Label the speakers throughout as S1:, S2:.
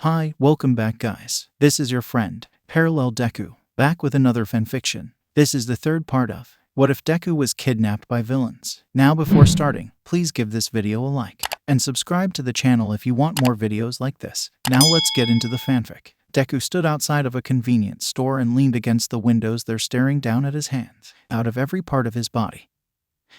S1: Hi, welcome back guys. This is your friend, Parallel Deku, back with another fanfiction. This is the third part of What If Deku Was Kidnapped by Villains. Now before starting, please give this video a like, and subscribe to the channel if you want more videos like this. Now let's get into the fanfic. Deku stood outside of a convenience store and leaned against the windows there staring down at his hands. Out of every part of his body,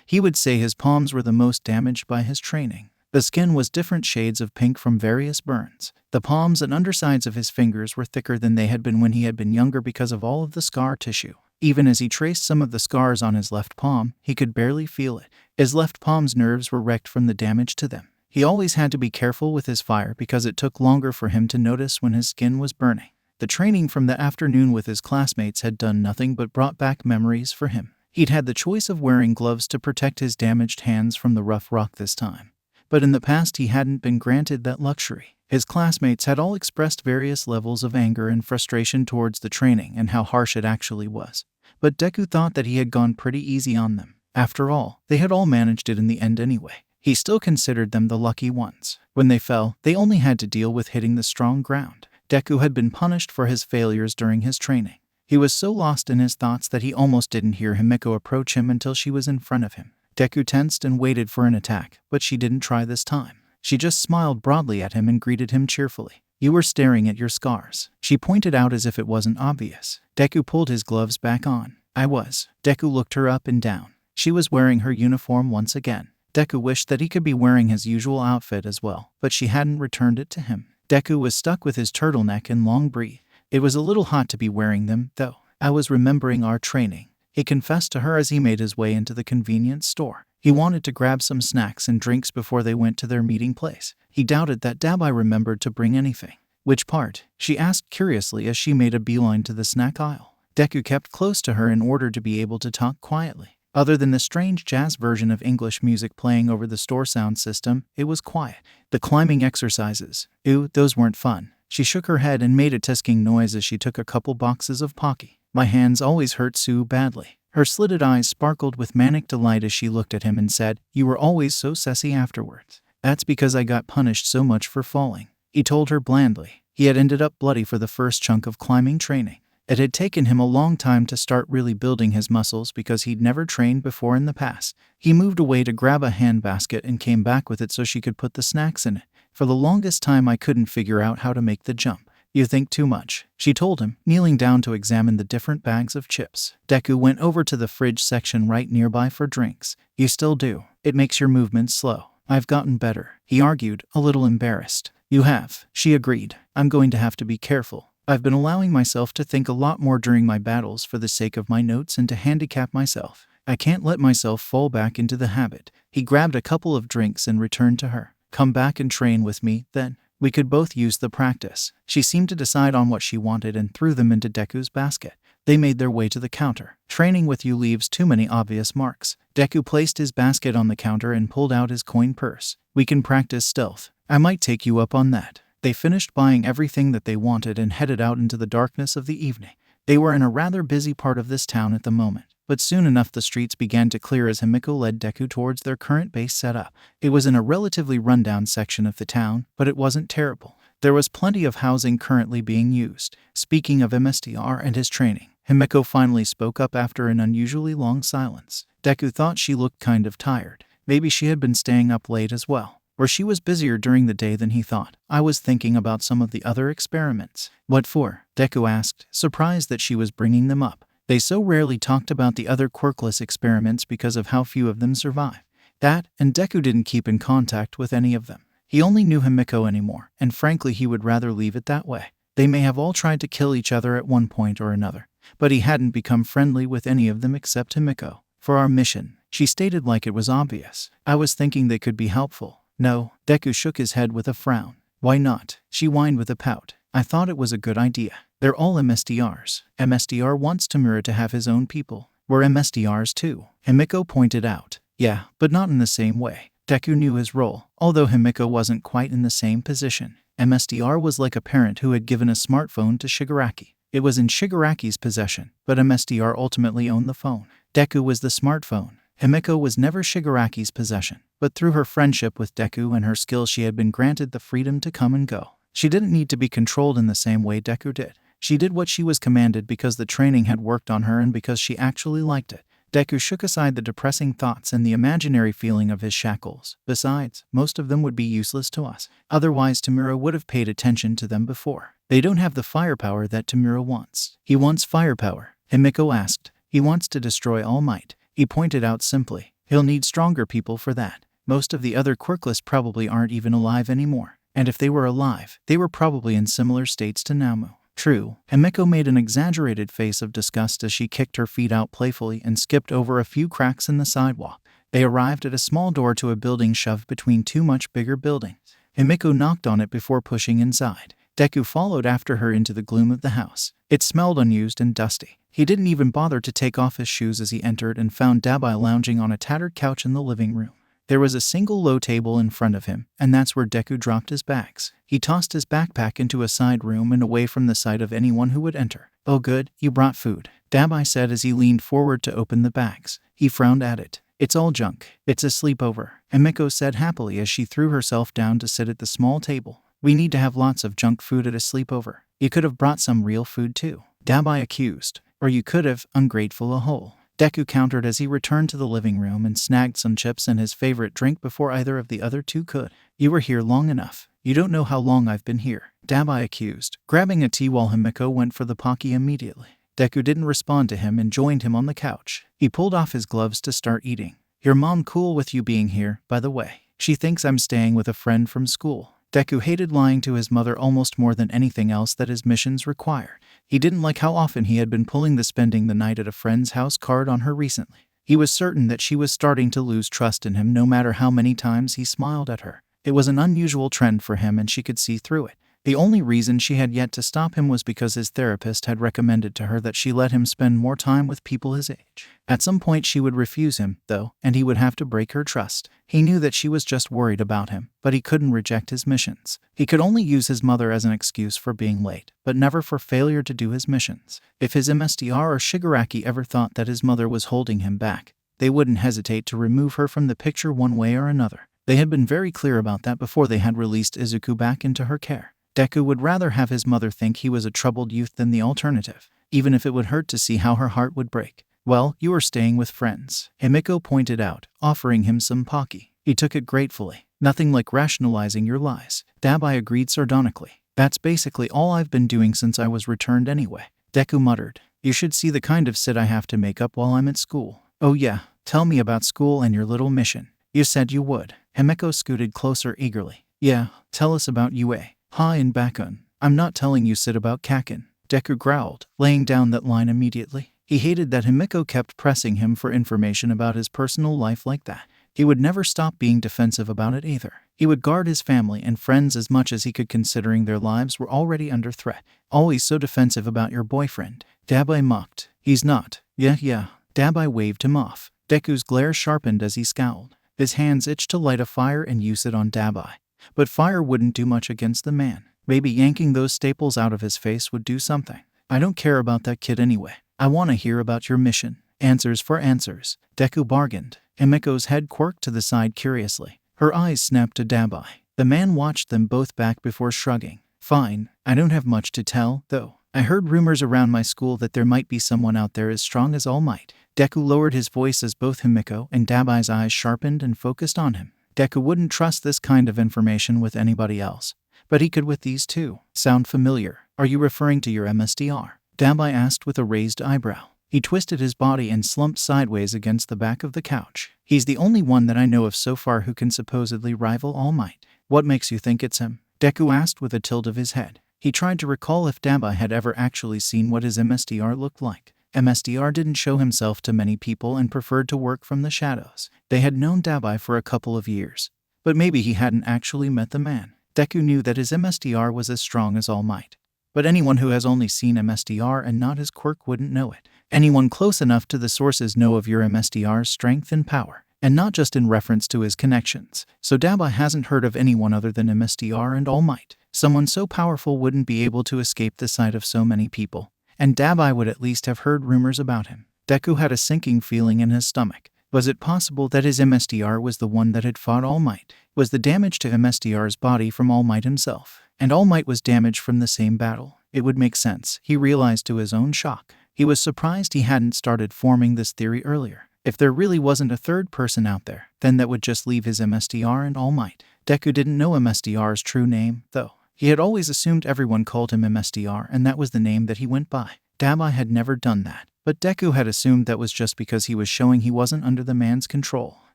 S1: he would say his palms were the most damaged by his training. The skin was different shades of pink from various burns. The palms and undersides of his fingers were thicker than they had been when he had been younger because of all of the scar tissue. Even as he traced some of the scars on his left palm, he could barely feel it. His left palm's nerves were wrecked from the damage to them. He always had to be careful with his fire because it took longer for him to notice when his skin was burning. The training from the afternoon with his classmates had done nothing but brought back memories for him. He'd had the choice of wearing gloves to protect his damaged hands from the rough rock this time. But in the past he hadn't been granted that luxury. His classmates had all expressed various levels of anger and frustration towards the training and how harsh it actually was. But Deku thought that he had gone pretty easy on them. After all, they had all managed it in the end anyway. He still considered them the lucky ones. When they fell, they only had to deal with hitting the strong ground. Deku had been punished for his failures during his training. He was so lost in his thoughts that he almost didn't hear Himeko approach him until she was in front of him. Deku tensed and waited for an attack, but she didn't try this time. She just smiled broadly at him and greeted him cheerfully. "You were staring at your scars," she pointed out as if it wasn't obvious. Deku pulled his gloves back on. "I was." Deku looked her up and down. She was wearing her uniform once again. Deku wished that he could be wearing his usual outfit as well, but she hadn't returned it to him. Deku was stuck with his turtleneck and long brief. It was a little hot to be wearing them, though. "I was remembering our training," he confessed to her as he made his way into the convenience store. He wanted to grab some snacks and drinks before they went to their meeting place. He doubted that Dabai remembered to bring anything. "Which part?" she asked curiously as she made a beeline to the snack aisle. Deku kept close to her in order to be able to talk quietly. Other than the strange jazz version of English music playing over the store sound system, it was quiet. "The climbing exercises. Ew, those weren't fun." She shook her head and made a tisking noise as she took a couple boxes of Pocky. "My hands always hurt so badly." Her slitted eyes sparkled with manic delight as she looked at him and said, "You were always so sassy afterwards." "That's because I got punished so much for falling," he told her blandly. He had ended up bloody for the first chunk of climbing training. It had taken him a long time to start really building his muscles because he'd never trained before in the past. He moved away to grab a handbasket and came back with it so she could put the snacks in it. "For the longest time I couldn't figure out how to make the jump." "You think too much," she told him, kneeling down to examine the different bags of chips. Deku went over to the fridge section right nearby for drinks. "You still do. It makes your movements slow." "I've gotten better," he argued, a little embarrassed. "You have," she agreed. "I'm going to have to be careful. I've been allowing myself to think a lot more during my battles for the sake of my notes and to handicap myself. I can't let myself fall back into the habit." He grabbed a couple of drinks and returned to her. "Come back and train with me, then. We could both use the practice." She seemed to decide on what she wanted and threw them into Deku's basket. They made their way to the counter. "Training with you leaves too many obvious marks." Deku placed his basket on the counter and pulled out his coin purse. "We can practice stealth. I might take you up on that." They finished buying everything that they wanted and headed out into the darkness of the evening. They were in a rather busy part of this town at the moment, but soon enough the streets began to clear as Himeko led Deku towards their current base setup. It was in a relatively rundown section of the town, but it wasn't terrible. There was plenty of housing currently being used. Speaking of MSTR and his training, Himeko finally spoke up after an unusually long silence. Deku thought she looked kind of tired. Maybe she had been staying up late as well, or she was busier during the day than he thought. "I was thinking about some of the other experiments." "What for?" Deku asked, surprised that she was bringing them up. They so rarely talked about the other quirkless experiments because of how few of them survived. That, and Deku didn't keep in contact with any of them. He only knew Himeko anymore, and frankly he would rather leave it that way. They may have all tried to kill each other at one point or another, but he hadn't become friendly with any of them except Himeko. "For our mission," she stated like it was obvious. "I was thinking they could be helpful." "No." Deku shook his head with a frown. "Why not?" She whined with a pout. "I thought it was a good idea. They're all MSDRs. MSDR wants Tamura to have his own people. We're MSDRs too," Himeko pointed out. "Yeah, but not in the same way." Deku knew his role, although Himeko wasn't quite in the same position. MSDR was like a parent who had given a smartphone to Shigaraki. It was in Shigaraki's possession, but MSDR ultimately owned the phone. Deku was the smartphone. Himeko was never Shigaraki's possession, but through her friendship with Deku and her skills she had been granted the freedom to come and go. She didn't need to be controlled in the same way Deku did. She did what she was commanded because the training had worked on her and because she actually liked it. Deku shook aside the depressing thoughts and the imaginary feeling of his shackles. Besides, most of them would be useless to us. Otherwise, Tamura would have paid attention to them before. They don't have the firepower that Tamura wants. He wants firepower, Himiko asked. He wants to destroy All Might. He pointed out simply. He'll need stronger people for that. Most of the other quirkless probably aren't even alive anymore. And if they were alive, they were probably in similar states to Namu. True. Himiko made an exaggerated face of disgust as she kicked her feet out playfully and skipped over a few cracks in the sidewalk. They arrived at a small door to a building shoved between two much bigger buildings. Himiko knocked on it before pushing inside. Deku followed after her into the gloom of the house. It smelled unused and dusty. He didn't even bother to take off his shoes as he entered and found Dabai lounging on a tattered couch in the living room. There was a single low table in front of him, and that's where Deku dropped his bags. He tossed his backpack into a side room and away from the sight of anyone who would enter. "Oh good, you brought food," Dabai said as he leaned forward to open the bags. He frowned at it. "It's all junk. It's a sleepover," Himiko said happily as she threw herself down to sit at the small table. "We need to have lots of junk food at a sleepover. You could have brought some real food too," Dabai accused. "Or you could have, ungrateful a hole," Deku countered as he returned to the living room and snagged some chips and his favorite drink before either of the other two could. "You were here long enough. You don't know how long I've been here," Dabai accused, grabbing a tea while Himiko went for the Pocky immediately. Deku didn't respond to him and joined him on the couch. He pulled off his gloves to start eating. "Your mom cool with you being here, by the way? She thinks I'm staying with a friend from school." Deku hated lying to his mother almost more than anything else that his missions required. He didn't like how often he had been pulling the spending the night at a friend's house card on her recently. He was certain that she was starting to lose trust in him no matter how many times he smiled at her. It was an unusual trend for him and she could see through it. The only reason she had yet to stop him was because his therapist had recommended to her that she let him spend more time with people his age. At some point she would refuse him, though, and he would have to break her trust. He knew that she was just worried about him, but he couldn't reject his missions. He could only use his mother as an excuse for being late, but never for failure to do his missions. If his MSDR or Shigaraki ever thought that his mother was holding him back, they wouldn't hesitate to remove her from the picture one way or another. They had been very clear about that before they had released Izuku back into her care. Deku would rather have his mother think he was a troubled youth than the alternative, even if it would hurt to see how her heart would break. "Well, you are staying with friends," Himiko pointed out, offering him some Pocky. He took it gratefully. "Nothing like rationalizing your lies," Dabai agreed sardonically. "That's basically all I've been doing since I was returned anyway," Deku muttered. "You should see the kind of sit I have to make up while I'm at school." "Oh yeah, tell me about school and your little mission. You said you would." Himiko scooted closer eagerly. "Yeah, tell us about UA. Ha in Bakun. I'm not telling you sit about Kakin," Deku growled, laying down that line immediately. He hated that Himiko kept pressing him for information about his personal life like that. He would never stop being defensive about it either. He would guard his family and friends as much as he could considering their lives were already under threat. "Always so defensive about your boyfriend," Dabai mocked. "He's not." Yeah. Dabai waved him off. Deku's glare sharpened as he scowled. His hands itched to light a fire and use it on Dabai. But fire wouldn't do much against the man. Maybe yanking those staples out of his face would do something. "I don't care about that kid anyway. I want to hear about your mission." "Answers for answers," Deku bargained. Himiko's head quirked to the side curiously. Her eyes snapped to Dabai. The man watched them both back before shrugging. "Fine, I don't have much to tell, though. I heard rumors around my school that there might be someone out there as strong as All Might." Deku lowered his voice as both Himiko and Dabai's eyes sharpened and focused on him. Deku wouldn't trust this kind of information with anybody else, but he could with these two. "Sound familiar? Are you referring to your MSDR?" Dabai asked with a raised eyebrow. He twisted his body and slumped sideways against the back of the couch. "He's the only one that I know of so far who can supposedly rival All Might." "What makes you think it's him?" Deku asked with a tilt of his head. He tried to recall if Dabai had ever actually seen what his MSDR looked like. MSDR didn't show himself to many people and preferred to work from the shadows. They had known Dabai for a couple of years, but maybe he hadn't actually met the man. Deku knew that his MSDR was as strong as All Might, but anyone who has only seen MSDR and not his quirk wouldn't know it. Anyone close enough to the sources know of your MSDR's strength and power, and not just in reference to his connections. So Dabai hasn't heard of anyone other than MSDR and All Might. Someone so powerful wouldn't be able to escape the sight of so many people, and Dabai would at least have heard rumors about him. Deku had a sinking feeling in his stomach. Was it possible that his MSDR was the one that had fought All Might? Was the damage to MSDR's body from All Might himself? and All Might was damaged from the same battle. It would make sense, he realized to his own shock. He was surprised he hadn't started forming this theory earlier. If there really wasn't a third person out there, then that would just leave his MSDR and All Might. Deku didn't know MSDR's true name, though. He had always assumed everyone called him MSDR and that was the name that he went by. Dabai had never done that, but Deku had assumed that was just because he was showing he wasn't under the man's control.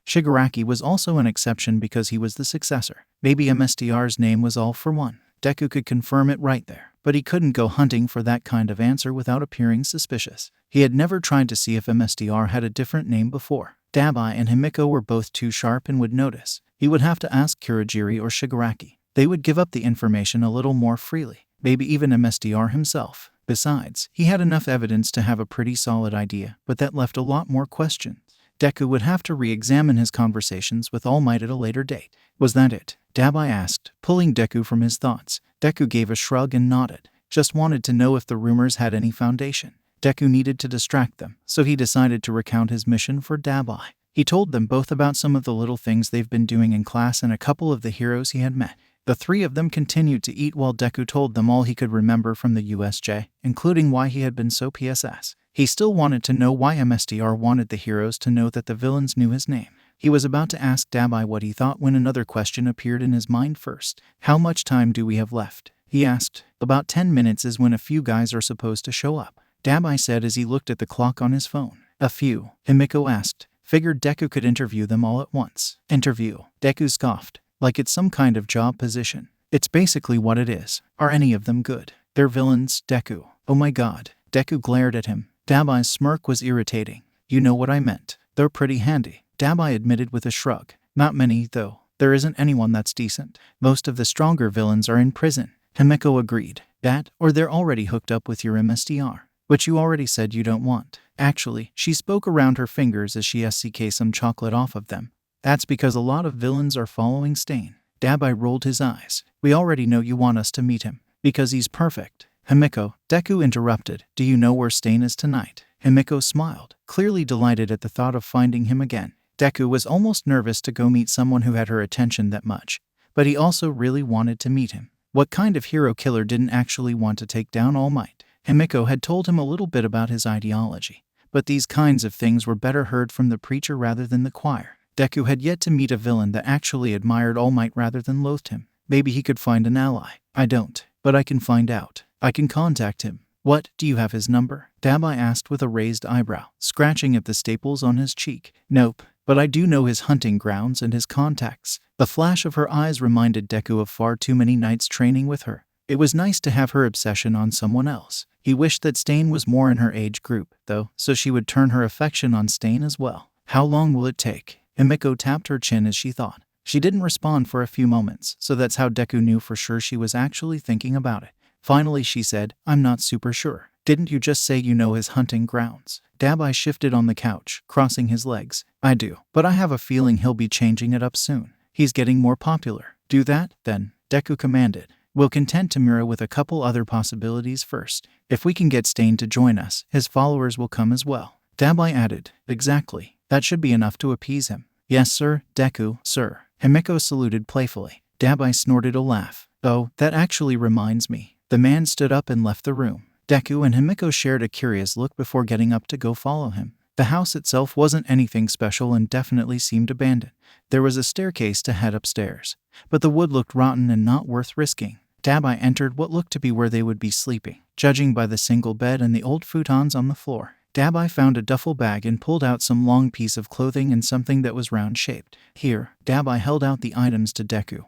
S1: Shigaraki was also an exception because he was the successor. Maybe MSDR's name was All for One. Deku could confirm it right there, but he couldn't go hunting for that kind of answer without appearing suspicious. He had never tried to see if MSDR had a different name before. Dabai and Himiko were both too sharp and would notice. He would have to ask Kurogiri or Shigaraki. They would give up the information a little more freely, maybe even MSDR himself. Besides, he had enough evidence to have a pretty solid idea, but that left a lot more questions. Deku would have to re-examine his conversations with All Might at a later date. Was that it? Dabai asked, pulling Deku from his thoughts. Deku gave a shrug and nodded. Just wanted to know if the rumors had any foundation. Deku needed to distract them, so he decided to recount his mission for Dabai. He told them both about some of the little things they've been doing in class and a couple of the heroes he had met. The three of them continued to eat while Deku told them all he could remember from the USJ, including why he had been so PSS. He still wanted to know why MSDR wanted the heroes to know that the villains knew his name. He was about to ask Dabai what he thought when another question appeared in his mind first. How much time do we have left? He asked. About 10 minutes is when a few guys are supposed to show up, Dabai said as he looked at the clock on his phone. A few, Himiko asked. Figured Deku could interview them all at once. Interview? Deku scoffed. Like it's some kind of job position. It's basically what it is. Are any of them good? They're villains, Deku. Oh my god. Deku glared at him. Dabai's smirk was irritating. You know what I meant. They're pretty handy, Dabai admitted with a shrug. Not many, though. There isn't anyone that's decent. Most of the stronger villains are in prison. Himiko agreed. That, or they're already hooked up with your MSDR. Which you already said you don't want. Actually, she spoke around her fingers as she SCK some chocolate off of them. That's because a lot of villains are following Stain. Dabai rolled his eyes. We already know you want us to meet him. Because he's perfect. Himiko, Deku interrupted. Do you know where Stain is tonight? Himiko smiled, clearly delighted at the thought of finding him again. Deku was almost nervous to go meet someone who had her attention that much, but he also really wanted to meet him. What kind of hero killer didn't actually want to take down All Might? Himiko had told him a little bit about his ideology, but these kinds of things were better heard from the preacher rather than the choir. Deku had yet to meet a villain that actually admired All Might rather than loathed him. Maybe he could find an ally. I don't, but I can find out. I can contact him. What, do you have his number? Dabai asked with a raised eyebrow, scratching at the staples on his cheek. Nope, but I do know his hunting grounds and his contacts. The flash of her eyes reminded Deku of far too many nights training with her. It was nice to have her obsession on someone else. He wished that Stain was more in her age group, though, so she would turn her affection on Stain as well. How long will it take? Himiko tapped her chin as she thought. She didn't respond for a few moments, so that's how Deku knew for sure she was actually thinking about it. Finally she said, I'm not super sure. Didn't you just say you know his hunting grounds? Dabai shifted on the couch, crossing his legs. I do, but I have a feeling he'll be changing it up soon. He's getting more popular. Do that, then, Deku commanded. We'll content Tamura with a couple other possibilities first. If we can get Stain to join us, his followers will come as well. Dabai added, exactly. That should be enough to appease him. Yes, sir, Deku, sir. Himiko saluted playfully. Dabai snorted a laugh. Oh, that actually reminds me. The man stood up and left the room. Deku and Himiko shared a curious look before getting up to go follow him. The house itself wasn't anything special and definitely seemed abandoned. There was a staircase to head upstairs, but the wood looked rotten and not worth risking. Dabai entered what looked to be where they would be sleeping, judging by the single bed and the old futons on the floor. Dabai found a duffel bag and pulled out some long piece of clothing and something that was round-shaped. Here, Dabai held out the items to Deku,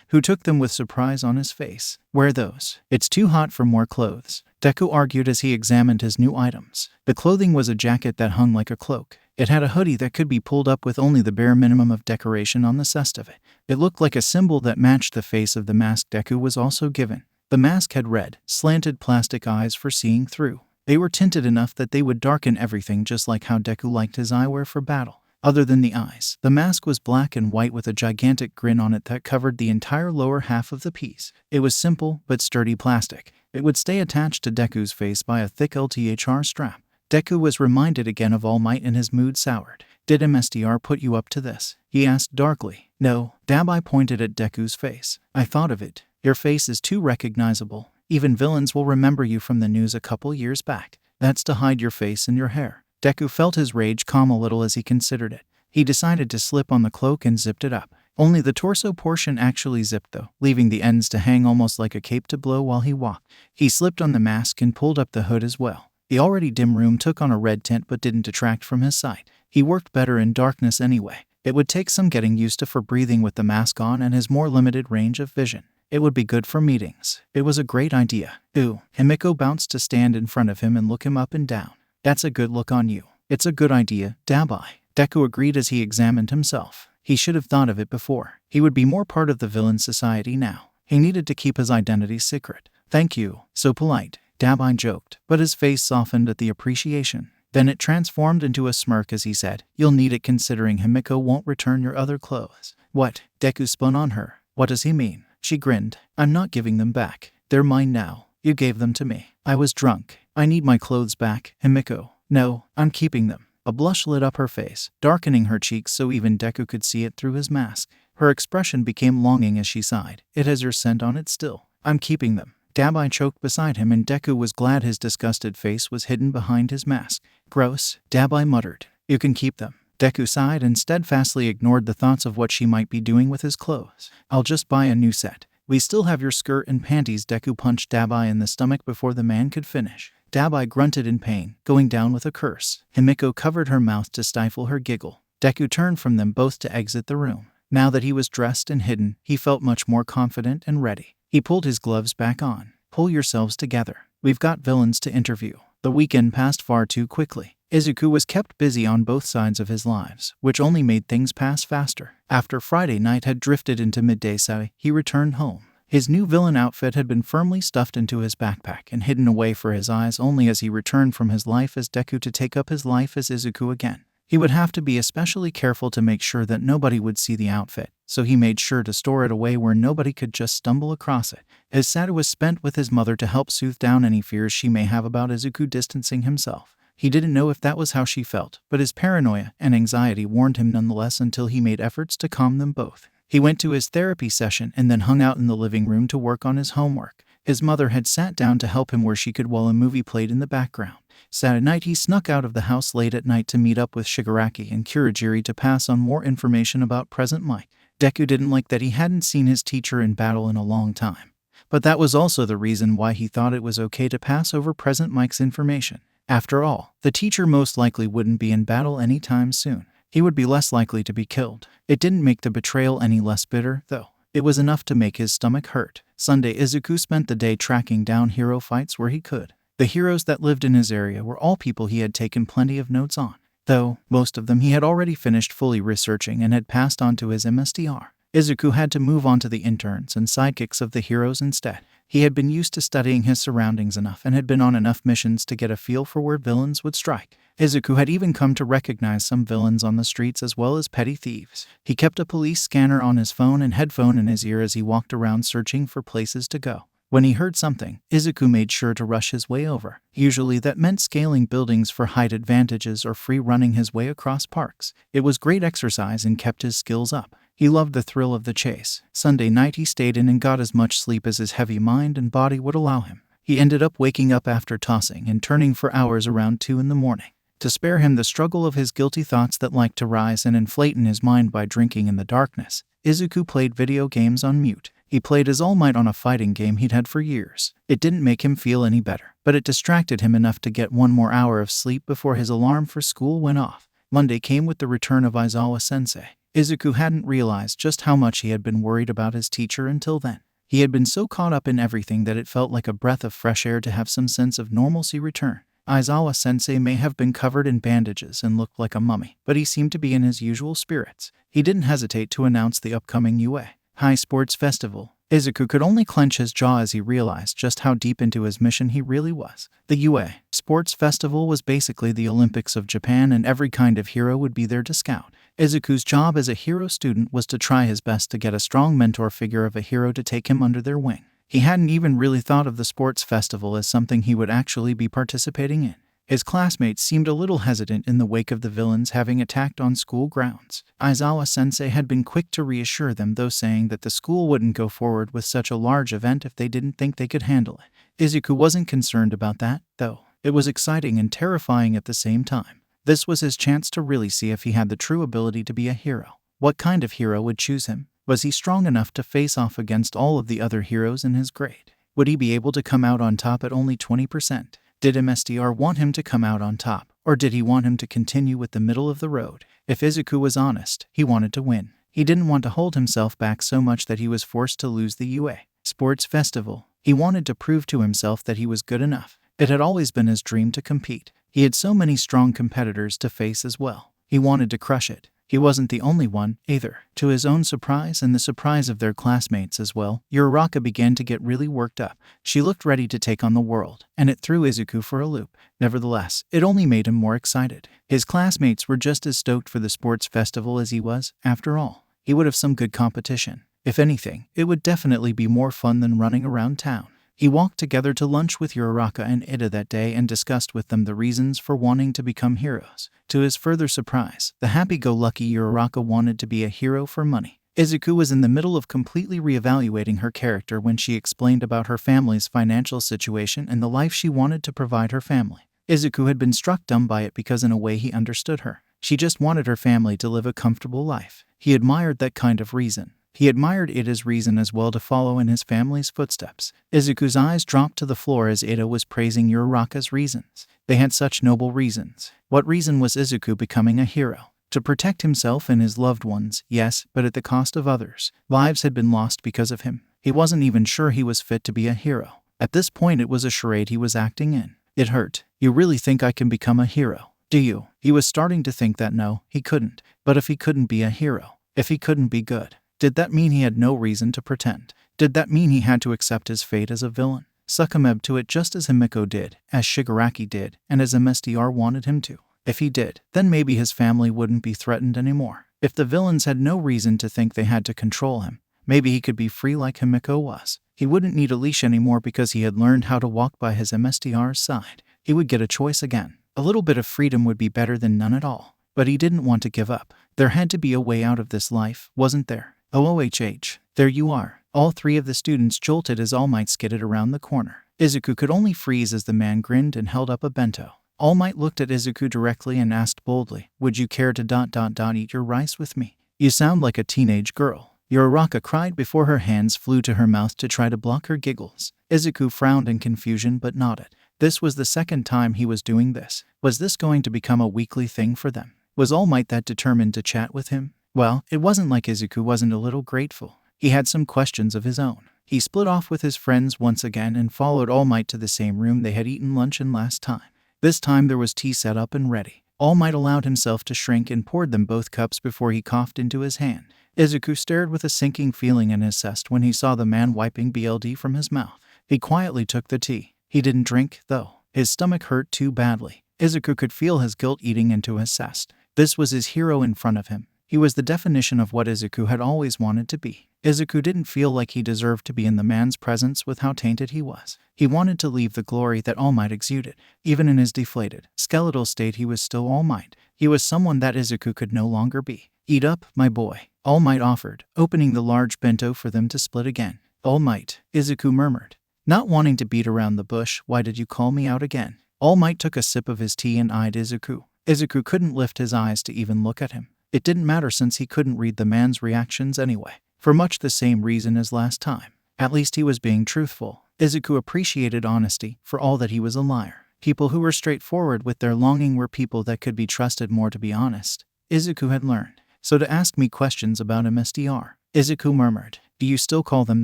S1: who took them with surprise on his face. Wear those. It's too hot for more clothes, Deku argued as he examined his new items. The clothing was a jacket that hung like a cloak. It had a hoodie that could be pulled up with only the bare minimum of decoration on the chest of it. It looked like a symbol that matched the face of the mask Deku was also given. The mask had red, slanted plastic eyes for seeing through. They were tinted enough that they would darken everything just like how Deku liked his eyewear for battle. Other than the eyes, the mask was black and white with a gigantic grin on it that covered the entire lower half of the piece. It was simple but sturdy plastic. It would stay attached to Deku's face by a thick LTHR strap. Deku was reminded again of All Might and his mood soured. Did MSDR put you up to this? He asked darkly. No, Dabai pointed at Deku's face. I thought of it. Your face is too recognizable. Even villains will remember you from the news a couple years back. That's to hide your face and your hair." Deku felt his rage calm a little as he considered it. He decided to slip on the cloak and zipped it up. Only the torso portion actually zipped though, leaving the ends to hang almost like a cape to blow while he walked. He slipped on the mask and pulled up the hood as well. The already dim room took on a red tint but didn't detract from his sight. He worked better in darkness anyway. It would take some getting used to for breathing with the mask on and his more limited range of vision. It would be good for meetings. It was a great idea. Ooh, Himiko bounced to stand in front of him and look him up and down. "That's a good look on you." "It's a good idea, Dabai." Deku agreed as he examined himself. He should have thought of it before. He would be more part of the villain society now. He needed to keep his identity secret. "Thank you, so polite," Dabai joked, but his face softened at the appreciation. Then it transformed into a smirk as he said, "You'll need it considering Himiko won't return your other clothes." "What?" Deku spun on her. "What does he mean?" She grinned. "I'm not giving them back. They're mine now. You gave them to me. I was drunk. I need my clothes back, Himiko." "No, I'm keeping them." A blush lit up her face, darkening her cheeks so even Deku could see it through his mask. Her expression became longing as she sighed. "It has your scent on it still." "I'm keeping them." Dabai choked beside him and Deku was glad his disgusted face was hidden behind his mask. "Gross," Dabai muttered. "You can keep them." Deku sighed and steadfastly ignored the thoughts of what she might be doing with his clothes. "I'll just buy a new set." "We still have your skirt and panties." Deku punched Dabai in the stomach before the man could finish. Dabai grunted in pain, going down with a curse. Himiko covered her mouth to stifle her giggle. Deku turned from them both to exit the room. Now that he was dressed and hidden, he felt much more confident and ready. He pulled his gloves back on. "Pull yourselves together. We've got villains to interview." The weekend passed far too quickly. Izuku was kept busy on both sides of his lives, which only made things pass faster. After Friday night had drifted into midday, he returned home. His new villain outfit had been firmly stuffed into his backpack and hidden away for his eyes only as he returned from his life as Deku to take up his life as Izuku again. He would have to be especially careful to make sure that nobody would see the outfit, so he made sure to store it away where nobody could just stumble across it. His Saturday was spent with his mother to help soothe down any fears she may have about Izuku distancing himself. He didn't know if that was how she felt, but his paranoia and anxiety warned him nonetheless until he made efforts to calm them both. He went to his therapy session and then hung out in the living room to work on his homework. His mother had sat down to help him where she could while a movie played in the background. Saturday night he snuck out of the house late at night to meet up with Shigaraki and Kurogiri to pass on more information about Present Mike. Deku didn't like that he hadn't seen his teacher in battle in a long time. But that was also the reason why he thought it was okay to pass over Present Mike's information. After all, the teacher most likely wouldn't be in battle anytime soon. He would be less likely to be killed. It didn't make the betrayal any less bitter, though. It was enough to make his stomach hurt. Sunday, Izuku spent the day tracking down hero fights where he could. The heroes that lived in his area were all people he had taken plenty of notes on, though most of them he had already finished fully researching and had passed on to his MSDR. Izuku had to move on to the interns and sidekicks of the heroes instead. He had been used to studying his surroundings enough and had been on enough missions to get a feel for where villains would strike. Izuku had even come to recognize some villains on the streets as well as petty thieves. He kept a police scanner on his phone and headphone in his ear as he walked around searching for places to go. When he heard something, Izuku made sure to rush his way over. Usually that meant scaling buildings for height advantages or free running his way across parks. It was great exercise and kept his skills up. He loved the thrill of the chase. Sunday night he stayed in and got as much sleep as his heavy mind and body would allow him. He ended up waking up after tossing and turning for hours around 2 in the morning. To spare him the struggle of his guilty thoughts that liked to rise and inflate in his mind by drinking in the darkness, Izuku played video games on mute. He played his all might on a fighting game he'd had for years. It didn't make him feel any better, but it distracted him enough to get 1 more hour of sleep before his alarm for school went off. Monday came with the return of Aizawa-sensei. Izuku hadn't realized just how much he had been worried about his teacher until then. He had been so caught up in everything that it felt like a breath of fresh air to have some sense of normalcy return. Aizawa-sensei may have been covered in bandages and looked like a mummy, but he seemed to be in his usual spirits. He didn't hesitate to announce the upcoming UA High Sports Festival. Izuku could only clench his jaw as he realized just how deep into his mission he really was. The UA Sports Festival was basically the Olympics of Japan, and every kind of hero would be there to scout. Izuku's job as a hero student was to try his best to get a strong mentor figure of a hero to take him under their wing. He hadn't even really thought of the sports festival as something he would actually be participating in. His classmates seemed a little hesitant in the wake of the villains having attacked on school grounds. Aizawa-sensei had been quick to reassure them, though, saying that the school wouldn't go forward with such a large event if they didn't think they could handle it. Izuku wasn't concerned about that, though. It was exciting and terrifying at the same time. This was his chance to really see if he had the true ability to be a hero. What kind of hero would choose him? Was he strong enough to face off against all of the other heroes in his grade? Would he be able to come out on top at only 20%? Did MSTR want him to come out on top, or did he want him to continue with the middle of the road? If Izuku was honest, he wanted to win. He didn't want to hold himself back so much that he was forced to lose the UA Sports Festival. He wanted to prove to himself that he was good enough. It had always been his dream to compete. He had so many strong competitors to face as well. He wanted to crush it. He wasn't the only one, either. To his own surprise and the surprise of their classmates as well, Uraraka began to get really worked up. She looked ready to take on the world, and it threw Izuku for a loop. Nevertheless, it only made him more excited. His classmates were just as stoked for the sports festival as he was. After all, he would have some good competition. If anything, it would definitely be more fun than running around town. He walked together to lunch with Uraraka and Ida that day and discussed with them the reasons for wanting to become heroes. To his further surprise, the happy-go-lucky Uraraka wanted to be a hero for money. Izuku was in the middle of completely reevaluating her character when she explained about her family's financial situation and the life she wanted to provide her family. Izuku had been struck dumb by it because in a way he understood her. She just wanted her family to live a comfortable life. He admired that kind of reason. He admired Ida's reason as well to follow in his family's footsteps. Izuku's eyes dropped to the floor as Ida was praising Uraraka's reasons. They had such noble reasons. What reason was Izuku becoming a hero? To protect himself and his loved ones, yes, but at the cost of others. Lives had been lost because of him. He wasn't even sure he was fit to be a hero. At this point, it was a charade he was acting in. It hurt. You really think I can become a hero? Do you? He was starting to think that no, he couldn't. But if he couldn't be a hero, if he couldn't be good, did that mean he had no reason to pretend? Did that mean he had to accept his fate as a villain? Succumb to it just as Himiko did, as Shigaraki did, and as MSTR wanted him to? If he did, then maybe his family wouldn't be threatened anymore. If the villains had no reason to think they had to control him, maybe he could be free like Himiko was. He wouldn't need a leash anymore because he had learned how to walk by his MSTR's side. He would get a choice again. A little bit of freedom would be better than none at all. But he didn't want to give up. There had to be a way out of this life, wasn't there? OOHH, there you are. All three of the students jolted as All Might skidded around the corner. Izuku could only freeze as the man grinned and held up a bento. All Might looked at Izuku directly and asked boldly, "Would you care to eat your rice with me? You sound like a teenage girl." Uraraka cried before her hands flew to her mouth to try to block her giggles. Izuku frowned in confusion but nodded. This was the second time he was doing this. Was this going to become a weekly thing for them? Was All Might that determined to chat with him? Well, it wasn't like Izuku wasn't a little grateful. He had some questions of his own. He split off with his friends once again and followed All Might to the same room they had eaten lunch in last time. This time there was tea set up and ready. All Might allowed himself to shrink and poured them both cups before he coughed into his hand. Izuku stared with a sinking feeling in his chest when he saw the man wiping BLD from his mouth. He quietly took the tea. He didn't drink, though. His stomach hurt too badly. Izuku could feel his guilt eating into his chest. This was his hero in front of him. He was the definition of what Izuku had always wanted to be. Izuku didn't feel like he deserved to be in the man's presence with how tainted he was. He wanted to leave the glory that All Might exuded. Even in his deflated, skeletal state, he was still All Might. He was someone that Izuku could no longer be. "Eat up, my boy," All Might offered, opening the large bento for them to split again. "All Might," Izuku murmured. Not wanting to beat around the bush, "Why did you call me out again?" All Might took a sip of his tea and eyed Izuku. Izuku couldn't lift his eyes to even look at him. It didn't matter since he couldn't read the man's reactions anyway, for much the same reason as last time. At least he was being truthful. Izuku appreciated honesty, for all that he was a liar. People who were straightforward with their longing were people that could be trusted more, to be honest. Izuku had learned. "So to ask me questions about MSTR?" Izuku murmured. "Do you still call them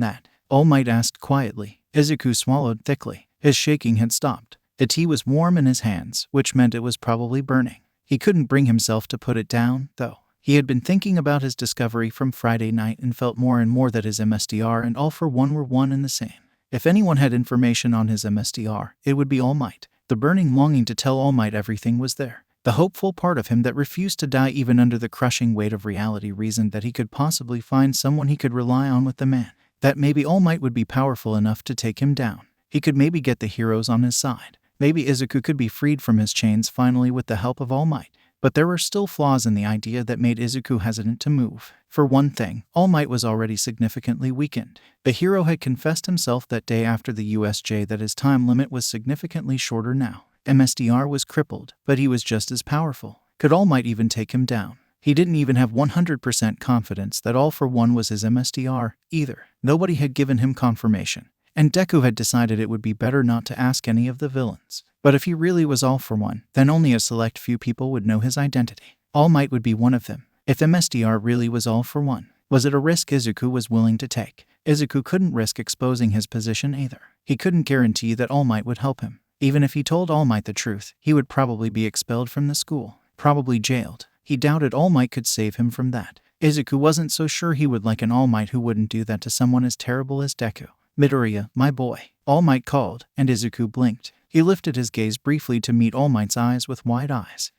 S1: that?" All Might asked quietly. Izuku swallowed thickly. His shaking had stopped. The tea was warm in his hands, which meant it was probably burning. He couldn't bring himself to put it down, though. He had been thinking about his discovery from Friday night and felt more and more that his MSTR and All for One were one and the same. If anyone had information on his MSTR, it would be All Might. The burning longing to tell All Might everything was there. The hopeful part of him that refused to die even under the crushing weight of reality reasoned that he could possibly find someone he could rely on with the man. That maybe All Might would be powerful enough to take him down. He could maybe get the heroes on his side. Maybe Izuku could be freed from his chains finally with the help of All Might. But there were still flaws in the idea that made Izuku hesitant to move. For one thing, All Might was already significantly weakened. The hero had confessed himself that day after the USJ that his time limit was significantly shorter now. MSDR was crippled, but he was just as powerful. Could All Might even take him down? He didn't even have 100% confidence that All for One was his MSDR, either. Nobody had given him confirmation. And Deku had decided it would be better not to ask any of the villains. But if he really was All for One, then only a select few people would know his identity. All Might would be one of them. If MSDR really was All for One, was it a risk Izuku was willing to take? Izuku couldn't risk exposing his position either. He couldn't guarantee that All Might would help him. Even if he told All Might the truth, he would probably be expelled from the school, probably jailed. He doubted All Might could save him from that. Izuku wasn't so sure he would like an All Might who wouldn't do that to someone as terrible as Deku. "Midoriya, my boy," All Might called, and Izuku blinked. He lifted his gaze briefly to meet All Might's eyes with wide eyes.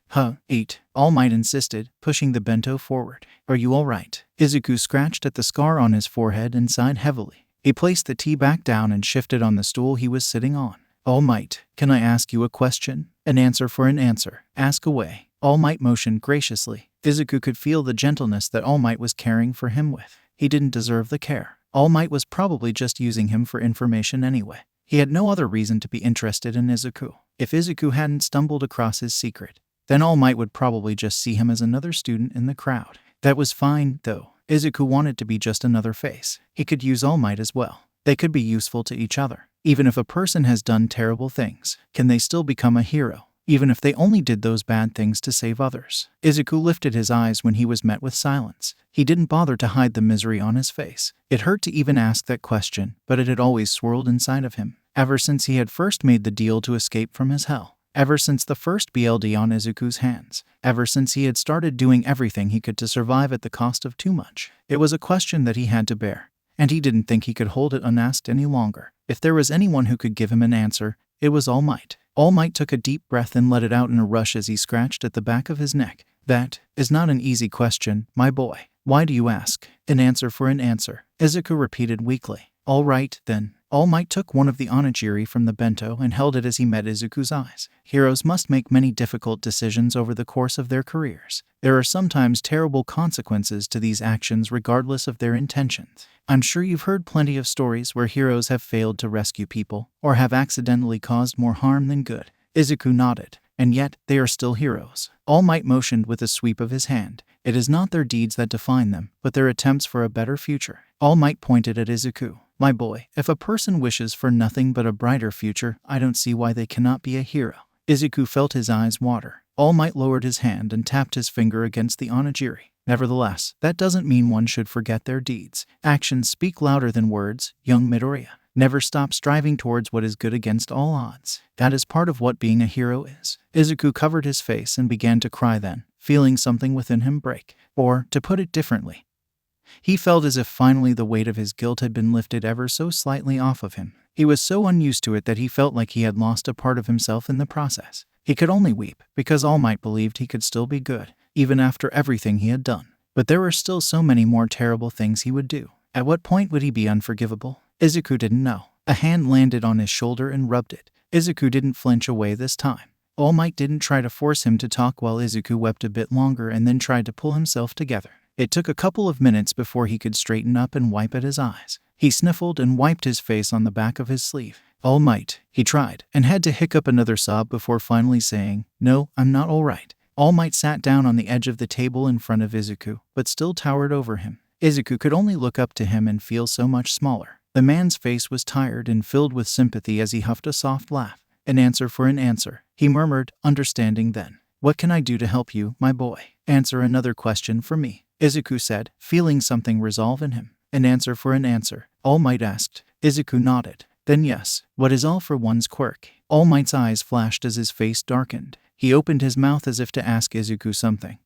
S1: Eat," All Might insisted, pushing the bento forward. "Are you all right?" Izuku scratched at the scar on his forehead and sighed heavily. He placed the tea back down and shifted on the stool he was sitting on. "All Might, can I ask you a question?" "An answer for an answer. Ask away." All Might motioned graciously. Izuku could feel the gentleness that All Might was caring for him with. He didn't deserve the care. All Might was probably just using him for information anyway. He had no other reason to be interested in Izuku. If Izuku hadn't stumbled across his secret, then All Might would probably just see him as another student in the crowd. That was fine, though. Izuku wanted to be just another face. He could use All Might as well. They could be useful to each other. Even if a person has done terrible things, can they still become a hero? Even if they only did those bad things to save others. Izuku lifted his eyes when he was met with silence. He didn't bother to hide the misery on his face. It hurt to even ask that question, but it had always swirled inside of him. Ever since he had first made the deal to escape from his hell. Ever since the first BLD on Izuku's hands. Ever since he had started doing everything he could to survive at the cost of too much. It was a question that he had to bear. And he didn't think he could hold it unasked any longer. If there was anyone who could give him an answer, it was All Might. All Might took a deep breath and let it out in a rush as he scratched at the back of his neck. "That is not an easy question, my boy. Why do you ask?" "An answer for an answer," Izuku repeated weakly. "All right, then." All Might took one of the onigiri from the bento and held it as he met Izuku's eyes. Heroes must make many difficult decisions over the course of their careers. There are sometimes terrible consequences to these actions regardless of their intentions. I'm sure you've heard plenty of stories where heroes have failed to rescue people, or have accidentally caused more harm than good. Izuku nodded. And yet, they are still heroes. All Might motioned with a sweep of his hand. It is not their deeds that define them, but their attempts for a better future. All Might pointed at Izuku. "My boy, if a person wishes for nothing but a brighter future, I don't see why they cannot be a hero." Izuku felt his eyes water. All Might lowered his hand and tapped his finger against the onigiri. "Nevertheless, that doesn't mean one should forget their deeds. Actions speak louder than words, young Midoriya. Never stop striving towards what is good against all odds. That is part of what being a hero is." Izuku covered his face and began to cry then, feeling something within him break. Or, to put it differently, he felt as if finally the weight of his guilt had been lifted ever so slightly off of him. He was so unused to it that he felt like he had lost a part of himself in the process. He could only weep, because All Might believed he could still be good, even after everything he had done. But there were still so many more terrible things he would do. At what point would he be unforgivable? Izuku didn't know. A hand landed on his shoulder and rubbed it. Izuku didn't flinch away this time. All Might didn't try to force him to talk while Izuku wept a bit longer and then tried to pull himself together. It took a couple of minutes before he could straighten up and wipe at his eyes. He sniffled and wiped his face on the back of his sleeve. "All Might," he tried, and had to hiccup another sob before finally saying, "No, I'm not all right." All Might sat down on the edge of the table in front of Izuku, but still towered over him. Izuku could only look up to him and feel so much smaller. The man's face was tired and filled with sympathy as he huffed a soft laugh. "An answer for an answer," he murmured, understanding then. "What can I do to help you, my boy?" "Answer another question for me," Izuku said, feeling something resolve in him. "An answer for an answer," All Might asked. Izuku nodded. "Then yes, what is All for One's quirk?" All Might's eyes flashed as his face darkened. He opened his mouth as if to ask Izuku something,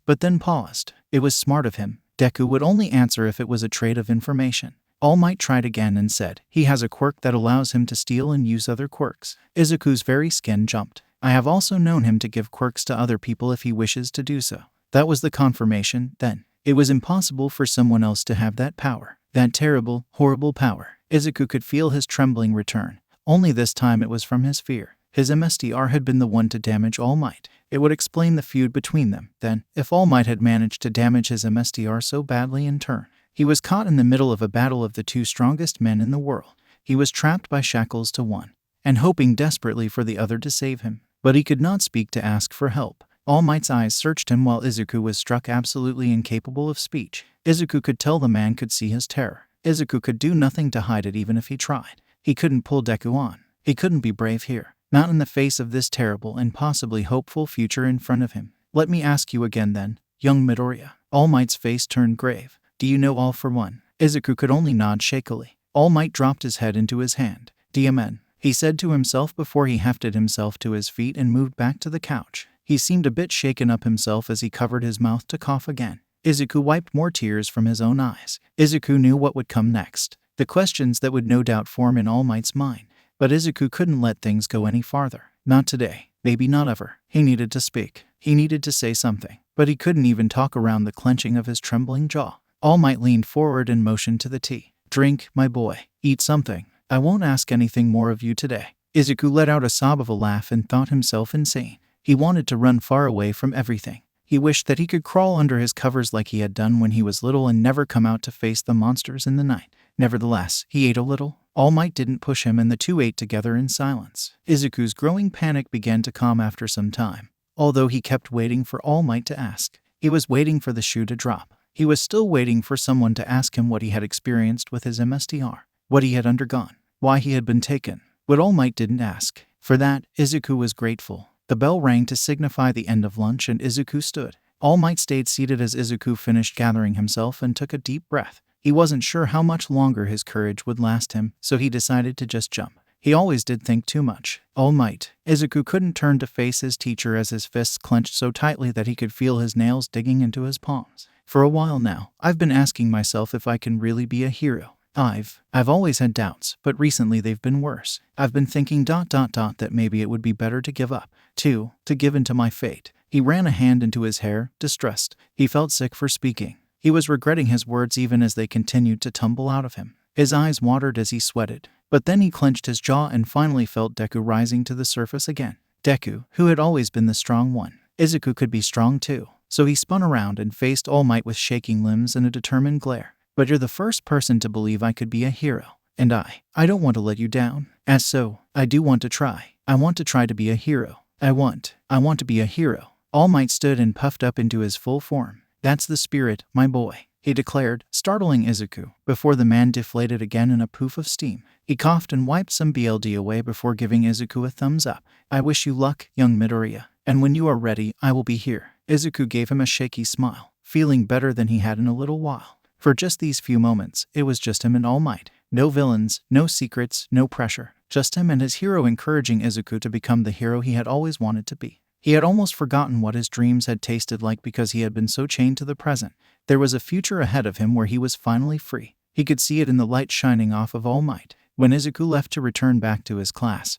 S1: but then paused. It was smart of him. Deku would only answer if it was a trait of information. All Might tried again and said, "He has a quirk that allows him to steal and use other quirks." Izuku's very skin jumped. "I have also known him to give quirks to other people if he wishes to do so." That was the confirmation, then. It was impossible for someone else to have that power. That terrible, horrible power. Izuku could feel his trembling return. Only this time it was from his fear. His MSTR had been the one to damage All Might. It would explain the feud between them. Then, if All Might had managed to damage his MSTR so badly in turn, he was caught in the middle of a battle of the two strongest men in the world. He was trapped by shackles to one, and hoping desperately for the other to save him. But he could not speak to ask for help. All Might's eyes searched him while Izuku was struck absolutely incapable of speech. Izuku could tell the man could see his terror. Izuku could do nothing to hide it even if he tried. He couldn't pull Deku on. He couldn't be brave here. Not in the face of this terrible and possibly hopeful future in front of him. Let me ask you again then, young Midoriya. All Might's face turned grave. Do you know all for one? Izuku could only nod shakily. All Might dropped his head into his hand. DMN, he said to himself before he hefted himself to his feet and moved back to the couch. He seemed a bit shaken up himself as he covered his mouth to cough again. Izuku wiped more tears from his own eyes. Izuku knew what would come next. The questions that would no doubt form in All Might's mind. But Izuku couldn't let things go any farther. Not today. Maybe not ever. He needed to speak. He needed to say something. But he couldn't even talk around the clenching of his trembling jaw. All Might leaned forward and motioned to the tea. Drink, my boy. Eat something. I won't ask anything more of you today. Izuku let out a sob of a laugh and thought himself insane. He wanted to run far away from everything. He wished that he could crawl under his covers like he had done when he was little and never come out to face the monsters in the night. Nevertheless, he ate a little. All Might didn't push him and the two ate together in silence. Izuku's growing panic began to calm after some time, although he kept waiting for All Might to ask. He was waiting for the shoe to drop. He was still waiting for someone to ask him what he had experienced with his MSTR, what he had undergone, why he had been taken. But All Might didn't ask. For that, Izuku was grateful. The bell rang to signify the end of lunch and Izuku stood. All Might stayed seated as Izuku finished gathering himself and took a deep breath. He wasn't sure how much longer his courage would last him, so he decided to just jump. He always did think too much. All Might. Izuku couldn't turn to face his teacher as his fists clenched so tightly that he could feel his nails digging into his palms. For a while now, I've been asking myself if I can really be a hero. I've always had doubts, but recently they've been worse. I've been thinking ... that maybe it would be better to give up. To give in to my fate. He ran a hand into his hair, distressed. He felt sick for speaking. He was regretting his words even as they continued to tumble out of him. His eyes watered as he sweated. But then he clenched his jaw and finally felt Deku rising to the surface again. Deku, who had always been the strong one. Izuku could be strong too. So he spun around and faced All Might with shaking limbs and a determined glare. But you're the first person to believe I could be a hero. And I don't want to let you down. As so, I do want to try. I want to try to be a hero. I want to be a hero. All Might stood and puffed up into his full form. That's the spirit, my boy, he declared, startling Izuku, before the man deflated again in a poof of steam. He coughed and wiped some BLD away before giving Izuku a thumbs up. I wish you luck, young Midoriya, and when you are ready, I will be here. Izuku gave him a shaky smile, feeling better than he had in a little while. For just these few moments, it was just him and All Might. No villains, no secrets, no pressure. Just him and his hero encouraging Izuku to become the hero he had always wanted to be. He had almost forgotten what his dreams had tasted like because he had been so chained to the present. There was a future ahead of him where he was finally free. He could see it in the light shining off of All Might. When Izuku left to return back to his class,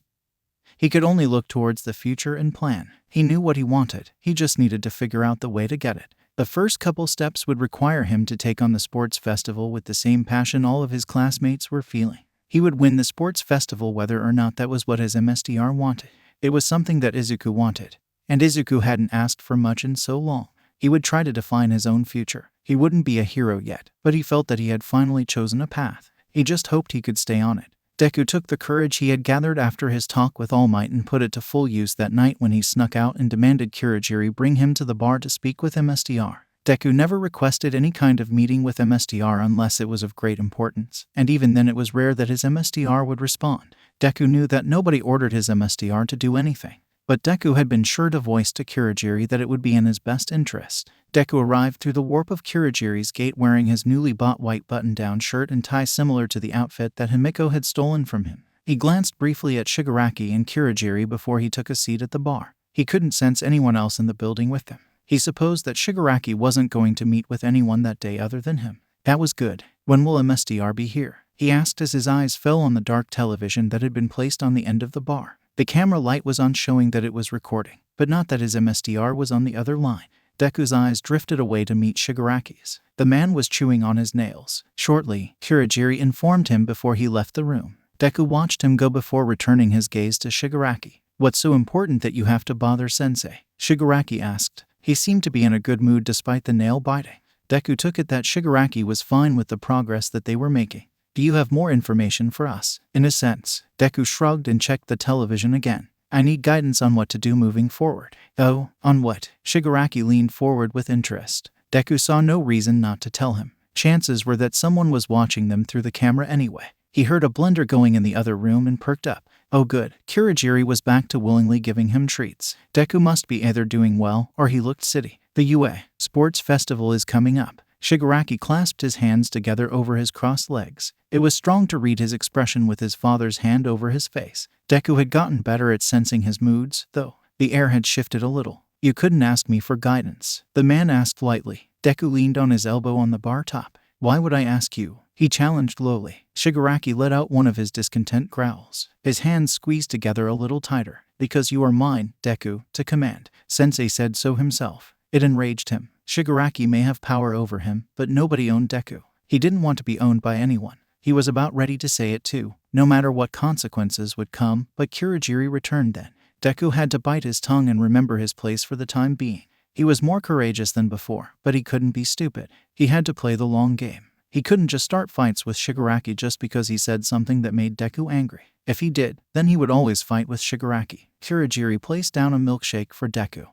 S1: he could only look towards the future and plan. He knew what he wanted. He just needed to figure out the way to get it. The first couple steps would require him to take on the sports festival with the same passion all of his classmates were feeling. He would win the sports festival whether or not that was what his MSTR wanted. It was something that Izuku wanted. And Izuku hadn't asked for much in so long. He would try to define his own future. He wouldn't be a hero yet, but he felt that he had finally chosen a path. He just hoped he could stay on it. Deku took the courage he had gathered after his talk with All Might and put it to full use that night when he snuck out and demanded Kurogiri bring him to the bar to speak with MSTR. Deku never requested any kind of meeting with MSTR unless it was of great importance, and even then it was rare that his MSTR would respond. Deku knew that nobody ordered his MSTR to do anything. But Deku had been sure to voice to Kurogiri that it would be in his best interest. Deku arrived through the warp of Kurogiri's gate wearing his newly bought white button-down shirt and tie similar to the outfit that Himiko had stolen from him. He glanced briefly at Shigaraki and Kurogiri before he took a seat at the bar. He couldn't sense anyone else in the building with them. He supposed that Shigaraki wasn't going to meet with anyone that day other than him. That was good. When will MSTR be here? He asked as his eyes fell on the dark television that had been placed on the end of the bar. The camera light was on showing that it was recording, but not that his MSTR was on the other line. Deku's eyes drifted away to meet Shigaraki's. The man was chewing on his nails. Shortly, Kurogiri informed him before he left the room. Deku watched him go before returning his gaze to Shigaraki. What's so important that you have to bother Sensei? Shigaraki asked. He seemed to be in a good mood despite the nail biting. Deku took it that Shigaraki was fine with the progress that they were making. Do you have more information for us? In a sense. Deku shrugged and checked the television again. I need guidance on what to do moving forward. Oh, on what? Shigaraki leaned forward with interest. Deku saw no reason not to tell him. Chances were that someone was watching them through the camera anyway. He heard a blender going in the other room and perked up. Oh good, Kurogiri was back to willingly giving him treats. Deku must be either doing well or he looked silly. The UA Sports Festival is coming up. Shigaraki clasped his hands together over his crossed legs. It was strong to read his expression with his father's hand over his face. Deku had gotten better at sensing his moods, though. The air had shifted a little. You couldn't ask me for guidance, the man asked lightly. Deku leaned on his elbow on the bar top. Why would I ask you? He challenged lowly. Shigaraki let out one of his discontent growls. His hands squeezed together a little tighter. Because you are mine, Deku, to command. Sensei said so himself. It enraged him. Shigaraki may have power over him, but nobody owned Deku. He didn't want to be owned by anyone. He was about ready to say it too, no matter what consequences would come, but Kurogiri returned then. Deku had to bite his tongue and remember his place for the time being. He was more courageous than before, but he couldn't be stupid. He had to play the long game. He couldn't just start fights with Shigaraki just because he said something that made Deku angry. If he did, then he would always fight with Shigaraki. Kurogiri placed down a milkshake for Deku,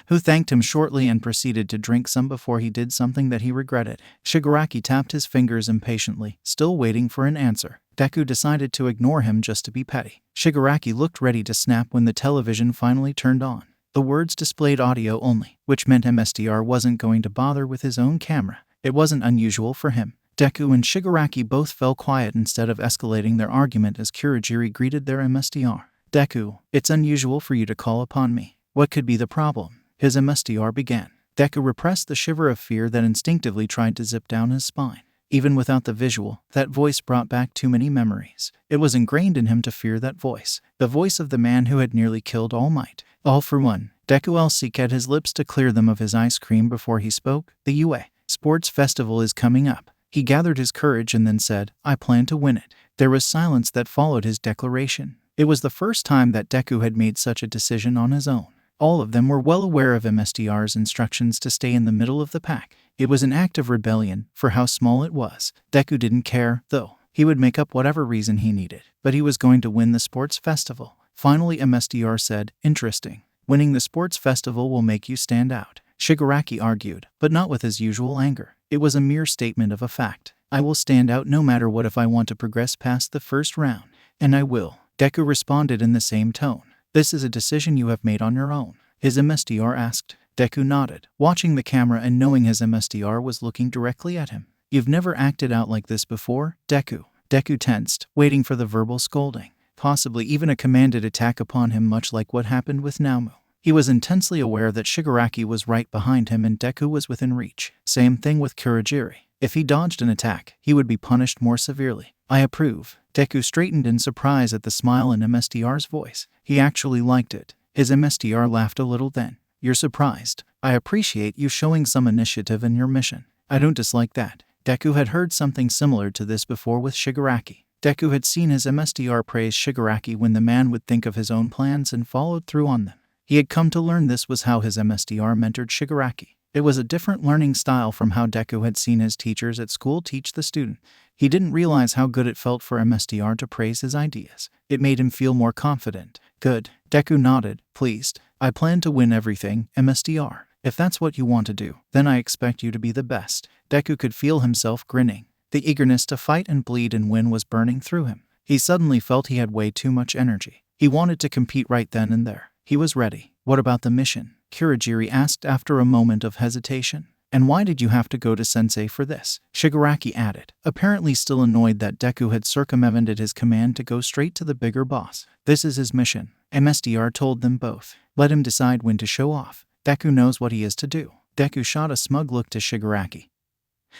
S1: who thanked him shortly and proceeded to drink some before he did something that he regretted. Shigaraki tapped his fingers impatiently, still waiting for an answer. Deku decided to ignore him just to be petty. Shigaraki looked ready to snap when the television finally turned on. The words displayed audio only, which meant MSTR wasn't going to bother with his own camera. It wasn't unusual for him. Deku and Shigaraki both fell quiet instead of escalating their argument as Kurogiri greeted their MSTR. Deku, it's unusual for you to call upon me. What could be the problem? His MSTR began. Deku repressed the shiver of fear that instinctively tried to zip down his spine. Even without the visual, that voice brought back too many memories. It was ingrained in him to fear that voice. The voice of the man who had nearly killed All Might. All for one. Deku seeked at his lips to clear them of his ice cream before he spoke. The UA Sports Festival is coming up. He gathered his courage and then said, I plan to win it. There was silence that followed his declaration. It was the first time that Deku had made such a decision on his own. All of them were well aware of MSTR's instructions to stay in the middle of the pack. It was an act of rebellion for how small it was. Deku didn't care, though. He would make up whatever reason he needed, but he was going to win the sports festival. Finally, MSTR said, interesting. Winning the sports festival will make you stand out. Shigaraki argued, but not with his usual anger. It was a mere statement of a fact. I will stand out no matter what if I want to progress past the first round. And I will. Deku responded in the same tone. This is a decision you have made on your own. His MSTR asked. Deku nodded, watching the camera and knowing his MSTR was looking directly at him. You've never acted out like this before, Deku. Deku tensed, waiting for the verbal scolding. Possibly even a commanded attack upon him, much like what happened with Naomu. He was intensely aware that Shigaraki was right behind him and Deku was within reach. Same thing with Kurogiri. If he dodged an attack, he would be punished more severely. I approve. Deku straightened in surprise at the smile in MSTR's voice. He actually liked it. His MSTR laughed a little then. You're surprised. I appreciate you showing some initiative in your mission. I don't dislike that. Deku had heard something similar to this before with Shigaraki. Deku had seen his MSTR praise Shigaraki when the man would think of his own plans and followed through on them. He had come to learn this was how his MSTR mentored Shigaraki. It was a different learning style from how Deku had seen his teachers at school teach the student. He didn't realize how good it felt for MSTR to praise his ideas. It made him feel more confident. Good. Deku nodded, pleased. I plan to win everything, MSTR. If that's what you want to do, then I expect you to be the best. Deku could feel himself grinning. The eagerness to fight and bleed and win was burning through him. He suddenly felt he had way too much energy. He wanted to compete right then and there. He was ready. What about the mission? Kurogiri asked after a moment of hesitation. And why did you have to go to Sensei for this? Shigaraki added, apparently still annoyed that Deku had circumvented his command to go straight to the bigger boss. This is his mission. MSTR told them both. Let him decide when to show off. Deku knows what he is to do. Deku shot a smug look to Shigaraki,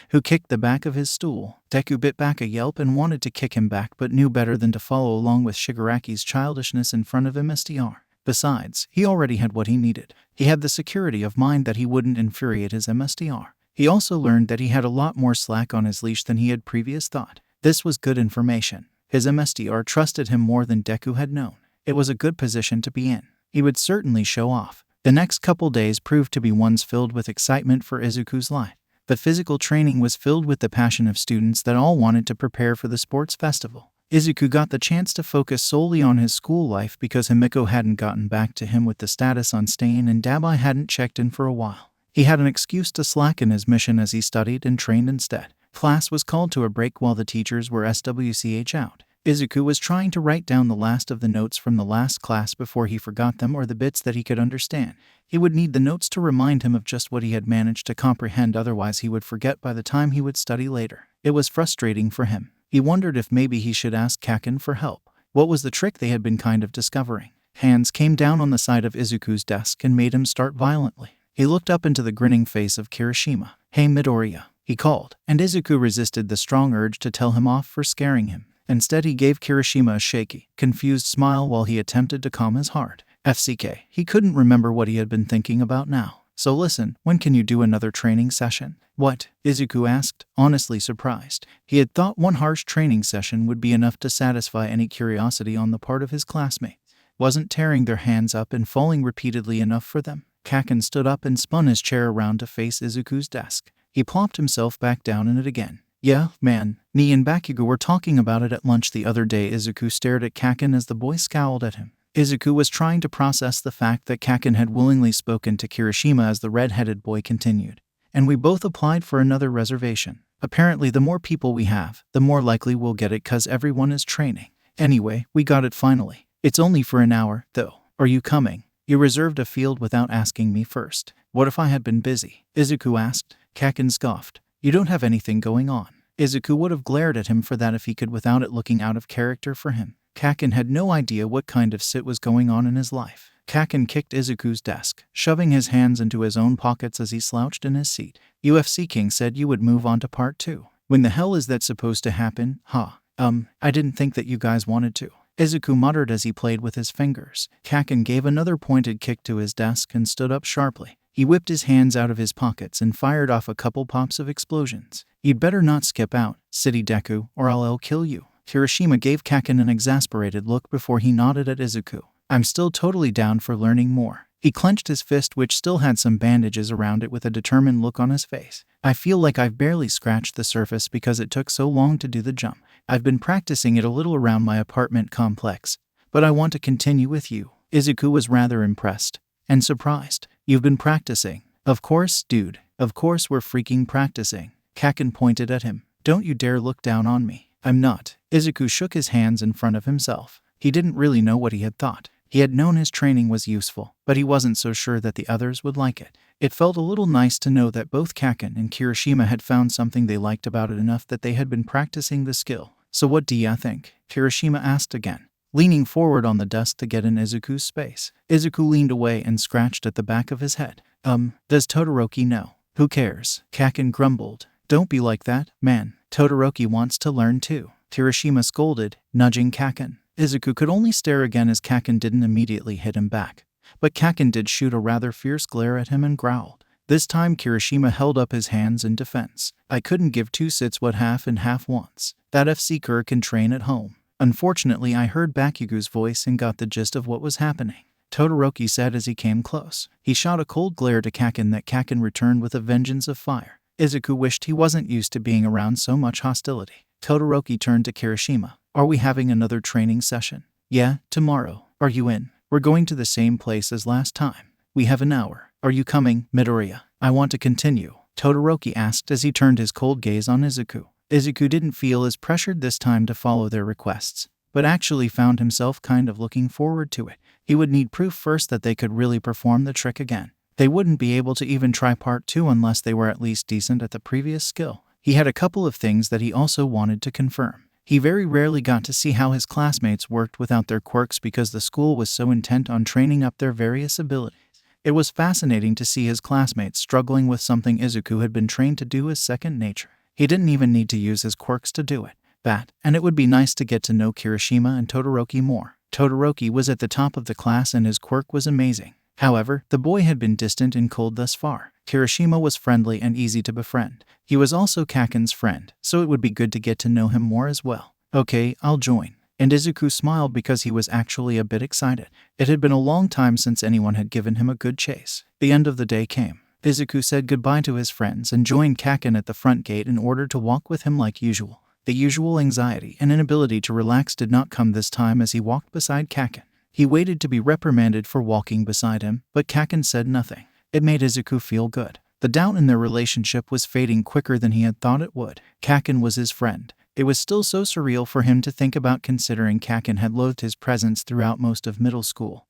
S1: who kicked the back of his stool. Deku bit back a yelp and wanted to kick him back but knew better than to follow along with Shigaraki's childishness in front of MSTR. Besides, he already had what he needed. He had the security of mind that he wouldn't infuriate his MSTR. He also learned that he had a lot more slack on his leash than he had previously thought. This was good information. His MSTR trusted him more than Deku had known. It was a good position to be in. He would certainly show off. The next couple days proved to be ones filled with excitement for Izuku's life. The physical training was filled with the passion of students that all wanted to prepare for the sports festival. Izuku got the chance to focus solely on his school life because Himiko hadn't gotten back to him with the status on Stain and Dabai hadn't checked in for a while. He had an excuse to slacken his mission as he studied and trained instead. Class was called to a break while the teachers were SWCH out. Izuku was trying to write down the last of the notes from the last class before he forgot them or the bits that he could understand. He would need the notes to remind him of just what he had managed to comprehend, otherwise he would forget by the time he would study later. It was frustrating for him. He wondered if maybe he should ask Kaken for help. What was the trick they had been kind of discovering? Hands came down on the side of Izuku's desk and made him start violently. He looked up into the grinning face of Kirishima. "Hey Midoriya," he called, and Izuku resisted the strong urge to tell him off for scaring him. Instead, he gave Kirishima a shaky, confused smile while he attempted to calm his heart. FCK. He couldn't remember what he had been thinking about now. "So listen, when can you do another training session?" "What?" Izuku asked, honestly surprised. He had thought one harsh training session would be enough to satisfy any curiosity on the part of his classmates. Wasn't tearing their hands up and falling repeatedly enough for them? Kaken stood up and spun his chair around to face Izuku's desk. He plopped himself back down in it again. "Yeah, man. Me and Bakugou were talking about it at lunch the other day." Izuku stared at Kaken as the boy scowled at him. Izuku was trying to process the fact that Kaken had willingly spoken to Kirishima as the red-headed boy continued. "And we both applied for another reservation. Apparently the more people we have, the more likely we'll get it cause everyone is training. Anyway, we got it finally. It's only for an hour, though. Are you coming? You reserved a field without asking me first." "What if I had been busy?" Izuku asked. Kaken scoffed. "You don't have anything going on." Izuku would have glared at him for that if he could without it looking out of character for him. Kaken had no idea what kind of sit was going on in his life. Kaken kicked Izuku's desk, shoving his hands into his own pockets as he slouched in his seat. "UFC King said you would move on to part 2. When the hell is that supposed to happen? I didn't think that you guys wanted to." Izuku muttered as he played with his fingers. Kaken gave another pointed kick to his desk and stood up sharply. He whipped his hands out of his pockets and fired off a couple pops of explosions. "You'd better not skip out, City Deku, or I'll kill you." Kirishima gave Kaken an exasperated look before he nodded at Izuku. "I'm still totally down for learning more." He clenched his fist, which still had some bandages around it, with a determined look on his face. "I feel like I've barely scratched the surface because it took so long to do the jump. I've been practicing it a little around my apartment complex, but I want to continue with you." Izuku was rather impressed and surprised. "You've been practicing?" "Of course, dude. Of course we're freaking practicing." Kaken pointed at him. "Don't you dare look down on me. I'm not." Izuku shook his hands in front of himself. He didn't really know what he had thought. He had known his training was useful, but he wasn't so sure that the others would like it. It felt a little nice to know that both Kaken and Kirishima had found something they liked about it enough that they had been practicing the skill. "So what do ya think?" Kirishima asked again, leaning forward on the desk to get in Izuku's space. Izuku leaned away and scratched at the back of his head. Does Todoroki know?" "Who cares?" Kaken grumbled. "Don't be like that, man. Todoroki wants to learn too." Kirishima scolded, nudging Kaken. Izuku could only stare again as Kaken didn't immediately hit him back. But Kaken did shoot a rather fierce glare at him and growled. This time Kirishima held up his hands in defense. "I couldn't give two sits what half and half wants. That FC can train at home." Unfortunately, I heard Bakugou's voice and got the gist of what was happening, Todoroki said as he came close. He shot a cold glare to Kaken that Kaken returned with a vengeance of fire. Izuku wished he wasn't used to being around so much hostility. Todoroki turned to Kirishima. "Are we having another training session?" "Yeah, tomorrow. Are you in?" "We're going to the same place as last time. We have an hour. Are you coming, Midoriya?" "I want to continue," Todoroki asked as he turned his cold gaze on Izuku. Izuku didn't feel as pressured this time to follow their requests, but actually found himself kind of looking forward to it. He would need proof first that they could really perform the trick again. They wouldn't be able to even try part 2 unless they were at least decent at the previous skill. He had a couple of things that he also wanted to confirm. He very rarely got to see how his classmates worked without their quirks because the school was so intent on training up their various abilities. It was fascinating to see his classmates struggling with something Izuku had been trained to do as second nature. He didn't even need to use his quirks to do it. And it would be nice to get to know Kirishima and Todoroki more. Todoroki was at the top of the class and his quirk was amazing. However, the boy had been distant and cold thus far. Kirishima was friendly and easy to befriend. He was also Kaken's friend, so it would be good to get to know him more as well. "Okay, I'll join." And Izuku smiled because he was actually a bit excited. It had been a long time since anyone had given him a good chase. The end of the day came. Izuku said goodbye to his friends and joined Kaken at the front gate in order to walk with him like usual. The usual anxiety and inability to relax did not come this time as he walked beside Kaken. He waited to be reprimanded for walking beside him, but Kaken said nothing. It made Izuku feel good. The doubt in their relationship was fading quicker than he had thought it would. Kaken was his friend. It was still so surreal for him to think about, considering Kaken had loathed his presence throughout most of middle school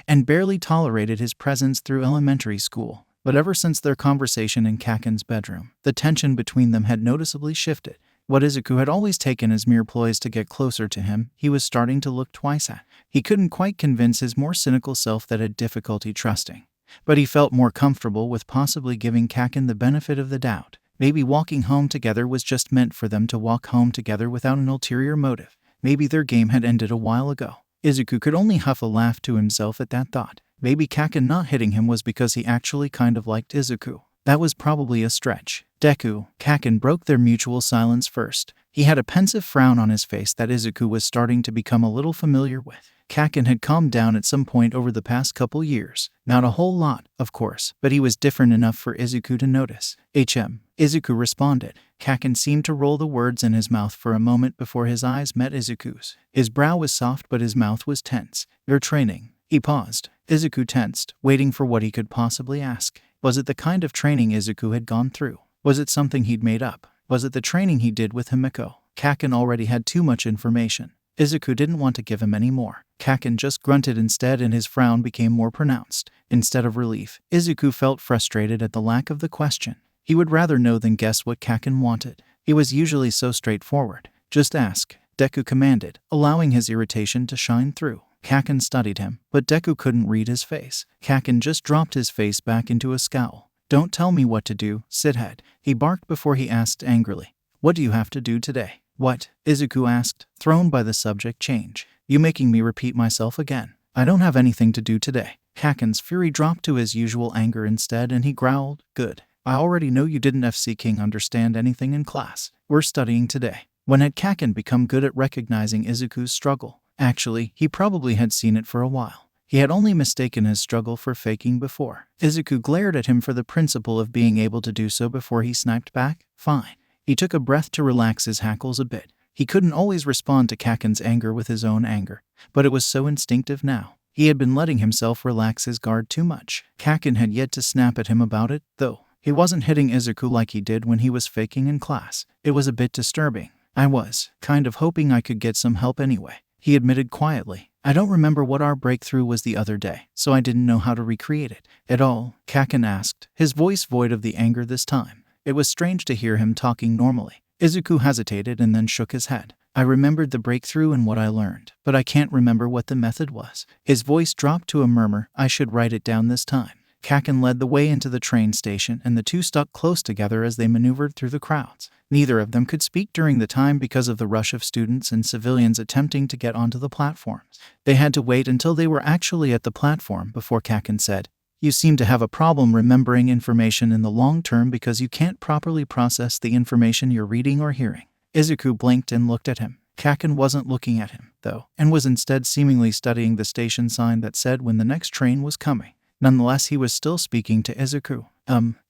S1: and barely tolerated his presence through elementary school. But ever since their conversation in Kaken's bedroom, the tension between them had noticeably shifted. What Izuku had always taken as mere ploys to get closer to him, he was starting to look twice at. He couldn't quite convince his more cynical self that had difficulty trusting, but he felt more comfortable with possibly giving Kaken the benefit of the doubt. Maybe walking home together was just meant for them to walk home together without an ulterior motive. Maybe their game had ended a while ago. Izuku could only huff a laugh to himself at that thought. Maybe Kaken not hitting him was because he actually kind of liked Izuku. That was probably a stretch. Deku, Kaken broke their mutual silence first. He had a pensive frown on his face that Izuku was starting to become a little familiar with. Kaken had calmed down at some point over the past couple years. Not a whole lot, of course, but he was different enough for Izuku to notice. Izuku responded. Kaken seemed to roll the words in his mouth for a moment before his eyes met Izuku's. His brow was soft but his mouth was tense. Your training. He paused. Izuku tensed, waiting for what he could possibly ask. Was it the kind of training Izuku had gone through? Was it something he'd made up? Was it the training he did with Himiko? Kaken already had too much information. Izuku didn't want to give him any more. Kaken just grunted instead and his frown became more pronounced. Instead of relief, Izuku felt frustrated at the lack of the question. He would rather know than guess what Kaken wanted. He was usually so straightforward. Just ask, Deku commanded, allowing his irritation to shine through. Kaken studied him, but Deku couldn't read his face. Kaken just dropped his face back into a scowl. Don't tell me what to do, shithead, he barked before he asked angrily. What do you have to do today? What? Izuku asked, thrown by the subject change. You making me repeat myself again. I don't have anything to do today. Kaken's fury dropped to his usual anger instead and he growled, good. I already know you didn't FC King understand anything in class. We're studying today. When had Kaken become good at recognizing Izuku's struggle? Actually, he probably had seen it for a while. He had only mistaken his struggle for faking before. Izuku glared at him for the principle of being able to do so before he sniped back. Fine. He took a breath to relax his hackles a bit. He couldn't always respond to Kaken's anger with his own anger, but it was so instinctive now. He had been letting himself relax his guard too much. Kaken had yet to snap at him about it, though. He wasn't hitting Izuku like he did when he was faking in class. It was a bit disturbing. I was kind of hoping I could get some help anyway, he admitted quietly. I don't remember what our breakthrough was the other day, so I didn't know how to recreate it at all, Kaken asked, his voice void of the anger this time. It was strange to hear him talking normally. Izuku hesitated and then shook his head. I remembered the breakthrough and what I learned, but I can't remember what the method was. His voice dropped to a murmur. I should write it down this time. Kaken led the way into the train station and the two stuck close together as they maneuvered through the crowds. Neither of them could speak during the time because of the rush of students and civilians attempting to get onto the platforms. They had to wait until they were actually at the platform before Kaken said, You seem to have a problem remembering information in the long term because you can't properly process the information you're reading or hearing. Izuku blinked and looked at him. Kaken wasn't looking at him, though, and was instead seemingly studying the station sign that said when the next train was coming. Nonetheless, he was still speaking to Izuku.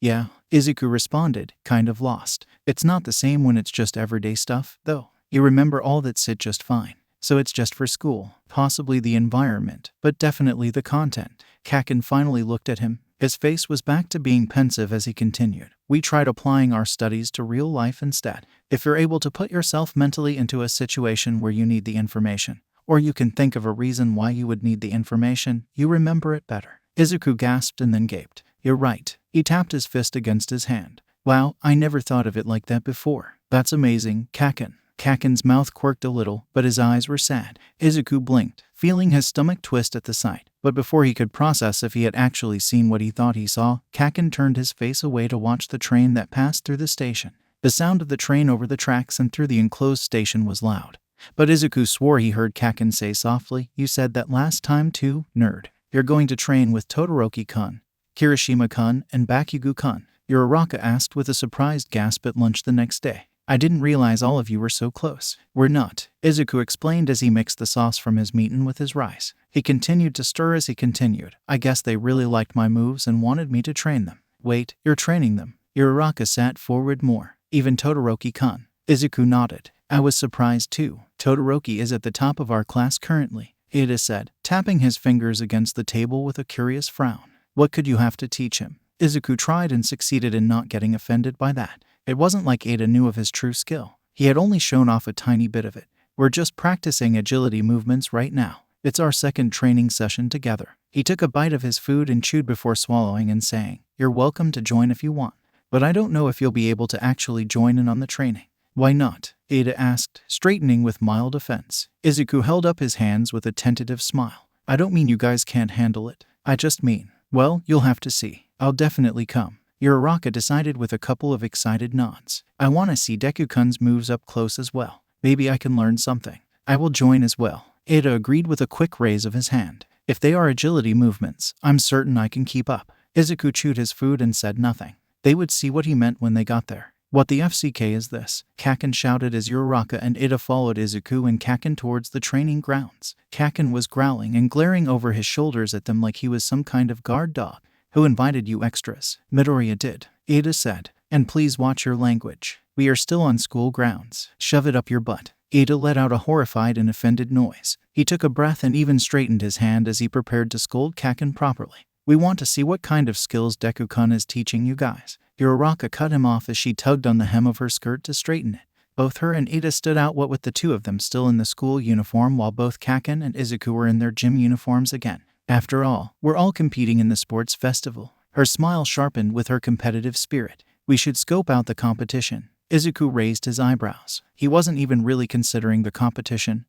S1: Yeah, Izuku responded, kind of lost. It's not the same when it's just everyday stuff, though. You remember all that's it just fine. So it's just for school, possibly the environment, but definitely the content. Kaken finally looked at him. His face was back to being pensive as he continued. We tried applying our studies to real life instead. If you're able to put yourself mentally into a situation where you need the information, or you can think of a reason why you would need the information, you remember it better. Izuku gasped and then gaped. You're right. He tapped his fist against his hand. Wow, I never thought of it like that before. That's amazing, Kaken. Kaken's mouth quirked a little, but his eyes were sad. Izuku blinked, feeling his stomach twist at the sight. But before he could process if he had actually seen what he thought he saw, Kaken turned his face away to watch the train that passed through the station. The sound of the train over the tracks and through the enclosed station was loud. But Izuku swore he heard Kaken say softly, You said that last time too, nerd. You're going to train with Todoroki-kun, Kirishima-kun, and Bakugou-kun. Uraraka asked with a surprised gasp at lunch the next day. I didn't realize all of you were so close. We're not, Izuku explained as he mixed the sauce from his meat with his rice. He continued to stir as he continued. I guess they really liked my moves and wanted me to train them. Wait, you're training them? Uraraka sat forward more. Even Todoroki-kun. Izuku nodded. I was surprised too. Todoroki is at the top of our class currently, Ida said, tapping his fingers against the table with a curious frown. What could you have to teach him? Izuku tried and succeeded in not getting offended by that. It wasn't like Ada knew of his true skill. He had only shown off a tiny bit of it. We're just practicing agility movements right now. It's our second training session together. He took a bite of his food and chewed before swallowing and saying, You're welcome to join if you want. But I don't know if you'll be able to actually join in on the training. Why not? Ada asked, straightening with mild offense. Izuku held up his hands with a tentative smile. I don't mean you guys can't handle it. I just mean, well, you'll have to see. I'll definitely come. Uraraka decided with a couple of excited nods. I want to see Deku-kun's moves up close as well. Maybe I can learn something. I will join as well. Ada agreed with a quick raise of his hand. If they are agility movements, I'm certain I can keep up. Izuku chewed his food and said nothing. They would see what he meant when they got there. What the FCK is this? Kaken shouted as Uraraka and Ida followed Izuku and Kaken towards the training grounds. Kaken was growling and glaring over his shoulders at them like he was some kind of guard dog. Who invited you extras? Midoriya did, Ida said. And please watch your language. We are still on school grounds. Shove it up your butt. Ida let out a horrified and offended noise. He took a breath and even straightened his hand as he prepared to scold Kaken properly. We want to see what kind of skills Deku-kun is teaching you guys. Uraraka cut him off as she tugged on the hem of her skirt to straighten it. Both her and Ida stood out, what with the two of them still in the school uniform while both Kaken and Izuku were in their gym uniforms again. After all, we're all competing in the sports festival. Her smile sharpened with her competitive spirit. We should scope out the competition. Izuku raised his eyebrows. He wasn't even really considering the competition.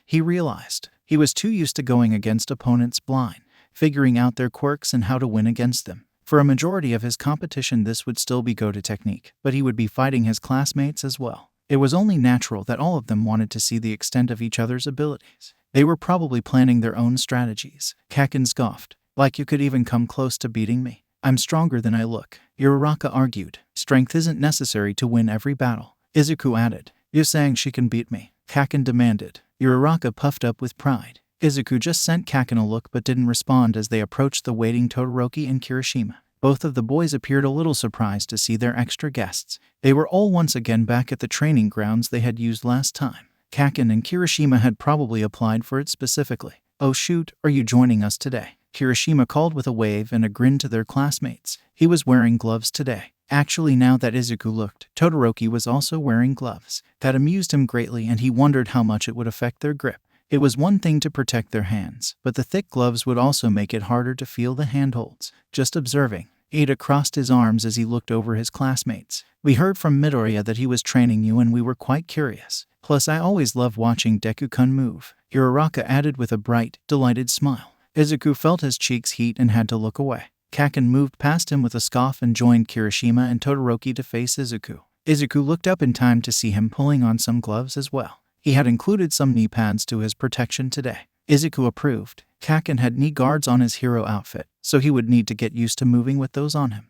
S1: He realized he was too used to going against opponents blind, figuring out their quirks and how to win against them. For a majority of his competition, this would still be go-to technique, but he would be fighting his classmates as well. It was only natural that all of them wanted to see the extent of each other's abilities. They were probably planning their own strategies. Kaken scoffed. Like you could even come close to beating me. I'm stronger than I look. Uraraka argued. Strength isn't necessary to win every battle. Izuku added. You're saying she can beat me? Kaken demanded. Uraraka puffed up with pride. Izuku just sent Kaken a look but didn't respond as they approached the waiting Todoroki and Kirishima. Both of the boys appeared a little surprised to see their extra guests. They were all once again back at the training grounds they had used last time. Kaken and Kirishima had probably applied for it specifically. Oh shoot, are you joining us today? Kirishima called with a wave and a grin to their classmates. He was wearing gloves today. Actually, now that Izuku looked, Todoroki was also wearing gloves. That amused him greatly and he wondered how much it would affect their grip. It was one thing to protect their hands, but the thick gloves would also make it harder to feel the handholds. Just observing. Ida crossed his arms as he looked over his classmates. We heard from Midoriya that he was training you and we were quite curious. Plus I always love watching Deku-kun move. Uraraka added with a bright, delighted smile. Izuku felt his cheeks heat and had to look away. Kaken moved past him with a scoff and joined Kirishima and Todoroki to face Izuku. Izuku looked up in time to see him pulling on some gloves as well. He had included some knee pads to his protection today. Izuku approved. Kaken had knee guards on his hero outfit, so he would need to get used to moving with those on him.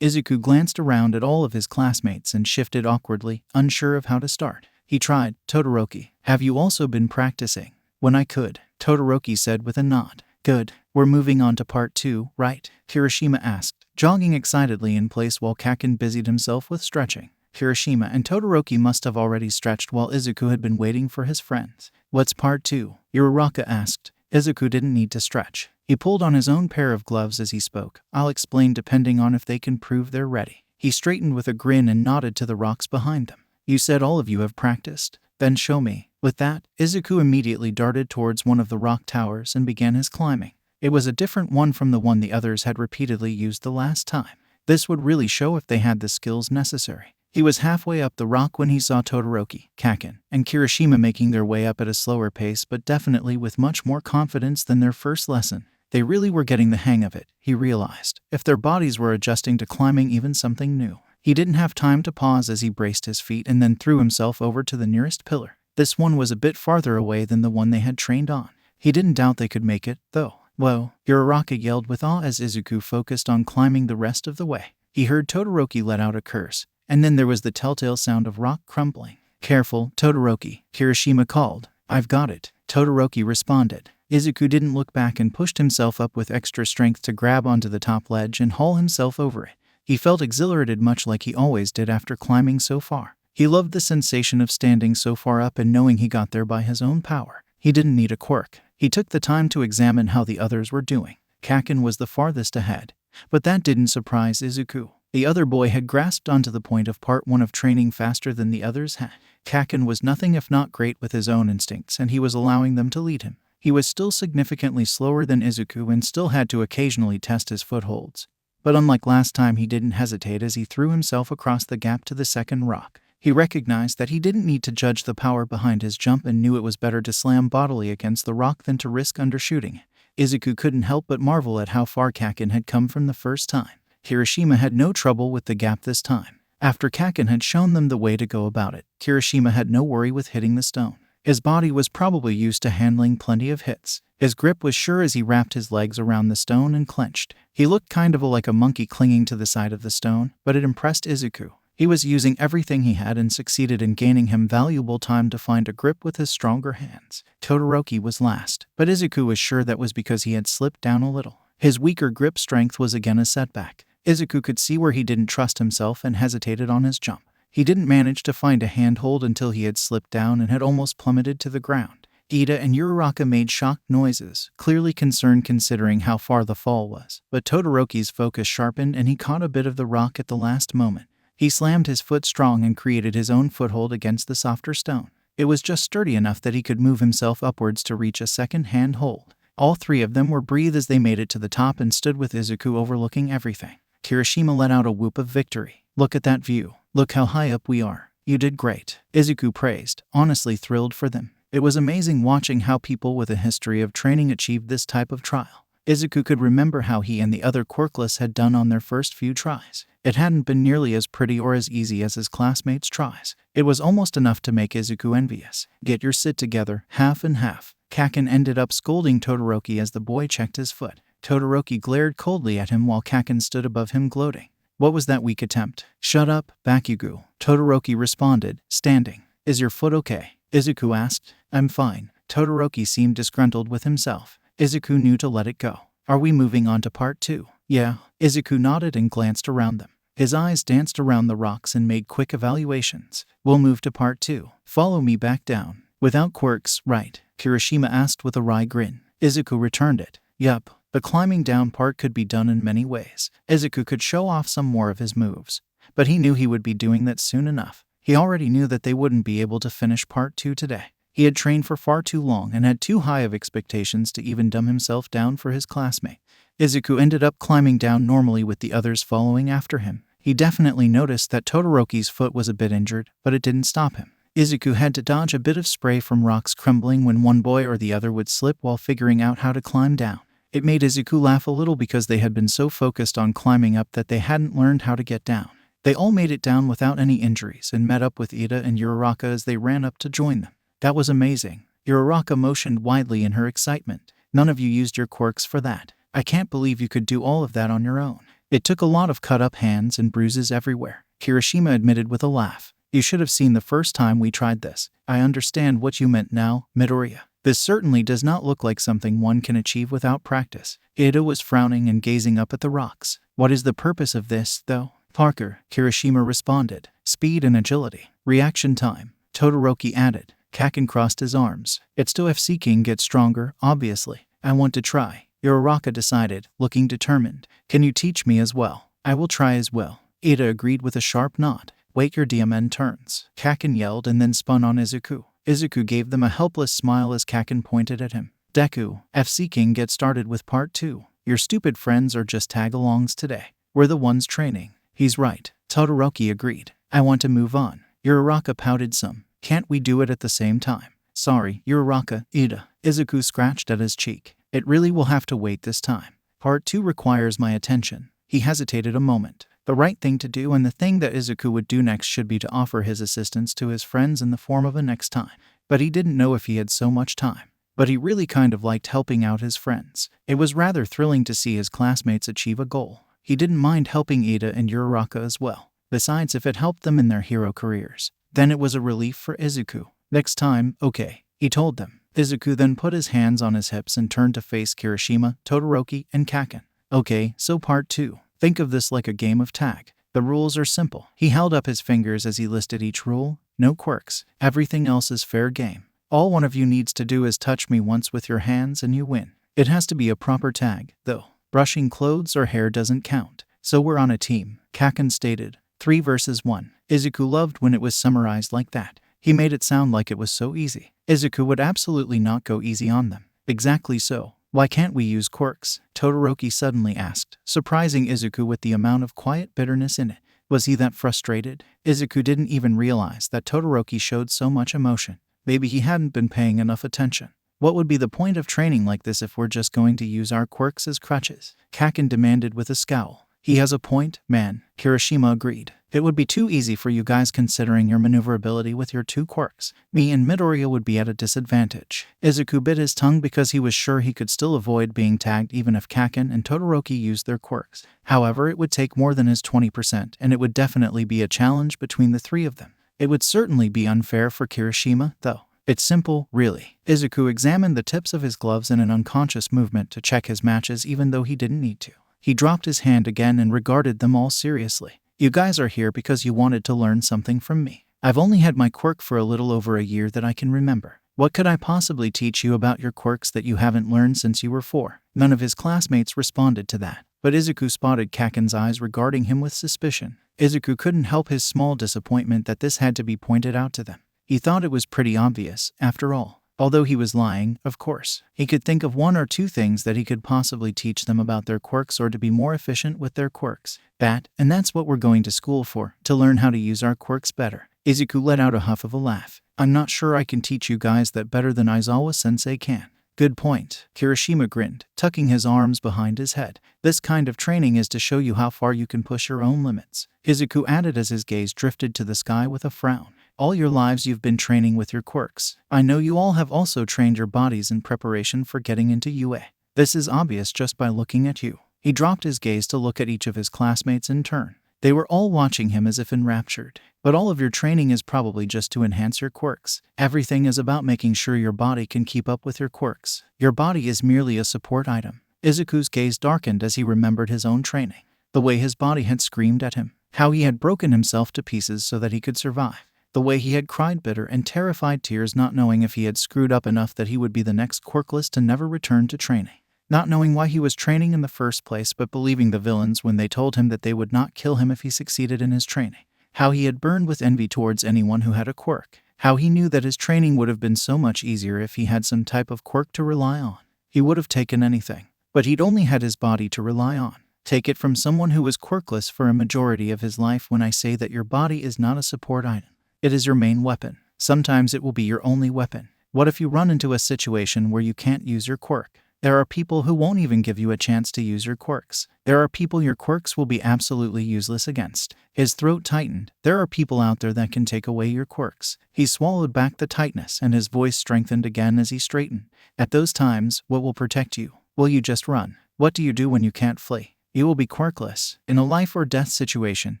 S1: Izuku glanced around at all of his classmates and shifted awkwardly, unsure of how to start. He tried. Todoroki, have you also been practicing? When I could, Todoroki said with a nod. Good. We're moving on to part 2, right? Kirishima asked, jogging excitedly in place while Kaken busied himself with stretching. Kirishima and Todoroki must have already stretched while Izuku had been waiting for his friends. What's part 2? Uraraka asked. Izuku didn't need to stretch. He pulled on his own pair of gloves as he spoke. I'll explain depending on if they can prove they're ready. He straightened with a grin and nodded to the rocks behind them. You said all of you have practiced? Then show me. With that, Izuku immediately darted towards one of the rock towers and began his climbing. It was a different one from the one the others had repeatedly used the last time. This would really show if they had the skills necessary. He was halfway up the rock when he saw Todoroki, Kaken, and Kirishima making their way up at a slower pace but definitely with much more confidence than their first lesson. They really were getting the hang of it, he realized, if their bodies were adjusting to climbing even something new. He didn't have time to pause as he braced his feet and then threw himself over to the nearest pillar. This one was a bit farther away than the one they had trained on. He didn't doubt they could make it, though. Whoa, Uraraka yelled with awe as Izuku focused on climbing the rest of the way. He heard Todoroki let out a curse, and then there was the telltale sound of rock crumbling. "Careful, Todoroki," Kirishima called. "I've got it," Todoroki responded. Izuku didn't look back and pushed himself up with extra strength to grab onto the top ledge and haul himself over it. He felt exhilarated, much like he always did after climbing so far. He loved the sensation of standing so far up and knowing he got there by his own power. He didn't need a quirk. He took the time to examine how the others were doing. Kaken was the farthest ahead, but that didn't surprise Izuku. The other boy had grasped onto the point of part 1 of training faster than the others had. Kaken was nothing if not great with his own instincts, and he was allowing them to lead him. He was still significantly slower than Izuku and still had to occasionally test his footholds. But unlike last time, he didn't hesitate as he threw himself across the gap to the second rock. He recognized that he didn't need to judge the power behind his jump and knew it was better to slam bodily against the rock than to risk undershooting. Izuku couldn't help but marvel at how far Kaken had come from the first time. Kirishima had no trouble with the gap this time. After Kaken had shown them the way to go about it, Kirishima had no worry with hitting the stone. His body was probably used to handling plenty of hits. His grip was sure as he wrapped his legs around the stone and clenched. He looked kind of like a monkey clinging to the side of the stone, but it impressed Izuku. He was using everything he had and succeeded in gaining him valuable time to find a grip with his stronger hands. Todoroki was last, but Izuku was sure that was because he had slipped down a little. His weaker grip strength was again a setback. Izuku could see where he didn't trust himself and hesitated on his jump. He didn't manage to find a handhold until he had slipped down and had almost plummeted to the ground. Ida and Uraraka made shocked noises, clearly concerned considering how far the fall was. But Todoroki's focus sharpened and he caught a bit of the rock at the last moment. He slammed his foot strong and created his own foothold against the softer stone. It was just sturdy enough that he could move himself upwards to reach a second handhold. All three of them were breathed as they made it to the top and stood with Izuku overlooking everything. Kirishima let out a whoop of victory. "Look at that view. Look how high up we are. You did great," Izuku praised, honestly thrilled for them. It was amazing watching how people with a history of training achieved this type of trial. Izuku could remember how he and the other quirkless had done on their first few tries. It hadn't been nearly as pretty or as easy as his classmates' tries. It was almost enough to make Izuku envious. "Get your sit together, half and half." Kaken ended up scolding Todoroki as the boy checked his foot. Todoroki glared coldly at him while Kaken stood above him gloating. "What was that weak attempt?" "Shut up, Bakugou," Todoroki responded, standing. "Is your foot okay?" Izuku asked. "I'm fine." Todoroki seemed disgruntled with himself. Izuku knew to let it go. "Are we moving on to part 2? "Yeah." Izuku nodded and glanced around them. His eyes danced around the rocks and made quick evaluations. "We'll move to part 2. Follow me back down." "Without quirks, right?" Kirishima asked with a wry grin. Izuku returned it. "Yup." The climbing down part could be done in many ways. Izuku could show off some more of his moves, but he knew he would be doing that soon enough. He already knew that they wouldn't be able to finish part 2 today. He had trained for far too long and had too high of expectations to even dumb himself down for his classmate. Izuku ended up climbing down normally with the others following after him. He definitely noticed that Todoroki's foot was a bit injured, but it didn't stop him. Izuku had to dodge a bit of spray from rocks crumbling when one boy or the other would slip while figuring out how to climb down. It made Izuku laugh a little because they had been so focused on climbing up that they hadn't learned how to get down. They all made it down without any injuries and met up with Ida and Uraraka as they ran up to join them. "That was amazing." Uraraka motioned widely in her excitement. "None of you used your quirks for that. I can't believe you could do all of that on your own." "It took a lot of cut-up hands and bruises everywhere," Kirishima admitted with a laugh. "You should have seen the first time we tried this." "I understand what you meant now, Midoriya. This certainly does not look like something one can achieve without practice." Ida was frowning and gazing up at the rocks. "What is the purpose of this, though?" "Parker," Kirishima responded. "Speed and agility. Reaction time," Todoroki added. Kaken crossed his arms. "It's to FC King get stronger, obviously." "I want to try," Uraraka decided, looking determined. "Can you teach me as well?" "I will try as well." Ida agreed with a sharp nod. "Wait your DMN turns," Kaken yelled and then spun on Izuku. Izuku gave them a helpless smile as Kaken pointed at him. "Deku, FC King get started with part 2. Your stupid friends are just tag-alongs today. We're the ones training." "He's right," Todoroki agreed. "I want to move on." Uraraka pouted some. "Can't we do it at the same time?" "Sorry, Uraraka, Ida." Izuku scratched at his cheek. "It really will have to wait this time. Part 2 requires my attention." He hesitated a moment. The right thing to do and the thing that Izuku would do next should be to offer his assistance to his friends in the form of a next time. But he didn't know if he had so much time. But he really kind of liked helping out his friends. It was rather thrilling to see his classmates achieve a goal. He didn't mind helping Ida and Uraraka as well. Besides, if it helped them in their hero careers, then it was a relief for Izuku. Next time, okay, he told them. Izuku then put his hands on his hips and turned to face Kirishima, Todoroki, and Kaken. Okay, so part 2. Think of this like a game of tag. The rules are simple. He held up his fingers as he listed each rule. No quirks. Everything else is fair game. All one of you needs to do is touch me once with your hands and you win. It has to be a proper tag, though. Brushing clothes or hair doesn't count. So we're on a team, Kaken stated. 3 versus 1. Izuku loved when it was summarized like that. He made it sound like it was so easy. Izuku would absolutely not go easy on them. Exactly so. Why can't we use quirks? Todoroki suddenly asked, surprising Izuku with the amount of quiet bitterness in it. Was he that frustrated? Izuku didn't even realize that Todoroki showed so much emotion. Maybe he hadn't been paying enough attention. What would be the point of training like this if we're just going to use our quirks as crutches? Kaken demanded with a scowl. He has a point, man. Kirishima agreed. It would be too easy for you guys considering your maneuverability with your 2 quirks. Me and Midoriya would be at a disadvantage. Izuku bit his tongue because he was sure he could still avoid being tagged even if Kaken and Todoroki used their quirks. However, it would take more than his 20%, and it would definitely be a challenge between the 3 of them. It would certainly be unfair for Kirishima, though. It's simple, really. Izuku examined the tips of his gloves in an unconscious movement to check his matches even though he didn't need to. He dropped his hand again and regarded them all seriously. You guys are here because you wanted to learn something from me. I've only had my quirk for a little over a year that I can remember. What could I possibly teach you about your quirks that you haven't learned since you were 4? None of his classmates responded to that, but Izuku spotted Kaken's eyes regarding him with suspicion. Izuku couldn't help his small disappointment that this had to be pointed out to them. He thought it was pretty obvious, after all. Although he was lying, of course. He could think of 1 or 2 things that he could possibly teach them about their quirks or to be more efficient with their quirks. And that's what we're going to school for, to learn how to use our quirks better. Izuku let out a huff of a laugh. I'm not sure I can teach you guys that better than Aizawa-sensei can. Good point. Kirishima grinned, tucking his arms behind his head. This kind of training is to show you how far you can push your own limits. Izuku added as his gaze drifted to the sky with a frown. All your lives you've been training with your quirks. I know you all have also trained your bodies in preparation for getting into UA. This is obvious just by looking at you. He dropped his gaze to look at each of his classmates in turn. They were all watching him as if enraptured. But all of your training is probably just to enhance your quirks. Everything is about making sure your body can keep up with your quirks. Your body is merely a support item. Izuku's gaze darkened as he remembered his own training. The way his body had screamed at him. How he had broken himself to pieces so that he could survive. The way he had cried bitter and terrified tears not knowing if he had screwed up enough that he would be the next quirkless to never return to training. Not knowing why he was training in the first place but believing the villains when they told him that they would not kill him if he succeeded in his training. How he had burned with envy towards anyone who had a quirk. How he knew that his training would have been so much easier if he had some type of quirk to rely on. He would have taken anything. But he'd only had his body to rely on. Take it from someone who was quirkless for a majority of his life when I say that your body is not a support item. It is your main weapon. Sometimes it will be your only weapon. What if you run into a situation where you can't use your quirk? There are people who won't even give you a chance to use your quirks. There are people your quirks will be absolutely useless against. His throat tightened. There are people out there that can take away your quirks. He swallowed back the tightness and his voice strengthened again as he straightened. At those times, what will protect you? Will you just run? What do you do when you can't flee? You will be quirkless. In a life or death situation,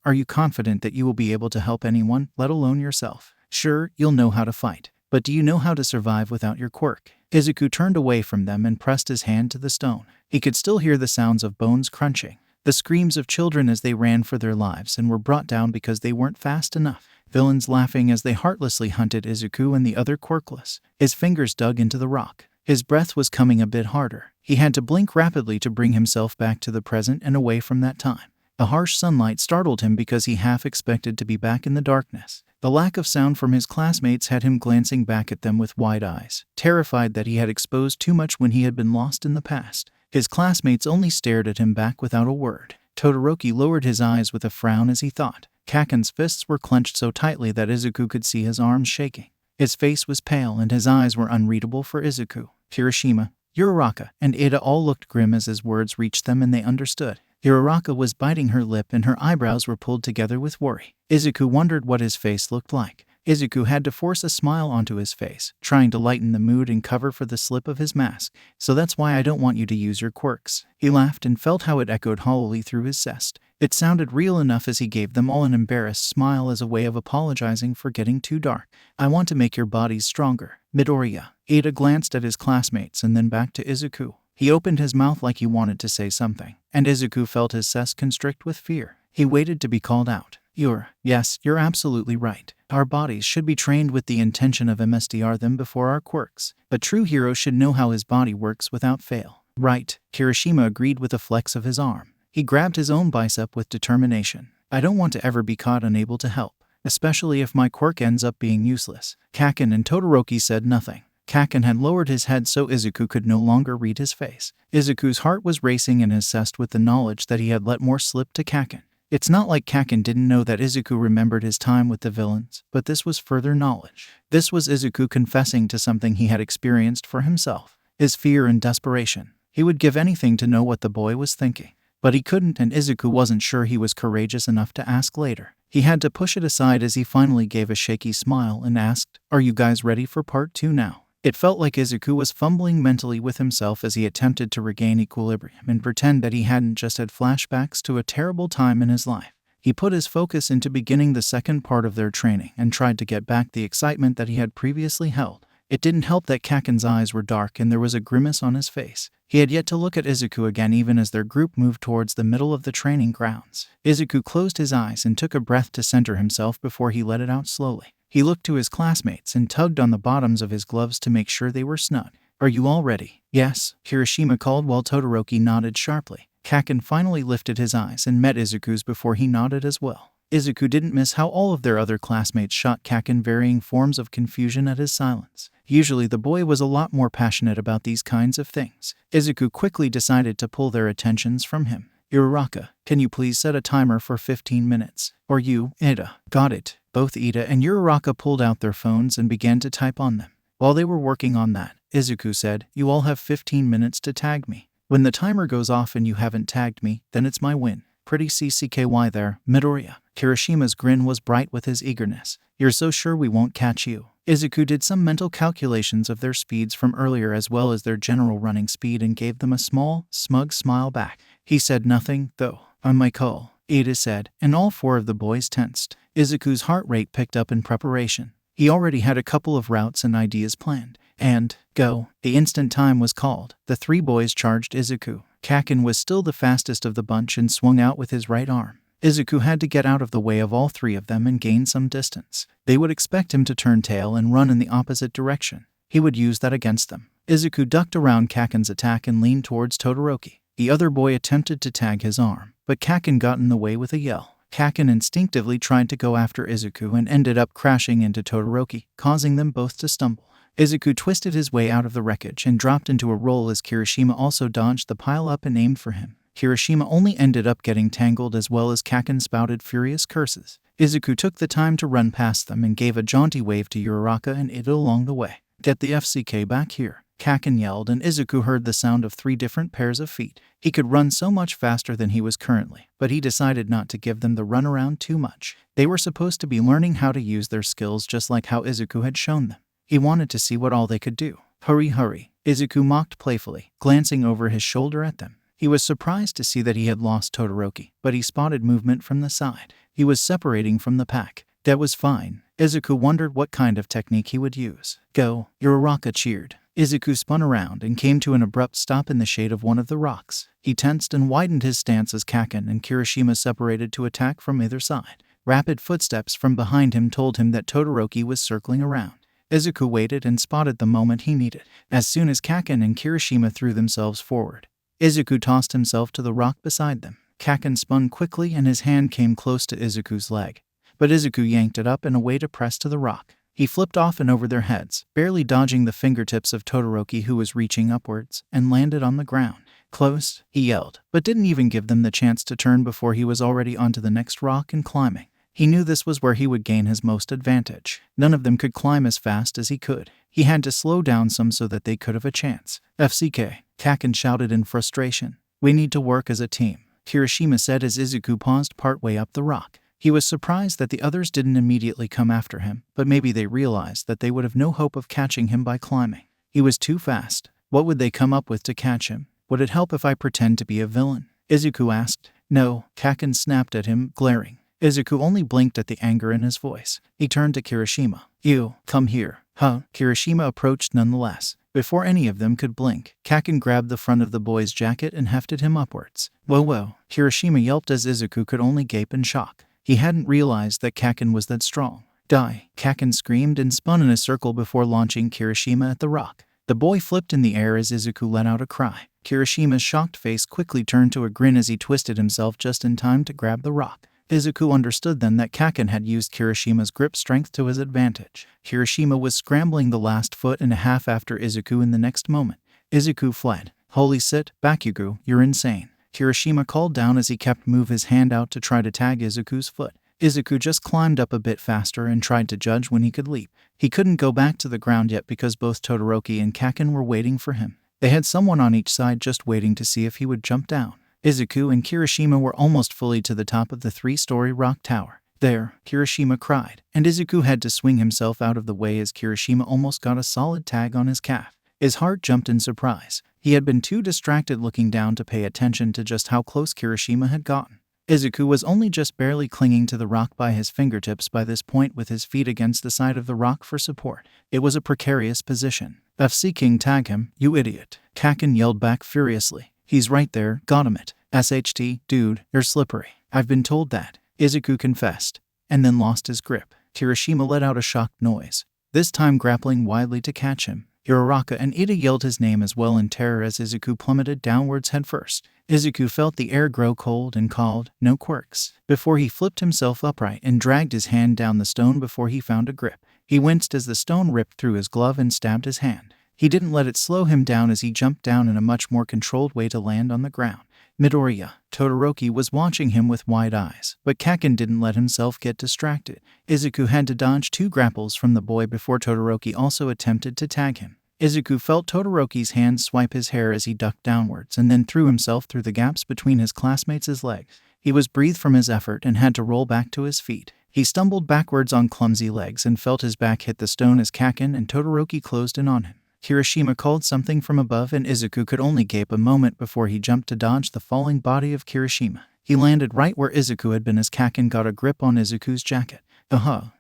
S1: are you confident that you will be able to help anyone, let alone yourself? Sure, you'll know how to fight. But do you know how to survive without your quirk? Izuku turned away from them and pressed his hand to the stone. He could still hear the sounds of bones crunching, the screams of children as they ran for their lives and were brought down because they weren't fast enough. Villains laughing as they heartlessly hunted Izuku and the other quirkless. His fingers dug into the rock. His breath was coming a bit harder. He had to blink rapidly to bring himself back to the present and away from that time. The harsh sunlight startled him because he half expected to be back in the darkness. The lack of sound from his classmates had him glancing back at them with wide eyes, terrified that he had exposed too much when he had been lost in the past. His classmates only stared at him back without a word. Todoroki lowered his eyes with a frown as he thought. Kaken's fists were clenched so tightly that Izuku could see his arms shaking. His face was pale and his eyes were unreadable for Izuku. Kirishima, Uraraka, and Ada all looked grim as his words reached them and they understood. Uraraka was biting her lip and her eyebrows were pulled together with worry. Izuku wondered what his face looked like. Izuku had to force a smile onto his face, trying to lighten the mood and cover for the slip of his mask. "So that's why I don't want you to use your quirks." He laughed and felt how it echoed hollowly through his chest. It sounded real enough as he gave them all an embarrassed smile as a way of apologizing for getting too dark. "I want to make your bodies stronger, Midoriya." Ida glanced at his classmates and then back to Izuku. He opened his mouth like he wanted to say something, and Izuku felt his chest constrict with fear. He waited to be called out. Yes, you're absolutely right. Our bodies should be trained with the intention of MSDR them before our quirks. A true hero should know how his body works without fail." "Right," Kirishima agreed with a flex of his arm. He grabbed his own bicep with determination. "I don't want to ever be caught unable to help, especially if my quirk ends up being useless." Kaken and Todoroki said nothing. Kaken had lowered his head so Izuku could no longer read his face. Izuku's heart was racing in his chest with the knowledge that he had let more slip to Kaken. It's not like Kaken didn't know that Izuku remembered his time with the villains, but this was further knowledge. This was Izuku confessing to something he had experienced for himself. His fear and desperation. He would give anything to know what the boy was thinking. But he couldn't, and Izuku wasn't sure he was courageous enough to ask later. He had to push it aside as he finally gave a shaky smile and asked, "Are you guys ready for part 2 now?" It felt like Izuku was fumbling mentally with himself as he attempted to regain equilibrium and pretend that he hadn't just had flashbacks to a terrible time in his life. He put his focus into beginning the second part of their training and tried to get back the excitement that he had previously held. It didn't help that Kaken's eyes were dark and there was a grimace on his face. He had yet to look at Izuku again even as their group moved towards the middle of the training grounds. Izuku closed his eyes and took a breath to center himself before he let it out slowly. He looked to his classmates and tugged on the bottoms of his gloves to make sure they were snug. "Are you all ready?" "Yes," Kirishima called while Todoroki nodded sharply. Kaken finally lifted his eyes and met Izuku's before he nodded as well. Izuku didn't miss how all of their other classmates shot Kaken varying forms of confusion at his silence. Usually the boy was a lot more passionate about these kinds of things. Izuku quickly decided to pull their attentions from him. "Uraraka, can you please set a timer for 15 minutes? Or you, Ida." "Got it." Both Ida and Uraraka pulled out their phones and began to type on them. While they were working on that, Izuku said, "You all have 15 minutes to tag me. When the timer goes off and you haven't tagged me, then it's my win." "Pretty CCKY there, Midoriya." Kirishima's grin was bright with his eagerness. "You're so sure we won't catch you?" Izuku did some mental calculations of their speeds from earlier as well as their general running speed and gave them a small, smug smile back. He said nothing, though. "On my call," Ida said, and all 4 of the boys tensed. Izuku's heart rate picked up in preparation. He already had a couple of routes and ideas planned. And, go. The instant time was called. The 3 boys charged Izuku. Kaken was still the fastest of the bunch and swung out with his right arm. Izuku had to get out of the way of all 3 of them and gain some distance. They would expect him to turn tail and run in the opposite direction. He would use that against them. Izuku ducked around Kaken's attack and leaned towards Todoroki. The other boy attempted to tag his arm, but Kaken got in the way with a yell. Kaken instinctively tried to go after Izuku and ended up crashing into Todoroki, causing them both to stumble. Izuku twisted his way out of the wreckage and dropped into a roll as Kirishima also dodged the pile-up and aimed for him. Kirishima only ended up getting tangled as well as Kaken spouted furious curses. Izuku took the time to run past them and gave a jaunty wave to Uraraka and Ida along the way. "Get the FCK back here," Kaken yelled, and Izuku heard the sound of 3 different pairs of feet. He could run so much faster than he was currently, but he decided not to give them the runaround too much. They were supposed to be learning how to use their skills just like how Izuku had shown them. He wanted to see what all they could do. "Hurry, hurry," Izuku mocked playfully, glancing over his shoulder at them. He was surprised to see that he had lost Todoroki, but he spotted movement from the side. He was separating from the pack. That was fine. Izuku wondered what kind of technique he would use. "Go," Uraraka cheered. Izuku spun around and came to an abrupt stop in the shade of one of the rocks. He tensed and widened his stance as Kaken and Kirishima separated to attack from either side. Rapid footsteps from behind him told him that Todoroki was circling around. Izuku waited and spotted the moment he needed. As soon as Kaken and Kirishima threw themselves forward, Izuku tossed himself to the rock beside them. Kaken spun quickly and his hand came close to Izuku's leg, but Izuku yanked it up in a way to press to the rock. He flipped off and over their heads, barely dodging the fingertips of Todoroki who was reaching upwards, and landed on the ground. "Close," he yelled, but didn't even give them the chance to turn before he was already onto the next rock and climbing. He knew this was where he would gain his most advantage. None of them could climb as fast as he could. He had to slow down some so that they could have a chance. "FCK," Kaken shouted in frustration. "We need to work as a team," Kirishima said as Izuku paused partway up the rock. He was surprised that the others didn't immediately come after him, but maybe they realized that they would have no hope of catching him by climbing. He was too fast. What would they come up with to catch him? Would it help if I pretend to be a villain? Izuku asked. No, Kaken snapped at him, glaring. Izuku only blinked at the anger in his voice. He turned to Kirishima. You, come here. Huh? Kirishima approached nonetheless. Before any of them could blink, Kaken grabbed the front of the boy's jacket and hefted him upwards. Whoa. Kirishima yelped as Izuku could only gape in shock. He hadn't realized that Kaken was that strong. Die! Kaken screamed and spun in a circle before launching Kirishima at the rock. The boy flipped in the air as Izuku let out a cry. Kirishima's shocked face quickly turned to a grin as he twisted himself just in time to grab the rock. Izuku understood then that Kaken had used Kirishima's grip strength to his advantage. Kirishima was scrambling the last foot and a half after Izuku in the next moment. Izuku fled. Holy shit, Bakugou, you're insane. Kirishima called down as he kept moving his hand out to try to tag Izuku's foot. Izuku just climbed up a bit faster and tried to judge when he could leap. He couldn't go back to the ground yet because both Todoroki and Kaken were waiting for him. They had someone on each side just waiting to see if he would jump down. Izuku and Kirishima were almost fully to the top of the 3-story rock tower. There, Kirishima cried, and Izuku had to swing himself out of the way as Kirishima almost got a solid tag on his calf. His heart jumped in surprise. He had been too distracted looking down to pay attention to just how close Kirishima had gotten. Izuku was only just barely clinging to the rock by his fingertips by this point with his feet against the side of the rock for support. It was a precarious position. FC King, tag him, you idiot. Kaken yelled back furiously. He's right there, got him it. SHT, dude, you're slippery. I've been told that. Izuku confessed, and then lost his grip. Kirishima let out a shocked noise, this time grappling wildly to catch him. Uraraka and Ida yelled his name as well in terror as Izuku plummeted downwards headfirst. Izuku felt the air grow cold and called, no quirks, before he flipped himself upright and dragged his hand down the stone before he found a grip. He winced as the stone ripped through his glove and stabbed his hand. He didn't let it slow him down as he jumped down in a much more controlled way to land on the ground. Midoriya, Todoroki was watching him with wide eyes, but Kaken didn't let himself get distracted. Izuku had to dodge 2 grapples from the boy before Todoroki also attempted to tag him. Izuku felt Todoroki's hand swipe his hair as he ducked downwards and then threw himself through the gaps between his classmates' legs. He was breathed from his effort and had to roll back to his feet. He stumbled backwards on clumsy legs and felt his back hit the stone as Kaken and Todoroki closed in on him. Kirishima called something from above and Izuku could only gape a moment before he jumped to dodge the falling body of Kirishima. He landed right where Izuku had been as Kaken got a grip on Izuku's jacket.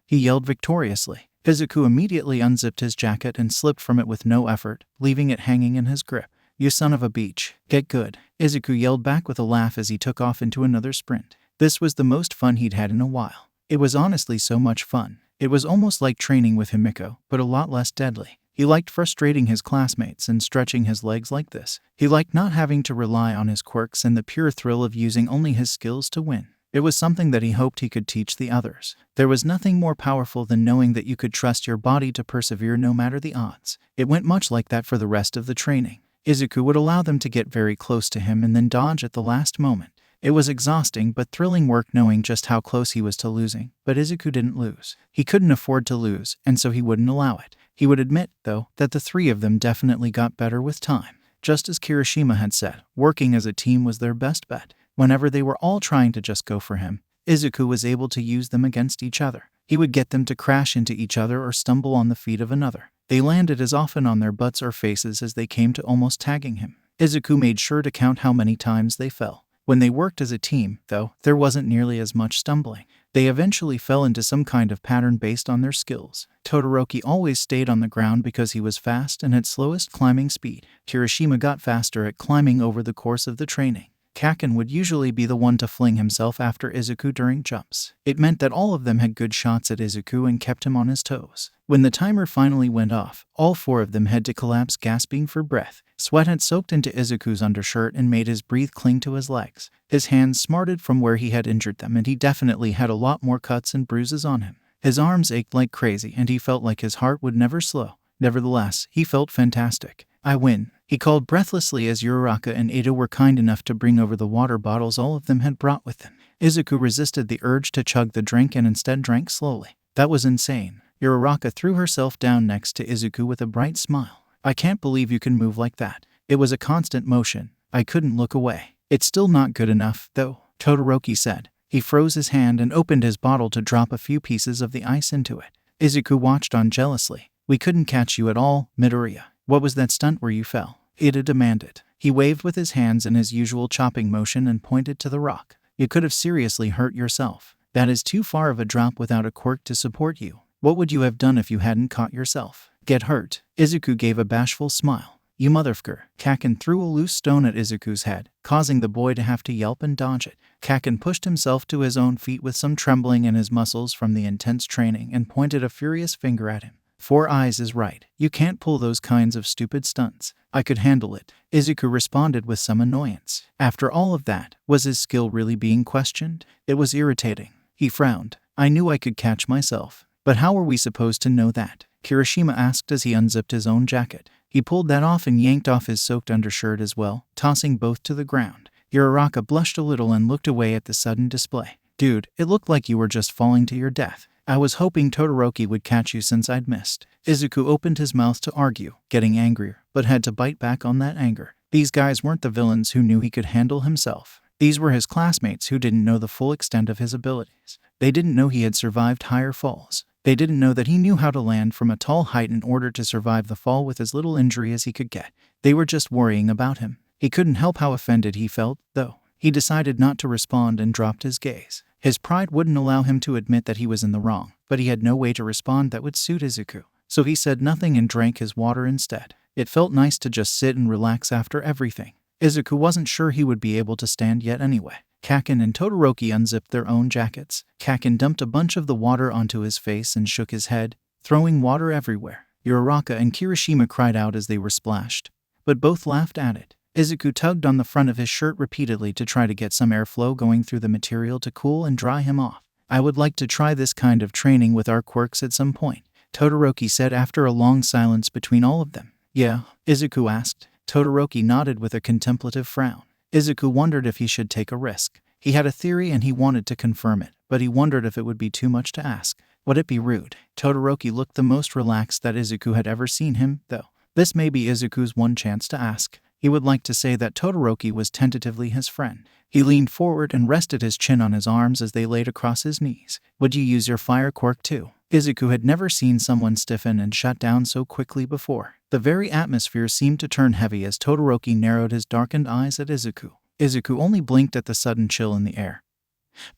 S1: He yelled victoriously. Izuku immediately unzipped his jacket and slipped from it with no effort, leaving it hanging in his grip. You son of a beach, get good. Izuku yelled back with a laugh as he took off into another sprint. This was the most fun he'd had in a while. It was honestly so much fun. It was almost like training with Himiko, but a lot less deadly. He liked frustrating his classmates and stretching his legs like this. He liked not having to rely on his quirks and the pure thrill of using only his skills to win. It was something that he hoped he could teach the others. There was nothing more powerful than knowing that you could trust your body to persevere no matter the odds. It went much like that for the rest of the training. Izuku would allow them to get very close to him and then dodge at the last moment. It was exhausting but thrilling work knowing just how close he was to losing, but Izuku didn't lose. He couldn't afford to lose, and so he wouldn't allow it. He would admit, though, that the 3 of them definitely got better with time. Just as Kirishima had said, working as a team was their best bet. Whenever they were all trying to just go for him, Izuku was able to use them against each other. He would get them to crash into each other or stumble on the feet of another. They landed as often on their butts or faces as they came to almost tagging him. Izuku made sure to count how many times they fell. When they worked as a team, though, there wasn't nearly as much stumbling. They eventually fell into some kind of pattern based on their skills. Todoroki always stayed on the ground because he was fast and had slowest climbing speed. Kirishima got faster at climbing over the course of the training. Kaken would usually be the one to fling himself after Izuku during jumps. It meant that all of them had good shots at Izuku and kept him on his toes. When the timer finally went off, all 4 of them had to collapse gasping for breath. Sweat had soaked into Izuku's undershirt and made his breath cling to his legs. His hands smarted from where he had injured them and he definitely had a lot more cuts and bruises on him. His arms ached like crazy and he felt like his heart would never slow. Nevertheless, he felt fantastic. I win, he called breathlessly as Uraraka and Ida were kind enough to bring over the water bottles all of them had brought with them. Izuku resisted the urge to chug the drink and instead drank slowly. That was insane. Uraraka threw herself down next to Izuku with a bright smile. I can't believe you can move like that. It was a constant motion. I couldn't look away. It's still not good enough, though, Todoroki said. He froze his hand and opened his bottle to drop a few pieces of the ice into it. Izuku watched on jealously. We couldn't catch you at all, Midoriya. What was that stunt where you fell? Ida demanded. He waved with his hands in his usual chopping motion and pointed to the rock. You could have seriously hurt yourself. That is too far of a drop without a quirk to support you. What would you have done if you hadn't caught yourself? Get hurt. Izuku gave a bashful smile. You motherfucker. Kaken threw a loose stone at Izuku's head, causing the boy to have to yelp and dodge it. Kaken pushed himself to his own feet with some trembling in his muscles from the intense training and pointed a furious finger at him. 4 eyes is right. You can't pull those kinds of stupid stunts. I could handle it. Izuku responded with some annoyance. After all of that, was his skill really being questioned? It was irritating. He frowned. I knew I could catch myself. But how were we supposed to know that? Kirishima asked as he unzipped his own jacket. He pulled that off and yanked off his soaked undershirt as well, tossing both to the ground. Uraraka blushed a little and looked away at the sudden display. Dude, it looked like you were just falling to your death. I was hoping Todoroki would catch you since I'd missed. Izuku opened his mouth to argue, getting angrier, but had to bite back on that anger. These guys weren't the villains who knew he could handle himself. These were his classmates who didn't know the full extent of his abilities. They didn't know he had survived higher falls. They didn't know that he knew how to land from a tall height in order to survive the fall with as little injury as he could get. They were just worrying about him. He couldn't help how offended he felt, though. He decided not to respond and dropped his gaze. His pride wouldn't allow him to admit that he was in the wrong, but he had no way to respond that would suit Izuku. So he said nothing and drank his water instead. It felt nice to just sit and relax after everything. Izuku wasn't sure he would be able to stand yet anyway. Kaken and Todoroki unzipped their own jackets. Kaken dumped a bunch of the water onto his face and shook his head, throwing water everywhere. Uraraka and Kirishima cried out as they were splashed, but both laughed at it. Izuku tugged on the front of his shirt repeatedly to try to get some airflow going through the material to cool and dry him off. I would like to try this kind of training with our quirks at some point, Todoroki said after a long silence between all of them. Yeah? Izuku asked. Todoroki nodded with a contemplative frown. Izuku wondered if he should take a risk. He had a theory and he wanted to confirm it, but he wondered if it would be too much to ask. Would it be rude? Todoroki looked the most relaxed that Izuku had ever seen him, though. This may be Izuku's one chance to ask. He would like to say that Todoroki was tentatively his friend. He leaned forward and rested his chin on his arms as they laid across his knees. Would you use your fire quirk too? Izuku had never seen someone stiffen and shut down so quickly before. The very atmosphere seemed to turn heavy as Todoroki narrowed his darkened eyes at Izuku. Izuku only blinked at the sudden chill in the air,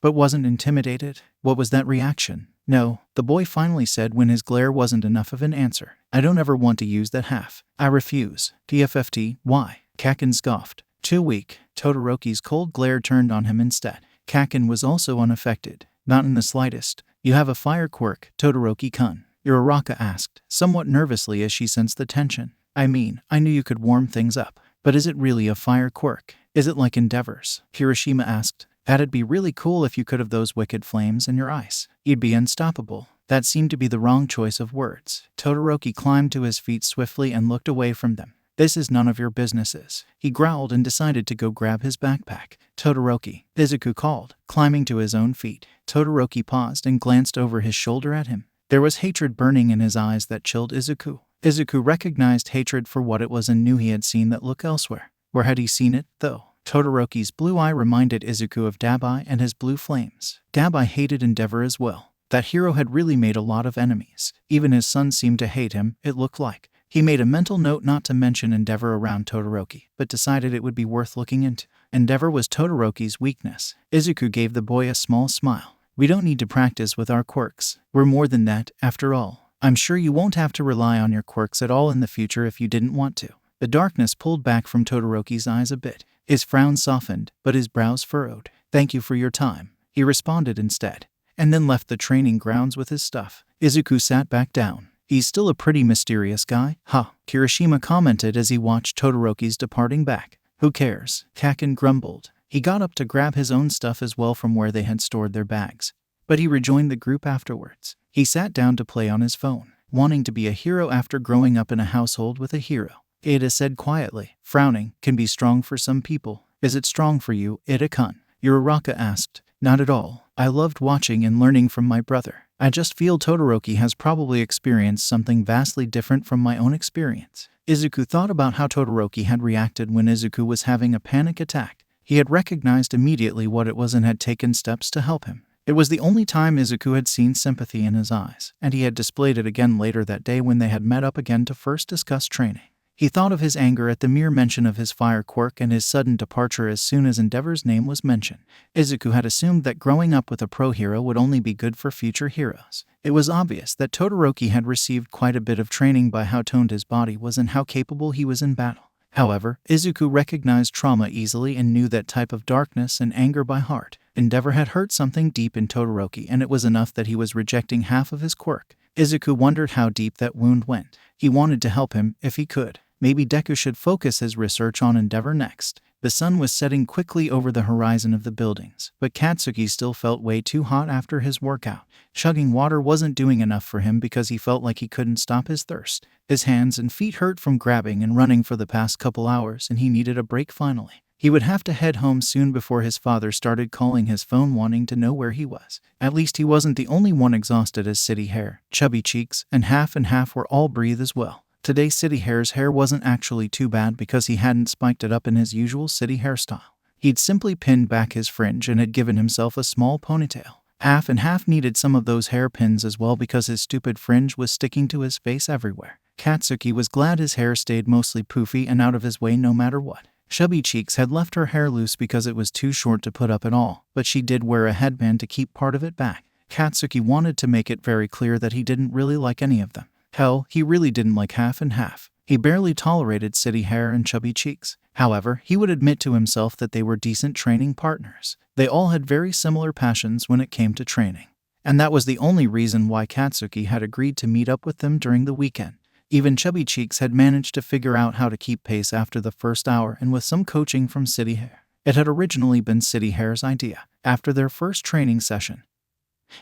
S1: but wasn't intimidated. What was that reaction? No, the boy finally said when his glare wasn't enough of an answer. I don't ever want to use that half. I refuse. TFFT, why? Kaken scoffed. Too weak. Todoroki's cold glare turned on him instead. Kaken was also unaffected. Not in the slightest. You have a fire quirk, Todoroki-kun. Uraraka asked, somewhat nervously as she sensed the tension. I mean, I knew you could warm things up. But is it really a fire quirk? Is it like Endeavor's? Kirishima asked. That'd be really cool if you could have those wicked flames in your eyes. You'd be unstoppable. That seemed to be the wrong choice of words. Todoroki climbed to his feet swiftly and looked away from them. This is none of your businesses. He growled and decided to go grab his backpack. Todoroki, Izuku called, climbing to his own feet. Todoroki paused and glanced over his shoulder at him. There was hatred burning in his eyes that chilled Izuku. Izuku recognized hatred for what it was and knew he had seen that look elsewhere. Where had he seen it, though? Todoroki's blue eye reminded Izuku of Dabai and his blue flames. Dabai hated Endeavor as well. That hero had really made a lot of enemies. Even his son seemed to hate him, it looked like. He made a mental note not to mention Endeavor around Todoroki, but decided it would be worth looking into. Endeavor was Todoroki's weakness. Izuku gave the boy a small smile. We don't need to practice with our quirks. We're more than that, after all. I'm sure you won't have to rely on your quirks at all in the future if you didn't want to. The darkness pulled back from Todoroki's eyes a bit. His frown softened, but his brows furrowed. Thank you for your time, he responded instead, and then left the training grounds with his stuff. Izuku sat back down. He's still a pretty mysterious guy, huh? Kirishima commented as he watched Todoroki's departing back. Who cares? Kaken grumbled. He got up to grab his own stuff as well from where they had stored their bags, but he rejoined the group afterwards. He sat down to play on his phone, wanting to be a hero after growing up in a household with a hero. Ida said quietly, frowning, can be strong for some people. Is it strong for you, Ida-kun? Uraraka asked. Not at all. I loved watching and learning from my brother. I just feel Todoroki has probably experienced something vastly different from my own experience. Izuku thought about how Todoroki had reacted when Izuku was having a panic attack. He had recognized immediately what it was and had taken steps to help him. It was the only time Izuku had seen sympathy in his eyes, and he had displayed it again later that day when they had met up again to first discuss training. He thought of his anger at the mere mention of his fire quirk and his sudden departure as soon as Endeavor's name was mentioned. Izuku had assumed that growing up with a pro hero would only be good for future heroes. It was obvious that Todoroki had received quite a bit of training by how toned his body was and how capable he was in battle. However, Izuku recognized trauma easily and knew that type of darkness and anger by heart. Endeavor had hurt something deep in Todoroki, and it was enough that he was rejecting half of his quirk. Izuku wondered how deep that wound went. He wanted to help him if he could. Maybe Deku should focus his research on Endeavor next. The sun was setting quickly over the horizon of the buildings, but Katsuki still felt way too hot after his workout. Chugging water wasn't doing enough for him because he felt like he couldn't stop his thirst. His hands and feet hurt from grabbing and running for the past couple hours, and he needed a break finally. He would have to head home soon before his father started calling his phone wanting to know where he was. At least he wasn't the only one exhausted, as City Hair, Chubby Cheeks, and Half were all breathe as well. Today City Hair's hair wasn't actually too bad because he hadn't spiked it up in his usual city hairstyle. He'd simply pinned back his fringe and had given himself a small ponytail. Half needed some of those hairpins as well because his stupid fringe was sticking to his face everywhere. Katsuki was glad his hair stayed mostly poofy and out of his way no matter what. Chubby Cheeks had left her hair loose because it was too short to put up at all, but she did wear a headband to keep part of it back. Katsuki wanted to make it very clear that he didn't really like any of them. Hell, he really didn't like Half. He barely tolerated City Hair and Chubby Cheeks. However, he would admit to himself that they were decent training partners. They all had very similar passions when it came to training. And that was the only reason why Katsuki had agreed to meet up with them during the weekend. Even Chubby Cheeks had managed to figure out how to keep pace after the first hour, and with some coaching from City Hair. It had originally been City Hair's idea. After their first training session,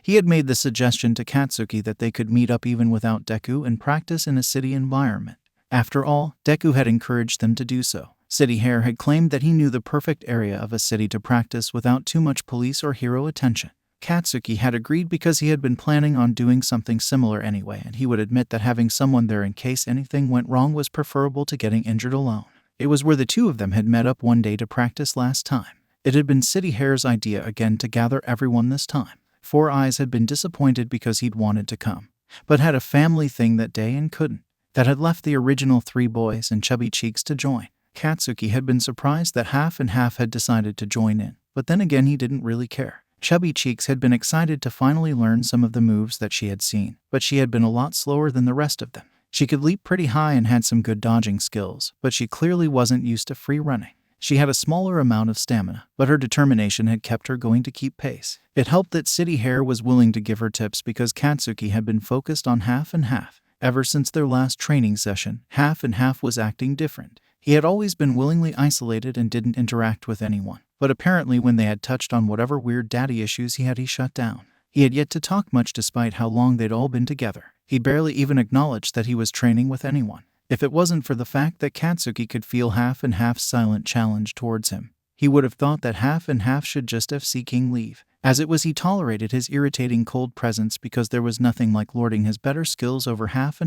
S1: he had made the suggestion to Katsuki that they could meet up even without Deku and practice in a city environment. After all, Deku had encouraged them to do so. City Hair had claimed that he knew the perfect area of a city to practice without too much police or hero attention. Katsuki had agreed because he had been planning on doing something similar anyway, and he would admit that having someone there in case anything went wrong was preferable to getting injured alone. It was where the two of them had met up one day to practice last time. It had been City Hair's idea again to gather everyone this time. Four Eyes had been disappointed because he'd wanted to come, but had a family thing that day and couldn't. That had left the original three boys and Chubby Cheeks to join. Katsuki had been surprised that Half had decided to join in, but then again he didn't really care. Chubby Cheeks had been excited to finally learn some of the moves that she had seen, but she had been a lot slower than the rest of them. She could leap pretty high and had some good dodging skills, but she clearly wasn't used to free running. She had a smaller amount of stamina, but her determination had kept her going to keep pace. It helped that City Hair was willing to give her tips because Katsuki had been focused on Half. Ever since their last training session, Half was acting different. He had always been willingly isolated and didn't interact with anyone, but apparently when they had touched on whatever weird daddy issues he shut down. He had yet to talk much despite how long they'd all been together. He barely even acknowledged that he was training with anyone. If it wasn't for the fact that Katsuki could feel Half's silent challenge towards him, he would have thought that Half should just have King leave. As it was, he tolerated his irritating cold presence because there was nothing like lording his better skills over Half.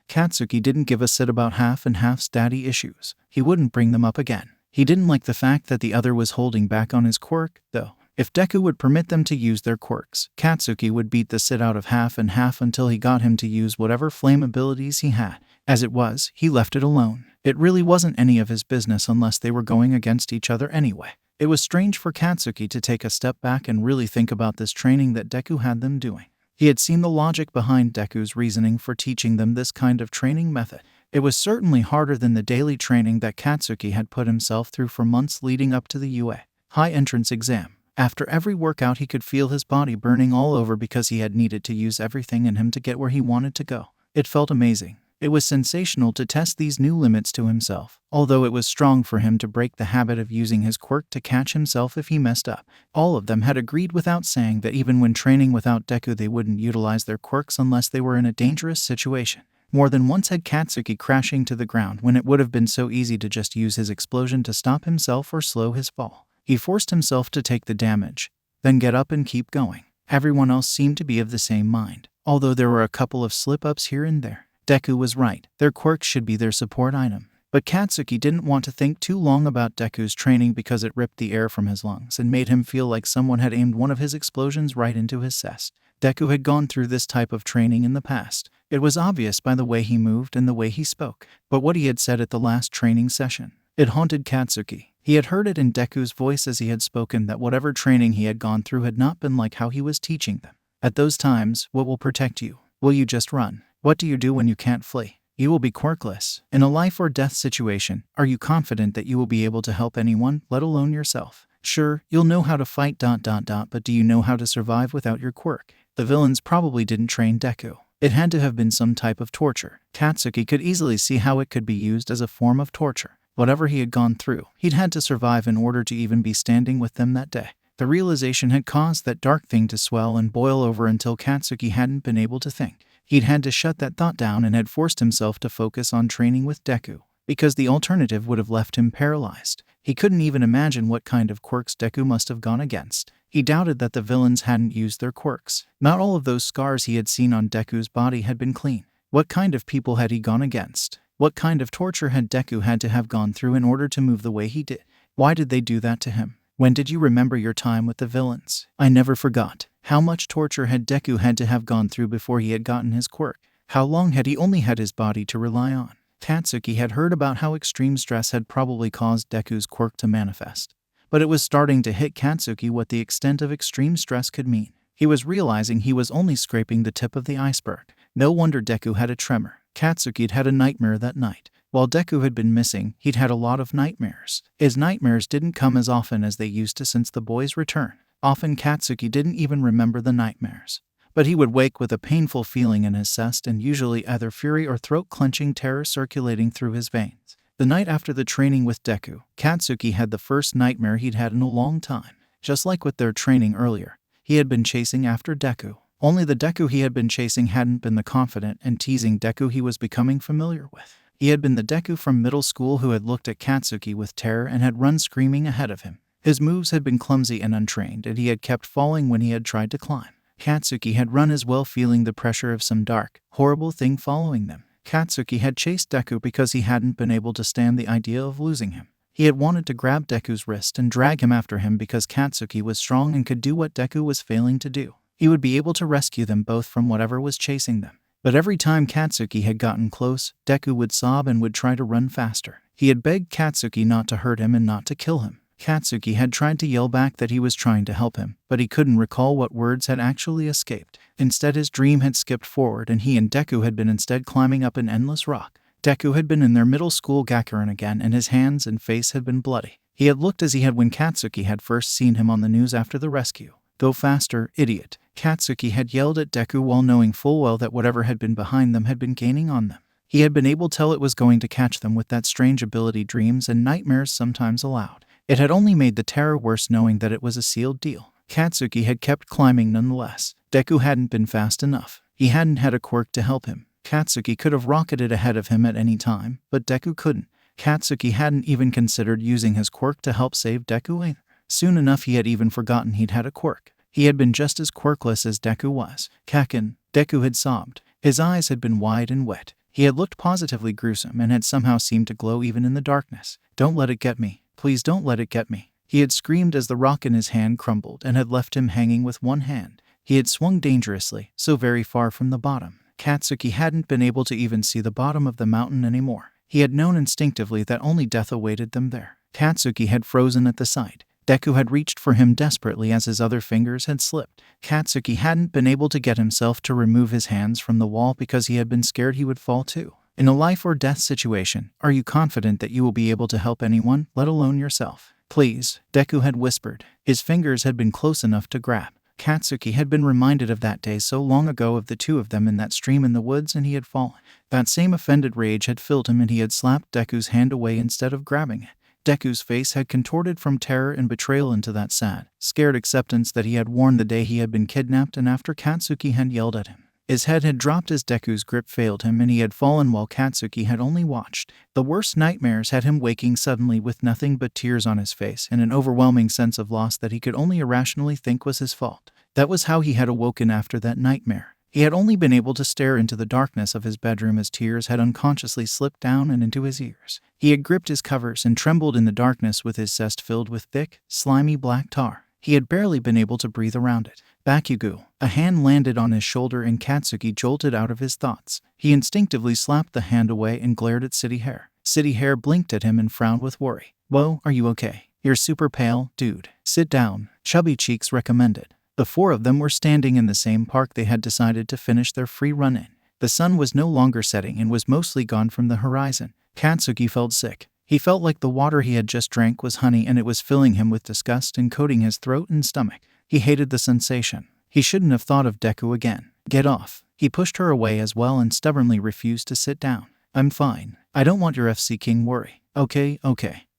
S1: Katsuki didn't give a shit about Half's daddy issues. He wouldn't bring them up again. He didn't like the fact that the other was holding back on his quirk, though. If Deku would permit them to use their quirks, Katsuki would beat the shit out of Half until he got him to use whatever flame abilities he had. As it was, he left it alone. It really wasn't any of his business unless they were going against each other anyway. It was strange for Katsuki to take a step back and really think about this training that Deku had them doing. He had seen the logic behind Deku's reasoning for teaching them this kind of training method. It was certainly harder than the daily training that Katsuki had put himself through for months leading up to the UA high entrance exam. After every workout he could feel his body burning all over because he had needed to use everything in him to get where he wanted to go. It felt amazing. It was sensational to test these new limits to himself, although it was strong for him to break the habit of using his quirk to catch himself if he messed up. All of them had agreed without saying that even when training without Deku they wouldn't utilize their quirks unless they were in a dangerous situation. More than once had Katsuki crashing to the ground when it would have been so easy to just use his explosion to stop himself or slow his fall. He forced himself to take the damage, then get up and keep going. Everyone else seemed to be of the same mind, although there were a couple of slip-ups here and there. Deku was right. Their quirks should be their support item. But Katsuki didn't want to think too long about Deku's training because it ripped the air from his lungs and made him feel like someone had aimed one of his explosions right into his chest. Deku had gone through this type of training in the past. It was obvious by the way he moved and the way he spoke. But what he had said at the last training session, it haunted Katsuki. He had heard it in Deku's voice as he had spoken that whatever training he had gone through had not been like how he was teaching them. At those times, what will protect you? Will you just run? What do you do when you can't flee? You will be quirkless. In a life or death situation, are you confident that you will be able to help anyone, let alone yourself? Sure, you'll know how to fight ... but do you know how to survive without your quirk? The villains probably didn't train Deku. It had to have been some type of torture. Katsuki could easily see how it could be used as a form of torture. Whatever he had gone through, he'd had to survive in order to even be standing with them that day. The realization had caused that dark thing to swell and boil over until Katsuki hadn't been able to think. He'd had to shut that thought down and had forced himself to focus on training with Deku, because the alternative would have left him paralyzed. He couldn't even imagine what kind of quirks Deku must have gone against. He doubted that the villains hadn't used their quirks. Not all of those scars he had seen on Deku's body had been clean. What kind of people had he gone against? What kind of torture had Deku had to have gone through in order to move the way he did? Why did they do that to him? When did you remember your time with the villains? I never forgot. How much torture had Deku had to have gone through before he had gotten his quirk? How long had he only had his body to rely on? Katsuki had heard about how extreme stress had probably caused Deku's quirk to manifest. But it was starting to hit Katsuki what the extent of extreme stress could mean. He was realizing he was only scraping the tip of the iceberg. No wonder Deku had a tremor. Katsuki'd had a nightmare that night. While Deku had been missing, he'd had a lot of nightmares. His nightmares didn't come as often as they used to since the boy's return. Often Katsuki didn't even remember the nightmares. But he would wake with a painful feeling in his chest and usually either fury or throat-clenching terror circulating through his veins. The night after the training with Deku, Katsuki had the first nightmare he'd had in a long time. Just like with their training earlier, he had been chasing after Deku. Only the Deku he had been chasing hadn't been the confident and teasing Deku he was becoming familiar with. He had been the Deku from middle school who had looked at Katsuki with terror and had run screaming ahead of him. His moves had been clumsy and untrained, and he had kept falling when he had tried to climb. Katsuki had run as well, feeling the pressure of some dark, horrible thing following them. Katsuki had chased Deku because he hadn't been able to stand the idea of losing him. He had wanted to grab Deku's wrist and drag him after him because Katsuki was strong and could do what Deku was failing to do. He would be able to rescue them both from whatever was chasing them. But every time Katsuki had gotten close, Deku would sob and would try to run faster. He had begged Katsuki not to hurt him and not to kill him. Katsuki had tried to yell back that he was trying to help him, but he couldn't recall what words had actually escaped. Instead, his dream had skipped forward and he and Deku had been instead climbing up an endless rock. Deku had been in their middle school Gakurin again, and his hands and face had been bloody. He had looked as he had when Katsuki had first seen him on the news after the rescue. Go faster, idiot. Katsuki had yelled at Deku while knowing full well that whatever had been behind them had been gaining on them. He had been able to tell it was going to catch them with that strange ability dreams and nightmares sometimes allowed. It had only made the terror worse knowing that it was a sealed deal. Katsuki had kept climbing nonetheless. Deku hadn't been fast enough. He hadn't had a quirk to help him. Katsuki could have rocketed ahead of him at any time, but Deku couldn't. Katsuki hadn't even considered using his quirk to help save Deku either. Soon enough he had even forgotten he'd had a quirk. He had been just as quirkless as Deku was. Kakin, Deku had sobbed. His eyes had been wide and wet. He had looked positively gruesome and had somehow seemed to glow even in the darkness. Don't let it get me. Please don't let it get me. He had screamed as the rock in his hand crumbled and had left him hanging with one hand. He had swung dangerously, so very far from the bottom. Katsuki hadn't been able to even see the bottom of the mountain anymore. He had known instinctively that only death awaited them there. Katsuki had frozen at the sight. Deku had reached for him desperately as his other fingers had slipped. Katsuki hadn't been able to get himself to remove his hands from the wall because he had been scared he would fall too. In a life or death situation, are you confident that you will be able to help anyone, let alone yourself? Please, Deku had whispered. His fingers had been close enough to grab. Katsuki had been reminded of that day so long ago of the two of them in that stream in the woods, and he had fallen. That same offended rage had filled him and he had slapped Deku's hand away instead of grabbing it. Deku's face had contorted from terror and betrayal into that sad, scared acceptance that he had worn the day he had been kidnapped and after Katsuki had yelled at him. His head had dropped as Deku's grip failed him and he had fallen while Katsuki had only watched. The worst nightmares had him waking suddenly with nothing but tears on his face and an overwhelming sense of loss that he could only irrationally think was his fault. That was how he had awoken after that nightmare. He had only been able to stare into the darkness of his bedroom as tears had unconsciously slipped down and into his ears. He had gripped his covers and trembled in the darkness with his chest filled with thick, slimy black tar. He had barely been able to breathe around it. Bakugou. A hand landed on his shoulder and Katsuki jolted out of his thoughts. He instinctively slapped the hand away and glared at City Hair. City Hair blinked at him and frowned with worry. "Whoa, are you okay? You're super pale, dude. Sit down," Chubby Cheeks recommended. The four of them were standing in the same park they had decided to finish their free run in. The sun was no longer setting and was mostly gone from the horizon. Katsuki felt sick. He felt like the water he had just drank was honey and it was filling him with disgust and coating his throat and stomach. He hated the sensation. He shouldn't have thought of Deku again. "Get off." He pushed her away as well and stubbornly refused to sit down. "I'm fine. I don't want your FC King worry." Okay,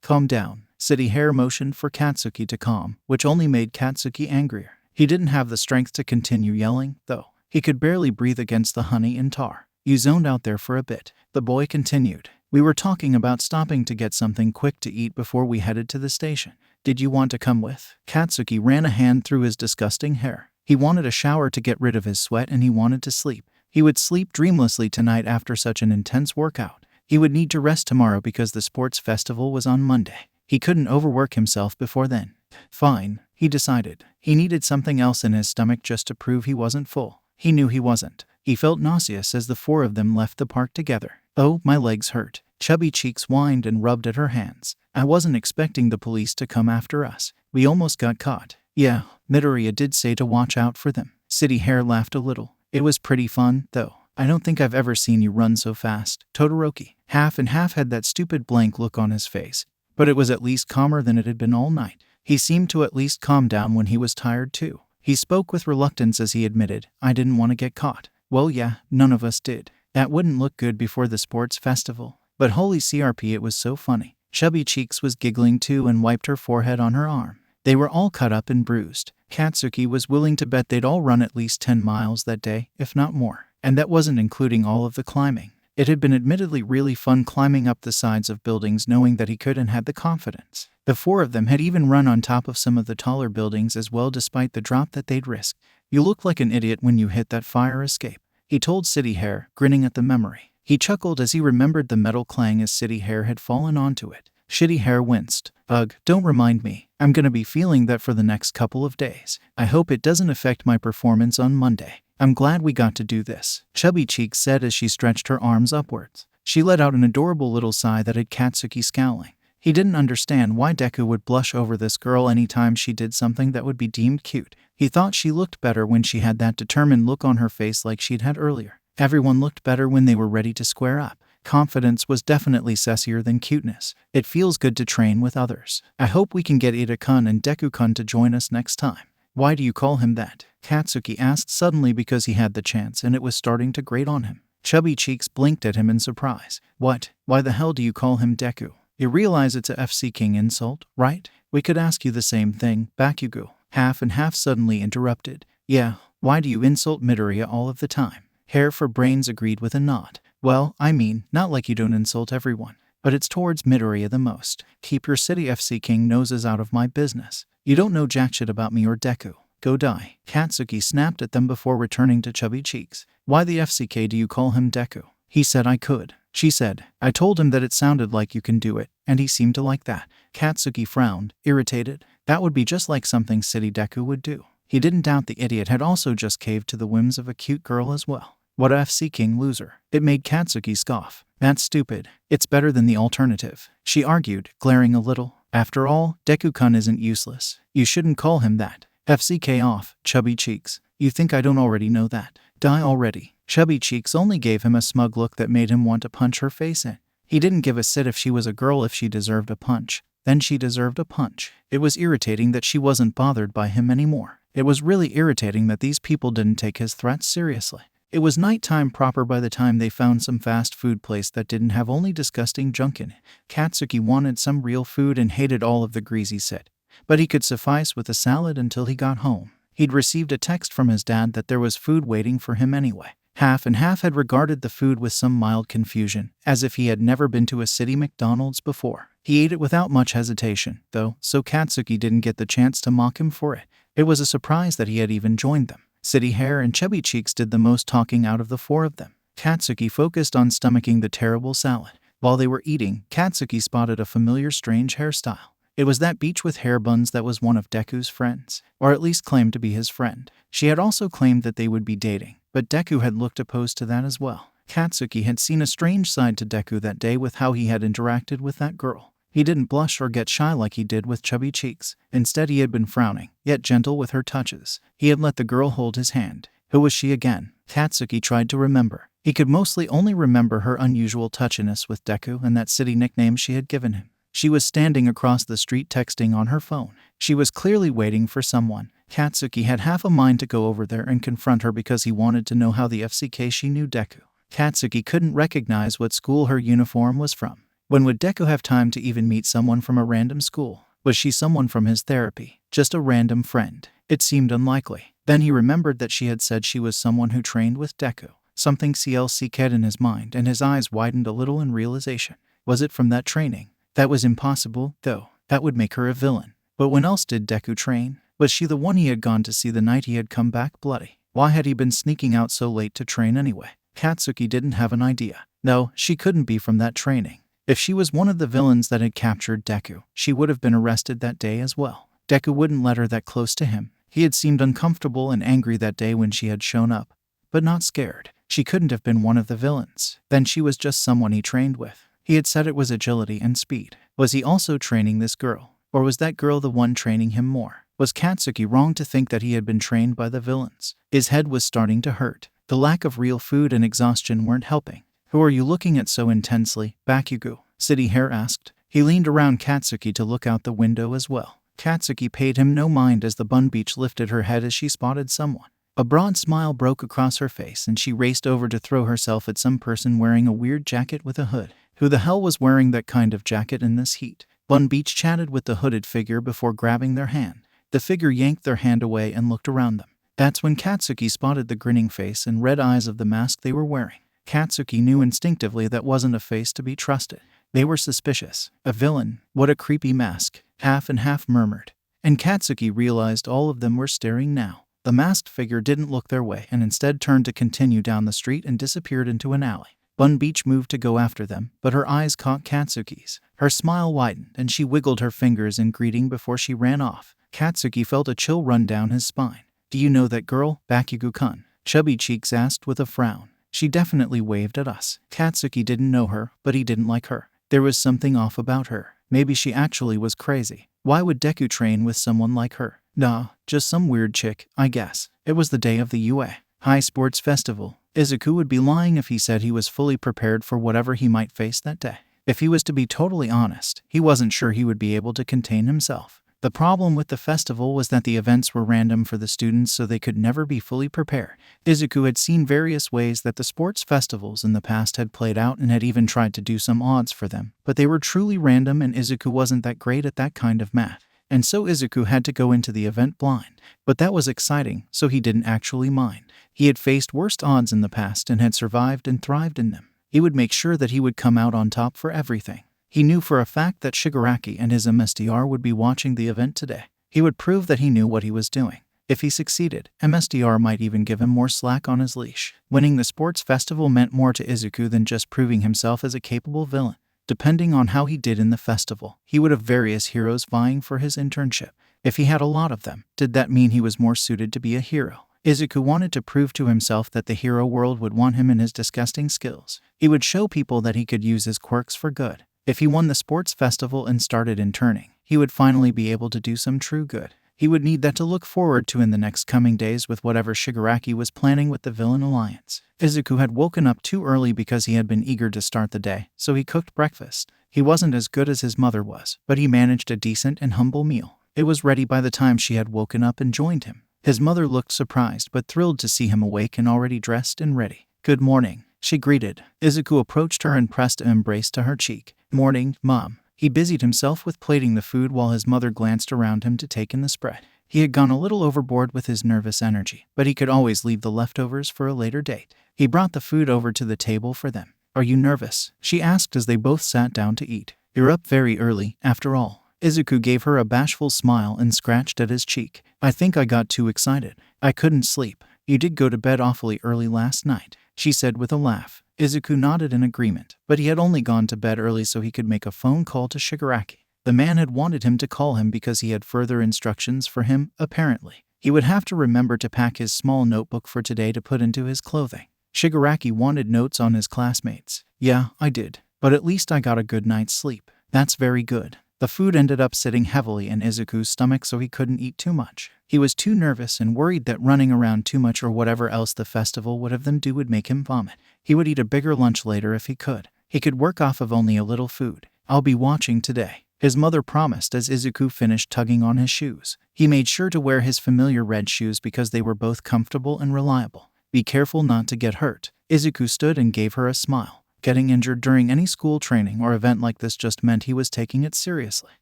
S1: calm down." City Hair motioned for Katsuki to calm, which only made Katsuki angrier. He didn't have the strength to continue yelling, though. He could barely breathe against the honey and tar. "You zoned out there for a bit," the boy continued. "We were talking about stopping to get something quick to eat before we headed to the station. Did you want to come with?" Katsuki ran a hand through his disgusting hair. He wanted a shower to get rid of his sweat and he wanted to sleep. He would sleep dreamlessly tonight after such an intense workout. He would need to rest tomorrow because the sports festival was on Monday. He couldn't overwork himself before then. Fine, he decided. He needed something else in his stomach just to prove he wasn't full. He knew he wasn't. He felt nauseous as the four of them left the park together. "Oh, my legs hurt." Chubby Cheeks whined and rubbed at her hands. "I wasn't expecting the police to come after us. We almost got caught." "Yeah, Midoriya did say to watch out for them." City Hair laughed a little. "It was pretty fun, though. I don't think I've ever seen you run so fast." Todoroki, half and half, had that stupid blank look on his face. But it was at least calmer than it had been all night. He seemed to at least calm down when he was tired too. He spoke with reluctance as he admitted, "I didn't want to get caught." "Well, yeah, none of us did. That wouldn't look good before the sports festival. But holy CRP, it was so funny." Chubby Cheeks was giggling too and wiped her forehead on her arm. They were all cut up and bruised. Katsuki was willing to bet they'd all run at least 10 miles that day, if not more. And that wasn't including all of the climbing. It had been admittedly really fun climbing up the sides of buildings knowing that he could and had the confidence. The four of them had even run on top of some of the taller buildings as well despite the drop that they'd risked. "You looked like an idiot when you hit that fire escape," he told City Hair, grinning at the memory. He chuckled as he remembered the metal clang as City Hair had fallen onto it. Shitty Hair winced. "Ugh, don't remind me. I'm gonna be feeling that for the next couple of days. I hope it doesn't affect my performance on Monday. I'm glad we got to do this," Chubby Cheeks said as she stretched her arms upwards. She let out an adorable little sigh that had Katsuki scowling. He didn't understand why Deku would blush over this girl anytime she did something that would be deemed cute. He thought she looked better when she had that determined look on her face like she'd had earlier. Everyone looked better when they were ready to square up. Confidence was definitely sexier than cuteness. It feels good to train with others. I hope we can get Ida-kun and Deku-kun to join us next time. Why do you call him that? Katsuki asked suddenly because he had the chance and it was starting to grate on him. Chubby Cheeks blinked at him in surprise. What? Why the hell do you call him Deku? You realize it's a FC King insult, right? We could ask you the same thing, Bakugou. Half and half suddenly interrupted. Yeah, why do you insult Midoriya all of the time? Hair for Brains agreed with a nod. Well, I mean, not like you don't insult everyone, but it's towards Midoriya the most. Keep your city FC King noses out of my business. You don't know jack shit about me or Deku. Go die. Katsuki snapped at them before returning to Chubby Cheeks. Why the FCK do you call him Deku? He said I could. She said, I told him that it sounded like you can do it, and he seemed to like that. Katsuki frowned, irritated. That would be just like something City Deku would do. He didn't doubt the idiot had also just caved to the whims of a cute girl as well. What a FC King loser. It made Katsuki scoff. That's stupid. It's better than the alternative, she argued, glaring a little. After all, Deku-kun isn't useless. You shouldn't call him that. FCK off, Chubby Cheeks. You think I don't already know that? Die already. Chubby Cheeks only gave him a smug look that made him want to punch her face in. He didn't give a shit if she was a girl if she deserved a punch. Then she deserved a punch. It was irritating that she wasn't bothered by him anymore. It was really irritating that these people didn't take his threats seriously. It was nighttime proper by the time they found some fast food place that didn't have only disgusting junk in it. Katsuki wanted some real food and hated all of the greasy shit. But he could suffice with a salad until he got home. He'd received a text from his dad that there was food waiting for him anyway. Half and half had regarded the food with some mild confusion, as if he had never been to a city McDonald's before. He ate it without much hesitation, though, so Katsuki didn't get the chance to mock him for it. It was a surprise that he had even joined them. City Hair and Chubby Cheeks did the most talking out of the four of them. Katsuki focused on stomaching the terrible salad. While they were eating, Katsuki spotted a familiar strange hairstyle. It was that beach with hair buns that was one of Deku's friends, or at least claimed to be his friend. She had also claimed that they would be dating, but Deku had looked opposed to that as well. Katsuki had seen a strange side to Deku that day with how he had interacted with that girl. He didn't blush or get shy like he did with Chubby Cheeks. Instead, he had been frowning, yet gentle with her touches. He had let the girl hold his hand. Who was she again? Katsuki tried to remember. He could mostly only remember her unusual touchiness with Deku and that city nickname she had given him. She was standing across the street texting on her phone. She was clearly waiting for someone. Katsuki had half a mind to go over there and confront her because he wanted to know how the FCK she knew Deku. Katsuki couldn't recognize what school her uniform was from. When would Deku have time to even meet someone from a random school? Was she someone from his therapy? Just a random friend? It seemed unlikely. Then he remembered that she had said she was someone who trained with Deku. Something CLC'd in his mind, and his eyes widened a little in realization. Was it from that training? That was impossible, though. That would make her a villain. But when else did Deku train? Was she the one he had gone to see the night he had come back bloody? Why had he been sneaking out so late to train anyway? Katsuki didn't have an idea. No, she couldn't be from that training. If she was one of the villains that had captured Deku, she would have been arrested that day as well. Deku wouldn't let her that close to him. He had seemed uncomfortable and angry that day when she had shown up, but not scared. She couldn't have been one of the villains. Then she was just someone he trained with. He had said it was agility and speed. Was he also training this girl? Or was that girl the one training him more? Was Katsuki wrong to think that he had been trained by the villains? His head was starting to hurt. The lack of real food and exhaustion weren't helping. Who are you looking at so intensely, Bakugou? City Hair asked. He leaned around Katsuki to look out the window as well. Katsuki paid him no mind as the Bun Beach lifted her head as she spotted someone. A broad smile broke across her face and she raced over to throw herself at some person wearing a weird jacket with a hood. Who the hell was wearing that kind of jacket in this heat? Bun Beach chatted with the hooded figure before grabbing their hand. The figure yanked their hand away and looked around them. That's when Katsuki spotted the grinning face and red eyes of the mask they were wearing. Katsuki knew instinctively that wasn't a face to be trusted. They were suspicious. A villain. What a creepy mask. Half and half murmured. And Katsuki realized all of them were staring now. The masked figure didn't look their way and instead turned to continue down the street and disappeared into an alley. Bun Beach moved to go after them, but her eyes caught Katsuki's. Her smile widened and she wiggled her fingers in greeting before she ran off. Katsuki felt a chill run down his spine. Do you know that girl, Bakugou-kun? Chubby Cheeks asked with a frown. She definitely waved at us. Katsuki didn't know her, but he didn't like her. There was something off about her. Maybe she actually was crazy. Why would Deku train with someone like her? Nah, just some weird chick, I guess. It was the day of the UA High Sports Festival. Izuku would be lying if he said he was fully prepared for whatever he might face that day. If he was to be totally honest, he wasn't sure he would be able to contain himself. The problem with the festival was that the events were random for the students, so they could never be fully prepared. Izuku had seen various ways that the sports festivals in the past had played out and had even tried to do some odds for them, but they were truly random and Izuku wasn't that great at that kind of math. And so Izuku had to go into the event blind. But that was exciting, so he didn't actually mind. He had faced worst odds in the past and had survived and thrived in them. He would make sure that he would come out on top for everything. He knew for a fact that Shigaraki and his MSDR would be watching the event today. He would prove that he knew what he was doing. If he succeeded, MSDR might even give him more slack on his leash. Winning the sports festival meant more to Izuku than just proving himself as a capable villain. Depending on how he did in the festival, he would have various heroes vying for his internship. If he had a lot of them, did that mean he was more suited to be a hero? Izuku wanted to prove to himself that the hero world would want him and his disgusting skills. He would show people that he could use his quirks for good. If he won the sports festival and started interning, he would finally be able to do some true good. He would need that to look forward to in the next coming days with whatever Shigaraki was planning with the villain alliance. Izuku had woken up too early because he had been eager to start the day, so he cooked breakfast. He wasn't as good as his mother was, but he managed a decent and humble meal. It was ready by the time she had woken up and joined him. His mother looked surprised but thrilled to see him awake and already dressed and ready. "Good morning," she greeted. Izuku approached her and pressed an embrace to her cheek. "Morning, Mom." He busied himself with plating the food while his mother glanced around him to take in the spread. He had gone a little overboard with his nervous energy, but he could always leave the leftovers for a later date. He brought the food over to the table for them. "Are you nervous?" she asked as they both sat down to eat. "You're up very early, after all." Izuku gave her a bashful smile and scratched at his cheek. "I think I got too excited. I couldn't sleep." You did go to bed awfully early last night, she said with a laugh. Izuku nodded in agreement, but he had only gone to bed early so he could make a phone call to Shigaraki. The man had wanted him to call him because he had further instructions for him, apparently. He would have to remember to pack his small notebook for today to put into his clothing. Shigaraki wanted notes on his classmates. Yeah, I did. But at least I got a good night's sleep. That's very good. The food ended up sitting heavily in Izuku's stomach so he couldn't eat too much. He was too nervous and worried that running around too much or whatever else the festival would have them do would make him vomit. He would eat a bigger lunch later if he could. He could work off of only a little food. I'll be watching today, his mother promised as Izuku finished tugging on his shoes. He made sure to wear his familiar red shoes because they were both comfortable and reliable. Be careful not to get hurt. Izuku stood and gave her a smile. Getting injured during any school training or event like this just meant he was taking it seriously.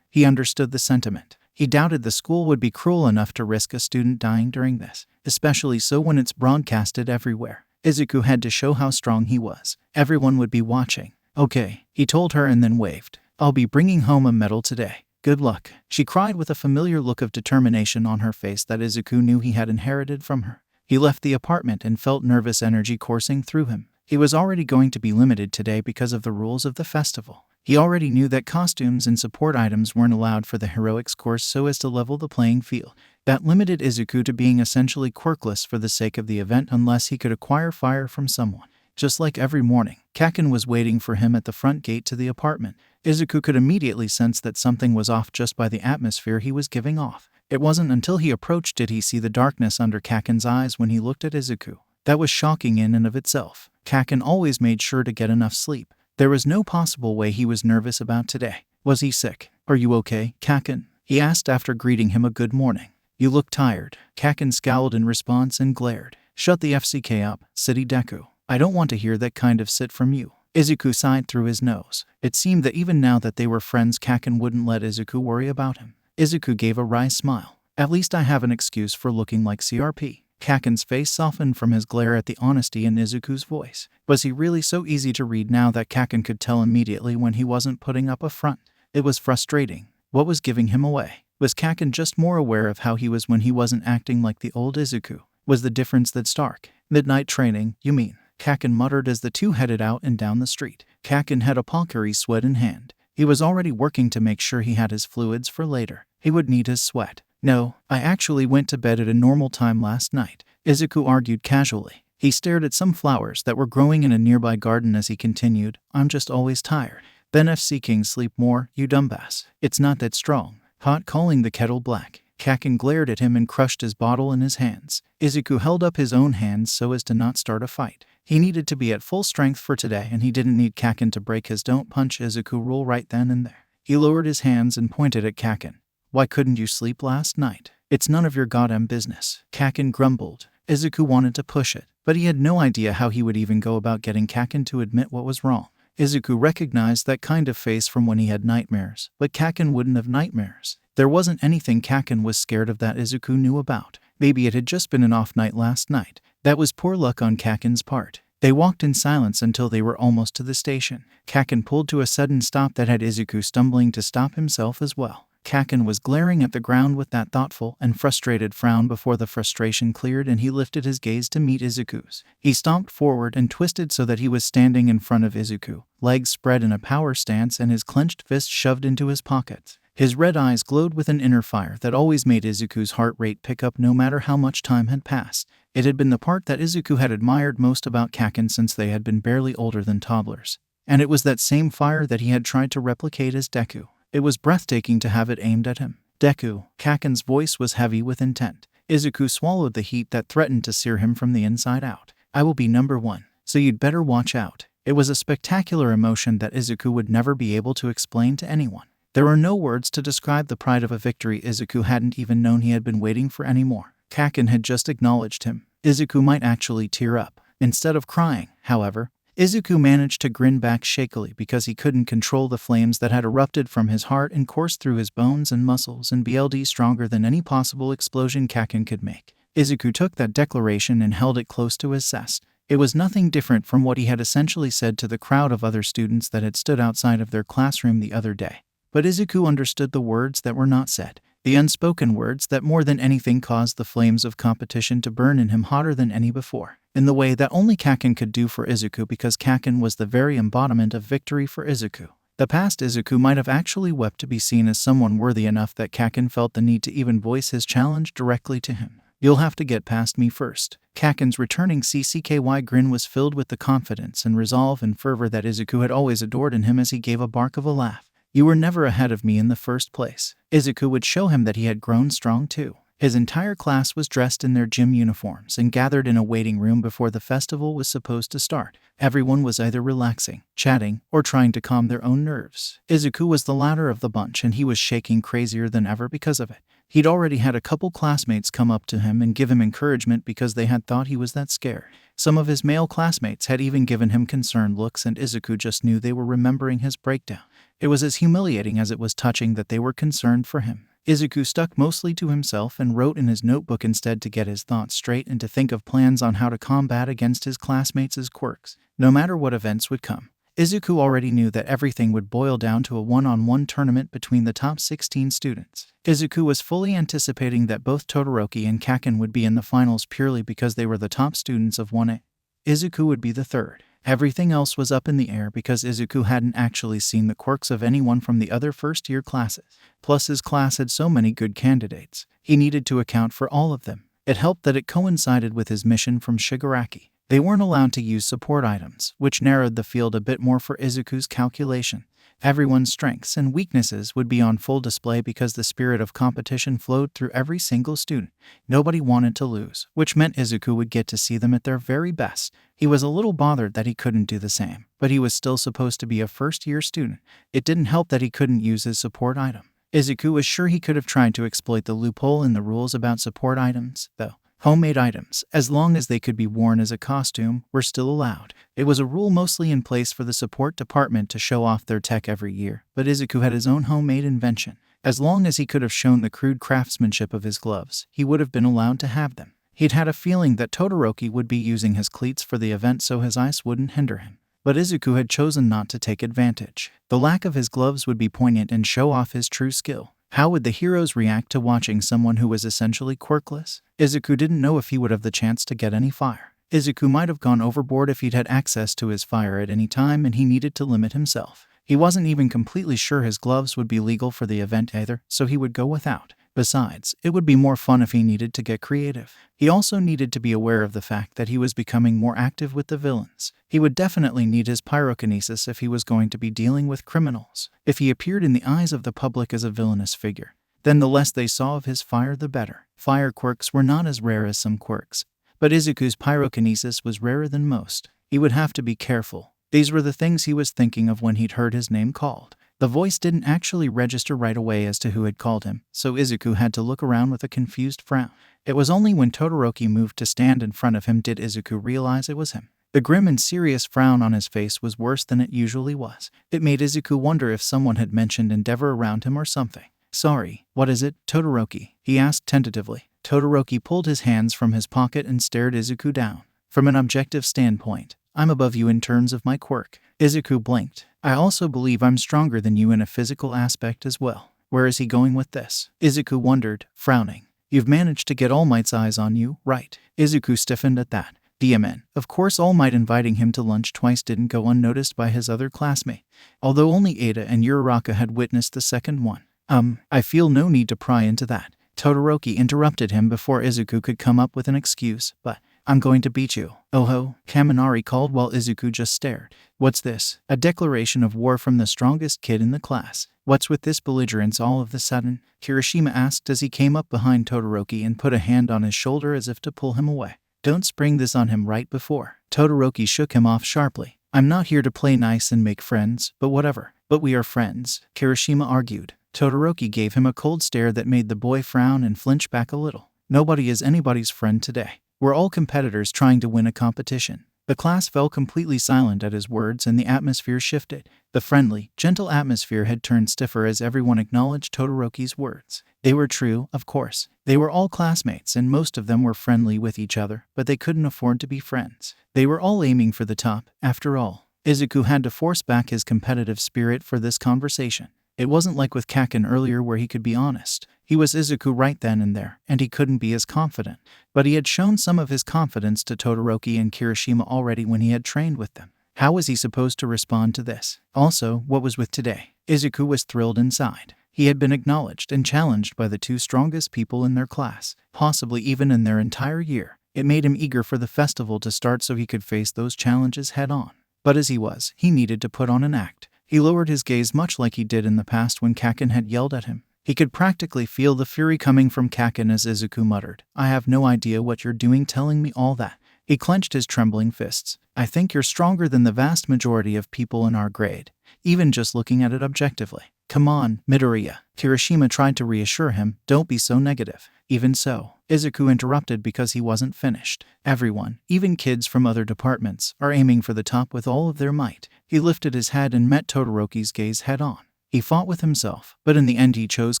S1: He understood the sentiment. He doubted the school would be cruel enough to risk a student dying during this, especially so when it's broadcasted everywhere. Izuku had to show how strong he was. Everyone would be watching. Okay, he told her and then waved. I'll be bringing home a medal today. Good luck, she cried with a familiar look of determination on her face that Izuku knew he had inherited from her. He left the apartment and felt nervous energy coursing through him. He was already going to be limited today because of the rules of the festival. He already knew that costumes and support items weren't allowed for the heroics course so as to level the playing field. That limited Izuku to being essentially quirkless for the sake of the event unless he could acquire fire from someone. Just like every morning, Kaken was waiting for him at the front gate to the apartment. Izuku could immediately sense that something was off just by the atmosphere he was giving off. It wasn't until he approached did he see the darkness under Kaken's eyes when he looked at Izuku. That was shocking in and of itself. Kaken always made sure to get enough sleep. There was no possible way he was nervous about today. Was he sick? Are you okay, Kaken? He asked after greeting him a good morning. You look tired. Kaken scowled in response and glared. Shut the FCK up, City Deku. I don't want to hear that kind of sit from you. Izuku sighed through his nose. It seemed that even now that they were friends, Kaken wouldn't let Izuku worry about him. Izuku gave a wry smile. At least I have an excuse for looking like CRP. Kaken's face softened from his glare at the honesty in Izuku's voice. Was he really so easy to read now that Kaken could tell immediately when he wasn't putting up a front? It was frustrating. What was giving him away? Was Kaken just more aware of how he was when he wasn't acting like the old Izuku? Was the difference that stark? Midnight training, you mean? Kaken muttered as the two headed out and down the street. Kaken had a Palkari sweat in hand. He was already working to make sure he had his fluids for later. He would need his sweat. No, I actually went to bed at a normal time last night, Izuku argued casually. He stared at some flowers that were growing in a nearby garden as he continued, I'm just always tired. Then FC King sleep more, you dumbass. It's not that strong. Hot calling the kettle black. Kaken glared at him and crushed his bottle in his hands. Izuku held up his own hands so as to not start a fight. He needed to be at full strength for today and he didn't need Kaken to break his don't punch Izuku rule right then and there. He lowered his hands and pointed at Kaken. Why couldn't you sleep last night? It's none of your goddamn business. Kaken grumbled. Izuku wanted to push it, but he had no idea how he would even go about getting Kaken to admit what was wrong. Izuku recognized that kind of face from when he had nightmares, but Kaken wouldn't have nightmares. There wasn't anything Kaken was scared of that Izuku knew about. Maybe it had just been an off night last night. That was poor luck on Kaken's part. They walked in silence until they were almost to the station. Kaken pulled to a sudden stop that had Izuku stumbling to stop himself as well. Kaken was glaring at the ground with that thoughtful and frustrated frown before the frustration cleared and he lifted his gaze to meet Izuku's. He stomped forward and twisted so that he was standing in front of Izuku, legs spread in a power stance and his clenched fist shoved into his pockets. His red eyes glowed with an inner fire that always made Izuku's heart rate pick up no matter how much time had passed. It had been the part that Izuku had admired most about Kaken since they had been barely older than toddlers. And it was that same fire that he had tried to replicate as Deku. It was breathtaking to have it aimed at him. Deku, Kaken's voice was heavy with intent. Izuku swallowed the heat that threatened to sear him from the inside out. I will be number one, so you'd better watch out. It was a spectacular emotion that Izuku would never be able to explain to anyone. There were no words to describe the pride of a victory Izuku hadn't even known he had been waiting for anymore. Kaken had just acknowledged him. Izuku might actually tear up. Instead of crying, however, Izuku managed to grin back shakily because he couldn't control the flames that had erupted from his heart and coursed through his bones and muscles and BLD stronger than any possible explosion Kaken could make. Izuku took that declaration and held it close to his chest. It was nothing different from what he had essentially said to the crowd of other students that had stood outside of their classroom the other day. But Izuku understood the words that were not said. The unspoken words that more than anything caused the flames of competition to burn in him hotter than any before, in the way that only Kaken could do for Izuku, because Kaken was the very embodiment of victory for Izuku. The past Izuku might have actually wept to be seen as someone worthy enough that Kaken felt the need to even voice his challenge directly to him. "You'll have to get past me first." Kaken's returning CCKY grin was filled with the confidence and resolve and fervor that Izuku had always adored in him as he gave a bark of a laugh. "You were never ahead of me in the first place." Izuku would show him that he had grown strong too. His entire class was dressed in their gym uniforms and gathered in a waiting room before the festival was supposed to start. Everyone was either relaxing, chatting, or trying to calm their own nerves. Izuku was the latter of the bunch, and he was shaking crazier than ever because of it. He'd already had a couple classmates come up to him and give him encouragement because they had thought he was that scared. Some of his male classmates had even given him concerned looks, and Izuku just knew they were remembering his breakdown. It was as humiliating as it was touching that they were concerned for him. Izuku stuck mostly to himself and wrote in his notebook instead to get his thoughts straight and to think of plans on how to combat against his classmates' quirks, no matter what events would come. Izuku already knew that everything would boil down to a one-on-one tournament between the top 16 students. Izuku was fully anticipating that both Todoroki and Kaken would be in the finals purely because they were the top students of 1A. Izuku would be the third. Everything else was up in the air because Izuku hadn't actually seen the quirks of anyone from the other first-year classes. Plus, his class had so many good candidates. He needed to account for all of them. It helped that it coincided with his mission from Shigaraki. They weren't allowed to use support items, which narrowed the field a bit more for Izuku's calculation. Everyone's strengths and weaknesses would be on full display because the spirit of competition flowed through every single student. Nobody wanted to lose, which meant Izuku would get to see them at their very best. He was a little bothered that he couldn't do the same, but he was still supposed to be a first-year student. It didn't help that he couldn't use his support item. Izuku was sure he could have tried to exploit the loophole in the rules about support items, though. Homemade items, as long as they could be worn as a costume, were still allowed. It was a rule mostly in place for the support department to show off their tech every year, but Izuku had his own homemade invention. As long as he could have shown the crude craftsmanship of his gloves, he would have been allowed to have them. He'd had a feeling that Todoroki would be using his cleats for the event so his ice wouldn't hinder him. But Izuku had chosen not to take advantage. The lack of his gloves would be poignant and show off his true skill. How would the heroes react to watching someone who was essentially quirkless? Izuku didn't know if he would have the chance to get any fire. Izuku might have gone overboard if he'd had access to his fire at any time and he needed to limit himself. He wasn't even completely sure his gloves would be legal for the event either, so he would go without. Besides, it would be more fun if he needed to get creative. He also needed to be aware of the fact that he was becoming more active with the villains. He would definitely need his pyrokinesis if he was going to be dealing with criminals. If he appeared in the eyes of the public as a villainous figure, then the less they saw of his fire, the better. Fire quirks were not as rare as some quirks, but Izuku's pyrokinesis was rarer than most. He would have to be careful. These were the things he was thinking of when he'd heard his name called. The voice didn't actually register right away as to who had called him, so Izuku had to look around with a confused frown. It was only when Todoroki moved to stand in front of him did Izuku realize it was him. The grim and serious frown on his face was worse than it usually was. It made Izuku wonder if someone had mentioned Endeavor around him or something. "Sorry, what is it, Todoroki?" he asked tentatively. Todoroki pulled his hands from his pocket and stared Izuku down. "From an objective standpoint, I'm above you in terms of my quirk." Izuku blinked. "I also believe I'm stronger than you in a physical aspect as well." Where is he going with this? Izuku wondered, frowning. "You've managed to get All Might's eyes on you, right?" Izuku stiffened at that. DMN. Of course, All Might inviting him to lunch twice didn't go unnoticed by his other classmate, although only Ada and Uraraka had witnessed the second one. I feel no need to pry into that." Todoroki interrupted him before Izuku could come up with an excuse, "But I'm going to beat you." "Oh-ho," Kaminari called while Izuku just stared. "What's this? A declaration of war from the strongest kid in the class. What's with this belligerence all of a sudden?" Kirishima asked as he came up behind Todoroki and put a hand on his shoulder as if to pull him away. "Don't spring this on him right before." Todoroki shook him off sharply. "I'm not here to play nice and make friends, but whatever." "But we are friends," Kirishima argued. Todoroki gave him a cold stare that made the boy frown and flinch back a little. "Nobody is anybody's friend today. We're all competitors trying to win a competition." The class fell completely silent at his words and the atmosphere shifted. The friendly, gentle atmosphere had turned stiffer as everyone acknowledged Todoroki's words. They were true, of course. They were all classmates and most of them were friendly with each other, but they couldn't afford to be friends. They were all aiming for the top, after all. Izuku had to force back his competitive spirit for this conversation. It wasn't like with Kaken earlier where he could be honest. He was Izuku right then and there, and he couldn't be as confident. But he had shown some of his confidence to Todoroki and Kirishima already when he had trained with them. How was he supposed to respond to this? Also, what was with today? Izuku was thrilled inside. He had been acknowledged and challenged by the two strongest people in their class, possibly even in their entire year. It made him eager for the festival to start so he could face those challenges head on. But as he needed to put on an act. He lowered his gaze much like he did in the past when Kaken had yelled at him. He could practically feel the fury coming from Kaken as Izuku muttered, "I have no idea what you're doing telling me all that." He clenched his trembling fists. "I think you're stronger than the vast majority of people in our grade, even just looking at it objectively. Come on, Midoriya." Kirishima tried to reassure him, "Don't be so negative." Even so, Izuku interrupted because he wasn't finished. Everyone, even kids from other departments, are aiming for the top with all of their might. He lifted his head and met Todoroki's gaze head on. He fought with himself, but in the end he chose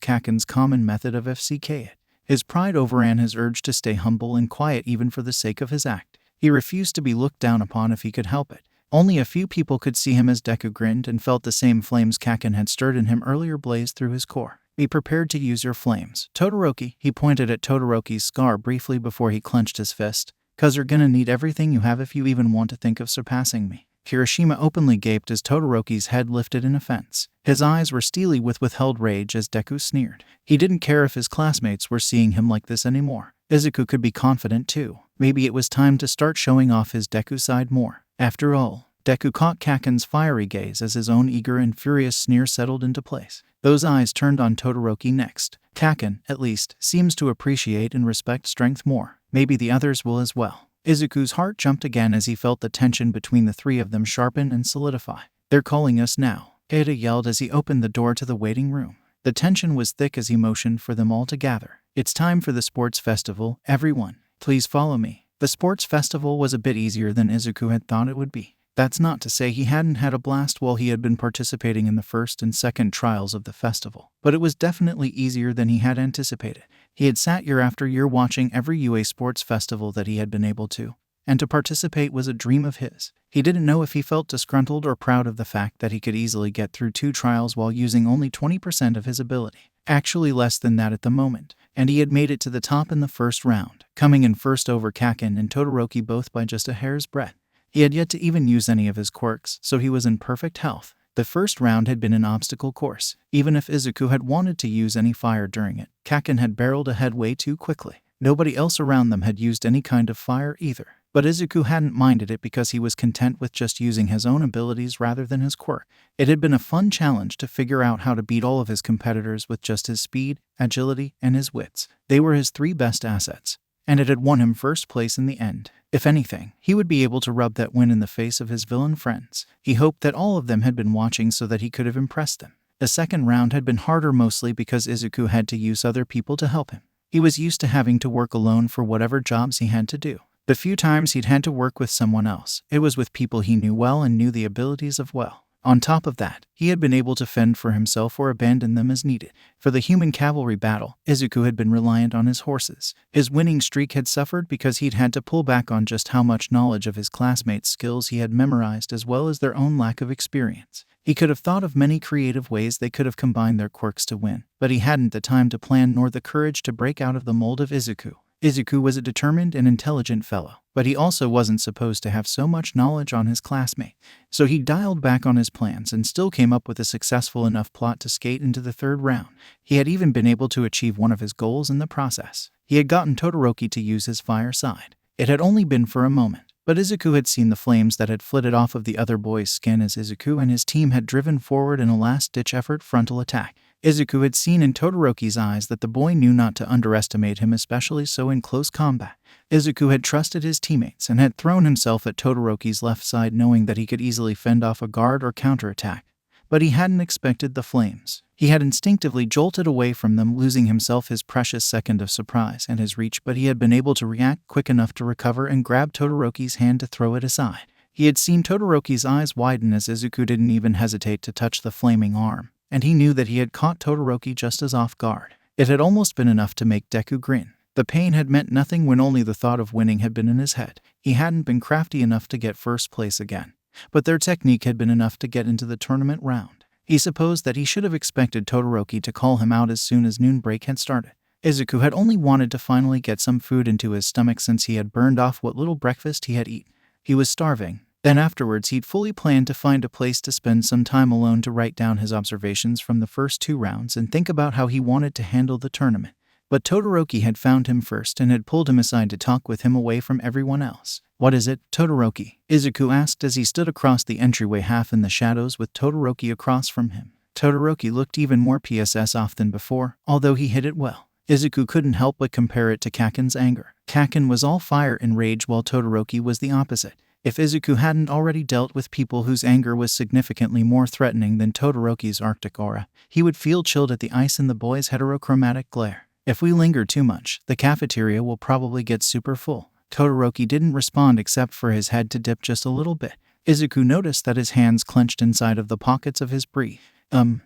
S1: Kaken's common method of FCK it. His pride overran his urge to stay humble and quiet even for the sake of his act. He refused to be looked down upon if he could help it. Only a few people could see him as Deku grinned and felt the same flames Kaken had stirred in him earlier blaze through his core. "Be prepared to use your flames, Todoroki." He pointed at Todoroki's scar briefly before he clenched his fist. "'Cause you're gonna need everything you have if you even want to think of surpassing me." Kirishima openly gaped as Todoroki's head lifted in offense. His eyes were steely with withheld rage as Deku sneered. He didn't care if his classmates were seeing him like this anymore. Izuku could be confident too. Maybe it was time to start showing off his Deku side more. After all, Deku caught Kaken's fiery gaze as his own eager and furious sneer settled into place. Those eyes turned on Todoroki next. Kaken, at least, seems to appreciate and respect strength more. Maybe the others will as well. Izuku's heart jumped again as he felt the tension between the three of them sharpen and solidify. "They're calling us now," Ada yelled as he opened the door to the waiting room. The tension was thick as he motioned for them all to gather. "It's time for the sports festival, everyone. Please follow me." The sports festival was a bit easier than Izuku had thought it would be. That's not to say he hadn't had a blast while he had been participating in the first and second trials of the festival, but it was definitely easier than he had anticipated. He had sat year after year watching every UA sports festival that he had been able to, and to participate was a dream of his. He didn't know if he felt disgruntled or proud of the fact that he could easily get through 2 trials while using only 20% of his ability. Actually less than that at the moment, and he had made it to the top in the first round, coming in first over Kaken and Todoroki both by just a hair's breadth. He had yet to even use any of his quirks, so he was in perfect health. The first round had been an obstacle course. Even if Izuku had wanted to use any fire during it, Kaken had barreled ahead way too quickly. Nobody else around them had used any kind of fire either. But Izuku hadn't minded it because he was content with just using his own abilities rather than his quirk. It had been a fun challenge to figure out how to beat all of his competitors with just his speed, agility, and his wits. They were his 3 best assets, and it had won him first place in the end. If anything, he would be able to rub that win in the face of his villain friends. He hoped that all of them had been watching so that he could have impressed them. The second round had been harder mostly because Izuku had to use other people to help him. He was used to having to work alone for whatever jobs he had to do. The few times he'd had to work with someone else, it was with people he knew well and knew the abilities of well. On top of that, he had been able to fend for himself or abandon them as needed. For the human cavalry battle, Izuku had been reliant on his horses. His winning streak had suffered because he'd had to pull back on just how much knowledge of his classmates' skills he had memorized as well as their own lack of experience. He could have thought of many creative ways they could have combined their quirks to win, but he hadn't the time to plan nor the courage to break out of the mold of Izuku. Izuku was a determined and intelligent fellow, but he also wasn't supposed to have so much knowledge on his classmate. So he dialed back on his plans and still came up with a successful enough plot to skate into the third round. He had even been able to achieve one of his goals in the process. He had gotten Todoroki to use his fire side. It had only been for a moment, but Izuku had seen the flames that had flitted off of the other boy's skin as Izuku and his team had driven forward in a last-ditch effort frontal attack. Izuku had seen in Todoroki's eyes that the boy knew not to underestimate him, especially so in close combat. Izuku had trusted his teammates and had thrown himself at Todoroki's left side knowing that he could easily fend off a guard or counterattack. But he hadn't expected the flames. He had instinctively jolted away from them, losing himself his precious second of surprise and his reach, but he had been able to react quick enough to recover and grab Todoroki's hand to throw it aside. He had seen Todoroki's eyes widen as Izuku didn't even hesitate to touch the flaming arm, and he knew that he had caught Todoroki just as off guard. It had almost been enough to make Deku grin. The pain had meant nothing when only the thought of winning had been in his head. He hadn't been crafty enough to get first place again, but their technique had been enough to get into the tournament round. He supposed that he should have expected Todoroki to call him out as soon as noon break had started. Izuku had only wanted to finally get some food into his stomach since he had burned off what little breakfast he had eaten. He was starving. Then afterwards he'd fully planned to find a place to spend some time alone to write down his observations from the first 2 rounds and think about how he wanted to handle the tournament. But Todoroki had found him first and had pulled him aside to talk with him away from everyone else. "What is it, Todoroki?" Izuku asked as he stood across the entryway half in the shadows with Todoroki across from him. Todoroki looked even more pissed off than before, although he hid it well. Izuku couldn't help but compare it to Kaken's anger. Kaken was all fire and rage while Todoroki was the opposite. If Izuku hadn't already dealt with people whose anger was significantly more threatening than Todoroki's Arctic aura, he would feel chilled at the ice in the boy's heterochromatic glare. "If we linger too much, the cafeteria will probably get super full." Todoroki didn't respond except for his head to dip just a little bit. Izuku noticed that his hands clenched inside of the pockets of his brief.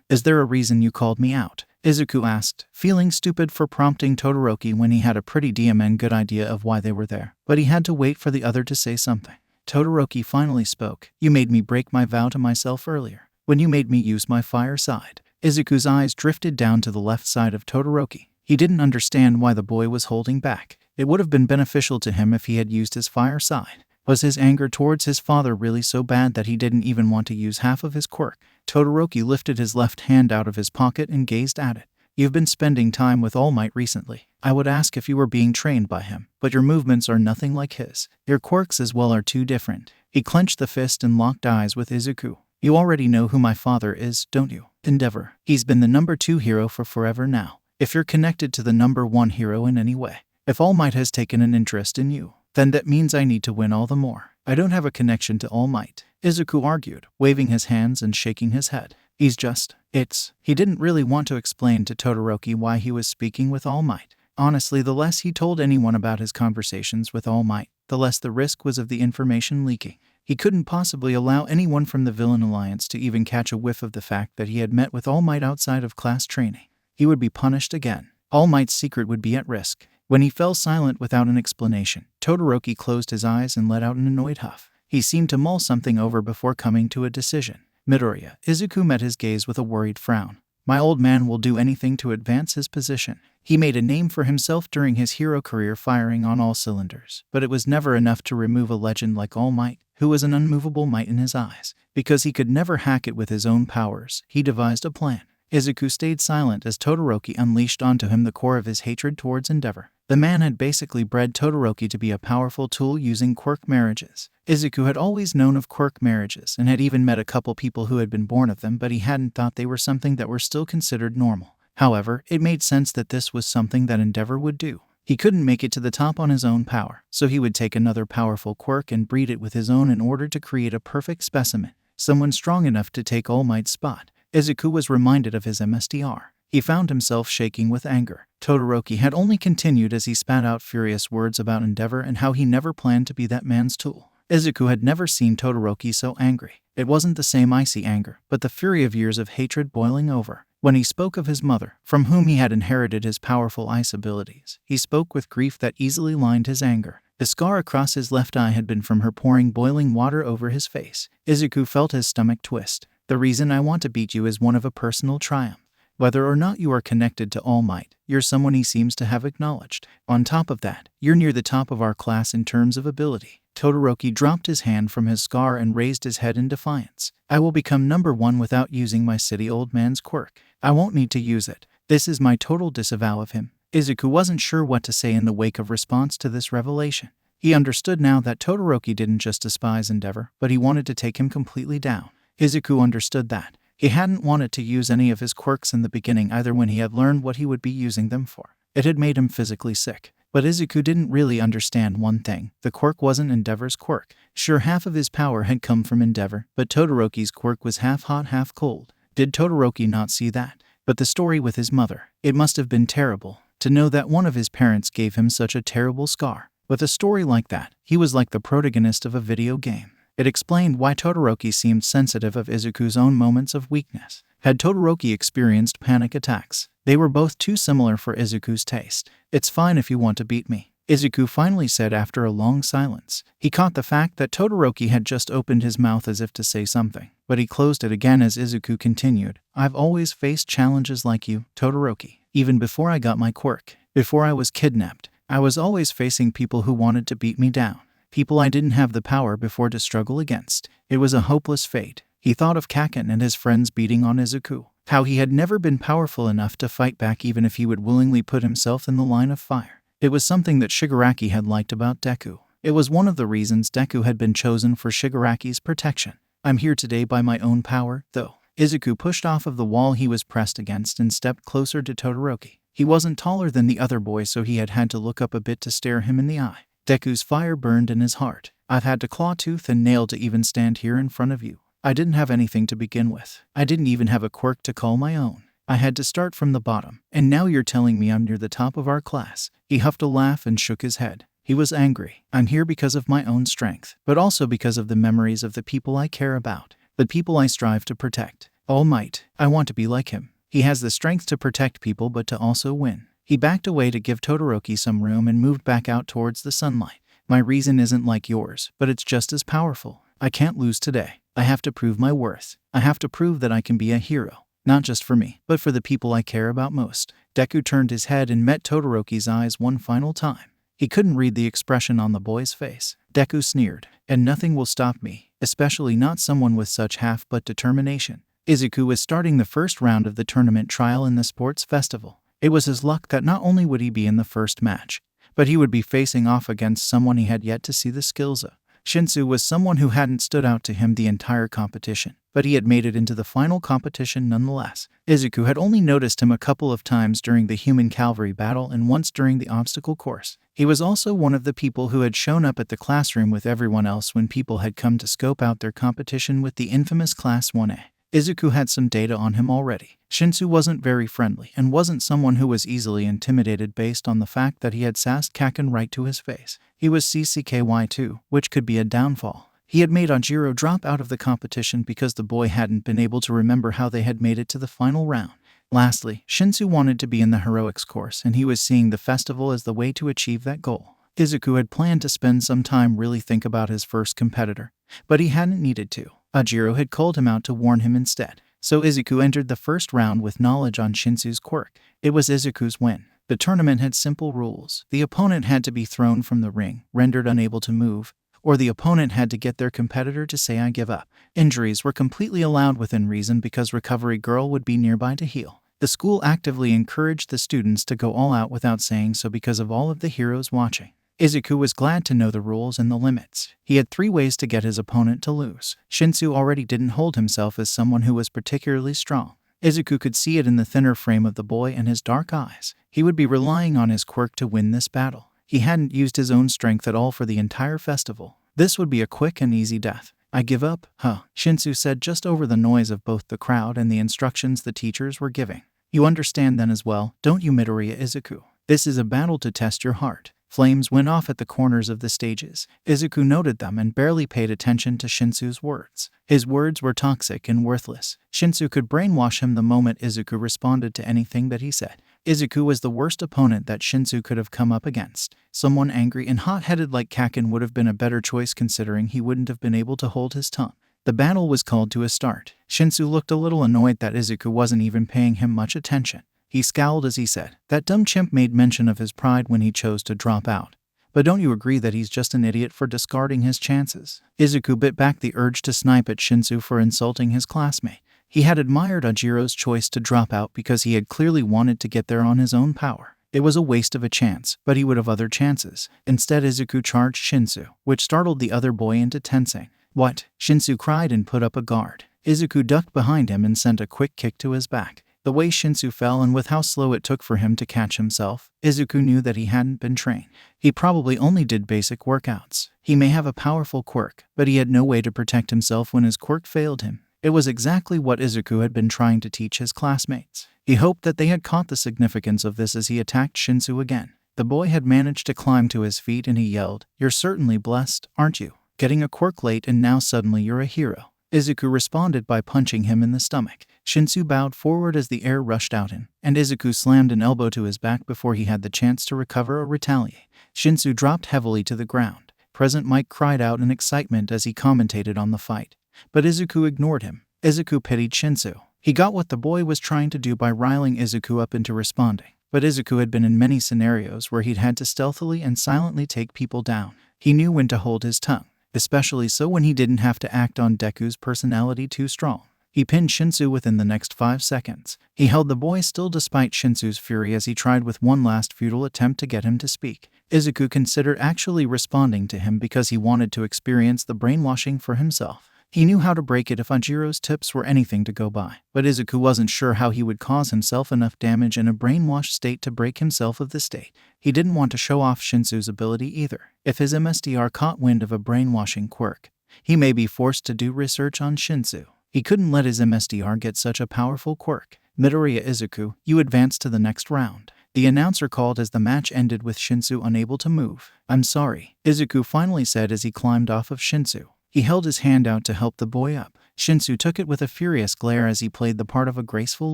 S1: Is there a reason you called me out?" Izuku asked, feeling stupid for prompting Todoroki when he had a pretty damn good idea of why they were there. But he had to wait for the other to say something. Todoroki finally spoke. "You made me break my vow to myself earlier, when you made me use my fire side." Izuku's eyes drifted down to the left side of Todoroki. He didn't understand why the boy was holding back. It would have been beneficial to him if he had used his fire side. Was his anger towards his father really so bad that he didn't even want to use half of his quirk? Todoroki lifted his left hand out of his pocket and gazed at it. "You've been spending time with All Might recently. I would ask if you were being trained by him, but your movements are nothing like his. Your quirks as well are too different." He clenched the fist and locked eyes with Izuku. "You already know who my father is, don't you? Endeavor. He's been the number 2 hero for forever now. If you're connected to the number 1 hero in any way, if All Might has taken an interest in you, then that means I need to win all the more." "I don't have a connection to All Might," Izuku argued, waving his hands and shaking his head. "He's just, He didn't really want to explain to Todoroki why he was speaking with All Might. Honestly, the less he told anyone about his conversations with All Might, the less the risk was of the information leaking. He couldn't possibly allow anyone from the Villain Alliance to even catch a whiff of the fact that he had met with All Might outside of class training. He would be punished again. All Might's secret would be at risk. When he fell silent without an explanation, Todoroki closed his eyes and let out an annoyed huff. He seemed to mull something over before coming to a decision. "Midoriya." Izuku met his gaze with a worried frown. "My old man will do anything to advance his position. He made a name for himself during his hero career firing on all cylinders, but it was never enough to remove a legend like All Might, who was an unmovable might in his eyes. Because he could never hack it with his own powers, he devised a plan." Izuku stayed silent as Todoroki unleashed onto him the core of his hatred towards Endeavor. The man had basically bred Todoroki to be a powerful tool using quirk marriages. Izuku had always known of quirk marriages and had even met a couple people who had been born of them, but he hadn't thought they were something that were still considered normal. However, it made sense that this was something that Endeavor would do. He couldn't make it to the top on his own power, so he would take another powerful quirk and breed it with his own in order to create a perfect specimen, someone strong enough to take All Might's spot. Izuku was reminded of his MSTR. He found himself shaking with anger. Todoroki had only continued as he spat out furious words about Endeavor and how he never planned to be that man's tool. Izuku had never seen Todoroki so angry. It wasn't the same icy anger, but the fury of years of hatred boiling over. When he spoke of his mother, from whom he had inherited his powerful ice abilities, he spoke with grief that easily lined his anger. The scar across his left eye had been from her pouring boiling water over his face. Izuku felt his stomach twist. "The reason I want to beat you is one of a personal triumph. Whether or not you are connected to All Might, you're someone he seems to have acknowledged. On top of that, you're near the top of our class in terms of ability." Todoroki dropped his hand from his scar and raised his head in defiance. "I will become number 1 without using my city old man's quirk. I won't need to use it. This is my total disavow of him." Izuku wasn't sure what to say in the wake of response to this revelation. He understood now that Todoroki didn't just despise Endeavor, but he wanted to take him completely down. Izuku understood that. He hadn't wanted to use any of his quirks in the beginning either when he had learned what he would be using them for. It had made him physically sick. But Izuku didn't really understand one thing. The quirk wasn't Endeavor's quirk. Sure, half of his power had come from Endeavor, but Todoroki's quirk was half hot, half cold. Did Todoroki not see that? But the story with his mother. It must have been terrible to know that one of his parents gave him such a terrible scar. With a story like that, he was like the protagonist of a video game. It explained why Todoroki seemed sensitive of Izuku's own moments of weakness. Had Todoroki experienced panic attacks? They were both too similar for Izuku's taste. "It's fine if you want to beat me," Izuku finally said after a long silence. He caught the fact that Todoroki had just opened his mouth as if to say something, but he closed it again as Izuku continued. I've always faced challenges like you, Todoroki. Even before I got my quirk, before I was kidnapped, I was always facing people who wanted to beat me down. People I didn't have the power before to struggle against. It was a hopeless fate. He thought of Kaken and his friends beating on Izuku. How he had never been powerful enough to fight back even if he would willingly put himself in the line of fire. It was something that Shigaraki had liked about Deku. It was one of the reasons Deku had been chosen for Shigaraki's protection. I'm here today by my own power, though. Izuku pushed off of the wall he was pressed against and stepped closer to Todoroki. He wasn't taller than the other boy, so he had to look up a bit to stare him in the eye. Deku's fire burned in his heart. I've had to claw tooth and nail to even stand here in front of you. I didn't have anything to begin with. I didn't even have a quirk to call my own. I had to start from the bottom. And now you're telling me I'm near the top of our class. He huffed a laugh and shook his head. He was angry. I'm here because of my own strength, but also because of the memories of the people I care about, the people I strive to protect. All Might, I want to be like him. He has the strength to protect people but to also win. He backed away to give Todoroki some room and moved back out towards the sunlight. My reason isn't like yours, but it's just as powerful. I can't lose today. I have to prove my worth. I have to prove that I can be a hero. Not just for me, but for the people I care about most. Deku turned his head and met Todoroki's eyes one final time. He couldn't read the expression on the boy's face. Deku sneered, and nothing will stop me, especially not someone with such half-but determination. Izuku was starting the first round of the tournament trial in the sports festival. It was his luck that not only would he be in the first match, but he would be facing off against someone he had yet to see the skills of. Shinsu was someone who hadn't stood out to him the entire competition, but he had made it into the final competition nonetheless. Izuku had only noticed him a couple of times during the human cavalry battle and once during the obstacle course. He was also one of the people who had shown up at the classroom with everyone else when people had come to scope out their competition with the infamous Class 1A. Izuku had some data on him already. Shinsu wasn't very friendly and wasn't someone who was easily intimidated based on the fact that he had sassed Kaken right to his face. He was CCKY too, which could be a downfall. He had made Ajiro drop out of the competition because the boy hadn't been able to remember how they had made it to the final round. Lastly, Shinsu wanted to be in the heroics course, and he was seeing the festival as the way to achieve that goal. Izuku had planned to spend some time really think about his first competitor, but he hadn't needed to. Ajiro had called him out to warn him instead. So Izuku entered the first round with knowledge on Shinsu's quirk. It was Izuku's win. The tournament had simple rules. The opponent had to be thrown from the ring, rendered unable to move, or the opponent had to get their competitor to say I give up. Injuries were completely allowed within reason because Recovery Girl would be nearby to heal. The school actively encouraged the students to go all out without saying so because of all of the heroes watching. Izuku was glad to know the rules and the limits. He had 3 ways to get his opponent to lose. Shinsu already didn't hold himself as someone who was particularly strong. Izuku could see it in the thinner frame of the boy and his dark eyes. He would be relying on his quirk to win this battle. He hadn't used his own strength at all for the entire festival. This would be a quick and easy death. I give up, huh? Shinsu said just over the noise of both the crowd and the instructions the teachers were giving. You understand then as well, don't you, Midoriya Izuku? This is a battle to test your heart. Flames went off at the corners of the stages. Izuku noted them and barely paid attention to Shinsu's words. His words were toxic and worthless. Shinsu could brainwash him the moment Izuku responded to anything that he said. Izuku was the worst opponent that Shinsu could have come up against. Someone angry and hot-headed like Kaken would have been a better choice considering he wouldn't have been able to hold his tongue. The battle was called to a start. Shinsu looked a little annoyed that Izuku wasn't even paying him much attention. He scowled as he said, that dumb chimp made mention of his pride when he chose to drop out. But don't you agree that he's just an idiot for discarding his chances? Izuku bit back the urge to snipe at Shinsu for insulting his classmate. He had admired Ajiro's choice to drop out because he had clearly wanted to get there on his own power. It was a waste of a chance, but he would have other chances. Instead, Izuku charged Shinsu, which startled the other boy into tensing. What? Shinsu cried and put up a guard. Izuku ducked behind him and sent a quick kick to his back. The way Shinsu fell and with how slow it took for him to catch himself, Izuku knew that he hadn't been trained. He probably only did basic workouts. He may have a powerful quirk, but he had no way to protect himself when his quirk failed him. It was exactly what Izuku had been trying to teach his classmates. He hoped that they had caught the significance of this as he attacked Shinsu again. The boy had managed to climb to his feet and he yelled, "You're certainly blessed, aren't you? Getting a quirk late and now suddenly you're a hero." Izuku responded by punching him in the stomach. Shinsu bowed forward as the air rushed out him, and Izuku slammed an elbow to his back before he had the chance to recover or retaliate. Shinsu dropped heavily to the ground. Present Mike cried out in excitement as he commentated on the fight. But Izuku ignored him. Izuku pitied Shinsu. He got what the boy was trying to do by riling Izuku up into responding. But Izuku had been in many scenarios where he'd had to stealthily and silently take people down. He knew when to hold his tongue, especially so when he didn't have to act on Deku's personality too strong. He pinned Shinsu within the next 5 seconds. He held the boy still despite Shinsu's fury as he tried with one last futile attempt to get him to speak. Izuku considered actually responding to him because he wanted to experience the brainwashing for himself. He knew how to break it if Ajiro's tips were anything to go by, but Izuku wasn't sure how he would cause himself enough damage in a brainwashed state to break himself of the state. He didn't want to show off Shinsu's ability either. If his MSDR caught wind of a brainwashing quirk, he may be forced to do research on Shinsu. He couldn't let his MSDR get such a powerful quirk. Midoriya Izuku, you advance to the next round. The announcer called as the match ended with Shinsu unable to move. I'm sorry, Izuku finally said as he climbed off of Shinsu. He held his hand out to help the boy up. Shinsu took it with a furious glare as he played the part of a graceful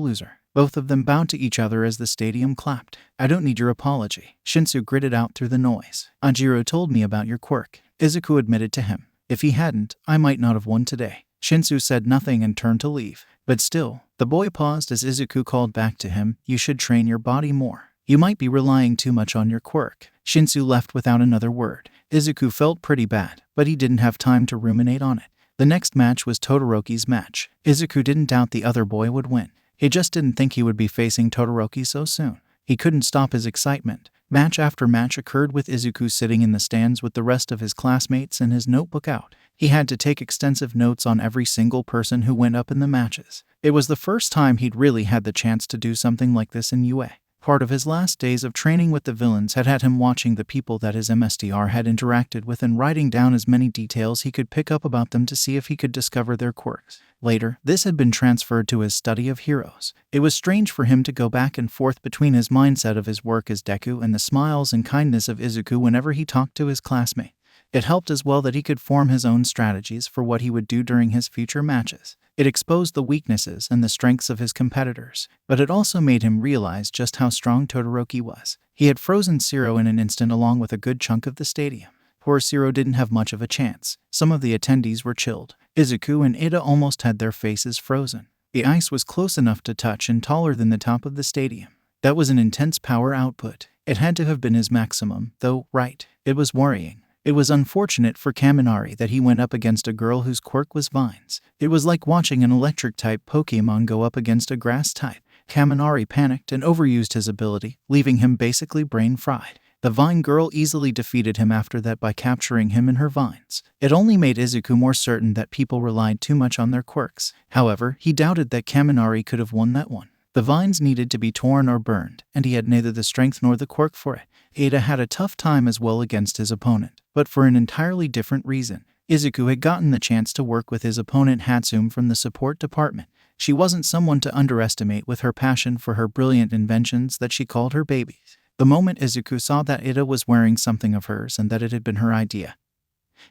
S1: loser. Both of them bowed to each other as the stadium clapped. I don't need your apology, Shinsu gritted out through the noise. Ajiro told me about your quirk, Izuku admitted to him. If he hadn't, I might not have won today. Shinsu said nothing and turned to leave. But still, the boy paused as Izuku called back to him, you should train your body more. You might be relying too much on your quirk. Shinsu left without another word. Izuku felt pretty bad, but he didn't have time to ruminate on it. The next match was Todoroki's match. Izuku didn't doubt the other boy would win. He just didn't think he would be facing Todoroki so soon. He couldn't stop his excitement. Match after match occurred with Izuku sitting in the stands with the rest of his classmates and his notebook out. He had to take extensive notes on every single person who went up in the matches. It was the first time he'd really had the chance to do something like this in UA. Part of his last days of training with the villains had had him watching the people that his MSDR had interacted with and writing down as many details he could pick up about them to see if he could discover their quirks. Later, this had been transferred to his study of heroes. It was strange for him to go back and forth between his mindset of his work as Deku and the smiles and kindness of Izuku whenever he talked to his classmate. It helped as well that he could form his own strategies for what he would do during his future matches. It exposed the weaknesses and the strengths of his competitors, but it also made him realize just how strong Todoroki was. He had frozen Zero in an instant along with a good chunk of the stadium. Poor Zero didn't have much of a chance. Some of the attendees were chilled. Izuku and Ida almost had their faces frozen. The ice was close enough to touch and taller than the top of the stadium. That was an intense power output. It had to have been his maximum, though, right? It was worrying. It was unfortunate for Kaminari that he went up against a girl whose quirk was vines. It was like watching an electric-type Pokemon go up against a grass-type. Kaminari panicked and overused his ability, leaving him basically brain-fried. The vine girl easily defeated him after that by capturing him in her vines. It only made Izuku more certain that people relied too much on their quirks. However, he doubted that Kaminari could have won that one. The vines needed to be torn or burned, and he had neither the strength nor the quirk for it. Ada had a tough time as well against his opponent, but for an entirely different reason. Izuku had gotten the chance to work with his opponent Hatsune from the support department. She wasn't someone to underestimate with her passion for her brilliant inventions that she called her babies. The moment Izuku saw that Ada was wearing something of hers and that it had been her idea,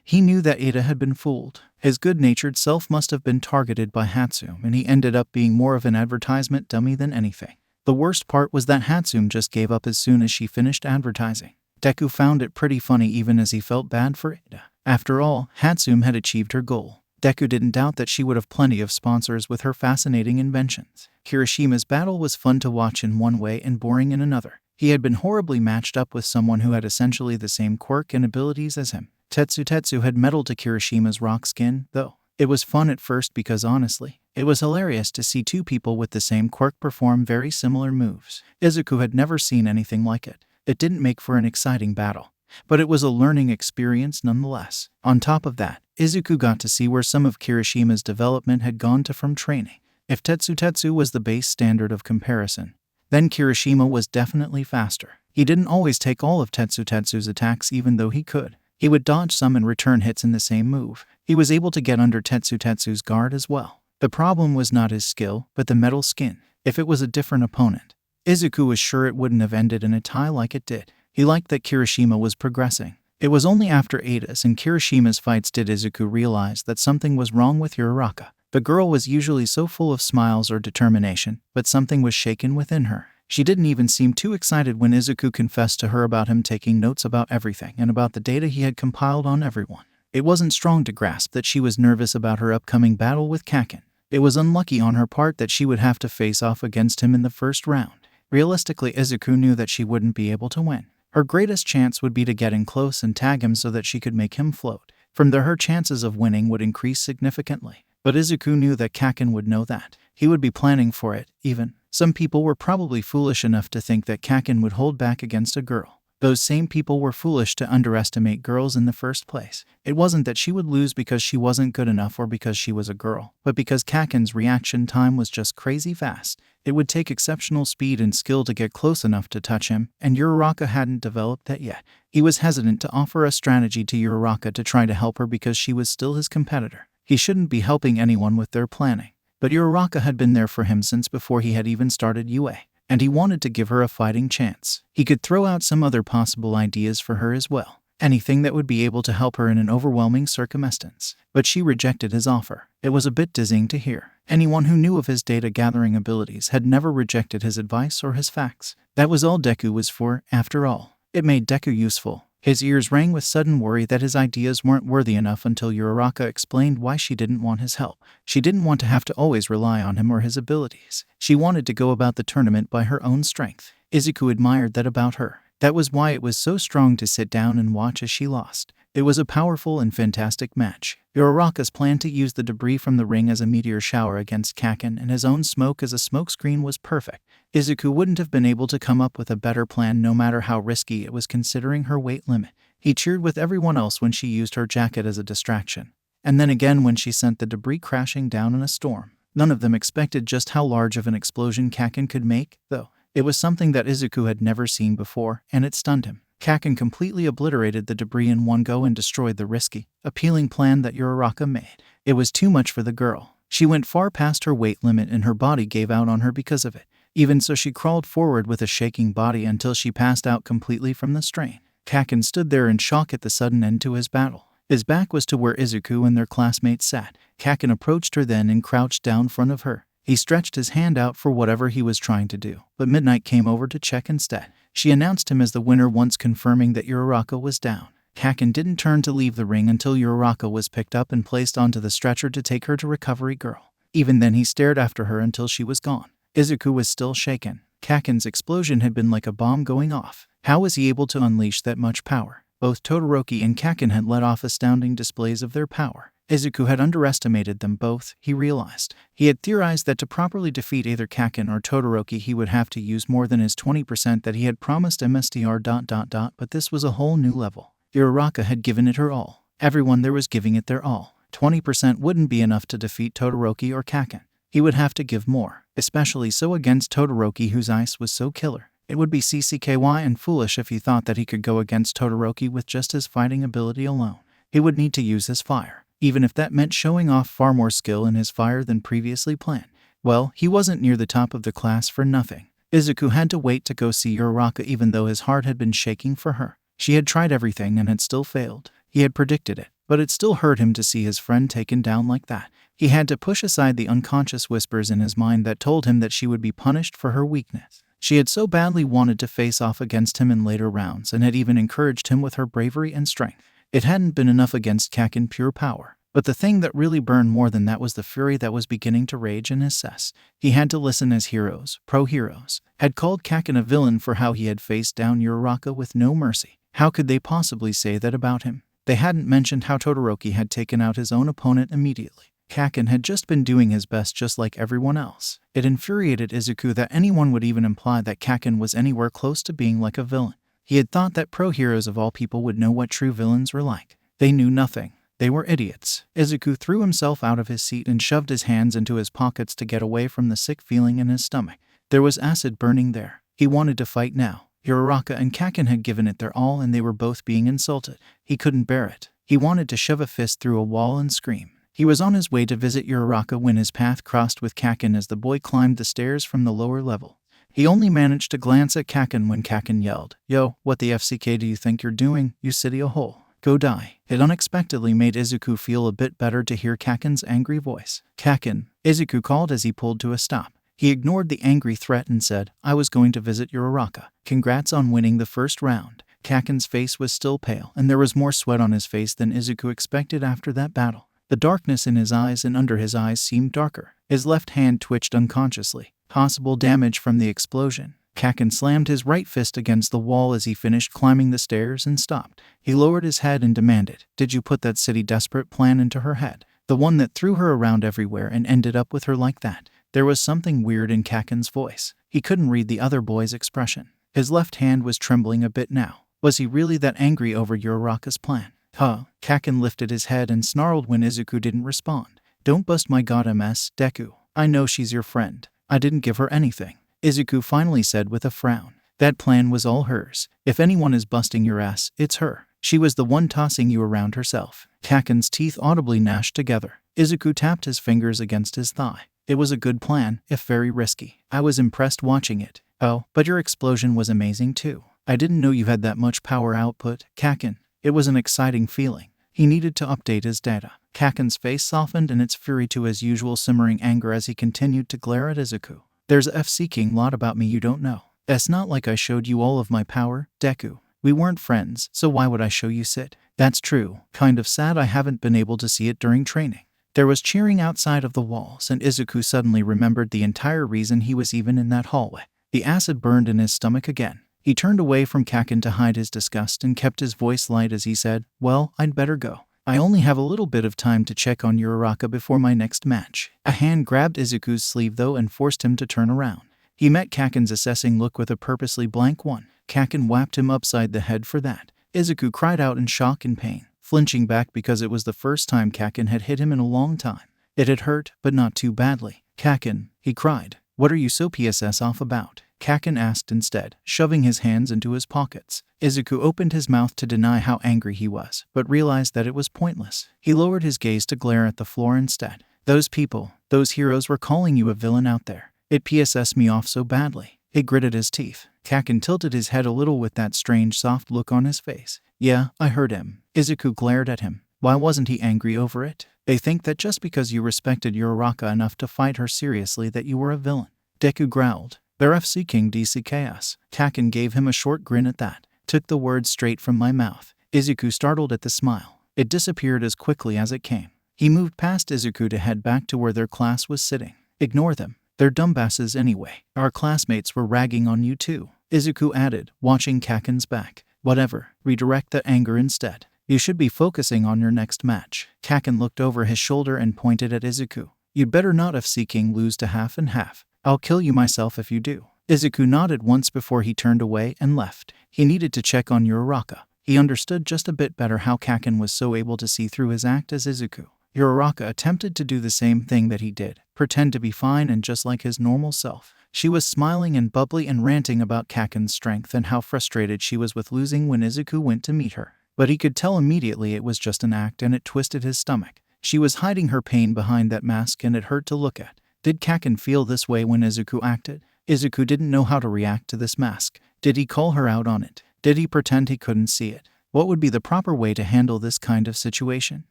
S1: he knew that Ada had been fooled. His good-natured self must have been targeted by Hatsune, and he ended up being more of an advertisement dummy than anything. The worst part was that Hatsune just gave up as soon as she finished advertising. Deku found it pretty funny even as he felt bad for Ada. After all, Hatsune had achieved her goal. Deku didn't doubt that she would have plenty of sponsors with her fascinating inventions. Kirishima's battle was fun to watch in one way and boring in another. He had been horribly matched up with someone who had essentially the same quirk and abilities as him. Tetsu had meddled to Kirishima's rock skin, though. It was fun at first because honestly, it was hilarious to see two people with the same quirk perform very similar moves. Izuku had never seen anything like it. It didn't make for an exciting battle, but it was a learning experience nonetheless. On top of that, Izuku got to see where some of Kirishima's development had gone to from training. If Tetsu was the base standard of comparison, then Kirishima was definitely faster. He didn't always take all of Tetsu's attacks even though he could. He would dodge some and return hits in the same move. He was able to get under Tetsu's guard as well. The problem was not his skill, but the metal skin. If it was a different opponent, Izuku was sure it wouldn't have ended in a tie like it did. He liked that Kirishima was progressing. It was only after Ada's and Kirishima's fights did Izuku realize that something was wrong with Uraraka. The girl was usually so full of smiles or determination, but something was shaken within her. She didn't even seem too excited when Izuku confessed to her about him taking notes about everything and about the data he had compiled on everyone. It wasn't strong to grasp that she was nervous about her upcoming battle with Kaken. It was unlucky on her part that she would have to face off against him in the first round. Realistically, Izuku knew that she wouldn't be able to win. Her greatest chance would be to get in close and tag him so that she could make him float. From there, her chances of winning would increase significantly. But Izuku knew that Kaken would know that. He would be planning for it, even. Some people were probably foolish enough to think that Kaken would hold back against a girl. Those same people were foolish to underestimate girls in the first place. It wasn't that she would lose because she wasn't good enough or because she was a girl, but because Kaken's reaction time was just crazy fast. It would take exceptional speed and skill to get close enough to touch him, and Uraraka hadn't developed that yet. He was hesitant to offer a strategy to Uraraka to try to help her because she was still his competitor. He shouldn't be helping anyone with their planning. But Uraraka had been there for him since before he had even started UA, and he wanted to give her a fighting chance. He could throw out some other possible ideas for her as well. Anything that would be able to help her in an overwhelming circumstance. But she rejected his offer. It was a bit dizzying to hear. Anyone who knew of his data-gathering abilities had never rejected his advice or his facts. That was all Deku was for, after all. It made Deku useful. His ears rang with sudden worry that his ideas weren't worthy enough until Uraraka explained why she didn't want his help. She didn't want to have to always rely on him or his abilities. She wanted to go about the tournament by her own strength. Izuku admired that about her. That was why it was so strong to sit down and watch as she lost. It was a powerful and fantastic match. Uraraka's plan to use the debris from the ring as a meteor shower against Kaken and his own smoke as a smokescreen was perfect. Izuku wouldn't have been able to come up with a better plan no matter how risky it was considering her weight limit. He cheered with everyone else when she used her jacket as a distraction. And then again when she sent the debris crashing down in a storm. None of them expected just how large of an explosion Kaken could make, though. It was something that Izuku had never seen before, and it stunned him. Kaken completely obliterated the debris in one go and destroyed the risky, appealing plan that Uraraka made. It was too much for the girl. She went far past her weight limit and her body gave out on her because of it. Even so, she crawled forward with a shaking body until she passed out completely from the strain. Kaken stood there in shock at the sudden end to his battle. His back was to where Izuku and their classmates sat. Kaken approached her then and crouched down in front of her. He stretched his hand out for whatever he was trying to do, but Midnight came over to check instead. She announced him as the winner once confirming that Uraraka was down. Kaken didn't turn to leave the ring until Uraraka was picked up and placed onto the stretcher to take her to Recovery Girl. Even then he stared after her until she was gone. Izuku was still shaken. Kaken's explosion had been like a bomb going off. How was he able to unleash that much power? Both Todoroki and Kaken had let off astounding displays of their power. Izuku had underestimated them both, he realized. He had theorized that to properly defeat either Kaken or Todoroki he would have to use more than his 20% that he had promised MSTR... But this was a whole new level. Uraraka had given it her all. Everyone there was giving it their all. 20% wouldn't be enough to defeat Todoroki or Kaken. He would have to give more, especially so against Todoroki whose ice was so killer. It would be CCKY and foolish if he thought that he could go against Todoroki with just his fighting ability alone. He would need to use his fire, even if that meant showing off far more skill in his fire than previously planned. Well, he wasn't near the top of the class for nothing. Izuku had to wait to go see Uraraka even though his heart had been shaking for her. She had tried everything and had still failed. He had predicted it, but it still hurt him to see his friend taken down like that. He had to push aside the unconscious whispers in his mind that told him that she would be punished for her weakness. She had so badly wanted to face off against him in later rounds and had even encouraged him with her bravery and strength. It hadn't been enough against Kaken pure power. But the thing that really burned more than that was the fury that was beginning to rage in his cess. He had to listen as heroes, pro-heroes, had called Kaken a villain for how he had faced down Uraraka with no mercy. How could they possibly say that about him? They hadn't mentioned how Todoroki had taken out his own opponent immediately. Kaken had just been doing his best just like everyone else. It infuriated Izuku that anyone would even imply that Kaken was anywhere close to being like a villain. He had thought that pro-heroes of all people would know what true villains were like. They knew nothing. They were idiots. Izuku threw himself out of his seat and shoved his hands into his pockets to get away from the sick feeling in his stomach. There was acid burning there. He wanted to fight now. Uraraka and Kaken had given it their all and they were both being insulted. He couldn't bear it. He wanted to shove a fist through a wall and scream. He was on his way to visit Uraraka when his path crossed with Kaken as the boy climbed the stairs from the lower level. He only managed to glance at Kaken when Kaken yelled, "Yo, what the FCK do you think you're doing, you city a hole? Go die." It unexpectedly made Izuku feel a bit better to hear Kaken's angry voice. "Kaken," Izuku called as he pulled to a stop. He ignored the angry threat and said, I was going to visit Uraraka. Congrats on winning the first round. Kaken's face was still pale, and there was more sweat on his face than Izuku expected after that battle. The darkness in his eyes and under his eyes seemed darker. His left hand twitched unconsciously. Possible damage from the explosion. Kaken slammed his right fist against the wall as he finished climbing the stairs and stopped. He lowered his head and demanded, Did you put that city desperate plan into her head? The one that threw her around everywhere and ended up with her like that? There was something weird in Kaken's voice. He couldn't read the other boy's expression. His left hand was trembling a bit now. Was he really that angry over Uraraka's plan? Huh? Kaken lifted his head and snarled when Izuku didn't respond. Don't bust my god MS, Deku. I know she's your friend. I didn't give her anything. Izuku finally said with a frown. That plan was all hers. If anyone is busting your ass, it's her. She was the one tossing you around herself. Kaken's teeth audibly gnashed together. Izuku tapped his fingers against his thigh. It was a good plan, if very risky. I was impressed watching it. Oh, but your explosion was amazing too. I didn't know you had that much power output, Kaken. It was an exciting feeling. He needed to update his data. Kaken's face softened in its fury to his usual simmering anger as he continued to glare at Izuku. There's a F-seeking lot about me you don't know. It's not like I showed you all of my power, Deku. We weren't friends, so why would I show you sit? That's true. Kind of sad I haven't been able to see it during training. There was cheering outside of the walls, and Izuku suddenly remembered the entire reason he was even in that hallway. The acid burned in his stomach again. He turned away from Kaken to hide his disgust and kept his voice light as he said, Well, I'd better go. I only have a little bit of time to check on Uraraka before my next match. A hand grabbed Izuku's sleeve though and forced him to turn around. He met Kaken's assessing look with a purposely blank one. Kaken whapped him upside the head for that. Izuku cried out in shock and pain, flinching back because it was the first time Kaken had hit him in a long time. It had hurt, but not too badly. Kaken, he cried. What are you so PSS off about? Kaken asked instead, shoving his hands into his pockets. Izuku opened his mouth to deny how angry he was, but realized that it was pointless. He lowered his gaze to glare at the floor instead. Those people, those heroes were calling you a villain out there. It PSS me off so badly. He gritted his teeth. Kaken tilted his head a little with that strange soft look on his face. Yeah, I heard him. Izuku glared at him. Why wasn't he angry over it? They think that just because you respected Uraraka enough to fight her seriously that you were a villain. Deku growled. They're FC-king DC Chaos. Kaken gave him a short grin at that. Took the words straight from my mouth. Izuku startled at the smile. It disappeared as quickly as it came. He moved past Izuku to head back to where their class was sitting. Ignore them. They're dumbasses anyway. Our classmates were ragging on you too. Izuku added, watching Kaken's back. Whatever. Redirect the anger instead. You should be focusing on your next match. Kaken looked over his shoulder and pointed at Izuku. You'd better not FC-king lose to half and half. I'll kill you myself if you do. Izuku nodded once before he turned away and left. He needed to check on Uraraka. He understood just a bit better how Kaken was so able to see through his act as Izuku. Uraraka attempted to do the same thing that he did, pretend to be fine and just like his normal self. She was smiling and bubbly and ranting about Kaken's strength and how frustrated she was with losing when Izuku went to meet her. But he could tell immediately it was just an act and it twisted his stomach. She was hiding her pain behind that mask and it hurt to look at. Did Kaken feel this way when Izuku acted? Izuku didn't know how to react to this mask. Did he call her out on it? Did he pretend he couldn't see it? What would be the proper way to handle this kind of situation?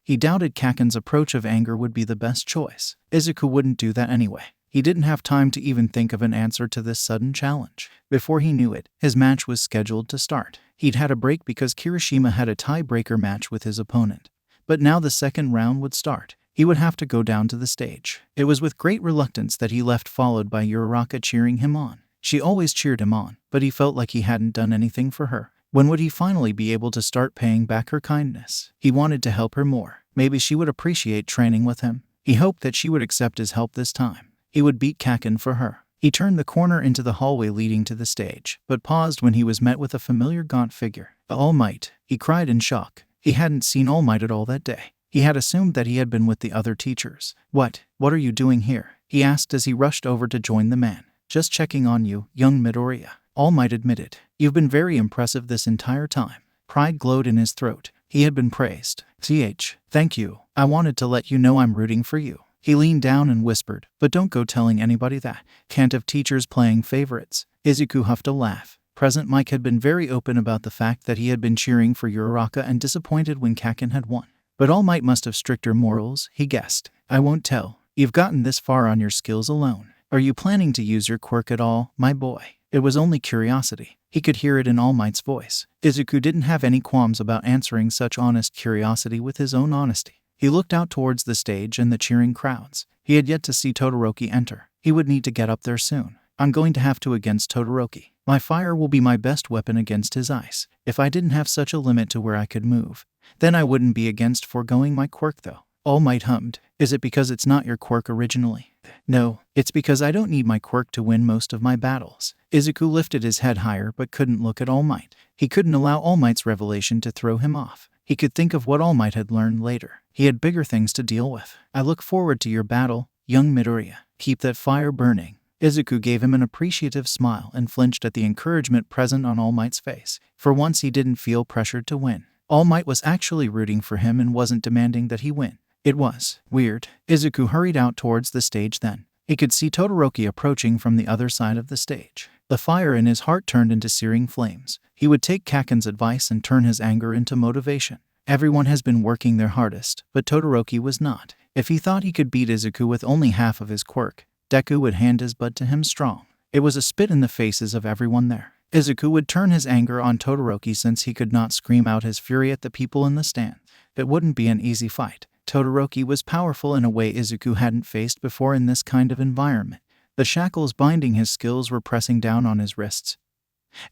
S1: He doubted Kaken's approach of anger would be the best choice. Izuku wouldn't do that anyway. He didn't have time to even think of an answer to this sudden challenge. Before he knew it, his match was scheduled to start. He'd had a break because Kirishima had a tiebreaker match with his opponent. But now the second round would start. He would have to go down to the stage. It was with great reluctance that he left, followed by Uraraka cheering him on. She always cheered him on, but he felt like he hadn't done anything for her. When would he finally be able to start paying back her kindness? He wanted to help her more. Maybe she would appreciate training with him. He hoped that she would accept his help this time. He would beat Kaken for her. He turned the corner into the hallway leading to the stage, but paused when he was met with a familiar gaunt figure. All Might, he cried in shock. He hadn't seen All Might at all that day. He had assumed that he had been with the other teachers. What are you doing here? He asked as he rushed over to join the man. Just checking on you, young Midoriya. All Might admitted. You've been very impressive this entire time. Pride glowed in his throat. He had been praised. Thank you. I wanted to let you know I'm rooting for you. He leaned down and whispered, but don't go telling anybody that. Can't have teachers playing favorites. Izuku huffed a laugh. Present Mike had been very open about the fact that he had been cheering for Uraraka and disappointed when Kaken had won. But All Might must have stricter morals, he guessed. I won't tell. You've gotten this far on your skills alone. "Are you planning to use your quirk at all, my boy?" It was only curiosity. He could hear it in All Might's voice. Izuku didn't have any qualms about answering such honest curiosity with his own honesty. He looked out towards the stage and the cheering crowds. He had yet to see Todoroki enter. He would need to get up there soon. "I'm going to have to against Todoroki. My fire will be my best weapon against his ice. If I didn't have such a limit to where I could move, then I wouldn't be against foregoing my quirk though." All Might hummed. "Is it because it's not your quirk originally?" "No, it's because I don't need my quirk to win most of my battles." Izuku lifted his head higher but couldn't look at All Might. He couldn't allow All Might's revelation to throw him off. He could think of what All Might had learned later. He had bigger things to deal with. "I look forward to your battle, young Midoriya. Keep that fire burning." Izuku gave him an appreciative smile and flinched at the encouragement present on All Might's face. For once he didn't feel pressured to win. All Might was actually rooting for him and wasn't demanding that he win. It was weird. Izuku hurried out towards the stage then. He could see Todoroki approaching from the other side of the stage. The fire in his heart turned into searing flames. He would take Kaken's advice and turn his anger into motivation. Everyone has been working their hardest, but Todoroki was not. If he thought he could beat Izuku with only half of his quirk, Deku would hand his bud to him strong. It was a spit in the faces of everyone there. Izuku would turn his anger on Todoroki since he could not scream out his fury at the people in the stand. It wouldn't be an easy fight. Todoroki was powerful in a way Izuku hadn't faced before in this kind of environment. The shackles binding his skills were pressing down on his wrists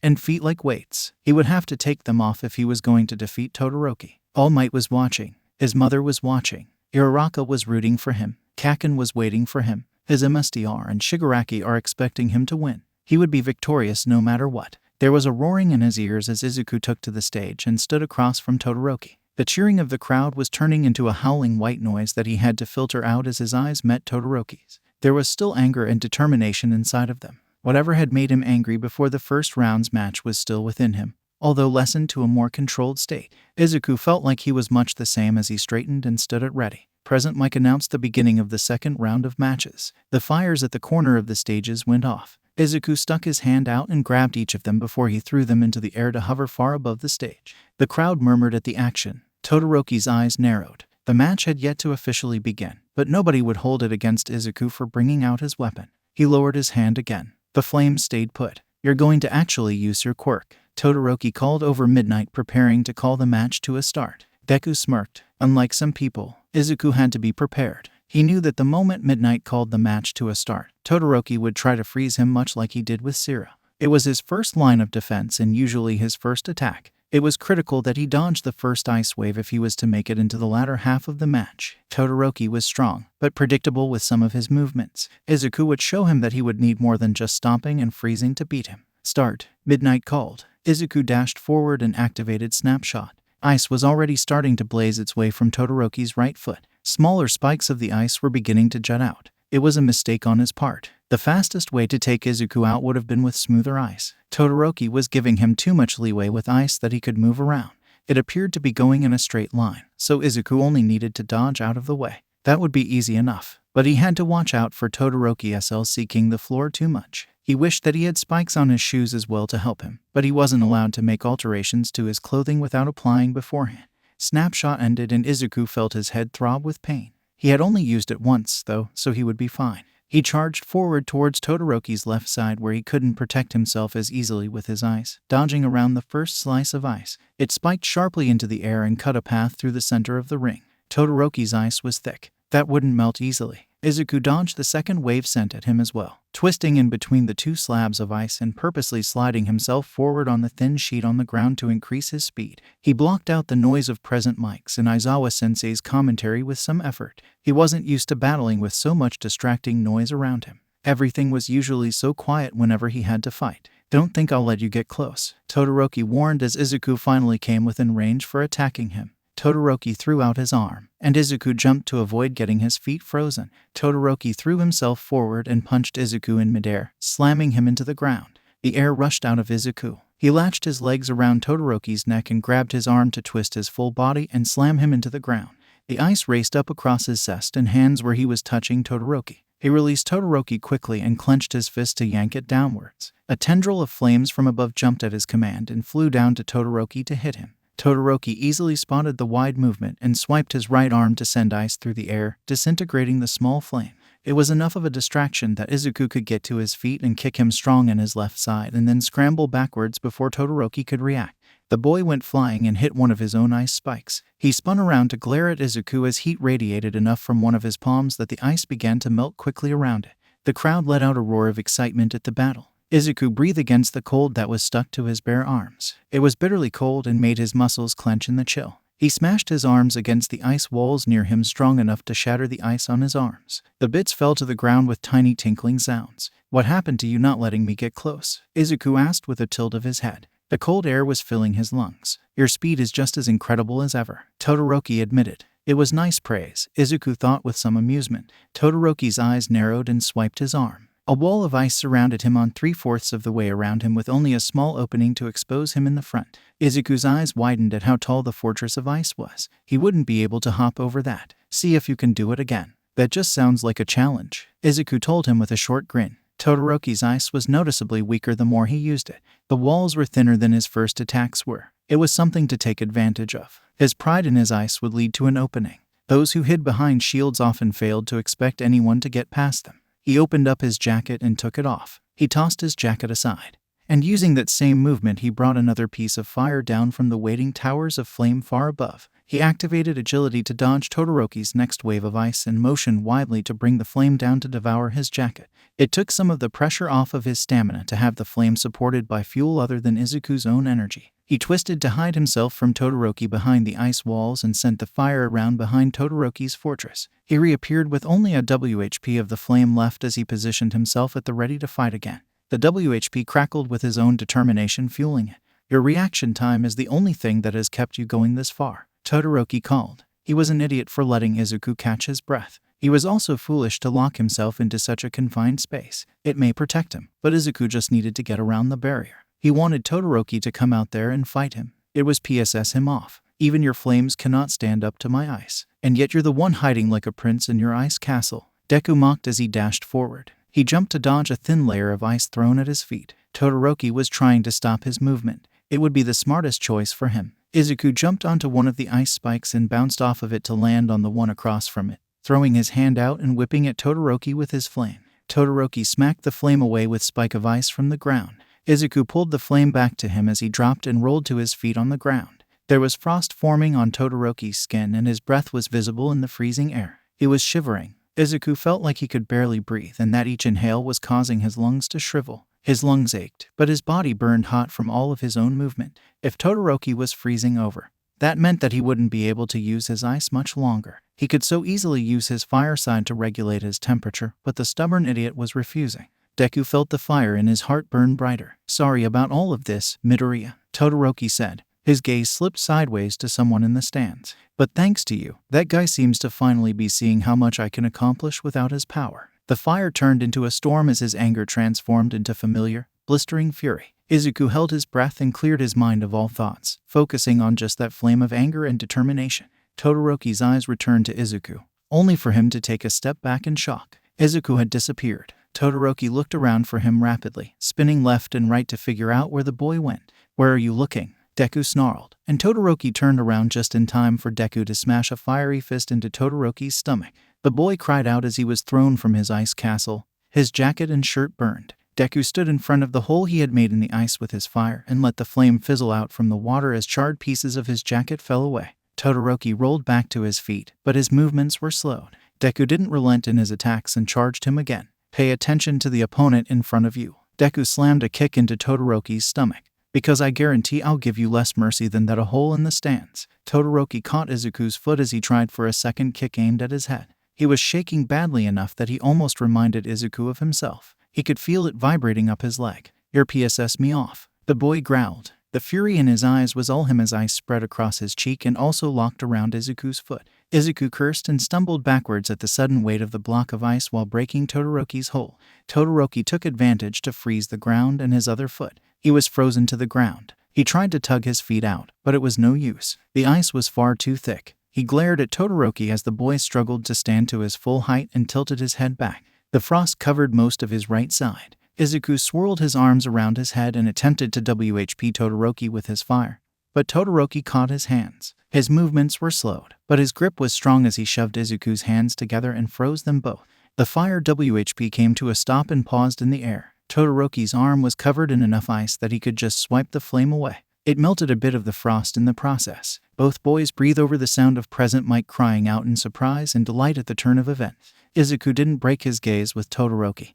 S1: and feet like weights. He would have to take them off if he was going to defeat Todoroki. All Might was watching. His mother was watching. Uraraka was rooting for him. Kaken was waiting for him. His MSTR and Shigaraki are expecting him to win. He would be victorious no matter what. There was a roaring in his ears as Izuku took to the stage and stood across from Todoroki. The cheering of the crowd was turning into a howling white noise that he had to filter out as his eyes met Todoroki's. There was still anger and determination inside of them. Whatever had made him angry before the first round's match was still within him, although lessened to a more controlled state. Izuku felt like he was much the same as he straightened and stood at ready. Present Mic announced the beginning of the second round of matches. The fires at the corner of the stages went off. Izuku stuck his hand out and grabbed each of them before he threw them into the air to hover far above the stage. The crowd murmured at the action. Todoroki's eyes narrowed. The match had yet to officially begin, but nobody would hold it against Izuku for bringing out his weapon. He lowered his hand again. The flames stayed put. "You're going to actually use your quirk," Todoroki called over midnight, preparing to call the match to a start. Deku smirked. Unlike some people, Izuku had to be prepared. He knew that the moment Midnight called the match to a start, Todoroki would try to freeze him much like he did with Sira. It was his first line of defense and usually his first attack. It was critical that he dodge the first ice wave if he was to make it into the latter half of the match. Todoroki was strong, but predictable with some of his movements. Izuku would show him that he would need more than just stomping and freezing to beat him. "Start," Midnight called. Izuku dashed forward and activated Snapshot. Ice was already starting to blaze its way from Todoroki's right foot. Smaller spikes of the ice were beginning to jut out. It was a mistake on his part. The fastest way to take Izuku out would have been with smoother ice. Todoroki was giving him too much leeway with ice that he could move around. It appeared to be going in a straight line, so Izuku only needed to dodge out of the way. That would be easy enough, but he had to watch out for Todoroki SL seeking the floor too much. He wished that he had spikes on his shoes as well to help him, but he wasn't allowed to make alterations to his clothing without applying beforehand. Snapshot ended and Izuku felt his head throb with pain. He had only used it once, though, so he would be fine. He charged forward towards Todoroki's left side where he couldn't protect himself as easily with his ice. Dodging around the first slice of ice, it spiked sharply into the air and cut a path through the center of the ring. Todoroki's ice was thick. That wouldn't melt easily. Izuku dodged the second wave sent at him as well, twisting in between the two slabs of ice and purposely sliding himself forward on the thin sheet on the ground to increase his speed. He blocked out the noise of present mics and Aizawa-sensei's commentary with some effort. He wasn't used to battling with so much distracting noise around him. Everything was usually so quiet whenever he had to fight. "Don't think I'll let you get close," Todoroki warned as Izuku finally came within range for attacking him. Todoroki threw out his arm, and Izuku jumped to avoid getting his feet frozen. Todoroki threw himself forward and punched Izuku in midair, slamming him into the ground. The air rushed out of Izuku. He latched his legs around Todoroki's neck and grabbed his arm to twist his full body and slam him into the ground. The ice raced up across his chest and hands where he was touching Todoroki. He released Todoroki quickly and clenched his fist to yank it downwards. A tendril of flames from above jumped at his command and flew down to Todoroki to hit him. Todoroki easily spotted the wide movement and swiped his right arm to send ice through the air, disintegrating the small flame. It was enough of a distraction that Izuku could get to his feet and kick him strong in his left side and then scramble backwards before Todoroki could react. The boy went flying and hit one of his own ice spikes. He spun around to glare at Izuku as heat radiated enough from one of his palms that the ice began to melt quickly around it. The crowd let out a roar of excitement at the battle. Izuku breathed against the cold that was stuck to his bare arms. It was bitterly cold and made his muscles clench in the chill. He smashed his arms against the ice walls near him strong enough to shatter the ice on his arms. The bits fell to the ground with tiny tinkling sounds. "What happened to you not letting me get close?" Izuku asked with a tilt of his head. The cold air was filling his lungs. "Your speed is just as incredible as ever," Todoroki admitted. It was nice praise, Izuku thought with some amusement. Todoroki's eyes narrowed and swiped his arm. A wall of ice surrounded him on 3/4 of the way around him with only a small opening to expose him in the front. Izuku's eyes widened at how tall the fortress of ice was. He wouldn't be able to hop over that. "See if you can do it again." "That just sounds like a challenge," Izuku told him with a short grin. Todoroki's ice was noticeably weaker the more he used it. The walls were thinner than his first attacks were. It was something to take advantage of. His pride in his ice would lead to an opening. Those who hid behind shields often failed to expect anyone to get past them. He opened up his jacket and took it off. He tossed his jacket aside. And using that same movement, he brought another piece of fire down from the waiting towers of flame far above. He activated agility to dodge Todoroki's next wave of ice and motioned widely to bring the flame down to devour his jacket. It took some of the pressure off of his stamina to have the flame supported by fuel other than Izuku's own energy. He twisted to hide himself from Todoroki behind the ice walls and sent the fire around behind Todoroki's fortress. He reappeared with only a WHP of the flame left as he positioned himself at the ready to fight again. The WHP crackled with his own determination fueling it. "Your reaction time is the only thing that has kept you going this far," Todoroki called. He was an idiot for letting Izuku catch his breath. He was also foolish to lock himself into such a confined space. It may protect him, but Izuku just needed to get around the barrier. He wanted Todoroki to come out there and fight him. It was PSS him off. "Even your flames cannot stand up to my ice. And yet you're the one hiding like a prince in your ice castle," Deku mocked as he dashed forward. He jumped to dodge a thin layer of ice thrown at his feet. Todoroki was trying to stop his movement. It would be the smartest choice for him. Izuku jumped onto one of the ice spikes and bounced off of it to land on the one across from it, throwing his hand out and whipping at Todoroki with his flame. Todoroki smacked the flame away with spike of ice from the ground. Izuku pulled the flame back to him as he dropped and rolled to his feet on the ground. There was frost forming on Todoroki's skin and his breath was visible in the freezing air. He was shivering. Izuku felt like he could barely breathe and that each inhale was causing his lungs to shrivel. His lungs ached, but his body burned hot from all of his own movement. If Todoroki was freezing over, that meant that he wouldn't be able to use his ice much longer. He could so easily use his fire side to regulate his temperature, but the stubborn idiot was refusing. Deku felt the fire in his heart burn brighter. "Sorry about all of this, Midoriya," Todoroki said. His gaze slipped sideways to someone in the stands. "But thanks to you, that guy seems to finally be seeing how much I can accomplish without his power." The fire turned into a storm as his anger transformed into familiar, blistering fury. Izuku held his breath and cleared his mind of all thoughts, focusing on just that flame of anger and determination. Todoroki's eyes returned to Izuku, only for him to take a step back in shock. Izuku had disappeared. Todoroki looked around for him rapidly, spinning left and right to figure out where the boy went. "Where are you looking?" Deku snarled, and Todoroki turned around just in time for Deku to smash a fiery fist into Todoroki's stomach. The boy cried out as he was thrown from his ice castle. His jacket and shirt burned. Deku stood in front of the hole he had made in the ice with his fire and let the flame fizzle out from the water as charred pieces of his jacket fell away. Todoroki rolled back to his feet, but his movements were slowed. Deku didn't relent in his attacks and charged him again. "Pay attention to the opponent in front of you." Deku slammed a kick into Todoroki's stomach. "Because I guarantee I'll give you less mercy than that a hole in the stands." Todoroki caught Izuku's foot as he tried for a second kick aimed at his head. He was shaking badly enough that he almost reminded Izuku of himself. He could feel it vibrating up his leg. "Your PSS me off," the boy growled. The fury in his eyes was all him as ice spread across his cheek and also locked around Izuku's foot. Izuku cursed and stumbled backwards at the sudden weight of the block of ice while breaking Todoroki's hole. Todoroki took advantage to freeze the ground and his other foot. He was frozen to the ground. He tried to tug his feet out, but it was no use. The ice was far too thick. He glared at Todoroki as the boy struggled to stand to his full height and tilted his head back. The frost covered most of his right side. Izuku swirled his arms around his head and attempted to WHP Todoroki with his fire. But Todoroki caught his hands. His movements were slowed, but his grip was strong as he shoved Izuku's hands together and froze them both. The fire WHP came to a stop and paused in the air. Todoroki's arm was covered in enough ice that he could just swipe the flame away. It melted a bit of the frost in the process. Both boys breathed over the sound of Present Mike crying out in surprise and delight at the turn of events. Izuku didn't break his gaze with Todoroki,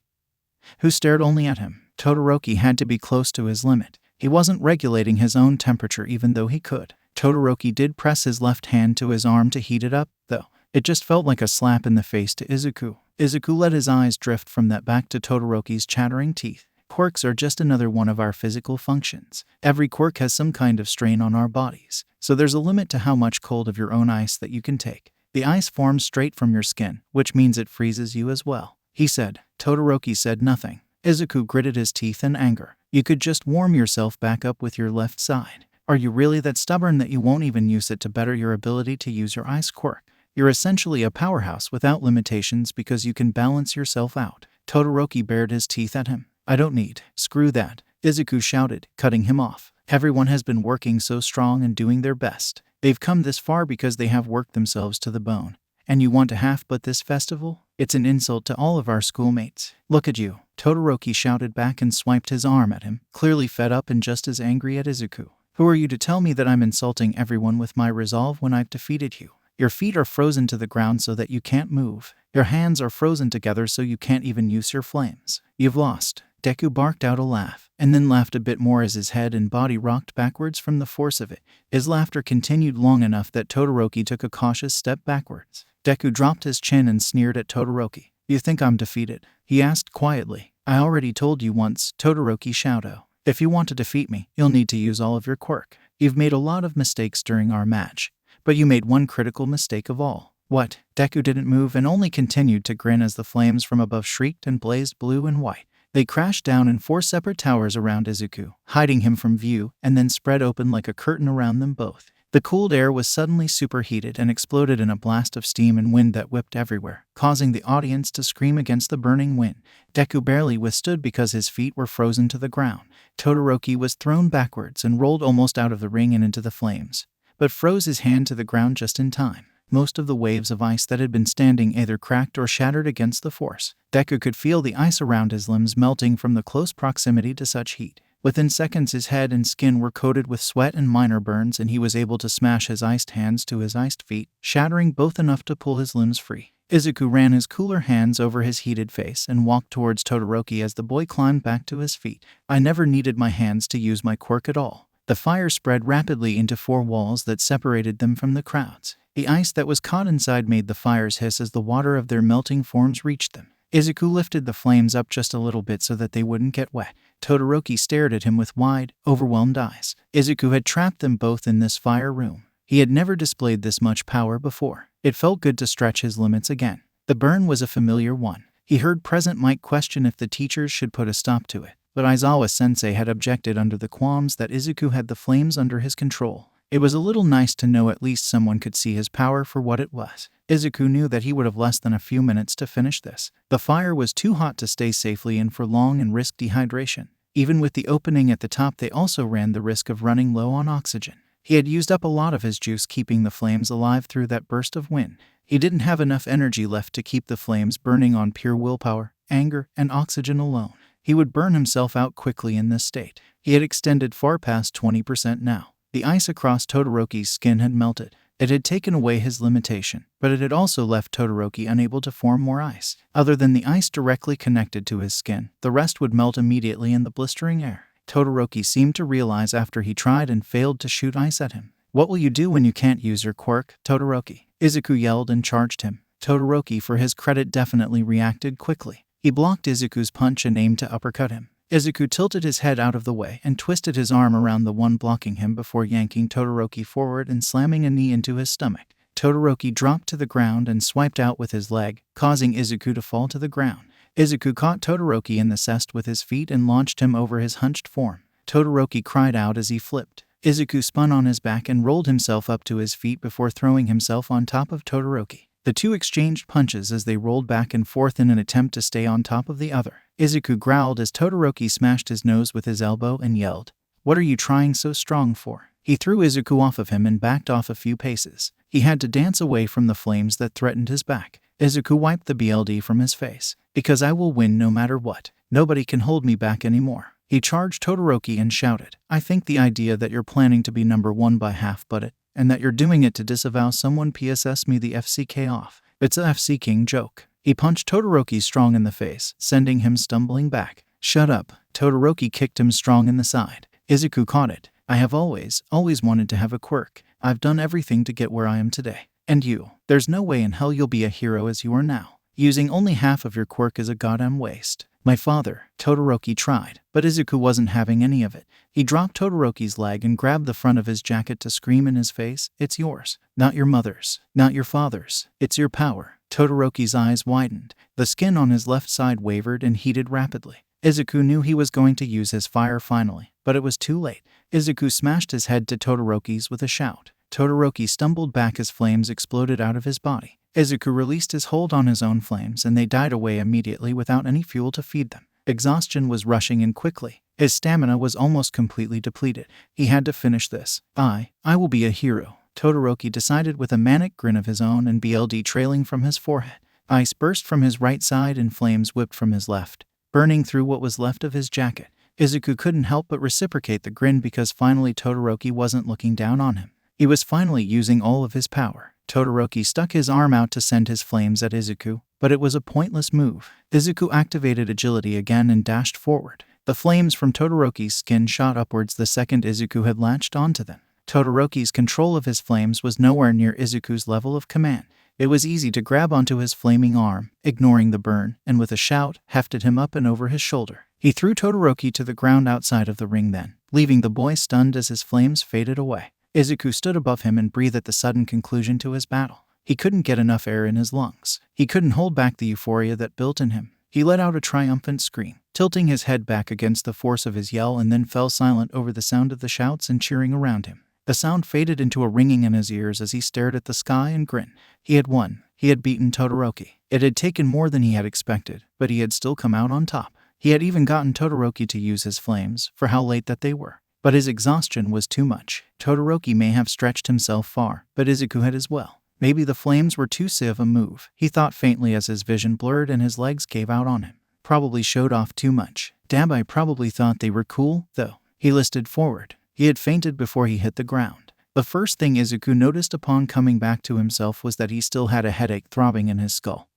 S1: who stared only at him. Todoroki had to be close to his limit. He wasn't regulating his own temperature even though he could. Todoroki did press his left hand to his arm to heat it up, though. It just felt like a slap in the face to Izuku. Izuku let his eyes drift from that back to Todoroki's chattering teeth. Quirks are just another one of our physical functions. Every quirk has some kind of strain on our bodies, so there's a limit to how much cold of your own ice that you can take. The ice forms straight from your skin, which means it freezes you as well, he said. Todoroki said nothing. Izuku gritted his teeth in anger. You could just warm yourself back up with your left side. Are you really that stubborn that you won't even use it to better your ability to use your ice quirk? You're essentially a powerhouse without limitations because you can balance yourself out. Todoroki bared his teeth at him. I don't need. Screw that, Izuku shouted, cutting him off. Everyone has been working so strong and doing their best. They've come this far because they have worked themselves to the bone. And you want to half-butt this festival? It's an insult to all of our schoolmates. Look at you, Todoroki shouted back and swiped his arm at him, clearly fed up and just as angry at Izuku. Who are you to tell me that I'm insulting everyone with my resolve when I've defeated you? Your feet are frozen to the ground so that you can't move. Your hands are frozen together so you can't even use your flames. You've lost. Deku barked out a laugh, and then laughed a bit more as his head and body rocked backwards from the force of it. His laughter continued long enough that Todoroki took a cautious step backwards. Deku dropped his chin and sneered at Todoroki. You think I'm defeated? He asked quietly. I already told you once, Todoroki shouted. If you want to defeat me, you'll need to use all of your quirk. You've made a lot of mistakes during our match, but you made one critical mistake of all. What? Deku didn't move and only continued to grin as the flames from above shrieked and blazed blue and white. They crashed down in 4 separate towers around Izuku, hiding him from view, and then spread open like a curtain around them both. The cooled air was suddenly superheated and exploded in a blast of steam and wind that whipped everywhere, causing the audience to scream against the burning wind. Deku barely withstood because his feet were frozen to the ground. Todoroki was thrown backwards and rolled almost out of the ring and into the flames, but froze his hand to the ground just in time. Most of the waves of ice that had been standing either cracked or shattered against the force. Deku could feel the ice around his limbs melting from the close proximity to such heat. Within seconds his head and skin were coated with sweat and minor burns, and he was able to smash his iced hands to his iced feet, shattering both enough to pull his limbs free. Izuku ran his cooler hands over his heated face and walked towards Todoroki as the boy climbed back to his feet. I never needed my hands to use my quirk at all. The fire spread rapidly into 4 walls that separated them from the crowds. The ice that was caught inside made the fires hiss as the water of their melting forms reached them. Izuku lifted the flames up just a little bit so that they wouldn't get wet. Todoroki stared at him with wide, overwhelmed eyes. Izuku had trapped them both in this fire room. He had never displayed this much power before. It felt good to stretch his limits again. The burn was a familiar one. He heard Present Mike question if the teachers should put a stop to it, but Aizawa-sensei had objected under the qualms that Izuku had the flames under his control. It was a little nice to know at least someone could see his power for what it was. Izuku knew that he would have less than a few minutes to finish this. The fire was too hot to stay safely in for long and risk dehydration. Even with the opening at the top, they also ran the risk of running low on oxygen. He had used up a lot of his juice keeping the flames alive through that burst of wind. He didn't have enough energy left to keep the flames burning on pure willpower, anger, and oxygen alone. He would burn himself out quickly in this state. He had extended far past 20% now. The ice across Todoroki's skin had melted. It had taken away his limitation, but it had also left Todoroki unable to form more ice. Other than the ice directly connected to his skin, the rest would melt immediately in the blistering air. Todoroki seemed to realize after he tried and failed to shoot ice at him. What will you do when you can't use your quirk, Todoroki? Izuku yelled and charged him. Todoroki, for his credit, definitely reacted quickly. He blocked Izuku's punch and aimed to uppercut him. Izuku tilted his head out of the way and twisted his arm around the one blocking him before yanking Todoroki forward and slamming a knee into his stomach. Todoroki dropped to the ground and swiped out with his leg, causing Izuku to fall to the ground. Izuku caught Todoroki in the chest with his feet and launched him over his hunched form. Todoroki cried out as he flipped. Izuku spun on his back and rolled himself up to his feet before throwing himself on top of Todoroki. The two exchanged punches as they rolled back and forth in an attempt to stay on top of the other. Izuku growled as Todoroki smashed his nose with his elbow and yelled, "What are you trying so strong for?" He threw Izuku off of him and backed off a few paces. He had to dance away from the flames that threatened his back. Izuku wiped the BLD from his face. Because I will win no matter what. Nobody can hold me back anymore. He charged Todoroki and shouted, I think the idea that you're planning to be number 1 by half but it, and that you're doing it to disavow someone PSS me the FCK off. It's a FC King joke. He punched Todoroki strong in the face, sending him stumbling back. Shut up. Todoroki kicked him strong in the side. Izuku caught it. I have always wanted to have a quirk. I've done everything to get where I am today. And you, there's no way in hell you'll be a hero as you are now. Using only half of your quirk is a goddamn waste. My father, Todoroki tried, but Izuku wasn't having any of it. He dropped Todoroki's leg and grabbed the front of his jacket to scream in his face, it's yours, not your mother's, not your father's, it's your power. Todoroki's eyes widened. The skin on his left side wavered and heated rapidly. Izuku knew he was going to use his fire finally, but it was too late. Izuku smashed his head to Todoroki's with a shout. Todoroki stumbled back as flames exploded out of his body. Izuku released his hold on his own flames and they died away immediately without any fuel to feed them. Exhaustion was rushing in quickly. His stamina was almost completely depleted. He had to finish this. I will be a hero. Todoroki decided with a manic grin of his own and BLD trailing from his forehead. Ice burst from his right side and flames whipped from his left, burning through what was left of his jacket. Izuku couldn't help but reciprocate the grin because finally Todoroki wasn't looking down on him. He was finally using all of his power. Todoroki stuck his arm out to send his flames at Izuku, but it was a pointless move. Izuku activated agility again and dashed forward. The flames from Todoroki's skin shot upwards the second Izuku had latched onto them. Todoroki's control of his flames was nowhere near Izuku's level of command. It was easy to grab onto his flaming arm, ignoring the burn, and with a shout, hefted him up and over his shoulder. He threw Todoroki to the ground outside of the ring then, leaving the boy stunned as his flames faded away. Izuku stood above him and breathed at the sudden conclusion to his battle. He couldn't get enough air in his lungs. He couldn't hold back the euphoria that built in him. He let out a triumphant scream, tilting his head back against the force of his yell and then fell silent over the sound of the shouts and cheering around him. The sound faded into a ringing in his ears as he stared at the sky and grinned. He had won. He had beaten Todoroki. It had taken more than he had expected, but he had still come out on top. He had even gotten Todoroki to use his flames, for how late that they were. But his exhaustion was too much. Todoroki may have stretched himself far, but Izuku had as well. Maybe the flames were too stiff a move, he thought faintly as his vision blurred and his legs gave out on him. Probably showed off too much. Damn, I probably thought they were cool, though. He listed forward. He had fainted before he hit the ground. The first thing Izuku noticed upon coming back to himself was that he still had a headache throbbing in his skull,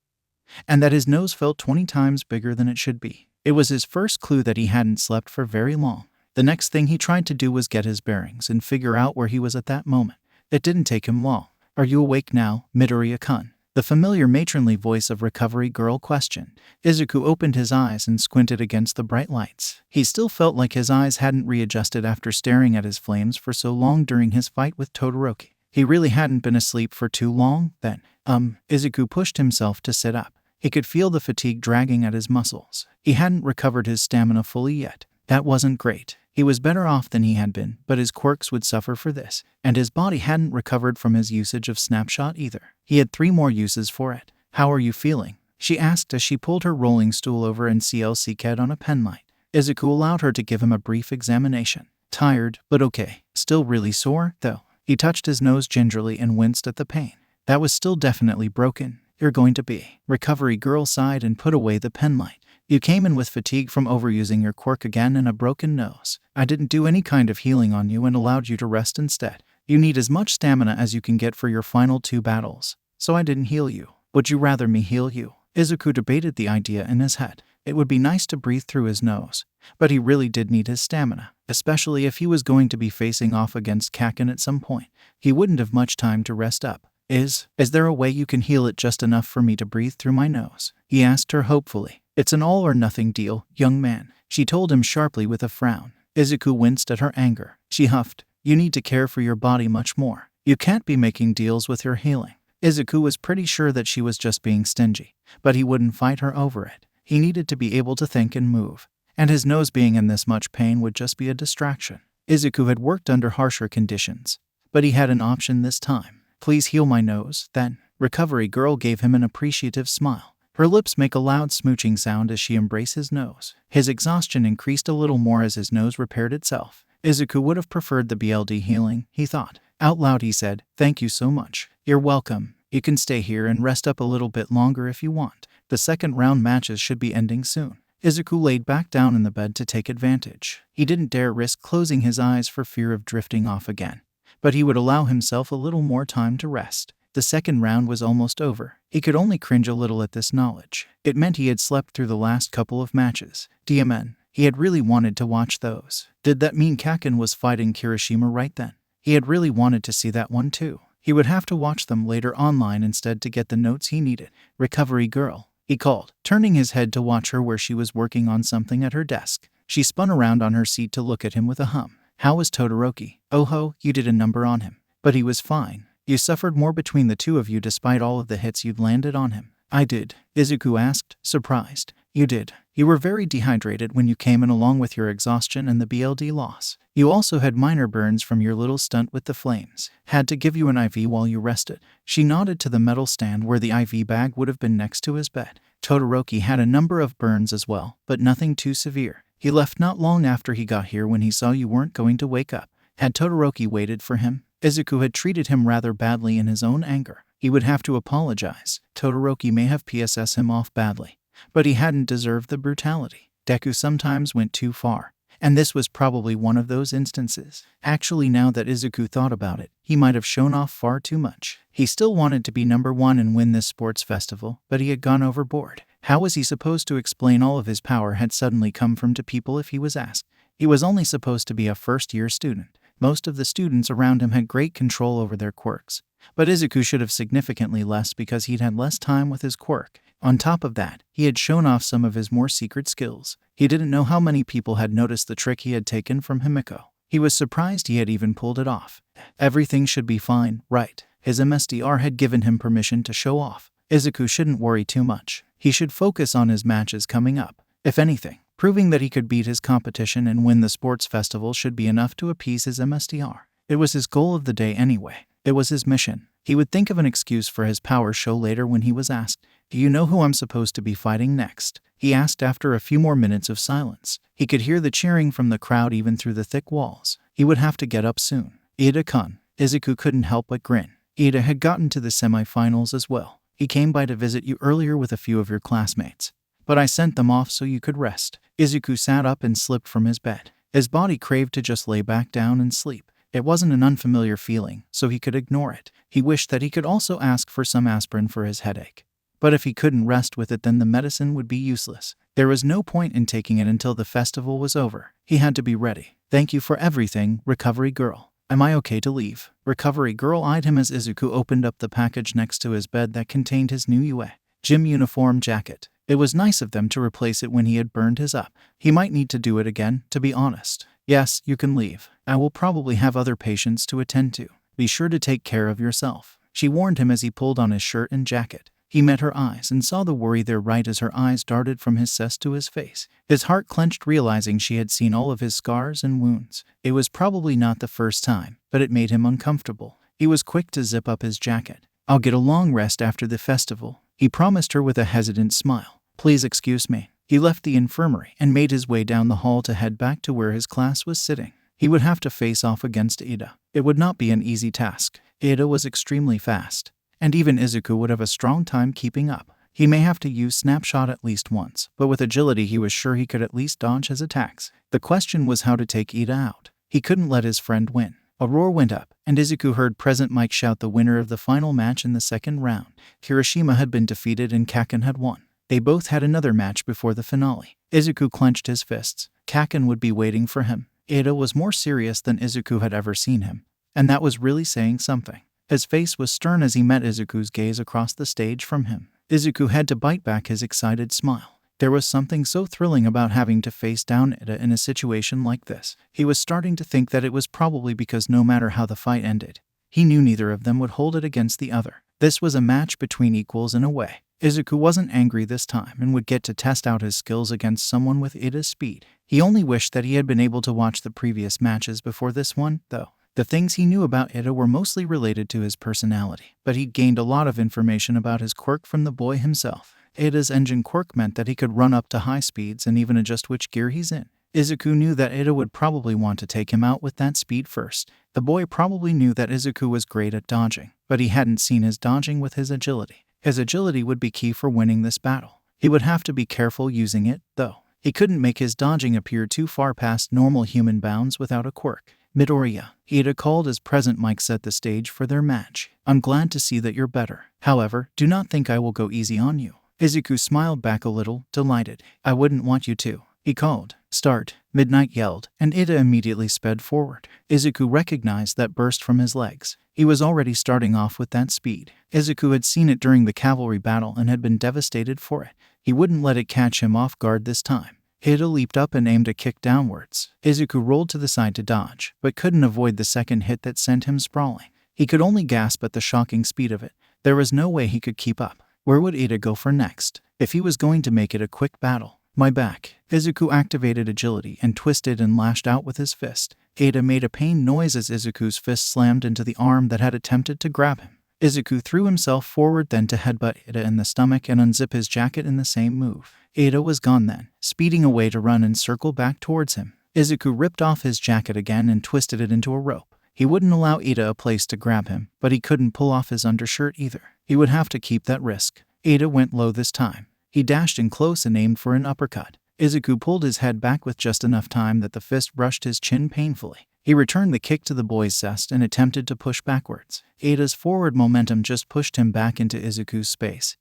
S1: and that his nose felt 20 times bigger than it should be. It was his first clue that he hadn't slept for very long. The next thing he tried to do was get his bearings and figure out where he was at that moment. It didn't take him long. Are you awake now, Midoriya-kun? The familiar matronly voice of Recovery Girl questioned. Izuku opened his eyes and squinted against the bright lights. He still felt like his eyes hadn't readjusted after staring at his flames for so long during his fight with Todoroki. He really hadn't been asleep for too long, then. Izuku pushed himself to sit up. He could feel the fatigue dragging at his muscles. He hadn't recovered his stamina fully yet. That wasn't great. He was better off than he had been, but his quirks would suffer for this, and his body hadn't recovered from his usage of Snapshot either. He had 3 more uses for it. How are you feeling? She asked as she pulled her rolling stool over and CLC'd on a penlight. Izuku allowed her to give him a brief examination. Tired, but okay. Still really sore, though. He touched his nose gingerly and winced at the pain. That was still definitely broken. You're going to be. Recovery Girl sighed and put away the penlight. You came in with fatigue from overusing your quirk again and a broken nose. I didn't do any kind of healing on you and allowed you to rest instead. You need as much stamina as you can get for your final 2 battles, so I didn't heal you. Would you rather me heal you? Izuku debated the idea in his head. It would be nice to breathe through his nose, but he really did need his stamina, especially if he was going to be facing off against Kaken at some point. He wouldn't have much time to rest up. Is there a way you can heal it just enough for me to breathe through my nose? He asked her hopefully. It's an all-or-nothing deal, young man, she told him sharply with a frown. Izuku winced at her anger. She huffed. You need to care for your body much more. You can't be making deals with your healing. Izuku was pretty sure that she was just being stingy, but he wouldn't fight her over it. He needed to be able to think and move, and his nose being in this much pain would just be a distraction. Izuku had worked under harsher conditions, but he had an option this time. Please heal my nose, then. Recovery Girl gave him an appreciative smile. Her lips make a loud smooching sound as she embraced his nose. His exhaustion increased a little more as his nose repaired itself. Izuku would have preferred the BLD healing, he thought. Out loud he said, thank you so much. You're welcome. You can stay here and rest up a little bit longer if you want. The second round matches should be ending soon. Izuku laid back down in the bed to take advantage. He didn't dare risk closing his eyes for fear of drifting off again, but he would allow himself a little more time to rest. The second round was almost over. He could only cringe a little at this knowledge. It meant he had slept through the last couple of matches. DMN. He had really wanted to watch those. Did that mean Kaken was fighting Kirishima right then? He had really wanted to see that one too. He would have to watch them later online instead to get the notes he needed. Recovery girl, he called, turning his head to watch her where she was working on something at her desk. She spun around on her seat to look at him with a hum. How was Todoroki? Oh ho, you did a number on him. But he was fine. You suffered more between the two of you despite all of the hits you'd landed on him. I did, Izuku asked, surprised. You did. You were very dehydrated when you came in along with your exhaustion and the BLD loss. You also had minor burns from your little stunt with the flames. Had to give you an IV while you rested. She nodded to the metal stand where the IV bag would have been next to his bed. Todoroki had a number of burns as well, but nothing too severe. He left not long after he got here when he saw you weren't going to wake up. Had Todoroki waited for him? Izuku had treated him rather badly in his own anger. He would have to apologize. Todoroki may have PSS him off badly, but he hadn't deserved the brutality. Deku sometimes went too far, and this was probably one of those instances. Actually, now that Izuku thought about it, he might have shown off far too much. He still wanted to be number one and win this sports festival, but he had gone overboard. How was he supposed to explain all of his power had suddenly come from to people if he was asked? He was only supposed to be a first-year student. Most of the students around him had great control over their quirks, but Izuku should have significantly less because he'd had less time with his quirk. On top of that, he had shown off some of his more secret skills. He didn't know how many people had noticed the trick he had taken from Himiko. He was surprised he had even pulled it off. Everything should be fine, right? His MSDR had given him permission to show off. Izuku shouldn't worry too much. He should focus on his matches coming up. If anything, proving that he could beat his competition and win the sports festival should be enough to appease his MSDR. It was his goal of the day anyway. It was his mission. He would think of an excuse for his power show later when he was asked, "Do you know who I'm supposed to be fighting next?" He asked after a few more minutes of silence. He could hear the cheering from the crowd even through the thick walls. He would have to get up soon. Ida-kun. Izuku couldn't help but grin. Ida had gotten to the semifinals as well. He came by to visit you earlier with a few of your classmates, but I sent them off so you could rest. Izuku sat up and slipped from his bed. His body craved to just lay back down and sleep. It wasn't an unfamiliar feeling, so he could ignore it. He wished that he could also ask for some aspirin for his headache. But if he couldn't rest with it, then the medicine would be useless. There was no point in taking it until the festival was over. He had to be ready. Thank you for everything, Recovery Girl. Am I okay to leave? Recovery Girl eyed him as Izuku opened up the package next to his bed that contained his new UA gym uniform jacket. It was nice of them to replace it when he had burned his up. He might need to do it again, to be honest. Yes, you can leave. I will probably have other patients to attend to. Be sure to take care of yourself, she warned him as he pulled on his shirt and jacket. He met her eyes and saw the worry there right as her eyes darted from his chest to his face. His heart clenched realizing she had seen all of his scars and wounds. It was probably not the first time, but it made him uncomfortable. He was quick to zip up his jacket. I'll get a long rest after the festival, he promised her with a hesitant smile. Please excuse me. He left the infirmary and made his way down the hall to head back to where his class was sitting. He would have to face off against Ida. It would not be an easy task. Ida was extremely fast, and even Izuku would have a strong time keeping up. He may have to use Snapshot at least once, but with agility he was sure he could at least dodge his attacks. The question was how to take Ida out. He couldn't let his friend win. A roar went up, and Izuku heard Present Mike shout the winner of the final match in the second round. Kirishima had been defeated and Kaken had won. They both had another match before the finale. Izuku clenched his fists. Kaken would be waiting for him. Ida was more serious than Izuku had ever seen him, and that was really saying something. His face was stern as he met Izuku's gaze across the stage from him. Izuku had to bite back his excited smile. There was something so thrilling about having to face down Ida in a situation like this. He was starting to think that it was probably because no matter how the fight ended, he knew neither of them would hold it against the other. This was a match between equals in a way. Izuku wasn't angry this time and would get to test out his skills against someone with Ida's speed. He only wished that he had been able to watch the previous matches before this one, though. The things he knew about Ida were mostly related to his personality, but he'd gained a lot of information about his quirk from the boy himself. Ida's engine quirk meant that he could run up to high speeds and even adjust which gear he's in. Izuku knew that Ida would probably want to take him out with that speed first. The boy probably knew that Izuku was great at dodging, but he hadn't seen his dodging with his agility. His agility would be key for winning this battle. He would have to be careful using it, though. He couldn't make his dodging appear too far past normal human bounds without a quirk. Midoriya, Ida called as Present Mike set the stage for their match. I'm glad to see that you're better. However, do not think I will go easy on you. Izuku smiled back a little, delighted. I wouldn't want you to. He called. Start. Midnight yelled, and Ida immediately sped forward. Izuku recognized that burst from his legs. He was already starting off with that speed. Izuku had seen it during the cavalry battle and had been devastated for it. He wouldn't let it catch him off guard this time. Ida leaped up and aimed a kick downwards. Izuku rolled to the side to dodge, but couldn't avoid the second hit that sent him sprawling. He could only gasp at the shocking speed of it. There was no way he could keep up. Where would Ida go for next, if he was going to make it a quick battle? My back. Izuku activated agility and twisted and lashed out with his fist. Ida made a pained noise as Izuku's fist slammed into the arm that had attempted to grab him. Izuku threw himself forward then to headbutt Ida in the stomach and unzip his jacket in the same move. Ida was gone then, speeding away to run and circle back towards him. Izuku ripped off his jacket again and twisted it into a rope. He wouldn't allow Ida a place to grab him, but he couldn't pull off his undershirt either. He would have to keep that risk. Ida went low this time. He dashed in close and aimed for an uppercut. Izuku pulled his head back with just enough time that the fist brushed his chin painfully. He returned the kick to the boy's chest and attempted to push backwards. Ida's forward momentum just pushed him back into Izuku's space.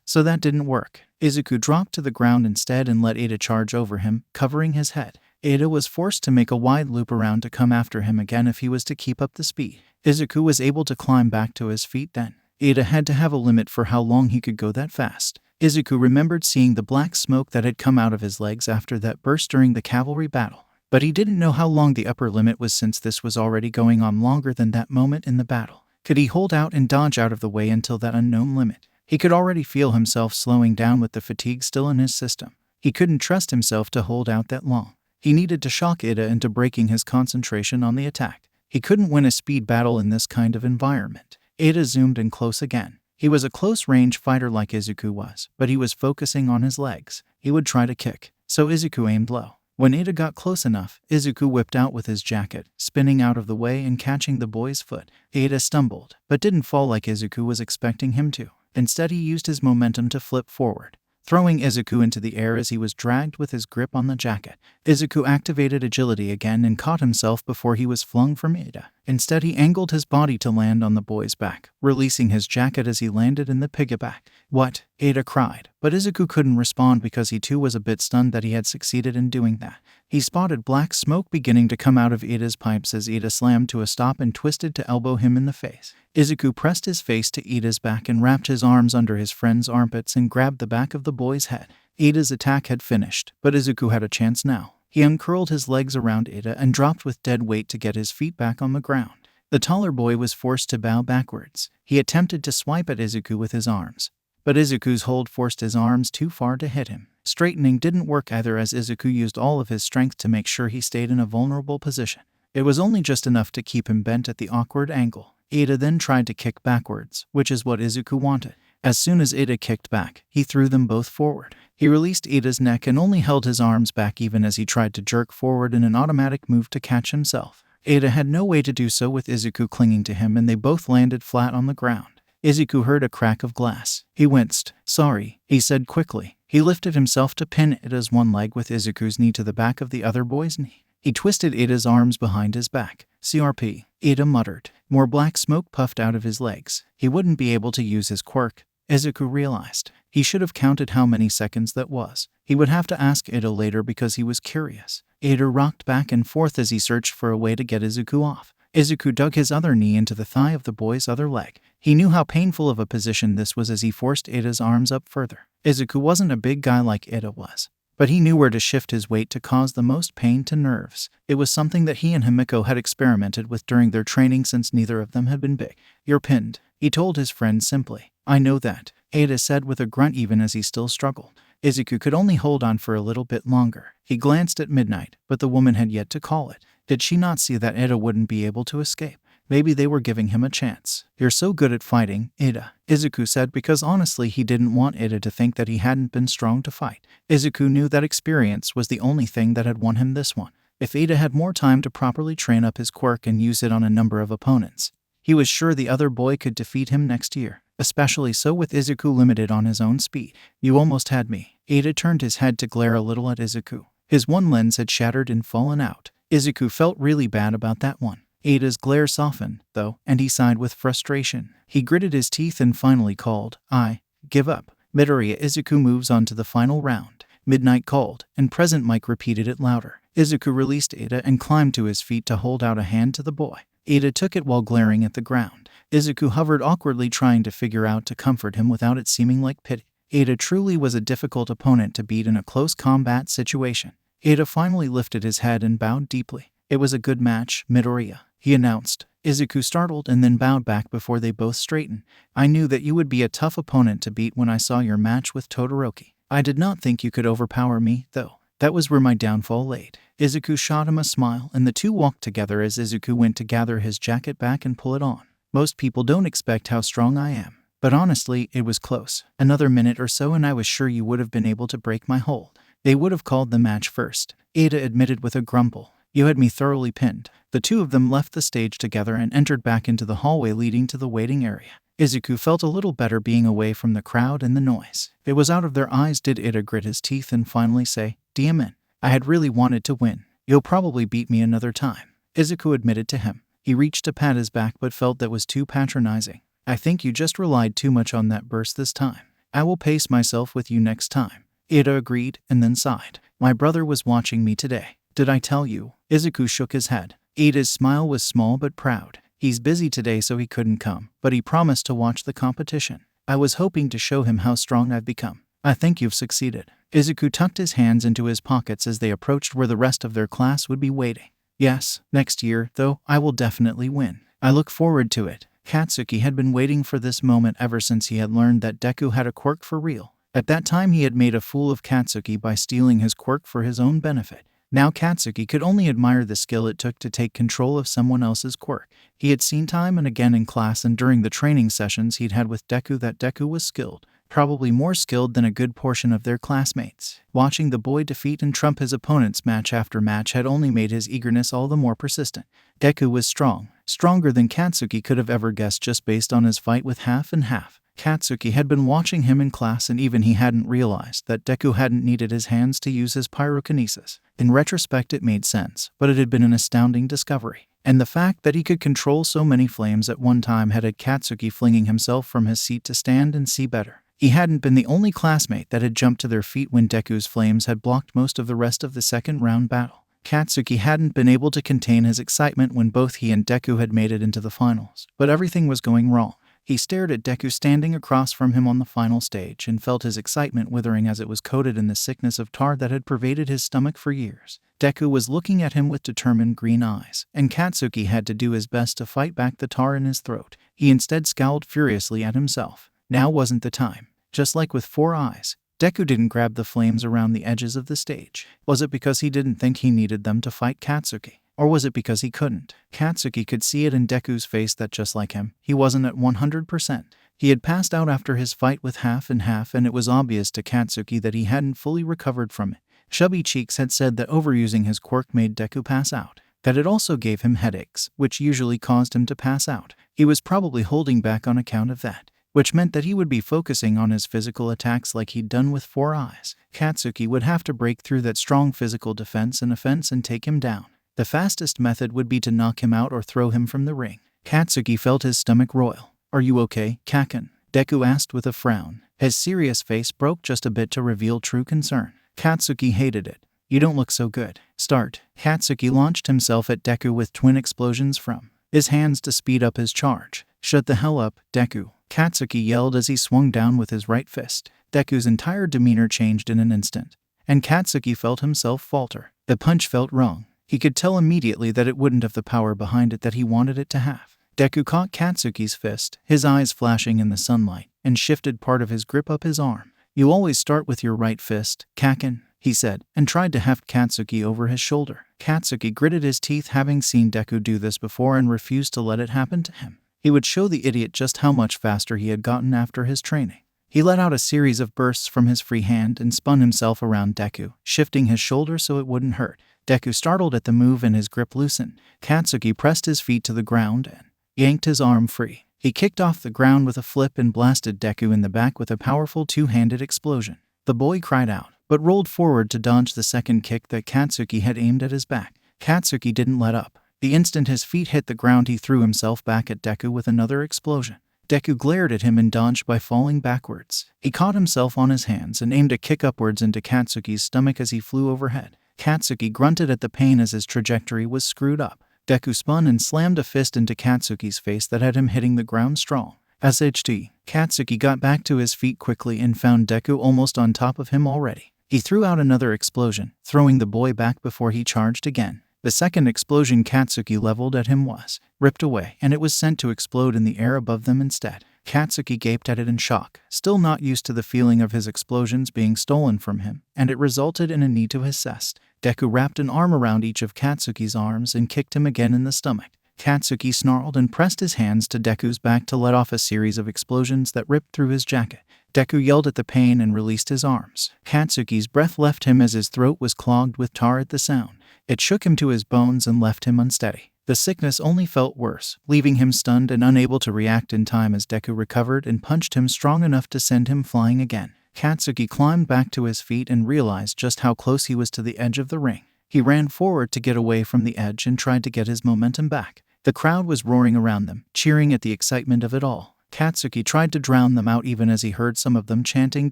S1: So that didn't work. Izuku dropped to the ground instead and let Ida charge over him, covering his head. Ida was forced to make a wide loop around to come after him again if he was to keep up the speed. Izuku was able to climb back to his feet then. Ida had to have a limit for how long he could go that fast. Izuku remembered seeing the black smoke that had come out of his legs after that burst during the cavalry battle. But he didn't know how long the upper limit was since this was already going on longer than that moment in the battle. Could he hold out and dodge out of the way until that unknown limit? He could already feel himself slowing down with the fatigue still in his system. He couldn't trust himself to hold out that long. He needed to shock Ida into breaking his concentration on the attack. He couldn't win a speed battle in this kind of environment. Ida zoomed in close again. He was a close-range fighter like Izuku was, but he was focusing on his legs. He would try to kick, so Izuku aimed low. When Ida got close enough, Izuku whipped out with his jacket, spinning out of the way and catching the boy's foot. Ida stumbled, but didn't fall like Izuku was expecting him to. Instead, he used his momentum to flip forward, throwing Izuku into the air as he was dragged with his grip on the jacket. Izuku activated agility again and caught himself before he was flung from Ida. Instead, he angled his body to land on the boy's back, releasing his jacket as he landed in the piggyback. What? Ida cried, but Izuku couldn't respond because he too was a bit stunned that he had succeeded in doing that. He spotted black smoke beginning to come out of Ida's pipes as Ida slammed to a stop and twisted to elbow him in the face. Izuku pressed his face to Ida's back and wrapped his arms under his friend's armpits and grabbed the back of the boy's head. Ida's attack had finished, but Izuku had a chance now. He uncurled his legs around Ida and dropped with dead weight to get his feet back on the ground. The taller boy was forced to bow backwards. He attempted to swipe at Izuku with his arms, but Izuku's hold forced his arms too far to hit him. Straightening didn't work either as Izuku used all of his strength to make sure he stayed in a vulnerable position. It was only just enough to keep him bent at the awkward angle. Ida then tried to kick backwards, which is what Izuku wanted. As soon as Ida kicked back, he threw them both forward. He released Ida's neck and only held his arms back even as he tried to jerk forward in an automatic move to catch himself. Ida had no way to do so with Izuku clinging to him and they both landed flat on the ground. Izuku heard a crack of glass. He winced. Sorry, he said quickly. He lifted himself to pin Ida's one leg with Izuku's knee to the back of the other boy's knee. He twisted Ida's arms behind his back. CRP, Ida muttered. More black smoke puffed out of his legs. He wouldn't be able to use his quirk, Izuku realized. He should have counted how many seconds that was. He would have to ask Ida later because he was curious. Ida rocked back and forth as he searched for a way to get Izuku off. Izuku dug his other knee into the thigh of the boy's other leg. He knew how painful of a position this was as he forced Ida's arms up further. Izuku wasn't a big guy like Ida was, but he knew where to shift his weight to cause the most pain to nerves. It was something that he and Himiko had experimented with during their training since neither of them had been big. You're pinned, he told his friend simply. I know that, Ida said with a grunt even as he still struggled. Izuku could only hold on for a little bit longer. He glanced at Midnight, but the woman had yet to call it. Did she not see that Ida wouldn't be able to escape? Maybe they were giving him a chance. You're so good at fighting, Ida, Izuku said because honestly he didn't want Ida to think that he hadn't been strong to fight. Izuku knew that experience was the only thing that had won him this one. If Ida had more time to properly train up his quirk and use it on a number of opponents, he was sure the other boy could defeat him next year, especially so with Izuku limited on his own speed. You almost had me. Ida turned his head to glare a little at Izuku. His one lens had shattered and fallen out. Izuku felt really bad about that one. Ada's glare softened, though, and he sighed with frustration. He gritted his teeth and finally called, I give up. Midoriya Izuku moves on to the final round. Midnight called, and Present Mike repeated it louder. Izuku released Ada and climbed to his feet to hold out a hand to the boy. Ada took it while glaring at the ground. Izuku hovered awkwardly trying to figure out to comfort him without it seeming like pity. Ada truly was a difficult opponent to beat in a close combat situation. Ada finally lifted his head and bowed deeply. It was a good match, Midoriya, he announced. Izuku startled and then bowed back before they both straightened. I knew that you would be a tough opponent to beat when I saw your match with Todoroki. I did not think you could overpower me, though. That was where my downfall laid. Izuku shot him a smile, and the two walked together as Izuku went to gather his jacket back and pull it on. Most people don't expect how strong I am. But honestly, it was close. Another minute or so and I was sure you would have been able to break my hold. They would have called the match first, Ada admitted with a grumble. You had me thoroughly pinned. The two of them left the stage together and entered back into the hallway leading to the waiting area. Izuku felt a little better being away from the crowd and the noise. It was out of their eyes did Ida grit his teeth and finally say, Diamond, I had really wanted to win. You'll probably beat me another time. Izuku admitted to him. He reached to pat his back but felt that was too patronizing. I think you just relied too much on that burst this time. I will pace myself with you next time. Ida agreed and then sighed. My brother was watching me today. Did I tell you? Izuku shook his head. Ida's smile was small but proud. He's busy today so he couldn't come, but he promised to watch the competition. I was hoping to show him how strong I've become. I think you've succeeded. Izuku tucked his hands into his pockets as they approached where the rest of their class would be waiting. Yes, next year, though, I will definitely win. I look forward to it. Katsuki had been waiting for this moment ever since he had learned that Deku had a quirk for real. At that time he had made a fool of Katsuki by stealing his quirk for his own benefit. Now Katsuki could only admire the skill it took to take control of someone else's quirk. He had seen time and again in class and during the training sessions he'd had with Deku that Deku was skilled, probably more skilled than a good portion of their classmates. Watching the boy defeat and trump his opponents match after match had only made his eagerness all the more persistent. Deku was strong, stronger than Katsuki could have ever guessed just based on his fight with Half and Half. Katsuki had been watching him in class and even he hadn't realized that Deku hadn't needed his hands to use his pyrokinesis. In retrospect it made sense, but it had been an astounding discovery. And the fact that he could control so many flames at one time had Katsuki flinging himself from his seat to stand and see better. He hadn't been the only classmate that had jumped to their feet when Deku's flames had blocked most of the rest of the second round battle. Katsuki hadn't been able to contain his excitement when both he and Deku had made it into the finals, but everything was going wrong. He stared at Deku standing across from him on the final stage and felt his excitement withering as it was coated in the sickness of tar that had pervaded his stomach for years. Deku was looking at him with determined green eyes, and Katsuki had to do his best to fight back the tar in his throat. He instead scowled furiously at himself. Now wasn't the time. Just like with 4 eyes, Deku didn't grab the flames around the edges of the stage. Was it because he didn't think he needed them to fight Katsuki? Or was it because he couldn't? Katsuki could see it in Deku's face that just like him, he wasn't at 100%. He had passed out after his fight with Half and Half and it was obvious to Katsuki that he hadn't fully recovered from it. Chubby Cheeks had said that overusing his quirk made Deku pass out. That it also gave him headaches, which usually caused him to pass out. He was probably holding back on account of that, which meant that he would be focusing on his physical attacks like he'd done with 4 eyes. Katsuki would have to break through that strong physical defense and offense and take him down. The fastest method would be to knock him out or throw him from the ring. Katsuki felt his stomach roil. Are you okay, Kaken? Deku asked with a frown. His serious face broke just a bit to reveal true concern. Katsuki hated it. You don't look so good. Start. Katsuki launched himself at Deku with twin explosions from his hands to speed up his charge. Shut the hell up, Deku. Katsuki yelled as he swung down with his right fist. Deku's entire demeanor changed in an instant, and Katsuki felt himself falter. The punch felt wrong. He could tell immediately that it wouldn't have the power behind it that he wanted it to have. Deku caught Katsuki's fist, his eyes flashing in the sunlight, and shifted part of his grip up his arm. You always start with your right fist, Kaken. he said, and tried to heft Katsuki over his shoulder. Katsuki gritted his teeth, having seen Deku do this before, and refused to let it happen to him. He would show the idiot just how much faster he had gotten after his training. He let out a series of bursts from his free hand and spun himself around Deku, shifting his shoulder so it wouldn't hurt. Deku startled at the move and his grip loosened. Katsuki pressed his feet to the ground and yanked his arm free. He kicked off the ground with a flip and blasted Deku in the back with a powerful two-handed explosion. The boy cried out, but rolled forward to dodge the second kick that Katsuki had aimed at his back. Katsuki didn't let up. The instant his feet hit the ground, he threw himself back at Deku with another explosion. Deku glared at him and dodged by falling backwards. He caught himself on his hands and aimed a kick upwards into Katsuki's stomach as he flew overhead. Katsuki grunted at the pain as his trajectory was screwed up. Deku spun and slammed a fist into Katsuki's face that had him hitting the ground strong. SHT. Katsuki got back to his feet quickly and found Deku almost on top of him already. He threw out another explosion, throwing the boy back before he charged again. The second explosion Katsuki leveled at him was ripped away, and it was sent to explode in the air above them instead. Katsuki gaped at it in shock, still not used to the feeling of his explosions being stolen from him, and it resulted in a knee to his chest. Deku wrapped an arm around each of Katsuki's arms and kicked him again in the stomach. Katsuki snarled and pressed his hands to Deku's back to let off a series of explosions that ripped through his jacket. Deku yelled at the pain and released his arms. Katsuki's breath left him as his throat was clogged with tar at the sound. It shook him to his bones and left him unsteady. The sickness only felt worse, leaving him stunned and unable to react in time as Deku recovered and punched him strong enough to send him flying again. Katsuki climbed back to his feet and realized just how close he was to the edge of the ring. He ran forward to get away from the edge and tried to get his momentum back. The crowd was roaring around them, cheering at the excitement of it all. Katsuki tried to drown them out even as he heard some of them chanting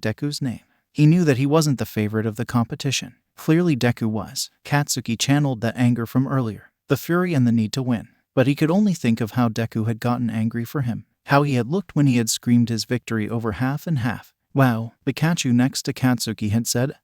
S1: Deku's name. He knew that he wasn't the favorite of the competition. Clearly Deku was. Katsuki channeled that anger from earlier, the fury and the need to win. But he could only think of how Deku had gotten angry for him, how he had looked when he had screamed his victory over half and half. Wow, Pikachu next to Katsuki had said.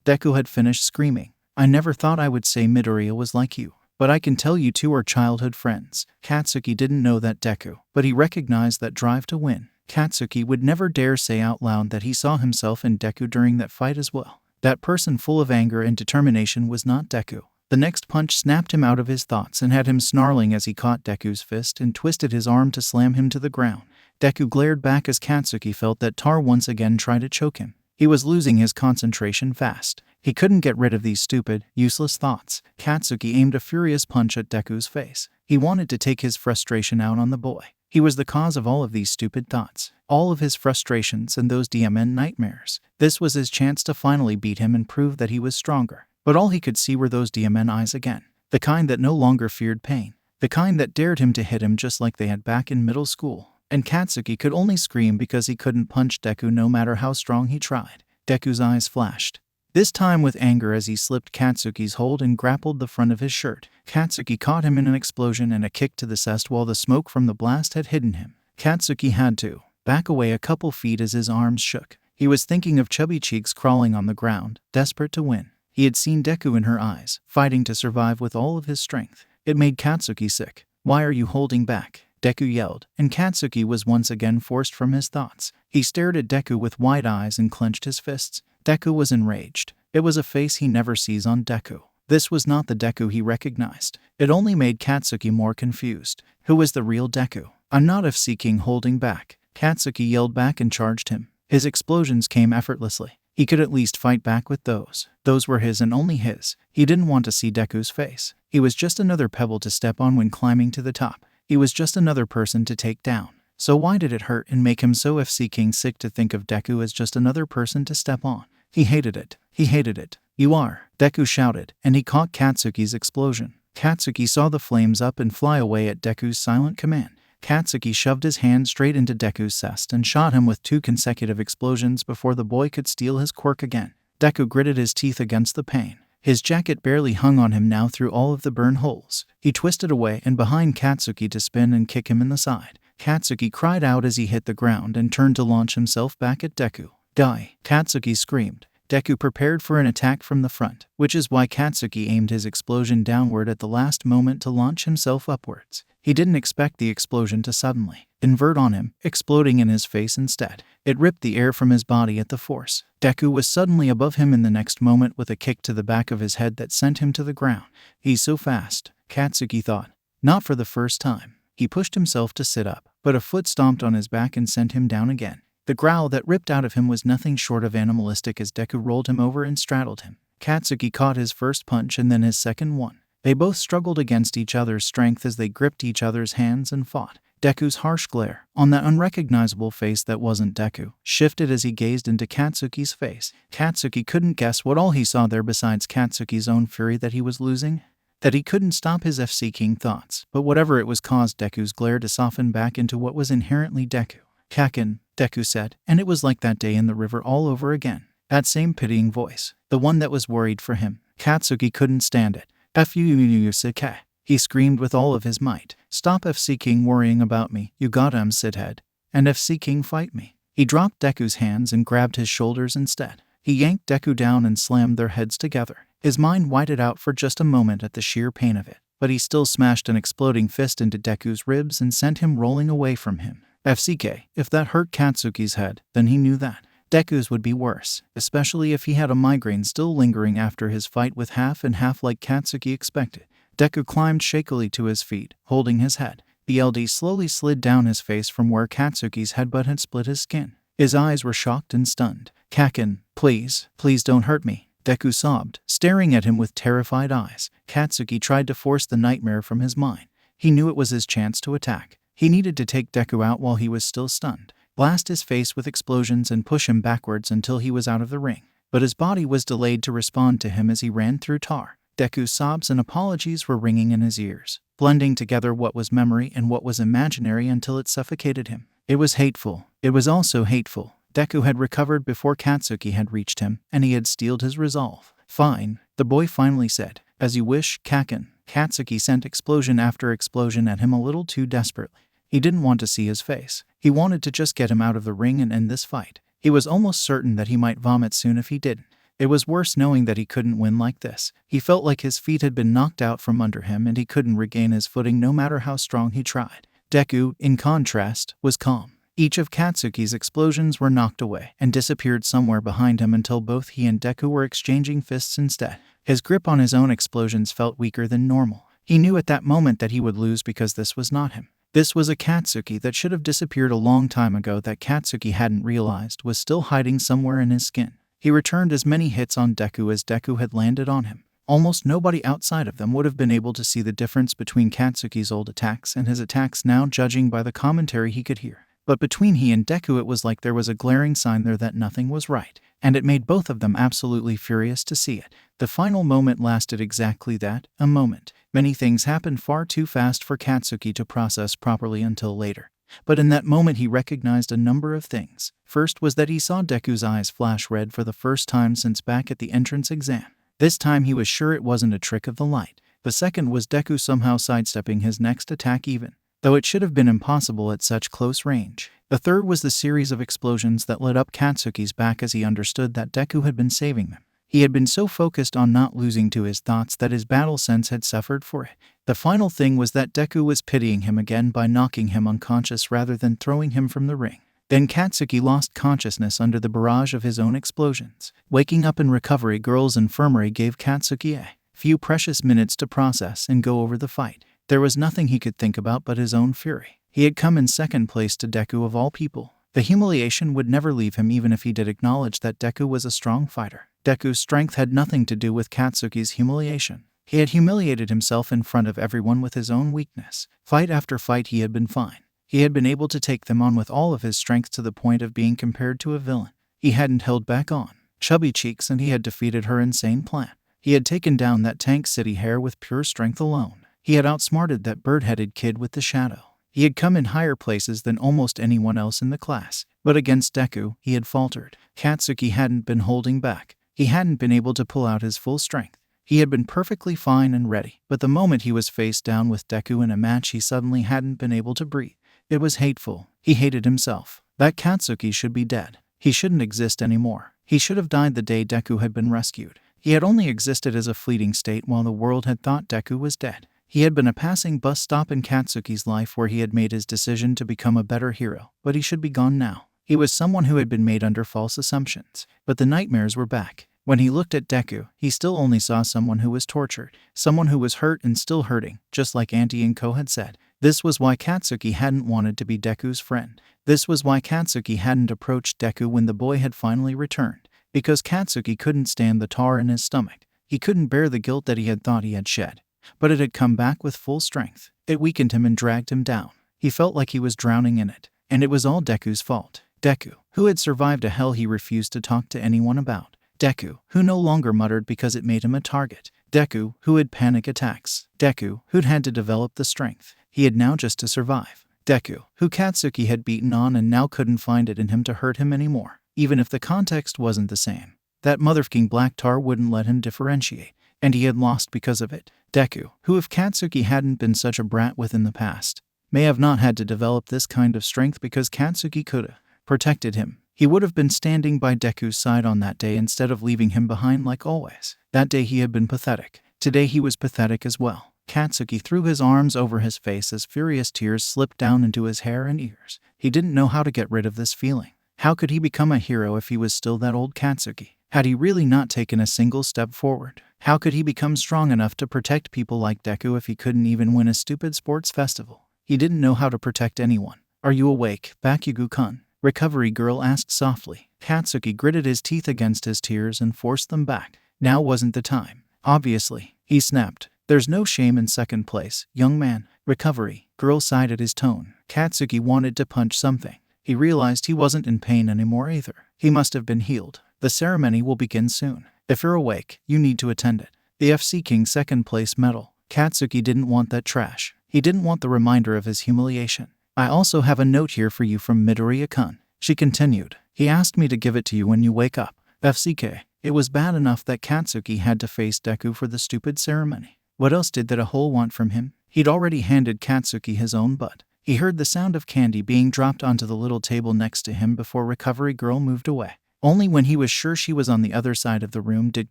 S1: Deku had finished screaming. I never thought I would say Midoriya was like you, but I can tell you two are childhood friends. Katsuki didn't know that Deku, but he recognized that drive to win. Katsuki would never dare say out loud that he saw himself in Deku during that fight as well. That person full of anger and determination was not Deku. The next punch snapped him out of his thoughts and had him snarling as he caught Deku's fist and twisted his arm to slam him to the ground. Deku glared back as Katsuki felt that tar once again tried to choke him. He was losing his concentration fast. He couldn't get rid of these stupid, useless thoughts. Katsuki aimed a furious punch at Deku's face. He wanted to take his frustration out on the boy. He was the cause of all of these stupid thoughts, all of his frustrations and those DMN nightmares. This was his chance to finally beat him and prove that he was stronger. But all he could see were those DMN eyes again. The kind that no longer feared pain. The kind that dared him to hit him just like they had back in middle school. And Katsuki could only scream because he couldn't punch Deku no matter how strong he tried. Deku's eyes flashed, this time with anger as he slipped Katsuki's hold and grappled the front of his shirt. Katsuki caught him in an explosion and a kick to the chest while the smoke from the blast had hidden him. Katsuki had to back away a couple feet as his arms shook. He was thinking of chubby cheeks crawling on the ground, desperate to win. He had seen Deku in her eyes, fighting to survive with all of his strength. It made Katsuki sick. Why are you holding back? Deku yelled, and Katsuki was once again forced from his thoughts. He stared at Deku with wide eyes and clenched his fists. Deku was enraged. It was a face he never sees on Deku. This was not the Deku he recognized. It only made Katsuki more confused. Who was the real Deku? I'm not seeking holding back. Katsuki yelled back and charged him. His explosions came effortlessly. He could at least fight back with those. Those were his and only his. He didn't want to see Deku's face. He was just another pebble to step on when climbing to the top. He was just another person to take down. So why did it hurt and make him so FC sick to think of Deku as just another person to step on? He hated it. He hated it. You are, Deku shouted, and he caught Katsuki's explosion. Katsuki saw the flames up and fly away at Deku's silent command. Katsuki shoved his hand straight into Deku's chest and shot him with 2 consecutive explosions before the boy could steal his quirk again. Deku gritted his teeth against the pain. His jacket barely hung on him now through all of the burn holes. He twisted away and behind Katsuki to spin and kick him in the side. Katsuki cried out as he hit the ground and turned to launch himself back at Deku. Die! Katsuki screamed. Deku prepared for an attack from the front, which is why Katsuki aimed his explosion downward at the last moment to launch himself upwards. He didn't expect the explosion to suddenly invert on him, exploding in his face instead. It ripped the air from his body at the force. Deku was suddenly above him in the next moment with a kick to the back of his head that sent him to the ground. He's so fast, Katsuki thought. Not for the first time. He pushed himself to sit up, but a foot stomped on his back and sent him down again. The growl that ripped out of him was nothing short of animalistic as Deku rolled him over and straddled him. Katsuki caught his first punch and then his second one. They both struggled against each other's strength as they gripped each other's hands and fought. Deku's harsh glare, on that unrecognizable face that wasn't Deku, shifted as he gazed into Katsuki's face. Katsuki couldn't guess what all he saw there besides Katsuki's own fury that he was losing. That he couldn't stop his self-seeking thoughts, but whatever it was caused Deku's glare to soften back into what was inherently Deku. Kaken, Deku said, and it was like that day in the river all over again. That same pitying voice, the one that was worried for him. Katsuki couldn't stand it. F-U-U-U-Sike, he screamed with all of his might. Stop F-seeking worrying about me, you gotta shithead. And F-seeking fight me. He dropped Deku's hands and grabbed his shoulders instead. He yanked Deku down and slammed their heads together. His mind whited out for just a moment at the sheer pain of it, but he still smashed an exploding fist into Deku's ribs and sent him rolling away from him. FCK, if that hurt Katsuki's head, then he knew that Deku's would be worse, especially if he had a migraine still lingering after his fight with half and half like Katsuki expected. Deku climbed shakily to his feet, holding his head. The LD slowly slid down his face from where Katsuki's headbutt had split his skin. His eyes were shocked and stunned. Kaken, please don't hurt me, Deku sobbed, staring at him with terrified eyes. Katsuki tried to force the nightmare from his mind. He knew it was his chance to attack. He needed to take Deku out while he was still stunned, blast his face with explosions and push him backwards until he was out of the ring. But his body was delayed to respond to him as he ran through tar. Deku's sobs and apologies were ringing in his ears, blending together what was memory and what was imaginary until it suffocated him. It was hateful. It was also hateful. Deku had recovered before Katsuki had reached him, and he had steeled his resolve. Fine, the boy finally said. As you wish, Kaken. Katsuki sent explosion after explosion at him a little too desperately. He didn't want to see his face. He wanted to just get him out of the ring and end this fight. He was almost certain that he might vomit soon if he didn't. It was worse knowing that he couldn't win like this. He felt like his feet had been knocked out from under him and he couldn't regain his footing no matter how strong he tried. Deku, in contrast, was calm. Each of Katsuki's explosions were knocked away and disappeared somewhere behind him until both he and Deku were exchanging fists instead. His grip on his own explosions felt weaker than normal. He knew at that moment that he would lose because this was not him. This was a Katsuki that should have disappeared a long time ago that Katsuki hadn't realized was still hiding somewhere in his skin. He returned as many hits on Deku as Deku had landed on him. Almost nobody outside of them would have been able to see the difference between Katsuki's old attacks and his attacks now, judging by the commentary he could hear. But between he and Deku it was like there was a glaring sign there that nothing was right, and it made both of them absolutely furious to see it. The final moment lasted exactly that, a moment. Many things happened far too fast for Katsuki to process properly until later. But in that moment he recognized a number of things. First was that he saw Deku's eyes flash red for the first time since back at the entrance exam. This time he was sure it wasn't a trick of the light. The second was Deku somehow sidestepping his next attack even, though it should have been impossible at such close range. The third was the series of explosions that lit up Katsuki's back as he understood that Deku had been saving them. He had been so focused on not losing to his thoughts that his battle sense had suffered for it. The final thing was that Deku was pitying him again by knocking him unconscious rather than throwing him from the ring. Then Katsuki lost consciousness under the barrage of his own explosions. Waking up in Recovery Girl's infirmary gave Katsuki a few precious minutes to process and go over the fight. There was nothing he could think about but his own fury. He had come in second place to Deku of all people. The humiliation would never leave him even if he did acknowledge that Deku was a strong fighter. Deku's strength had nothing to do with Katsuki's humiliation. He had humiliated himself in front of everyone with his own weakness. Fight after fight he had been fine. He had been able to take them on with all of his strength to the point of being compared to a villain. He hadn't held back on Chubby Cheeks and he had defeated her insane plan. He had taken down that Tank City hair with pure strength alone. He had outsmarted that bird-headed kid with the shadow. He had come in higher places than almost anyone else in the class. But against Deku, he had faltered. Katsuki hadn't been holding back. He hadn't been able to pull out his full strength. He had been perfectly fine and ready. But the moment he was face down with Deku in a match, he suddenly hadn't been able to breathe. It was hateful. He hated himself. That Katsuki should be dead. He shouldn't exist anymore. He should have died the day Deku had been rescued. He had only existed as a fleeting state while the world had thought Deku was dead. He had been a passing bus stop in Katsuki's life where he had made his decision to become a better hero, but he should be gone now. He was someone who had been made under false assumptions. But the nightmares were back. When he looked at Deku, he still only saw someone who was tortured, someone who was hurt and still hurting, just like Auntie Inko had said. This was why Katsuki hadn't wanted to be Deku's friend. This was why Katsuki hadn't approached Deku when the boy had finally returned. Because Katsuki couldn't stand the tar in his stomach. He couldn't bear the guilt that he had thought he had shed. But it had come back with full strength. It weakened him and dragged him down. He felt like he was drowning in it. And it was all Deku's fault. Deku, who had survived a hell he refused to talk to anyone about. Deku, who no longer muttered because it made him a target. Deku, who had panic attacks. Deku, who'd had to develop the strength he had now just to survive. Deku, who Katsuki had beaten on and now couldn't find it in him to hurt him anymore. Even if the context wasn't the same. That motherfucking black tar wouldn't let him differentiate. And he had lost because of it. Deku, who if Katsuki hadn't been such a brat within the past, may have not had to develop this kind of strength because Katsuki could have protected him. He would have been standing by Deku's side on that day instead of leaving him behind like always. That day he had been pathetic. Today he was pathetic as well. Katsuki threw his arms over his face as furious tears slipped down into his hair and ears. He didn't know how to get rid of this feeling. How could he become a hero if he was still that old Katsuki? Had he really not taken a single step forward? How could he become strong enough to protect people like Deku if he couldn't even win a stupid sports festival? He didn't know how to protect anyone. "Are you awake, Bakugou-kun?" Recovery Girl asked softly. Katsuki gritted his teeth against his tears and forced them back. Now wasn't the time. Obviously, he snapped. "There's no shame in second place, young man." Recovery Girl sighed at his tone. Katsuki wanted to punch something. He realized he wasn't in pain anymore either. He must have been healed. "The ceremony will begin soon. If you're awake, you need to attend it." The FC King second place medal. Katsuki didn't want that trash. He didn't want the reminder of his humiliation. "I also have a note here for you from Midoriya-kun," she continued. "He asked me to give it to you when you wake up." FCK. It was bad enough that Katsuki had to face Deku for the stupid ceremony. What else did that a whole want from him? He'd already handed Katsuki his own butt. He heard the sound of candy being dropped onto the little table next to him before Recovery Girl moved away. Only when he was sure she was on the other side of the room did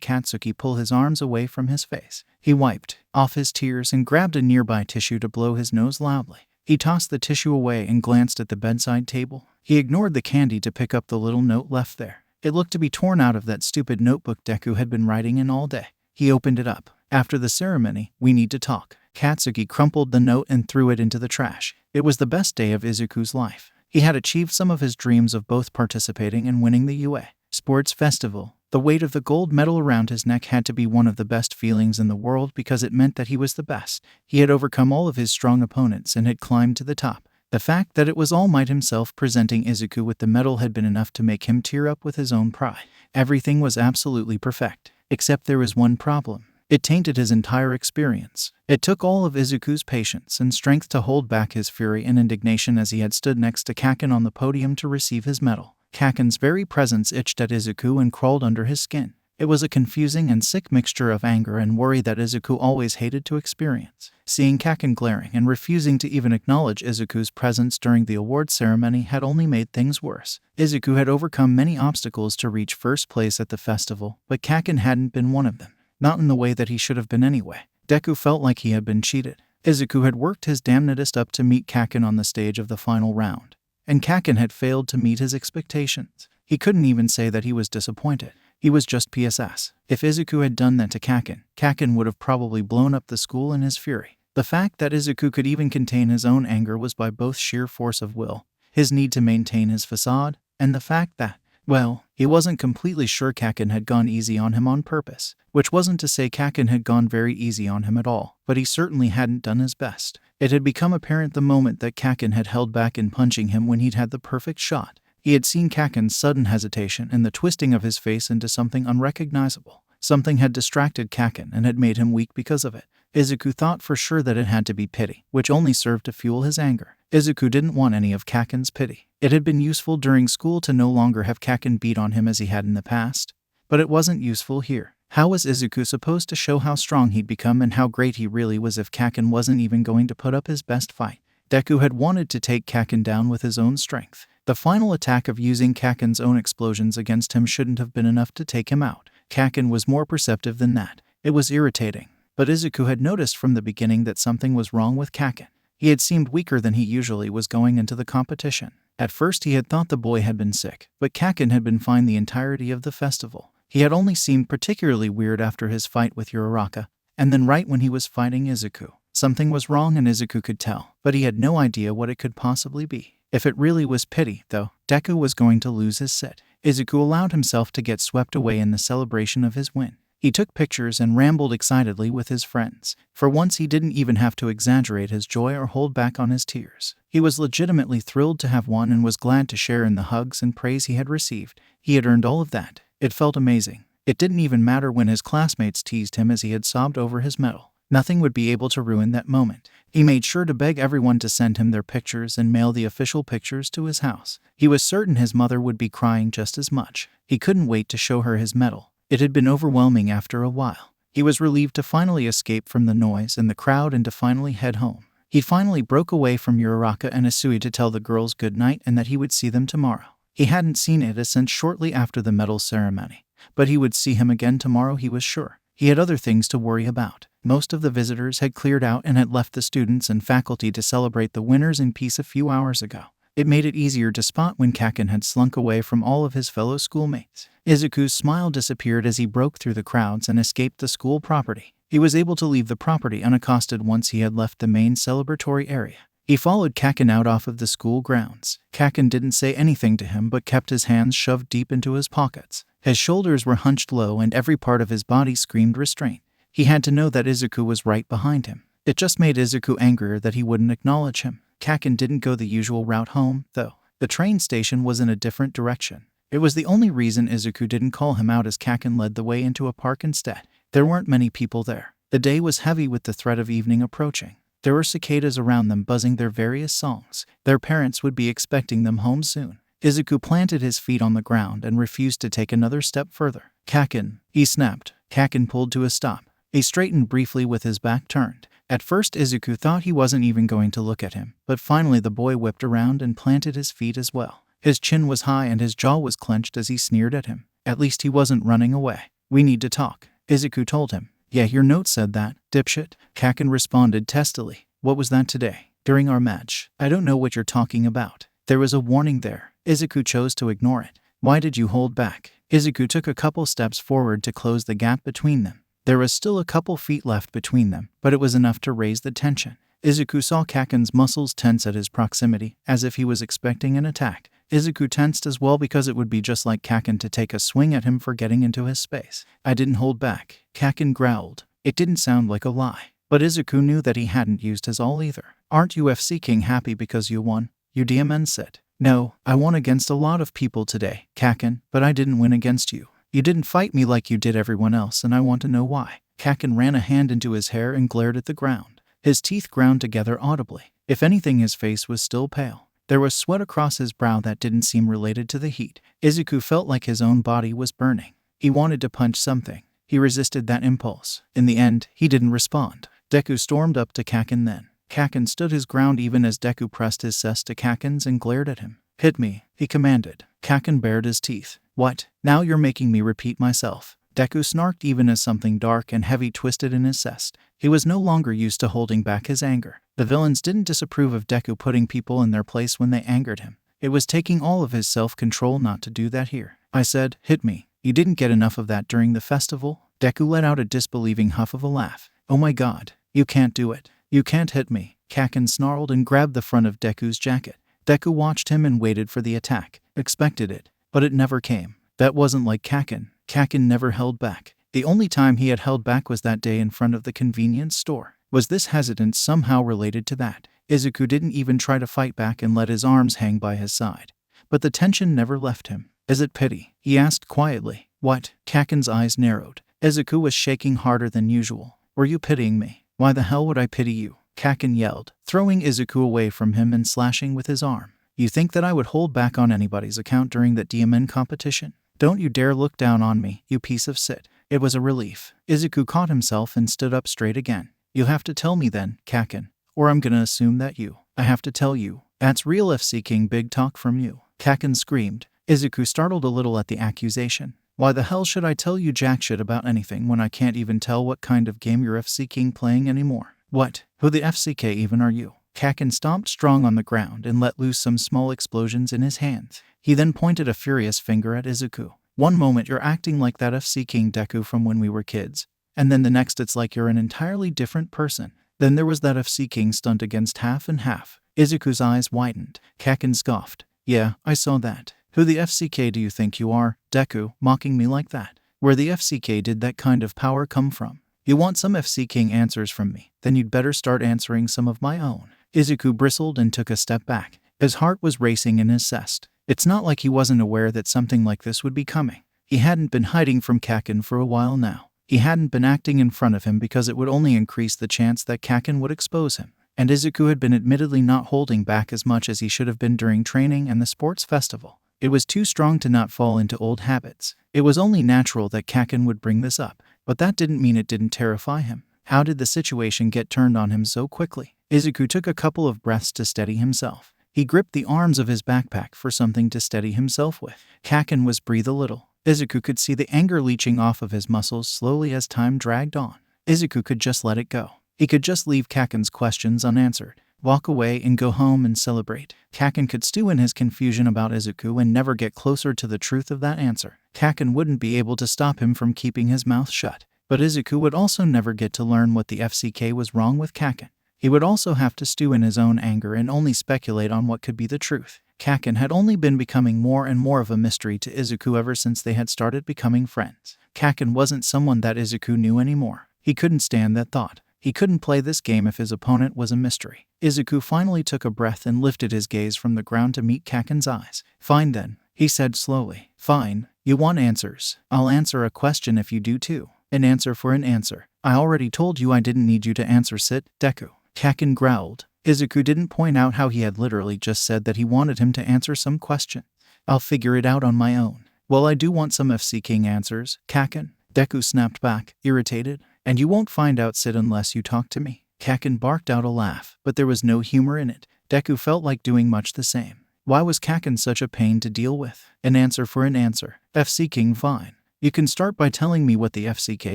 S1: Katsuki pull his arms away from his face. He wiped off his tears and grabbed a nearby tissue to blow his nose loudly. He tossed the tissue away and glanced at the bedside table. He ignored the candy to pick up the little note left there. It looked to be torn out of that stupid notebook Deku had been writing in all day. He opened it up. "After the ceremony, we need to talk." Katsuki crumpled the note and threw it into the trash. It was the best day of Izuku's life. He had achieved some of his dreams of both participating and winning the UA Sports Festival. The weight of the gold medal around his neck had to be one of the best feelings in the world because it meant that he was the best. He had overcome all of his strong opponents and had climbed to the top. The fact that it was All Might himself presenting Izuku with the medal had been enough to make him tear up with his own pride. Everything was absolutely perfect. Except there was one problem. It tainted his entire experience. It took all of Izuku's patience and strength to hold back his fury and indignation as he had stood next to Kaken on the podium to receive his medal. Kaken's very presence itched at Izuku and crawled under his skin. It was a confusing and sick mixture of anger and worry that Izuku always hated to experience. Seeing Kaken glaring and refusing to even acknowledge Izuku's presence during the award ceremony had only made things worse. Izuku had overcome many obstacles to reach first place at the festival, but Kaken hadn't been one of them. Not in the way that he should have been anyway. Deku felt like he had been cheated. Izuku had worked his damnedest up to meet Kaken on the stage of the final round. And Kaken had failed to meet his expectations. He couldn't even say that he was disappointed. He was just PSS. If Izuku had done that to Kaken, Kaken would have probably blown up the school in his fury. The fact that Izuku could even contain his own anger was by both sheer force of will, his need to maintain his facade, and the fact that, well, he wasn't completely sure Kaken had gone easy on him on purpose. Which wasn't to say Kaken had gone very easy on him at all, but he certainly hadn't done his best. It had become apparent the moment that Kaken had held back in punching him when he'd had the perfect shot. He had seen Kaken's sudden hesitation and the twisting of his face into something unrecognizable. Something had distracted Kaken and had made him weak because of it. Izuku thought for sure that it had to be pity, which only served to fuel his anger. Izuku didn't want any of Kaken's pity. It had been useful during school to no longer have Kaken beat on him as he had in the past, but it wasn't useful here. How was Izuku supposed to show how strong he'd become and how great he really was if Kaken wasn't even going to put up his best fight? Deku had wanted to take Kaken down with his own strength. The final attack of using Kaken's own explosions against him shouldn't have been enough to take him out. Kaken was more perceptive than that. It was irritating. But Izuku had noticed from the beginning that something was wrong with Kaken. He had seemed weaker than he usually was going into the competition. At first he had thought the boy had been sick, but Kaken had been fine the entirety of the festival. He had only seemed particularly weird after his fight with Uraraka, and then right when he was fighting Izuku. Something was wrong and Izuku could tell, but he had no idea what it could possibly be. If it really was pity, though, Deku was going to lose his sit. Izuku allowed himself to get swept away in the celebration of his win. He took pictures and rambled excitedly with his friends. For once he didn't even have to exaggerate his joy or hold back on his tears. He was legitimately thrilled to have won and was glad to share in the hugs and praise he had received. He had earned all of that. It felt amazing. It didn't even matter when his classmates teased him as he had sobbed over his medal. Nothing would be able to ruin that moment. He made sure to beg everyone to send him their pictures and mail the official pictures to his house. He was certain his mother would be crying just as much. He couldn't wait to show her his medal. It had been overwhelming after a while. He was relieved to finally escape from the noise and the crowd and to finally head home. He finally broke away from Uraraka and Asui to tell the girls good night and that he would see them tomorrow. He hadn't seen Ida since shortly after the medal ceremony, but he would see him again tomorrow, he was sure. He had other things to worry about. Most of the visitors had cleared out and had left the students and faculty to celebrate the winners in peace a few hours ago. It made it easier to spot when Kaken had slunk away from all of his fellow schoolmates. Izuku's smile disappeared as he broke through the crowds and escaped the school property. He was able to leave the property unaccosted once he had left the main celebratory area. He followed Kaken out off of the school grounds. Kaken didn't say anything to him but kept his hands shoved deep into his pockets. His shoulders were hunched low and every part of his body screamed restraint. He had to know that Izuku was right behind him. It just made Izuku angrier that he wouldn't acknowledge him. Kaken didn't go the usual route home, though. The train station was in a different direction. It was the only reason Izuku didn't call him out as Kaken led the way into a park instead. There weren't many people there. The day was heavy with the threat of evening approaching. There were cicadas around them buzzing their various songs. Their parents would be expecting them home soon. Izuku planted his feet on the ground and refused to take another step further. Kaken, he snapped. Kaken pulled to a stop. He straightened briefly with his back turned. At first Izuku thought he wasn't even going to look at him, but finally the boy whipped around and planted his feet as well. His chin was high and his jaw was clenched as he sneered at him. At least he wasn't running away. "We need to talk," Izuku told him. "Yeah, your note said that, dipshit," Kaken responded testily. "What was that today? During our match? I don't know what you're talking about." There was a warning there. Izuku chose to ignore it. "Why did you hold back?" Izuku took a couple steps forward to close the gap between them. There was still a couple feet left between them, but it was enough to raise the tension. Izuku saw Kaken's muscles tense at his proximity, as if he was expecting an attack. Izuku tensed as well because it would be just like Kaken to take a swing at him for getting into his space. "I didn't hold back," Kaken growled. It didn't sound like a lie, but Izuku knew that he hadn't used his all either. "Aren't UFC King happy because you won?" UDMN said. "No, I won against a lot of people today, Kaken, but I didn't win against you. You didn't fight me like you did everyone else and I want to know why." Kaken ran a hand into his hair and glared at the ground. His teeth ground together audibly. If anything, his face was still pale. There was sweat across his brow that didn't seem related to the heat. Izuku felt like his own body was burning. He wanted to punch something. He resisted that impulse. In the end, he didn't respond. Deku stormed up to Kaken then. Kaken stood his ground even as Deku pressed his chest to Kaken's and glared at him. "Hit me," he commanded. Kaken bared his teeth. "What? Now you're making me repeat myself." Deku snarked even as something dark and heavy twisted in his chest. He was no longer used to holding back his anger. The villains didn't disapprove of Deku putting people in their place when they angered him. It was taking all of his self-control not to do that here. "I said, hit me. You didn't get enough of that during the festival?" Deku let out a disbelieving huff of a laugh. "Oh my god, you can't do it. You can't hit me." Kaken snarled and grabbed the front of Deku's jacket. Deku watched him and waited for the attack. Expected it, but it never came. That wasn't like Kaken. Kaken never held back. The only time he had held back was that day in front of the convenience store. Was this hesitance somehow related to that? Izuku didn't even try to fight back and let his arms hang by his side. But the tension never left him. "Is it pity?" he asked quietly. "What?" Kaken's eyes narrowed. Izuku was shaking harder than usual. "Were you pitying me?" "Why the hell would I pity you?" Kaken yelled, throwing Izuku away from him and slashing with his arm. "You think that I would hold back on anybody's account during that DMN competition? Don't you dare look down on me, you piece of shit." It was a relief. Izuku caught himself and stood up straight again. "You'll have to tell me then, Kaken, or I'm gonna assume that you..." I have to tell you, that's real FC King big talk from you. Kaken screamed. Izuku startled a little at the accusation. Why the hell should I tell you jack shit about anything when I can't even tell what kind of game you're FC King playing anymore? What? Who the FCK even are you? Kaken stomped strong on the ground and let loose some small explosions in his hands. He then pointed a furious finger at Izuku. One moment you're acting like that FC King Deku from when we were kids, and then the next it's like you're an entirely different person. Then there was that FC King stunt against half and half. Izuku's eyes widened. Kaken scoffed. Yeah, I saw that. Who the FCK do you think you are, Deku, mocking me like that? Where the FCK did that kind of power come from? You want some FC King answers from me? Then you'd better start answering some of my own. Izuku bristled and took a step back. His heart was racing in his chest. It's not like he wasn't aware that something like this would be coming. He hadn't been hiding from Kaken for a while now. He hadn't been acting in front of him because it would only increase the chance that Kaken would expose him. And Izuku had been admittedly not holding back as much as he should have been during training and the sports festival. It was too strong to not fall into old habits. It was only natural that Kaken would bring this up, but that didn't mean it didn't terrify him. How did the situation get turned on him so quickly? Izuku took a couple of breaths to steady himself. He gripped the arms of his backpack for something to steady himself with. Kaken was breathe a little. Izuku could see the anger leaching off of his muscles slowly as time dragged on. Izuku could just let it go. He could just leave Kaken's questions unanswered, walk away and go home and celebrate. Kaken could stew in his confusion about Izuku and never get closer to the truth of that answer. Kaken wouldn't be able to stop him from keeping his mouth shut. But Izuku would also never get to learn what the FCK was wrong with Kaken. He would also have to stew in his own anger and only speculate on what could be the truth. Kaken had only been becoming more and more of a mystery to Izuku ever since they had started becoming friends. Kaken wasn't someone that Izuku knew anymore. He couldn't stand that thought. He couldn't play this game if his opponent was a mystery. Izuku finally took a breath and lifted his gaze from the ground to meet Kaken's eyes. Fine then, he said slowly. Fine, you want answers. I'll answer a question if you do too. An answer for an answer. I already told you I didn't need you to answer sit, Deku. Kaken growled. Izuku didn't point out how he had literally just said that he wanted him to answer some question. I'll figure it out on my own. Well, I do want some FC King answers, Kaken. Deku snapped back, irritated. And you won't find out Sid unless you talk to me. Kaken barked out a laugh, but there was no humor in it. Deku felt like doing much the same. Why was Kaken such a pain to deal with? An answer for an answer. FC King fine. You can start by telling me what the FCK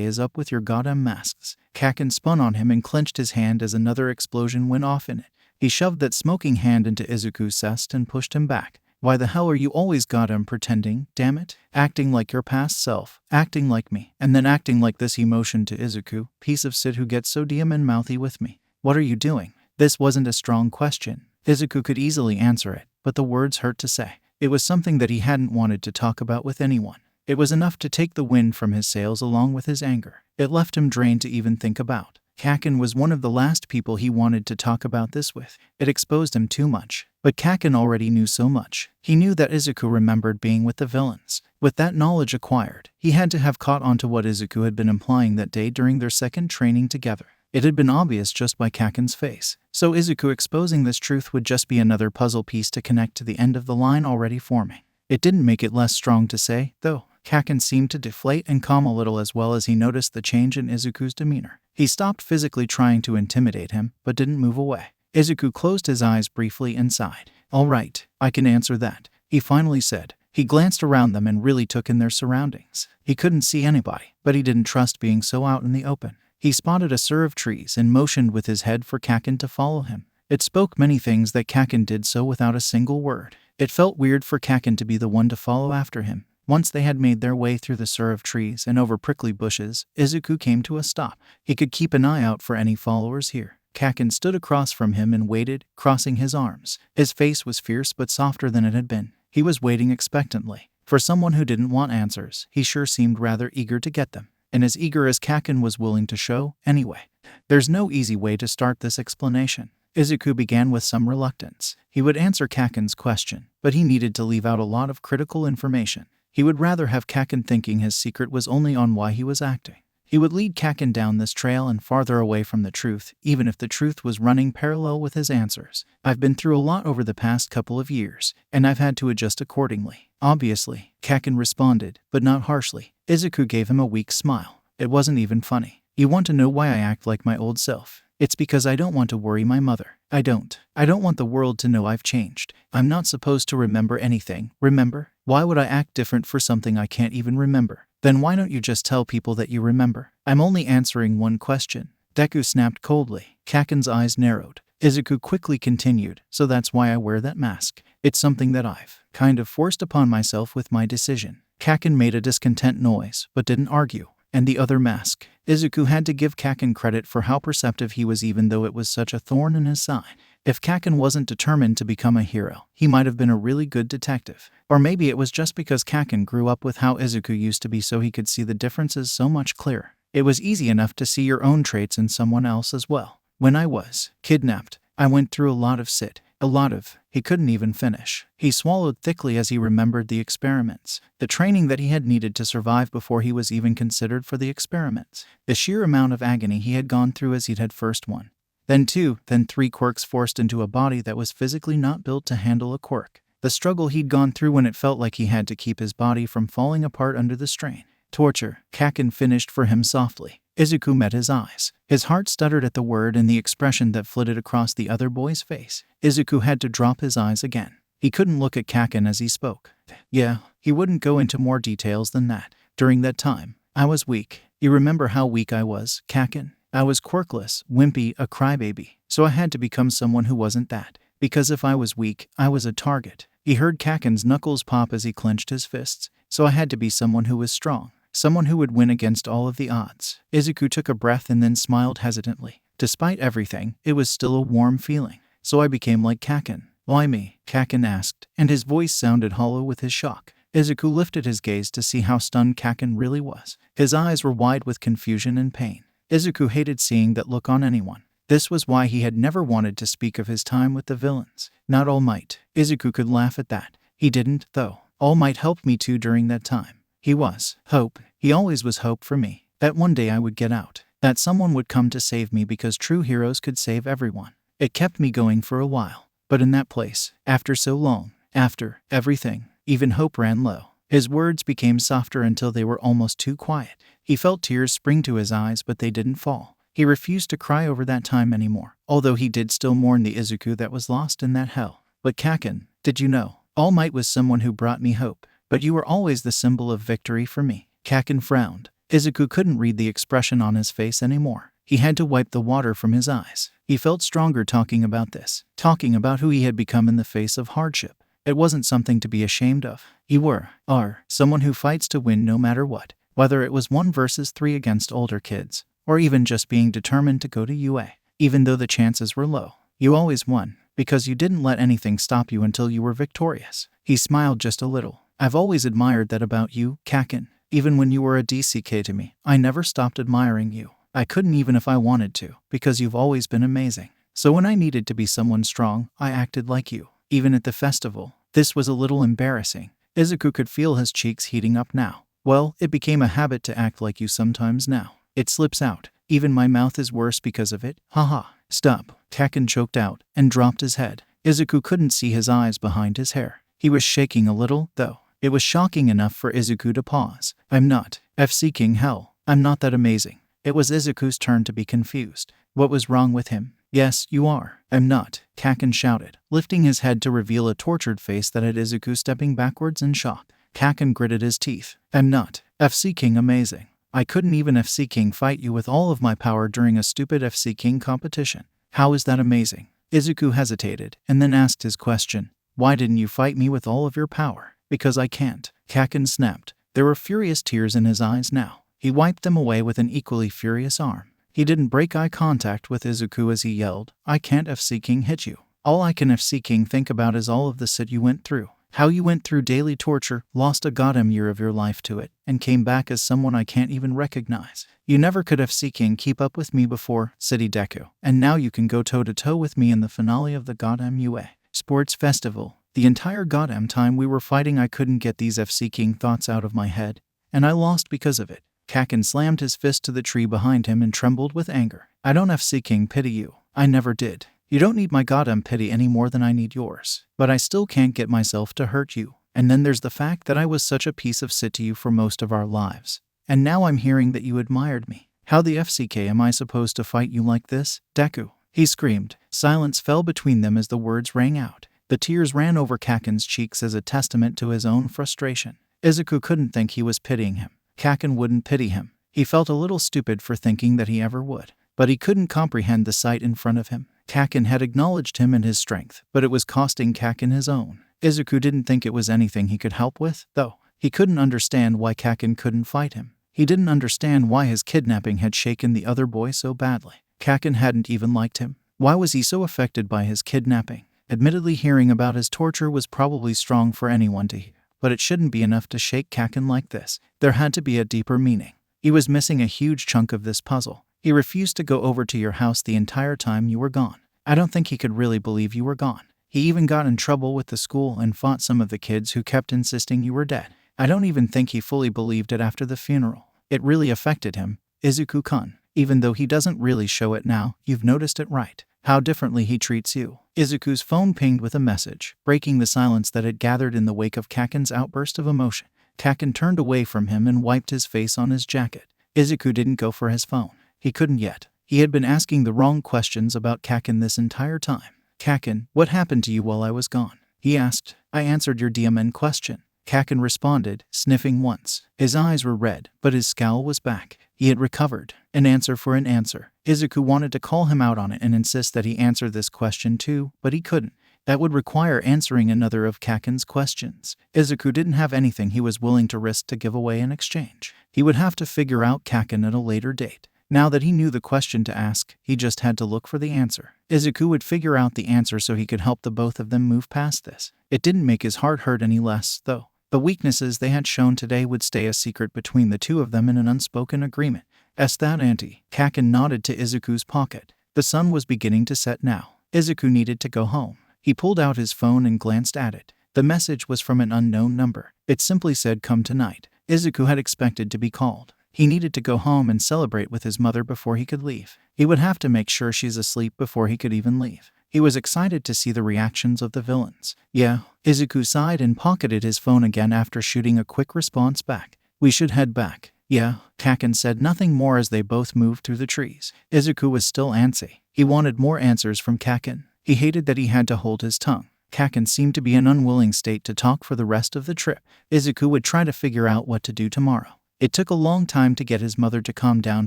S1: is up with your goddamn masks. Kaken spun on him and clenched his hand as another explosion went off in it. He shoved that smoking hand into Izuku's chest and pushed him back. Why the hell are you always goddamn pretending, damn it? Acting like your past self, acting like me, and then acting like this emotion to Izuku, piece of shit who gets so damn and mouthy with me. What are you doing? This wasn't a strong question. Izuku could easily answer it, but the words hurt to say. It was something that he hadn't wanted to talk about with anyone. It was enough to take the wind from his sails along with his anger. It left him drained to even think about. Kaken was one of the last people he wanted to talk about this with. It exposed him too much. But Kaken already knew so much. He knew that Izuku remembered being with the villains. With that knowledge acquired, he had to have caught on to what Izuku had been implying that day during their second training together. It had been obvious just by Kaken's face. So Izuku exposing this truth would just be another puzzle piece to connect to the end of the line already forming. It didn't make it less strong to say, though. Kaken seemed to deflate and calm a little as well as he noticed the change in Izuku's demeanor. He stopped physically trying to intimidate him, but didn't move away. Izuku closed his eyes briefly and sighed. All right, I can answer that, he finally said. He glanced around them and really took in their surroundings. He couldn't see anybody, but he didn't trust being so out in the open. He spotted a sur of trees and motioned with his head for Kaken to follow him. It spoke many things that Kaken did so without a single word. It felt weird for Kaken to be the one to follow after him. Once they had made their way through the sur of trees and over prickly bushes, Izuku came to a stop. He could keep an eye out for any followers here. Kaken stood across from him and waited, crossing his arms. His face was fierce but softer than it had been. He was waiting expectantly. For someone who didn't want answers, he sure seemed rather eager to get them. And as eager as Kaken was willing to show, anyway. There's no easy way to start this explanation. Izuku began with some reluctance. He would answer Kaken's question, but he needed to leave out a lot of critical information. He would rather have Kaken thinking his secret was only on why he was acting. He would lead Kaken down this trail and farther away from the truth, even if the truth was running parallel with his answers. I've been through a lot over the past couple of years, and I've had to adjust accordingly. Obviously, Kaken responded, but not harshly. Izuku gave him a weak smile. It wasn't even funny. You want to know why I act like my old self? It's because I don't want to worry my mother. I don't want the world to know I've changed. I'm not supposed to remember anything, remember? Why would I act different for something I can't even remember? Then why don't you just tell people that you remember? I'm only answering one question. Deku snapped coldly. Kaken's eyes narrowed. Izuku quickly continued, so that's why I wear that mask. It's something that I've kind of forced upon myself with my decision. Kaken made a discontent noise, but didn't argue. And the other mask. Izuku had to give Kaken credit for how perceptive he was even though it was such a thorn in his side. If Kaken wasn't determined to become a hero, he might have been a really good detective. Or maybe it was just because Kaken grew up with how Izuku used to be so he could see the differences so much clearer. It was easy enough to see your own traits in someone else as well. When I was kidnapped, I went through a lot of he couldn't even finish. He swallowed thickly as he remembered the experiments, the training that he had needed to survive before he was even considered for the experiments, the sheer amount of agony he had gone through as he'd had first one, then two, then three quirks forced into a body that was physically not built to handle a quirk, the struggle he'd gone through when it felt like he had to keep his body from falling apart under the strain. Torture, Kaken finished for him softly. Izuku met his eyes. His heart stuttered at the word and the expression that flitted across the other boy's face. Izuku had to drop his eyes again. He couldn't look at Kaken as he spoke. Yeah, he wouldn't go into more details than that. During that time, I was weak. You remember how weak I was, Kaken? I was quirkless, wimpy, a crybaby. So I had to become someone who wasn't that. Because if I was weak, I was a target. He heard Kaken's knuckles pop as he clenched his fists. So I had to be someone who was strong. Someone who would win against all of the odds. Izuku took a breath and then smiled hesitantly. Despite everything, it was still a warm feeling. So I became like Kaken. Why me? Kaken asked, and his voice sounded hollow with his shock. Izuku lifted his gaze to see how stunned Kaken really was. His eyes were wide with confusion and pain. Izuku hated seeing that look on anyone. This was why he had never wanted to speak of his time with the villains. Not All Might. Izuku could laugh at that. He didn't, though. All Might helped me too during that time. He was hope. He always was hope for me. That one day I would get out. That someone would come to save me because true heroes could save everyone. It kept me going for a while. But in that place, after so long, after everything, even hope ran low. His words became softer until they were almost too quiet. He felt tears spring to his eyes, but they didn't fall. He refused to cry over that time anymore, although he did still mourn the Izuku that was lost in that hell. But Kaken, did you know? All Might was someone who brought me hope. But you were always the symbol of victory for me. Kaken frowned. Izuku couldn't read the expression on his face anymore. He had to wipe the water from his eyes. He felt stronger talking about this, talking about who he had become in the face of hardship. It wasn't something to be ashamed of. You are someone who fights to win no matter what, whether it was 1 versus 3 against older kids, or even just being determined to go to UA. Even though the chances were low, you always won, because you didn't let anything stop you until you were victorious. He smiled just a little. I've always admired that about you, Kaken. Even when you were a DCK to me, I never stopped admiring you. I couldn't even if I wanted to, because you've always been amazing. So when I needed to be someone strong, I acted like you. Even at the festival. This was a little embarrassing. Izuku could feel his cheeks heating up now. Well, it became a habit to act like you sometimes now. It slips out. Even my mouth is worse because of it. Haha. Stop. Kaken choked out and dropped his head. Izuku couldn't see his eyes behind his hair. He was shaking a little, though. It was shocking enough for Izuku to pause. I'm not. FC King hell. I'm not that amazing. It was Izuku's turn to be confused. What was wrong with him? Yes, you are. I'm not. Kaken shouted, lifting his head to reveal a tortured face that had Izuku stepping backwards in shock. Kaken gritted his teeth. I'm not. FC King amazing. I couldn't even FC King fight you with all of my power during a stupid FC King competition. How is that amazing? Izuku hesitated, and then asked his question. Why didn't you fight me with all of your power? Because I can't. Kaken snapped. There were furious tears in his eyes now. He wiped them away with an equally furious arm. He didn't break eye contact with Izuku as he yelled, I can't FC King hit you. All I can FC King think about is all of the shit you went through. How you went through daily torture, lost a goddamn year of your life to it, and came back as someone I can't even recognize. You never could FC King keep up with me before, City Deku. And now you can go toe-to-toe with me in the finale of the goddamn UA Sports Festival. The entire goddamn time we were fighting I couldn't get these FC King thoughts out of my head, and I lost because of it. Kaken slammed his fist to the tree behind him and trembled with anger. I don't FC King pity you. I never did. You don't need my goddamn pity any more than I need yours. But I still can't get myself to hurt you. And then there's the fact that I was such a piece of shit to you for most of our lives. And now I'm hearing that you admired me. How the FCK am I supposed to fight you like this, Deku? He screamed. Silence fell between them as the words rang out. The tears ran over Kaken's cheeks as a testament to his own frustration. Izuku couldn't think he was pitying him. Kaken wouldn't pity him. He felt a little stupid for thinking that he ever would. But he couldn't comprehend the sight in front of him. Kaken had acknowledged him and his strength, but it was costing Kaken his own. Izuku didn't think it was anything he could help with, though. He couldn't understand why Kaken couldn't fight him. He didn't understand why his kidnapping had shaken the other boy so badly. Kaken hadn't even liked him. Why was he so affected by his kidnapping? Admittedly, hearing about his torture was probably strong for anyone to hear, but it shouldn't be enough to shake Kaken like this. There had to be a deeper meaning. He was missing a huge chunk of this puzzle. He refused to go over to your house the entire time you were gone. I don't think he could really believe you were gone. He even got in trouble with the school and fought some of the kids who kept insisting you were dead. I don't even think he fully believed it after the funeral. It really affected him, Izuku-kun. Even though he doesn't really show it now, you've noticed it, right? How differently he treats you. Izuku's phone pinged with a message, breaking the silence that had gathered in the wake of Kaken's outburst of emotion. Kaken turned away from him and wiped his face on his jacket. Izuku didn't go for his phone. He couldn't yet. He had been asking the wrong questions about Kaken this entire time. Kaken, what happened to you while I was gone? He asked. I answered your DMN question. Kaken responded, sniffing once. His eyes were red, but his scowl was back. He had recovered. An answer for an answer. Izuku wanted to call him out on it and insist that he answer this question too, but he couldn't. That would require answering another of Kaken's questions. Izuku didn't have anything he was willing to risk to give away in exchange. He would have to figure out Kaken at a later date. Now that he knew the question to ask, he just had to look for the answer. Izuku would figure out the answer so he could help the both of them move past this. It didn't make his heart hurt any less, though. The weaknesses they had shown today would stay a secret between the two of them in an unspoken agreement. "Est that auntie?" Kaken nodded to Izuku's pocket. The sun was beginning to set now. Izuku needed to go home. He pulled out his phone and glanced at it. The message was from an unknown number. It simply said, "Come tonight." Izuku had expected to be called. He needed to go home and celebrate with his mother before he could leave. He would have to make sure she's asleep before he could even leave. He was excited to see the reactions of the villains. Yeah, Izuku sighed and pocketed his phone again after shooting a quick response back. "We should head back." "Yeah," Kaken said nothing more as they both moved through the trees. Izuku was still antsy. He wanted more answers from Kaken. He hated that he had to hold his tongue. Kaken seemed to be in an unwilling state to talk for the rest of the trip. Izuku would try to figure out what to do tomorrow. It took a long time to get his mother to calm down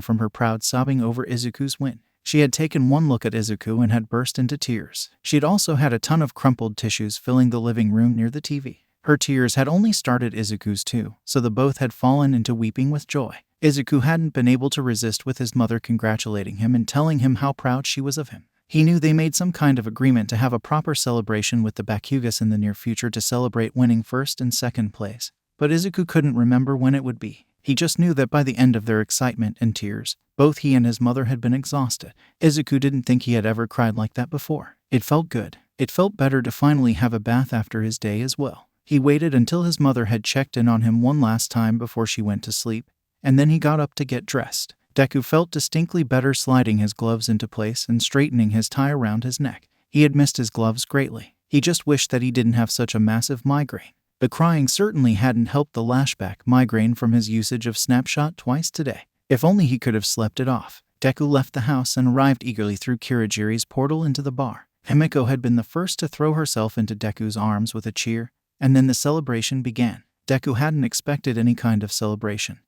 S1: from her proud sobbing over Izuku's win. She had taken one look at Izuku and had burst into tears. She had also had a ton of crumpled tissues filling the living room near the TV. Her tears had only started Izuku's too, so the both had fallen into weeping with joy. Izuku hadn't been able to resist with his mother congratulating him and telling him how proud she was of him. He knew they made some kind of agreement to have a proper celebration with the Bakugas in the near future to celebrate winning first and second place, but Izuku couldn't remember when it would be. He just knew that by the end of their excitement and tears, both he and his mother had been exhausted. Izuku didn't think he had ever cried like that before. It felt good. It felt better to finally have a bath after his day as well. He waited until his mother had checked in on him one last time before she went to sleep, and then he got up to get dressed. Deku felt distinctly better sliding his gloves into place and straightening his tie around his neck. He had missed his gloves greatly. He just wished that he didn't have such a massive migraine. The crying certainly hadn't helped the lashback migraine from his usage of Snapshot twice today. If only he could have slept it off. Deku left the house and arrived eagerly through Kirigiri's portal into the bar. Himiko had been the first to throw herself into Deku's arms with a cheer, and then the celebration began. Deku hadn't expected any kind of celebration,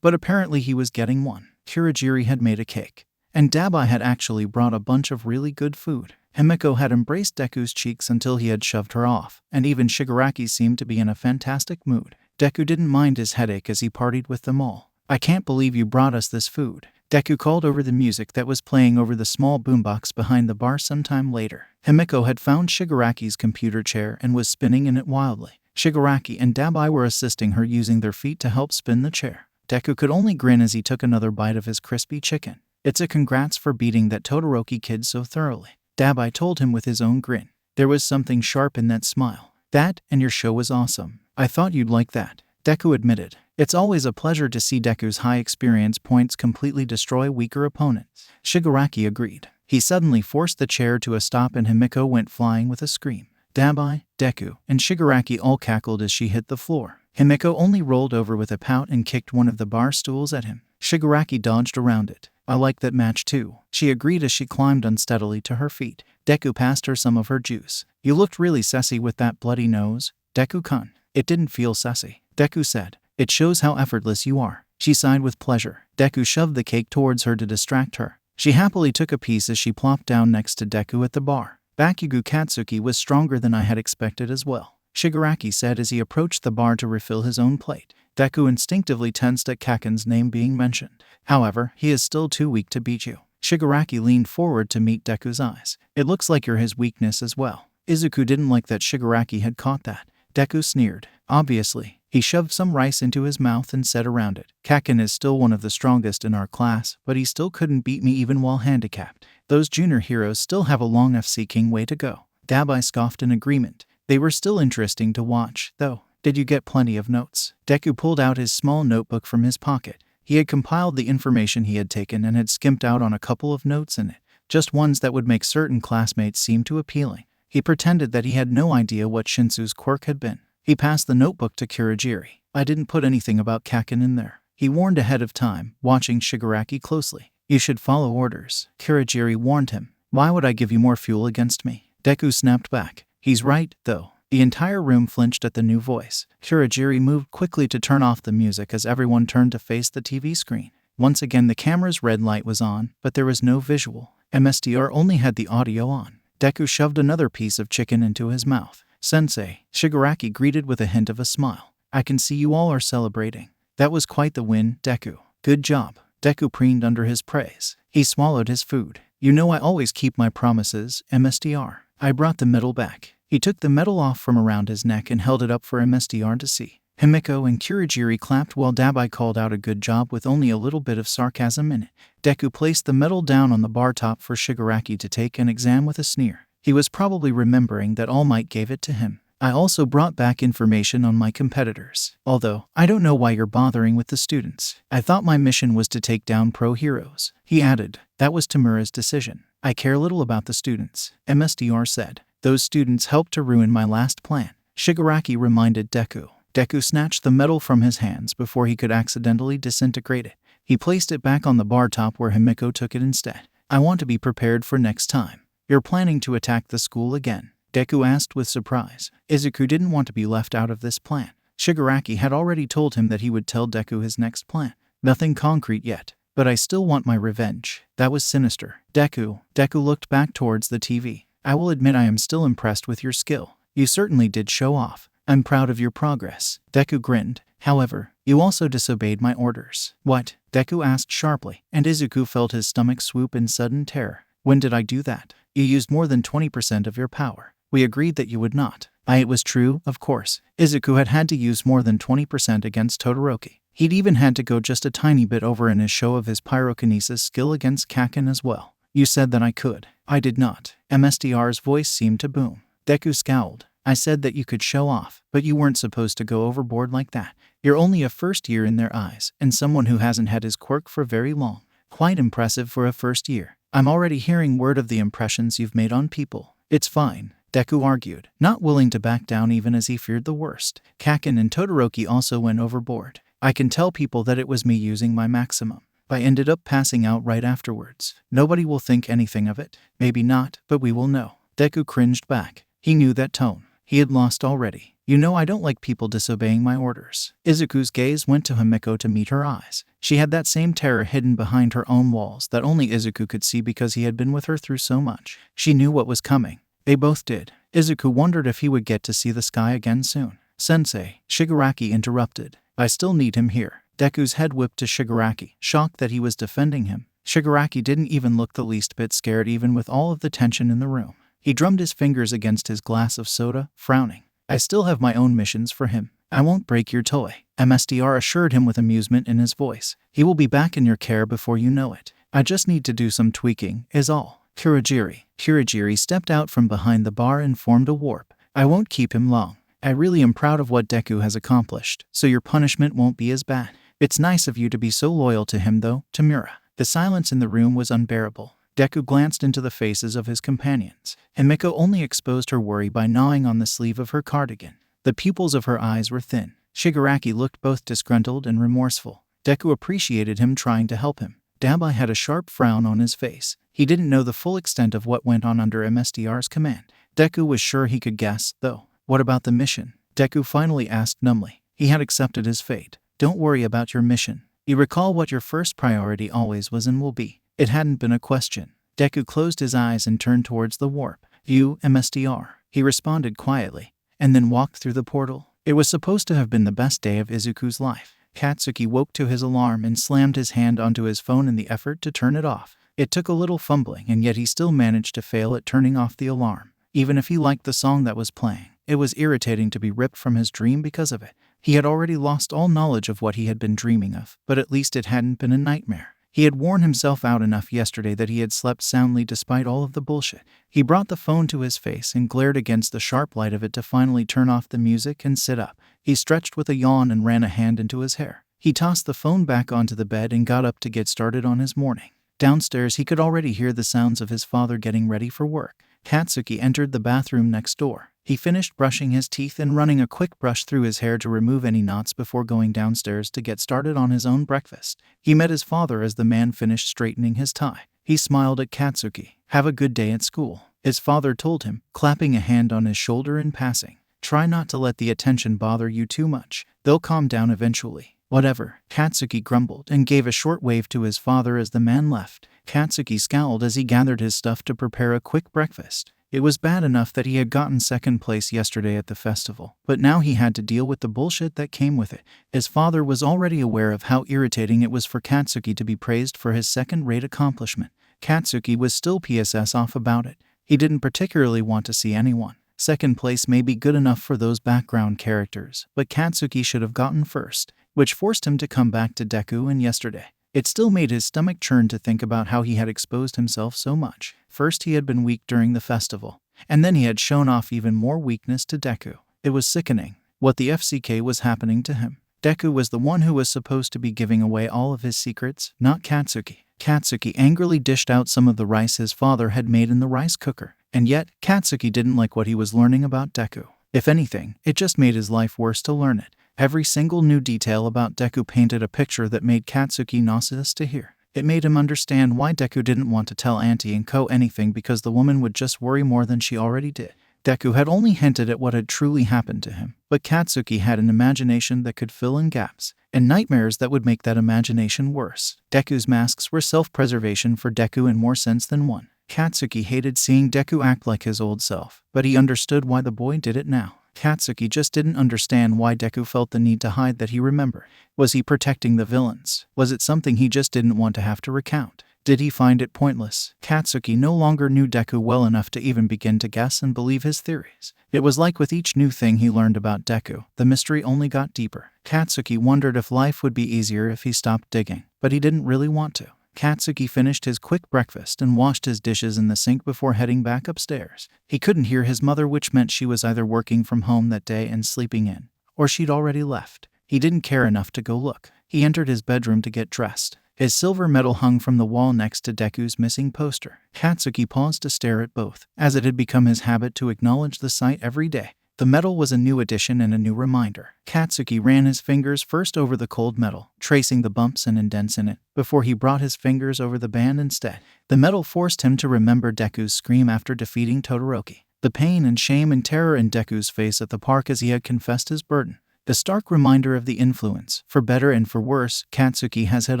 S1: but apparently he was getting one. Kirigiri had made a cake, and Dabai had actually brought a bunch of really good food. Himiko had embraced Deku's cheeks until he had shoved her off, and even Shigaraki seemed to be in a fantastic mood. Deku didn't mind his headache as he partied with them all. "I can't believe you brought us this food," Deku called over the music that was playing over the small boombox behind the bar sometime later. Himiko had found Shigaraki's computer chair and was spinning in it wildly. Shigaraki and Dabai were assisting her using their feet to help spin the chair. Deku could only grin as he took another bite of his crispy chicken. "It's a congrats for beating that Todoroki kid so thoroughly," Dabai told him with his own grin. There was something sharp in that smile. "That, and your show was awesome. I thought you'd like that," Deku admitted. It's always a pleasure to see Deku's high experience points completely destroy weaker opponents. Shigaraki agreed. He suddenly forced the chair to a stop and Himiko went flying with a scream. Dabai, Deku, and Shigaraki all cackled as she hit the floor. Himiko only rolled over with a pout and kicked one of the bar stools at him. Shigaraki dodged around it. I like that match too, she agreed as she climbed unsteadily to her feet. Deku passed her some of her juice. You looked really sassy with that bloody nose, Deku-kun. It didn't feel sassy, Deku said. It shows how effortless you are. She sighed with pleasure. Deku shoved the cake towards her to distract her. She happily took a piece as she plopped down next to Deku at the bar. Bakugou Katsuki was stronger than I had expected as well, Shigaraki said as he approached the bar to refill his own plate. Deku instinctively tensed at Kaken's name being mentioned. However, he is still too weak to beat you. Shigaraki leaned forward to meet Deku's eyes. It looks like you're his weakness as well. Izuku didn't like that Shigaraki had caught that. Deku sneered. Obviously. He shoved some rice into his mouth and said around it. Kaken is still one of the strongest in our class, but he still couldn't beat me even while handicapped. Those junior heroes still have a long FC King way to go. Dabai scoffed in agreement. They were still interesting to watch, though. Did you get plenty of notes? Deku pulled out his small notebook from his pocket. He had compiled the information he had taken and had skimped out on a couple of notes in it, just ones that would make certain classmates seem too appealing. He pretended that he had no idea what Shinsu's quirk had been. He passed the notebook to Kurogiri. I didn't put anything about Kaken in there, he warned ahead of time, watching Shigaraki closely. You should follow orders, Kurogiri warned him. Why would I give you more fuel against me? Deku snapped back. He's right, though. The entire room flinched at the new voice. Kurogiri moved quickly to turn off the music as everyone turned to face the TV screen. Once again the camera's red light was on, but there was no visual. MSDR only had the audio on. Deku shoved another piece of chicken into his mouth. Sensei, Shigaraki greeted with a hint of a smile. I can see you all are celebrating. That was quite the win, Deku. Good job. Deku preened under his praise. He swallowed his food. You know I always keep my promises, MSDR. I brought the medal back. He took the medal off from around his neck and held it up for MSDR to see. Himiko and Kurogiri clapped while Dabai called out a good job with only a little bit of sarcasm in it. Deku placed the medal down on the bar top for Shigaraki to take and examine with a sneer. He was probably remembering that All Might gave it to him. I also brought back information on my competitors. Although, I don't know why you're bothering with the students. I thought my mission was to take down pro heroes. He added. That was Tamura's decision. I care little about the students, MSDR said. Those students helped to ruin my last plan, Shigaraki reminded Deku. Deku snatched the medal from his hands before he could accidentally disintegrate it. He placed it back on the bar top where Himiko took it instead. I want to be prepared for next time. You're planning to attack the school again? Deku asked with surprise. Izuku didn't want to be left out of this plan. Shigaraki had already told him that he would tell Deku his next plan. Nothing concrete yet, but I still want my revenge. That was sinister. Deku looked back towards the TV. I will admit I am still impressed with your skill. You certainly did show off. I'm proud of your progress. Deku grinned. However, you also disobeyed my orders. What? Deku asked sharply, and Izuku felt his stomach swoop in sudden terror. When did I do that? You used more than 20% of your power. We agreed that you would not. It was true, of course. Izuku had to use more than 20% against Todoroki. He'd even had to go just a tiny bit over in his show of his pyrokinesis skill against Kaken as well. You said that I could. I did not. MSDR's voice seemed to boom. Deku scowled. I said that you could show off, but you weren't supposed to go overboard like that. You're only a first year in their eyes, and someone who hasn't had his quirk for very long. Quite impressive for a first year. I'm already hearing word of the impressions you've made on people. It's fine, Deku argued, not willing to back down even as he feared the worst. Kaken and Todoroki also went overboard. I can tell people that it was me using my maximum. I ended up passing out right afterwards. Nobody will think anything of it. Maybe not, but we will know. Deku cringed back. He knew that tone. He had lost already. You know I don't like people disobeying my orders. Izuku's gaze went to Himiko to meet her eyes. She had that same terror hidden behind her own walls that only Izuku could see because he had been with her through so much. She knew what was coming. They both did. Izuku wondered if he would get to see the sky again soon. Sensei, Shigaraki interrupted. I still need him here. Deku's head whipped to Shigaraki, shocked that he was defending him. Shigaraki didn't even look the least bit scared even with all of the tension in the room. He drummed his fingers against his glass of soda, frowning. I still have my own missions for him. I won't break your toy, MSDR assured him with amusement in his voice. He will be back in your care before you know it. I just need to do some tweaking, is all. Kurogiri stepped out from behind the bar and formed a warp. I won't keep him long. I really am proud of what Deku has accomplished, so your punishment won't be as bad. It's nice of you to be so loyal to him though, Tamura. The silence in the room was unbearable. Deku glanced into the faces of his companions. Himiko only exposed her worry by gnawing on the sleeve of her cardigan. The pupils of her eyes were thin. Shigaraki looked both disgruntled and remorseful. Deku appreciated him trying to help him. Dabai had a sharp frown on his face. He didn't know the full extent of what went on under MSDR's command. Deku was sure he could guess, though. What about the mission? Deku finally asked numbly. He had accepted his fate. Don't worry about your mission. You recall what your first priority always was and will be. It hadn't been a question. Deku closed his eyes and turned towards the warp. You, MSDR. He responded quietly, and then walked through the portal. It was supposed to have been the best day of Izuku's life. Katsuki woke to his alarm and slammed his hand onto his phone in the effort to turn it off. It took a little fumbling, and yet he still managed to fail at turning off the alarm. Even if he liked the song that was playing, it was irritating to be ripped from his dream because of it. He had already lost all knowledge of what he had been dreaming of, but at least it hadn't been a nightmare. He had worn himself out enough yesterday that he had slept soundly despite all of the bullshit. He brought the phone to his face and glared against the sharp light of it to finally turn off the music and sit up. He stretched with a yawn and ran a hand into his hair. He tossed the phone back onto the bed and got up to get started on his morning. Downstairs, he could already hear the sounds of his father getting ready for work. Katsuki entered the bathroom next door. He finished brushing his teeth and running a quick brush through his hair to remove any knots before going downstairs to get started on his own breakfast. He met his father as the man finished straightening his tie. He smiled at Katsuki. Have a good day at school, his father told him, clapping a hand on his shoulder in passing. Try not to let the attention bother you too much. They'll calm down eventually. Whatever, Katsuki grumbled and gave a short wave to his father as the man left. Katsuki scowled as he gathered his stuff to prepare a quick breakfast. It was bad enough that he had gotten second place yesterday at the festival, but now he had to deal with the bullshit that came with it. His father was already aware of how irritating it was for Katsuki to be praised for his second-rate accomplishment. Katsuki was still PSS off about it. He didn't particularly want to see anyone. Second place may be good enough for those background characters, but Katsuki should have gotten first, which forced him to come back to Deku and yesterday. It still made his stomach churn to think about how he had exposed himself so much. First, he had been weak during the festival, and then he had shown off even more weakness to Deku. It was sickening. What the FCK was happening to him. Deku was the one who was supposed to be giving away all of his secrets, not Katsuki. Katsuki angrily dished out some of the rice his father had made in the rice cooker, and yet, Katsuki didn't like what he was learning about Deku. If anything, it just made his life worse to learn it. Every single new detail about Deku painted a picture that made Katsuki nauseous to hear. It made him understand why Deku didn't want to tell Auntie and Co anything, because the woman would just worry more than she already did. Deku had only hinted at what had truly happened to him, but Katsuki had an imagination that could fill in gaps, and nightmares that would make that imagination worse. Deku's masks were self-preservation for Deku in more sense than one. Katsuki hated seeing Deku act like his old self, but he understood why the boy did it now. Katsuki just didn't understand why Deku felt the need to hide that he remembered. Was he protecting the villains? Was it something he just didn't want to have to recount? Did he find it pointless? Katsuki no longer knew Deku well enough to even begin to guess and believe his theories. It was like with each new thing he learned about Deku, the mystery only got deeper. Katsuki wondered if life would be easier if he stopped digging, but he didn't really want to. Katsuki finished his quick breakfast and washed his dishes in the sink before heading back upstairs. He couldn't hear his mother, which meant she was either working from home that day and sleeping in, or she'd already left. He didn't care enough to go look. He entered his bedroom to get dressed. His silver medal hung from the wall next to Deku's missing poster. Katsuki paused to stare at both, as it had become his habit to acknowledge the sight every day. The medal was a new addition and a new reminder. Katsuki ran his fingers first over the cold metal, tracing the bumps and indents in it, before he brought his fingers over the band instead. The metal forced him to remember Deku's scream after defeating Todoroki. The pain and shame and terror in Deku's face at the park as he had confessed his burden. The stark reminder of the influence, for better and for worse, Katsuki has had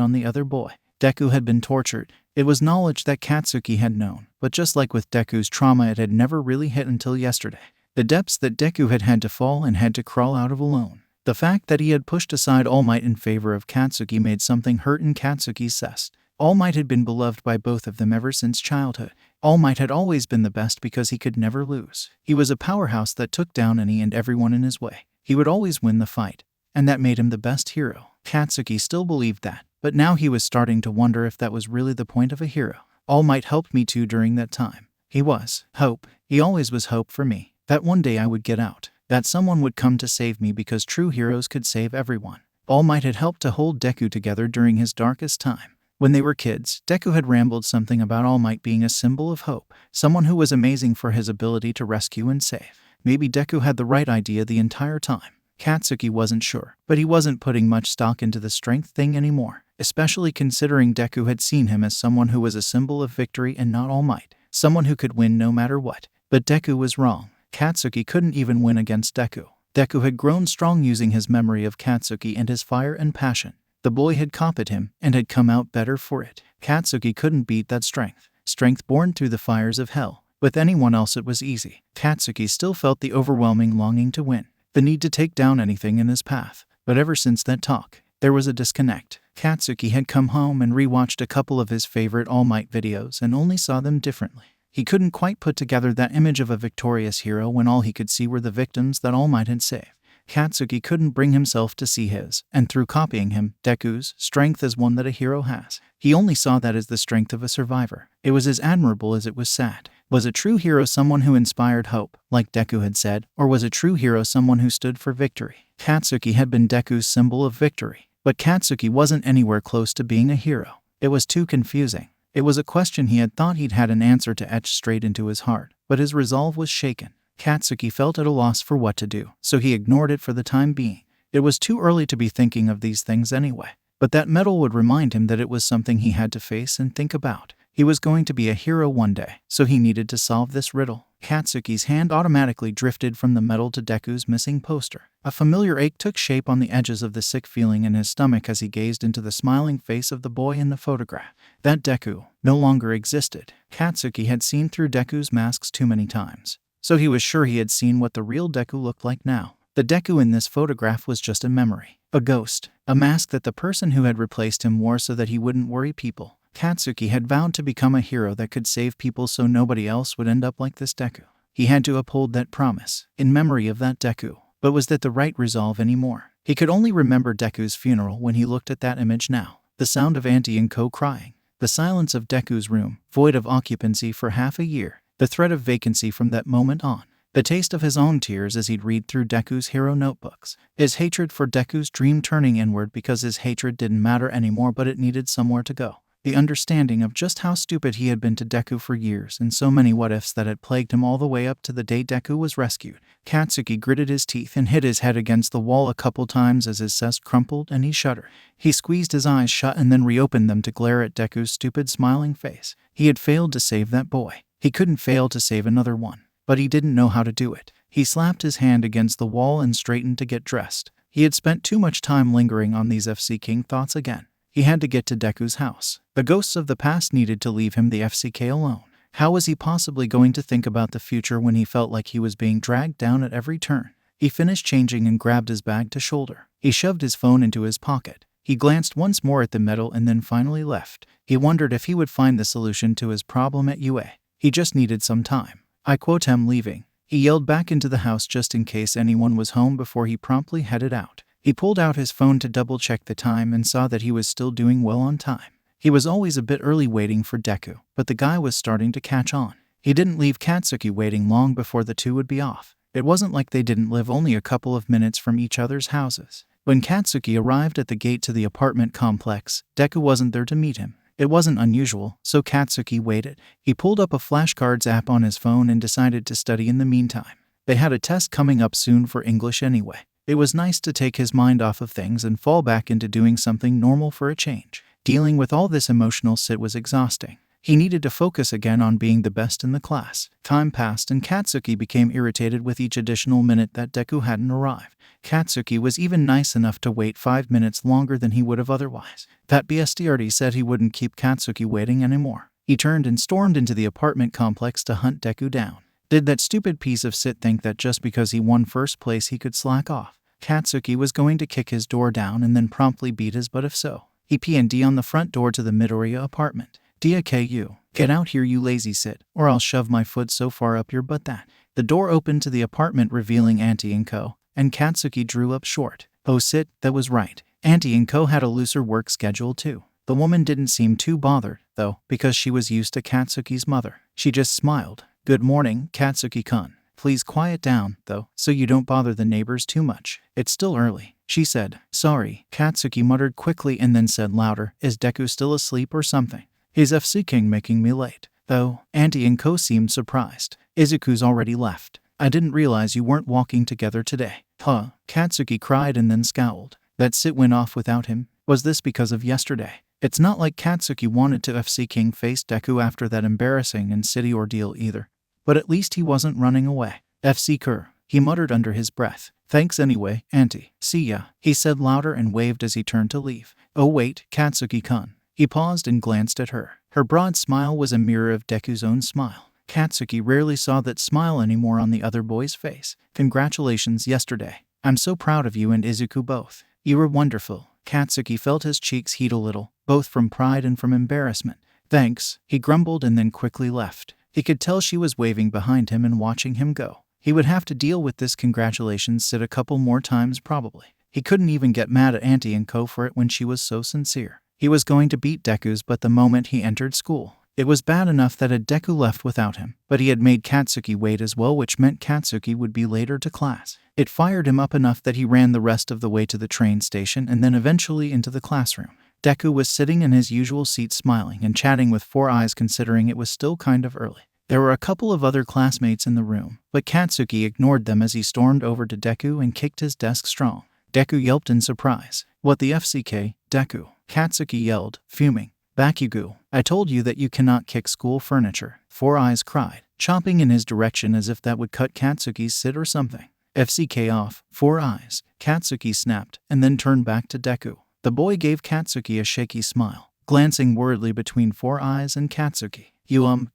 S1: on the other boy. Deku had been tortured. It was knowledge that Katsuki had known, but just like with Deku's trauma, it had never really hit until yesterday. The depths that Deku had had to fall and had to crawl out of alone. The fact that he had pushed aside All Might in favor of Katsuki made something hurt in Katsuki's chest. All Might had been beloved by both of them ever since childhood. All Might had always been the best because he could never lose. He was a powerhouse that took down any and everyone in his way. He would always win the fight, and that made him the best hero. Katsuki still believed that, but now he was starting to wonder if that was really the point of a hero. All Might helped me too during that time. He was hope. He always was hope for me. That one day I would get out. That someone would come to save me, because true heroes could save everyone. All Might had helped to hold Deku together during his darkest time. When they were kids, Deku had rambled something about All Might being a symbol of hope, someone who was amazing for his ability to rescue and save. Maybe Deku had the right idea the entire time. Katsuki wasn't sure, but he wasn't putting much stock into the strength thing anymore, especially considering Deku had seen him as someone who was a symbol of victory and not all might, someone who could win no matter what. But Deku was wrong. Katsuki couldn't even win against Deku. Deku had grown strong using his memory of Katsuki and his fire and passion. The boy had copied him and had come out better for it. Katsuki couldn't beat that strength. Strength born through the fires of hell. With anyone else it was easy. Katsuki still felt the overwhelming longing to win, the need to take down anything in his path. But ever since that talk, there was a disconnect. Katsuki had come home and rewatched a couple of his favorite All Might videos and only saw them differently. He couldn't quite put together that image of a victorious hero when all he could see were the victims that All Might had saved. Katsuki couldn't bring himself to see his, and through copying him, Deku's, strength as one that a hero has. He only saw that as the strength of a survivor. It was as admirable as it was sad. Was a true hero someone who inspired hope, like Deku had said, or was a true hero someone who stood for victory? Katsuki had been Deku's symbol of victory, but Katsuki wasn't anywhere close to being a hero. It was too confusing. It was a question he had thought he'd had an answer to etch straight into his heart, but his resolve was shaken. Katsuki felt at a loss for what to do, so he ignored it for the time being. It was too early to be thinking of these things anyway, but that medal would remind him that it was something he had to face and think about. He was going to be a hero one day, so he needed to solve this riddle. Katsuki's hand automatically drifted from the medal to Deku's missing poster. A familiar ache took shape on the edges of the sick feeling in his stomach as he gazed into the smiling face of the boy in the photograph. That Deku no longer existed. Katsuki had seen through Deku's masks too many times, so he was sure he had seen what the real Deku looked like now. The Deku in this photograph was just a memory, a ghost, a mask that the person who had replaced him wore so that he wouldn't worry people. Katsuki had vowed to become a hero that could save people so nobody else would end up like this Deku. He had to uphold that promise, in memory of that Deku. But was that the right resolve anymore? He could only remember Deku's funeral when he looked at that image now. The sound of Auntie and Co crying. The silence of Deku's room, void of occupancy for half a year. The threat of vacancy from that moment on. The taste of his own tears as he'd read through Deku's hero notebooks. His hatred for Deku's dream turning inward because his hatred didn't matter anymore, but it needed somewhere to go. The understanding of just how stupid he had been to Deku for years and so many what-ifs that had plagued him all the way up to the day Deku was rescued. Katsuki gritted his teeth and hit his head against the wall a couple times as his chest crumpled and he shuddered. He squeezed his eyes shut and then reopened them to glare at Deku's stupid smiling face. He had failed to save that boy. He couldn't fail to save another one, but he didn't know how to do it. He slapped his hand against the wall and straightened to get dressed. He had spent too much time lingering on these FC King thoughts again. He had to get to Deku's house. The ghosts of the past needed to leave him the FCK alone. How was he possibly going to think about the future when he felt like he was being dragged down at every turn? He finished changing and grabbed his bag to shoulder. He shoved his phone into his pocket. He glanced once more at the medal and then finally left. He wondered if he would find the solution to his problem at UA. He just needed some time. I quote him leaving. He yelled back into the house just in case anyone was home before he promptly headed out. He pulled out his phone to double-check the time and saw that he was still doing well on time. He was always a bit early waiting for Deku, but the guy was starting to catch on. He didn't leave Katsuki waiting long before the two would be off. It wasn't like they didn't live only a couple of minutes from each other's houses. When Katsuki arrived at the gate to the apartment complex, Deku wasn't there to meet him. It wasn't unusual, so Katsuki waited. He pulled up a flashcards app on his phone and decided to study in the meantime. They had a test coming up soon for English anyway. It was nice to take his mind off of things and fall back into doing something normal for a change. Dealing with all this emotional shit was exhausting. He needed to focus again on being the best in the class. Time passed and Katsuki became irritated with each additional minute that Deku hadn't arrived. Katsuki was even nice enough to wait 5 minutes longer than he would have otherwise. That bestiarity said he wouldn't keep Katsuki waiting anymore. He turned and stormed into the apartment complex to hunt Deku down. Did that stupid piece of shit think that just because he won first place he could slack off? Katsuki was going to kick his door down and then promptly beat his butt if so. He P&D on the front door to the Midoriya apartment. "DKU, get out here you lazy sit, or I'll shove my foot so far up your butt that." The door opened to the apartment revealing Auntie and Co, and Katsuki drew up short. Oh sit, that was right. Auntie and Co had a looser work schedule too. The woman didn't seem too bothered, though, because she was used to Katsuki's mother. She just smiled. "Good morning, Katsuki-kun. Please quiet down, though, so you don't bother the neighbors too much. It's still early," she said. "Sorry," Katsuki muttered quickly and then said louder, "Is Deku still asleep or something? He's FC King making me late." Though, Auntie and Co seemed surprised. "Izuku's already left. I didn't realize you weren't walking together today. Huh? Katsuki cried and then scowled. That sit went off without him? Was this because of yesterday? It's not like Katsuki wanted to FC King face Deku after that embarrassing and city ordeal either. But at least he wasn't running away. FC Kur, he muttered under his breath. Thanks anyway, auntie. See ya, he said louder and waved as he turned to leave. Oh wait, Katsuki-kun. He paused and glanced at her. Her broad smile was a mirror of Deku's own smile. Katsuki rarely saw that smile anymore on the other boy's face. Congratulations yesterday. I'm so proud of you and Izuku both. You were wonderful. Katsuki felt his cheeks heat a little, both from pride and from embarrassment. Thanks, he grumbled and then quickly left. He could tell she was waving behind him and watching him go. He would have to deal with this congratulations sit a couple more times probably. He couldn't even get mad at Auntie and Co for it when she was so sincere. He was going to beat Deku's but the moment he entered school. It was bad enough that had Deku left without him, but he had made Katsuki wait as well, which meant Katsuki would be later to class. It fired him up enough that he ran the rest of the way to the train station and then eventually into the classroom. Deku was sitting in his usual seat smiling and chatting with Four Eyes considering it was still kind of early. There were a couple of other classmates in the room, but Katsuki ignored them as he stormed over to Deku and kicked his desk strong. Deku yelped in surprise. What the FCK, Deku? Katsuki yelled, fuming. Bakugou, I told you that you cannot kick school furniture, Four Eyes cried, chopping in his direction as if that would cut Katsuki's sit or something. FCK off, Four Eyes, Katsuki snapped, and then turned back to Deku. The boy gave Katsuki a shaky smile, glancing worriedly between Four Eyes and Katsuki.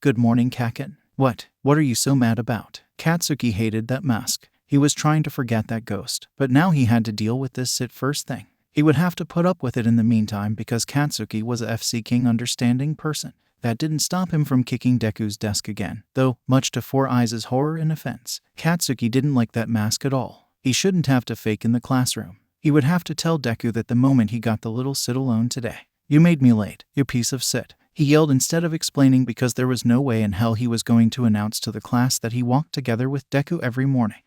S1: Good morning, Kaken. What are you so mad about? Katsuki hated that mask. He was trying to forget that ghost, but now he had to deal with this sit first thing. He would have to put up with it in the meantime because Katsuki was a FC King understanding person. That didn't stop him from kicking Deku's desk again, though, much to Four Eyes' horror and offense. Katsuki didn't like that mask at all. He shouldn't have to fake in the classroom. He would have to tell Deku that the moment he got the little sit alone today. You made me late, you piece of sit. He yelled instead of explaining because there was no way in hell he was going to announce to the class that he walked together with Deku every morning.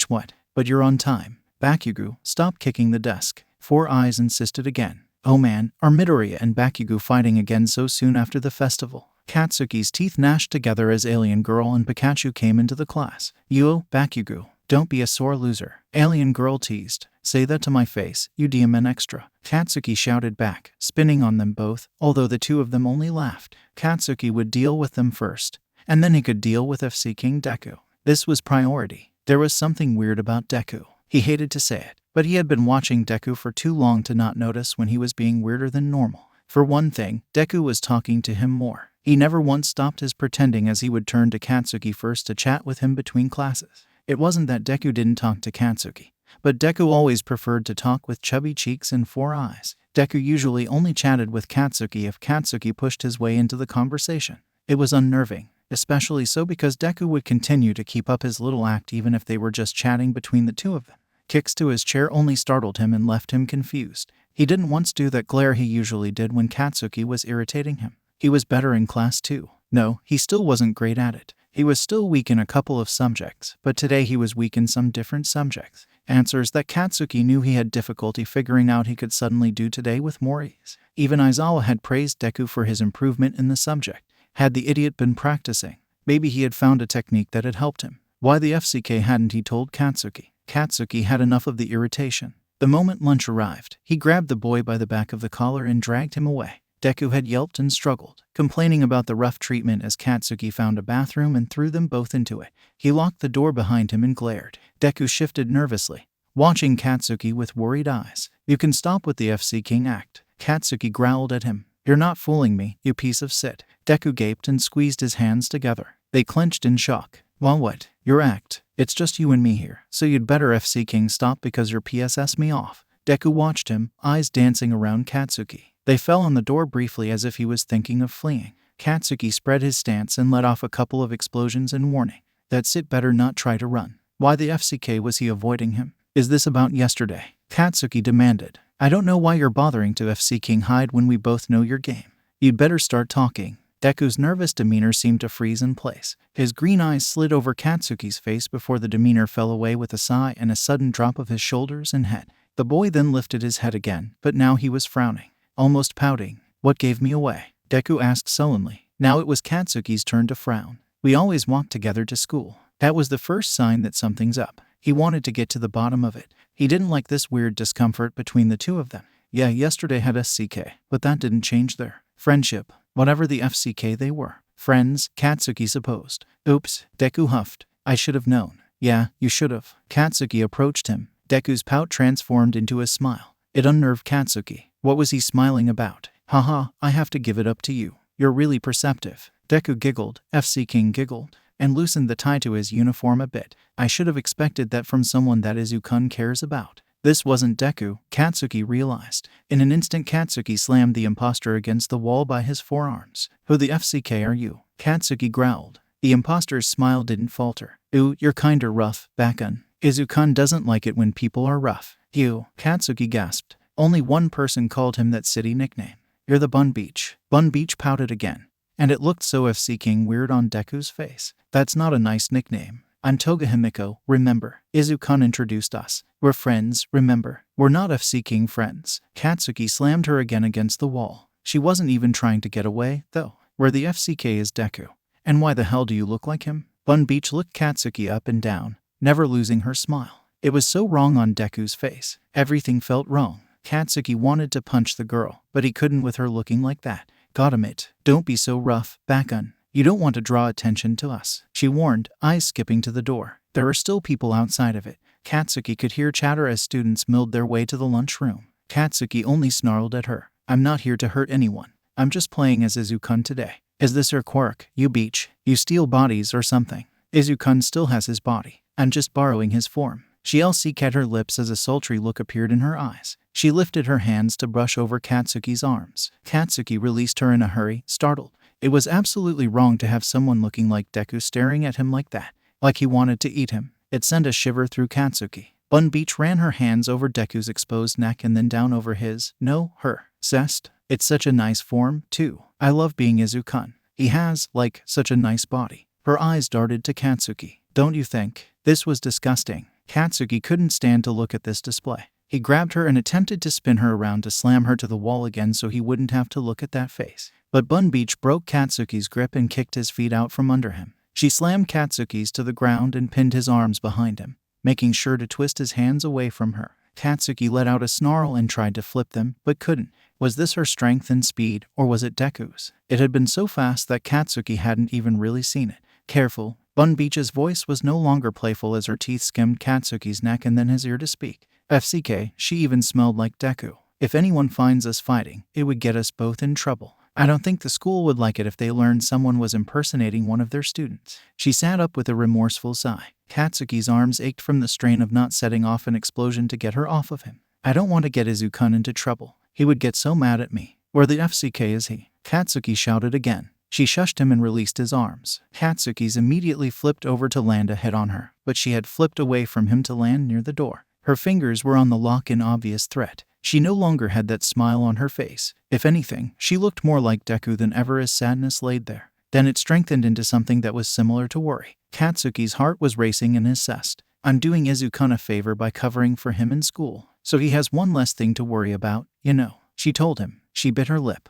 S1: What? But you're on time. Bakugou, stop kicking the desk. Four Eyes insisted again. Oh man, are Midoriya and Bakugou fighting again so soon after the festival? Katsuki's teeth gnashed together as Alien Girl and Pikachu came into the class. Bakugou, don't be a sore loser. Alien Girl teased. Say that to my face, you DMN extra. Katsuki shouted back, spinning on them both, although the two of them only laughed. Katsuki would deal with them first, and then he could deal with FC King Deku. This was priority. There was something weird about Deku. He hated to say it, but he had been watching Deku for too long to not notice when he was being weirder than normal. For one thing, Deku was talking to him more. He never once stopped his pretending as he would turn to Katsuki first to chat with him between classes. It wasn't that Deku didn't talk to Katsuki, but Deku always preferred to talk with Chubby Cheeks and Four Eyes. Deku usually only chatted with Katsuki if Katsuki pushed his way into the conversation. It was unnerving, especially so because Deku would continue to keep up his little act even if they were just chatting between the two of them. Kicks to his chair only startled him and left him confused. He didn't once do that glare he usually did when Katsuki was irritating him. He was better in class too. No, he still wasn't great at it. He was still weak in a couple of subjects, but today he was weak in some different subjects. Answers that Katsuki knew he had difficulty figuring out he could suddenly do today with more ease. Even Aizawa had praised Deku for his improvement in the subject. Had the idiot been practicing, maybe he had found a technique that had helped him. Why the FCK hadn't he told Katsuki? Katsuki had enough of the irritation. The moment lunch arrived, he grabbed the boy by the back of the collar and dragged him away. Deku had yelped and struggled, complaining about the rough treatment as Katsuki found a bathroom and threw them both into it. He locked the door behind him and glared. Deku shifted nervously, watching Katsuki with worried eyes. You can stop with the FC King act. Katsuki growled at him. You're not fooling me, you piece of shit. Deku gaped and squeezed his hands together. They clenched in shock. Well, what? Your act. It's just you and me here, so you'd better FC King stop because your PSS me off. Deku watched him, eyes dancing around Katsuki. They fell on the door briefly as if he was thinking of fleeing. Katsuki spread his stance and let off a couple of explosions in warning. That's it, better not try to run. Why the FCK was he avoiding him? Is this about yesterday? Katsuki demanded. I don't know why you're bothering to FC King hide when we both know your game. You'd better start talking. Deku's nervous demeanor seemed to freeze in place. His green eyes slid over Katsuki's face before the demeanor fell away with a sigh and a sudden drop of his shoulders and head. The boy then lifted his head again, but now he was frowning, almost pouting. What gave me away? Deku asked sullenly. Now it was Katsuki's turn to frown. We always walked together to school. That was the first sign that something's up. He wanted to get to the bottom of it. He didn't like this weird discomfort between the two of them. Yeah, yesterday had SCK, but that didn't change their friendship, whatever the FCK they were. Friends, Katsuki supposed. Oops, Deku huffed. I should have known. Yeah, you should have. Katsuki approached him. Deku's pout transformed into a smile. It unnerved Katsuki. What was he smiling about? Haha, I have to give it up to you. You're really perceptive. Deku giggled. FC King giggled and loosened the tie to his uniform a bit. I should have expected that from someone that Izuku cares about. This wasn't Deku, Katsuki realized. In an instant, Katsuki slammed the imposter against the wall by his forearms. Who the FCK are you? Katsuki growled. The imposter's smile didn't falter. Ooh, you're kinda rough, Bakun. Izuku doesn't like it when people are rough. You, Katsuki gasped. Only one person called him that city nickname. You're the Bun Beach. Bun Beach pouted again. And it looked so FC King weird on Deku's face. That's not a nice nickname. I'm Toga Himiko, remember. Izuku introduced us. We're friends, remember. We're not FC King friends. Katsuki slammed her again against the wall. She wasn't even trying to get away, though. Where the FCK is Deku. And why the hell do you look like him? Bun Beach looked Katsuki up and down, never losing her smile. It was so wrong on Deku's face. Everything felt wrong. Katsuki wanted to punch the girl, but he couldn't with her looking like that. Got it. Don't be so rough, Bakun. You don't want to draw attention to us, she warned, eyes skipping to the door. There are still people outside of it. Katsuki could hear chatter as students milled their way to the lunchroom. Katsuki only snarled at her. I'm not here to hurt anyone. I'm just playing as Izuku today. Is this her quirk, you beach? You steal bodies or something? Izuku still has his body. I'm just borrowing his form. She LC'd her lips as a sultry look appeared in her eyes. She lifted her hands to brush over Katsuki's arms. Katsuki released her in a hurry, startled. It was absolutely wrong to have someone looking like Deku staring at him like that, like he wanted to eat him. It sent a shiver through Katsuki. Bun Beach ran her hands over Deku's exposed neck and then down over his, no, her, chest. It's such a nice form, too. I love being Izuku. He has, like, such a nice body. Her eyes darted to Katsuki. Don't you think? This was disgusting. Katsuki couldn't stand to look at this display. He grabbed her and attempted to spin her around to slam her to the wall again so he wouldn't have to look at that face. But Bun Beach broke Katsuki's grip and kicked his feet out from under him. She slammed Katsuki's to the ground and pinned his arms behind him, making sure to twist his hands away from her. Katsuki let out a snarl and tried to flip them, but couldn't. Was this her strength and speed, or was it Deku's? It had been so fast that Katsuki hadn't even really seen it. Careful. Bun Beach's voice was no longer playful as her teeth skimmed Katsuki's neck and then his ear to speak. FCK, she even smelled like Deku. If anyone finds us fighting, it would get us both in trouble. I don't think the school would like it if they learned someone was impersonating one of their students. She sat up with a remorseful sigh. Katsuki's arms ached from the strain of not setting off an explosion to get her off of him. I don't want to get Izuku into trouble. He would get so mad at me. Where the FCK is he? Katsuki shouted again. She shushed him and released his arms. Katsuki's immediately flipped over to land ahead on her, but she had flipped away from him to land near the door. Her fingers were on the lock in obvious threat. She no longer had that smile on her face. If anything, she looked more like Deku than ever as sadness laid there. Then it strengthened into something that was similar to worry. Katsuki's heart was racing in his chest. I'm doing Izuku a favor by covering for him in school, so he has one less thing to worry about, you know, she told him. She bit her lip.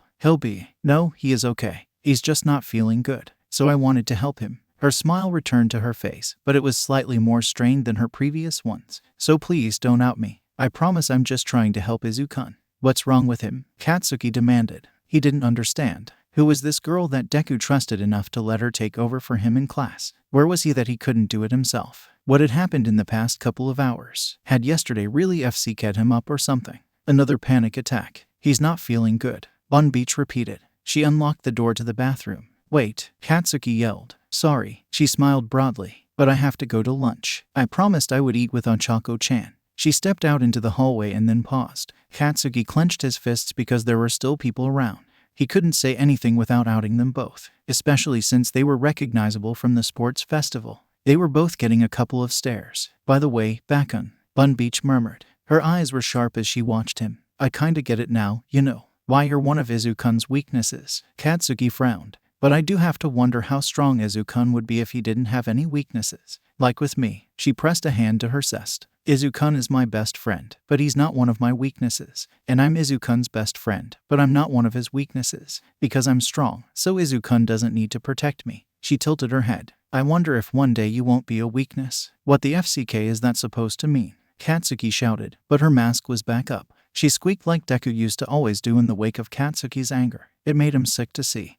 S1: No, he is okay. He's just not feeling good. So I wanted to help him. Her smile returned to her face, but it was slightly more strained than her previous ones. So please don't out me. I promise I'm just trying to help Izuku. What's wrong with him? Katsuki demanded. He didn't understand. Who was this girl that Deku trusted enough to let her take over for him in class? Where was he that he couldn't do it himself? What had happened in the past couple of hours? Had yesterday really FCK'd him up or something? Another panic attack. He's not feeling good. Bun Beach repeated. She unlocked the door to the bathroom. Wait, Katsuki yelled. Sorry, she smiled broadly, but I have to go to lunch. I promised I would eat with Ochako-chan. She stepped out into the hallway and then paused. Katsuki clenched his fists because there were still people around. He couldn't say anything without outing them both, especially since they were recognizable from the sports festival. They were both getting a couple of stares. By the way, Bakun, Bun Beach murmured. Her eyes were sharp as she watched him. I kinda get it now, you know. Why you're one of Izuku's weaknesses. Katsuki frowned. But I do have to wonder how strong Izuku would be if he didn't have any weaknesses. Like with me. She pressed a hand to her chest. Izuku is my best friend, but he's not one of my weaknesses. And I'm Izuku's best friend, but I'm not one of his weaknesses. Because I'm strong, so Izuku doesn't need to protect me. She tilted her head. I wonder if one day you won't be a weakness. What the FCK is that supposed to mean? Katsuki shouted, but her mask was back up. She squeaked like Deku used to always do in the wake of Katsuki's anger. It made him sick to see.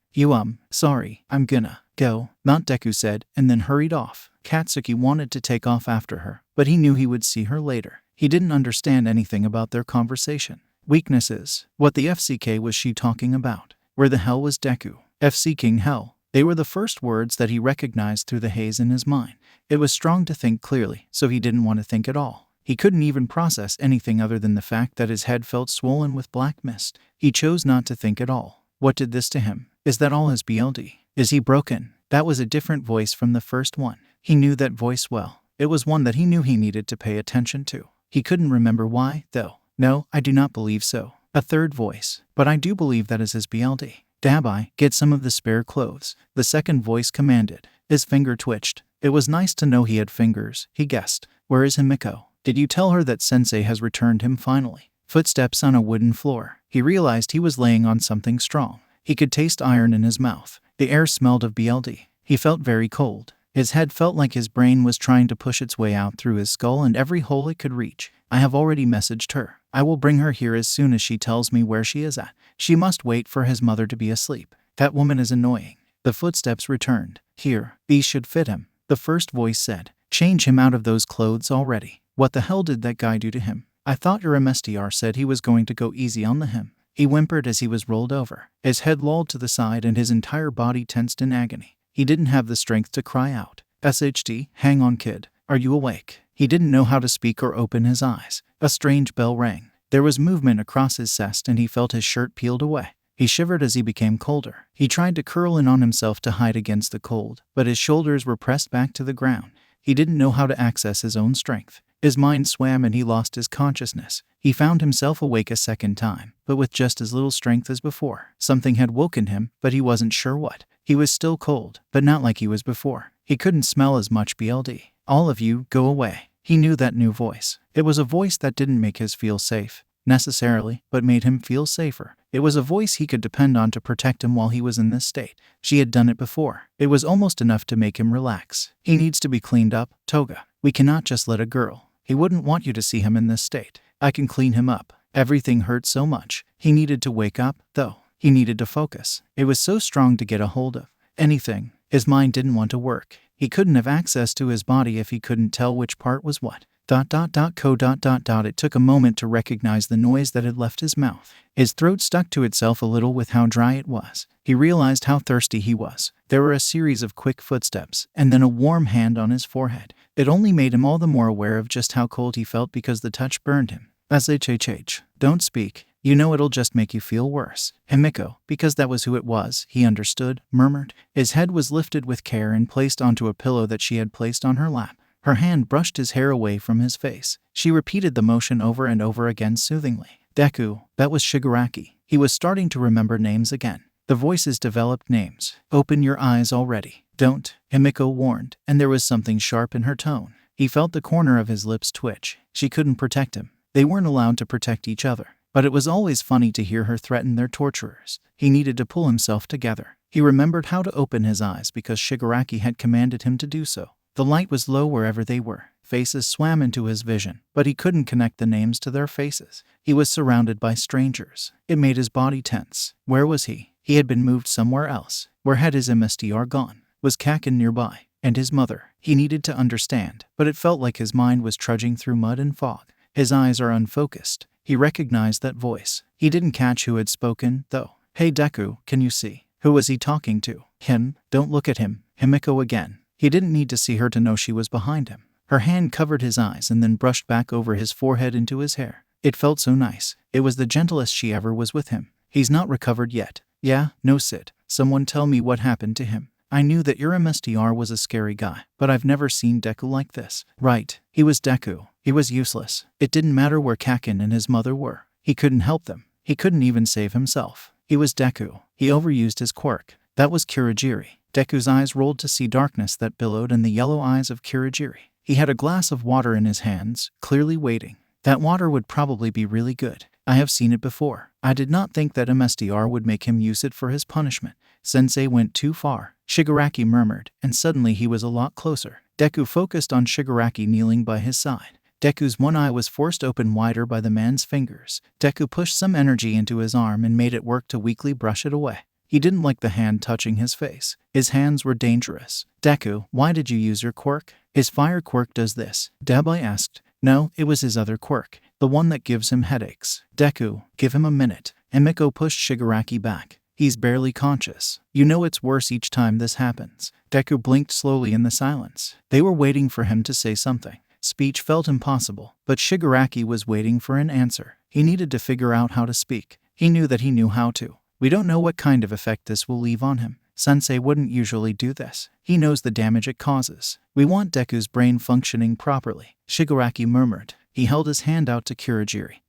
S1: Sorry, I'm gonna go, not Deku said, and then hurried off. Katsuki wanted to take off after her, but he knew he would see her later. He didn't understand anything about their conversation. Weaknesses. What the FCK was she talking about? Where the hell was Deku? FC King Hell. They were the first words that he recognized through the haze in his mind. It was strong to think clearly, so he didn't want to think at all. He couldn't even process anything other than the fact that his head felt swollen with black mist. He chose not to think at all. What did this to him? Is that all his BLD? Is he broken? That was a different voice from the first one. He knew that voice well. It was one that he knew he needed to pay attention to. He couldn't remember why, though. No, I do not believe so. A third voice. But I do believe that is his BLD. Dabai, get some of the spare clothes. The second voice commanded. His finger twitched. It was nice to know he had fingers, he guessed. Where is Himiko? Did you tell her that Sensei has returned him finally? Footsteps on a wooden floor. He realized he was laying on something strong. He could taste iron in his mouth. The air smelled of BLD. He felt very cold. His head felt like his brain was trying to push its way out through his skull and every hole it could reach. I have already messaged her. I will bring her here as soon as she tells me where she is at. She must wait for his mother to be asleep. That woman is annoying. The footsteps returned. Here, these should fit him. The first voice said, change him out of those clothes already. What the hell did that guy do to him? I thought your MSTR said he was going to go easy on him. He whimpered as he was rolled over. His head lolled to the side and his entire body tensed in agony. He didn't have the strength to cry out. SHD, hang on kid. Are you awake? He didn't know how to speak or open his eyes. A strange bell rang. There was movement across his chest and he felt his shirt peeled away. He shivered as he became colder. He tried to curl in on himself to hide against the cold, but his shoulders were pressed back to the ground. He didn't know how to access his own strength. His mind swam and he lost his consciousness. He found himself awake a second time, but with just as little strength as before. Something had woken him, but he wasn't sure what. He was still cold, but not like he was before. He couldn't smell as much BLD. All of you, go away. He knew that new voice. It was a voice that didn't make him feel safe, necessarily, but made him feel safer. It was a voice he could depend on to protect him while he was in this state. She had done it before. It was almost enough to make him relax. He needs to be cleaned up, Toga. We cannot just let a girl. He wouldn't want you to see him in this state. I can clean him up. Everything hurt so much. He needed to wake up, though. He needed to focus. It was so strong to get a hold of. Anything. His mind didn't want to work. He couldn't have access to his body if he couldn't tell which part was what. It took a moment to recognize the noise that had left his mouth. His throat stuck to itself a little with how dry it was. He realized how thirsty he was. There were a series of quick footsteps, and then a warm hand on his forehead. It only made him all the more aware of just how cold he felt because the touch burned him. SHHH. Don't speak. You know it'll just make you feel worse. Himiko, because that was who it was, he understood, murmured. His head was lifted with care and placed onto a pillow that she had placed on her lap. Her hand brushed his hair away from his face. She repeated the motion over and over again soothingly. Deku, that was Shigaraki. He was starting to remember names again. The voices developed names. Open your eyes already. Don't, Himiko warned, and there was something sharp in her tone. He felt the corner of his lips twitch. She couldn't protect him. They weren't allowed to protect each other. But it was always funny to hear her threaten their torturers. He needed to pull himself together. He remembered how to open his eyes because Shigaraki had commanded him to do so. The light was low wherever they were. Faces swam into his vision, but he couldn't connect the names to their faces. He was surrounded by strangers. It made his body tense. Where was he? He had been moved somewhere else. Where had his MSTR gone? Was Kakin nearby? And his mother? He needed to understand, but it felt like his mind was trudging through mud and fog. His eyes are unfocused. He recognized that voice. He didn't catch who had spoken, though. Hey Deku, can you see? Who was he talking to? Him? Don't look at him. Himiko again. He didn't need to see her to know she was behind him. Her hand covered his eyes and then brushed back over his forehead into his hair. It felt so nice. It was the gentlest she ever was with him. He's not recovered yet. Yeah, no Sid. Someone tell me what happened to him. I knew that your MSTR was a scary guy, but I've never seen Deku like this. Right. He was Deku. He was useless. It didn't matter where Kakin and his mother were. He couldn't help them. He couldn't even save himself. He was Deku. He overused his quirk. That was Kurogiri. Deku's eyes rolled to see darkness that billowed in the yellow eyes of Kurogiri. He had a glass of water in his hands, clearly waiting. That water would probably be really good. I have seen it before. I did not think that MSTR would make him use it for his punishment. Sensei went too far. Shigaraki murmured, and suddenly he was a lot closer. Deku focused on Shigaraki kneeling by his side. Deku's one eye was forced open wider by the man's fingers. Deku pushed some energy into his arm and made it work to weakly brush it away. He didn't like the hand touching his face. His hands were dangerous. Deku, why did you use your quirk? His fire quirk does this, Dabai asked. No, it was his other quirk, the one that gives him headaches. Deku, give him a minute. Emiko pushed Shigaraki back. He's barely conscious. You know it's worse each time this happens. Deku blinked slowly in the silence. They were waiting for him to say something. Speech felt impossible, but Shigaraki was waiting for an answer. He needed to figure out how to speak. He knew that he knew how to. We don't know what kind of effect this will leave on him. Sensei wouldn't usually do this. He knows the damage it causes. We want Deku's brain functioning properly, Shigaraki murmured. He held his hand out to Kurogiri,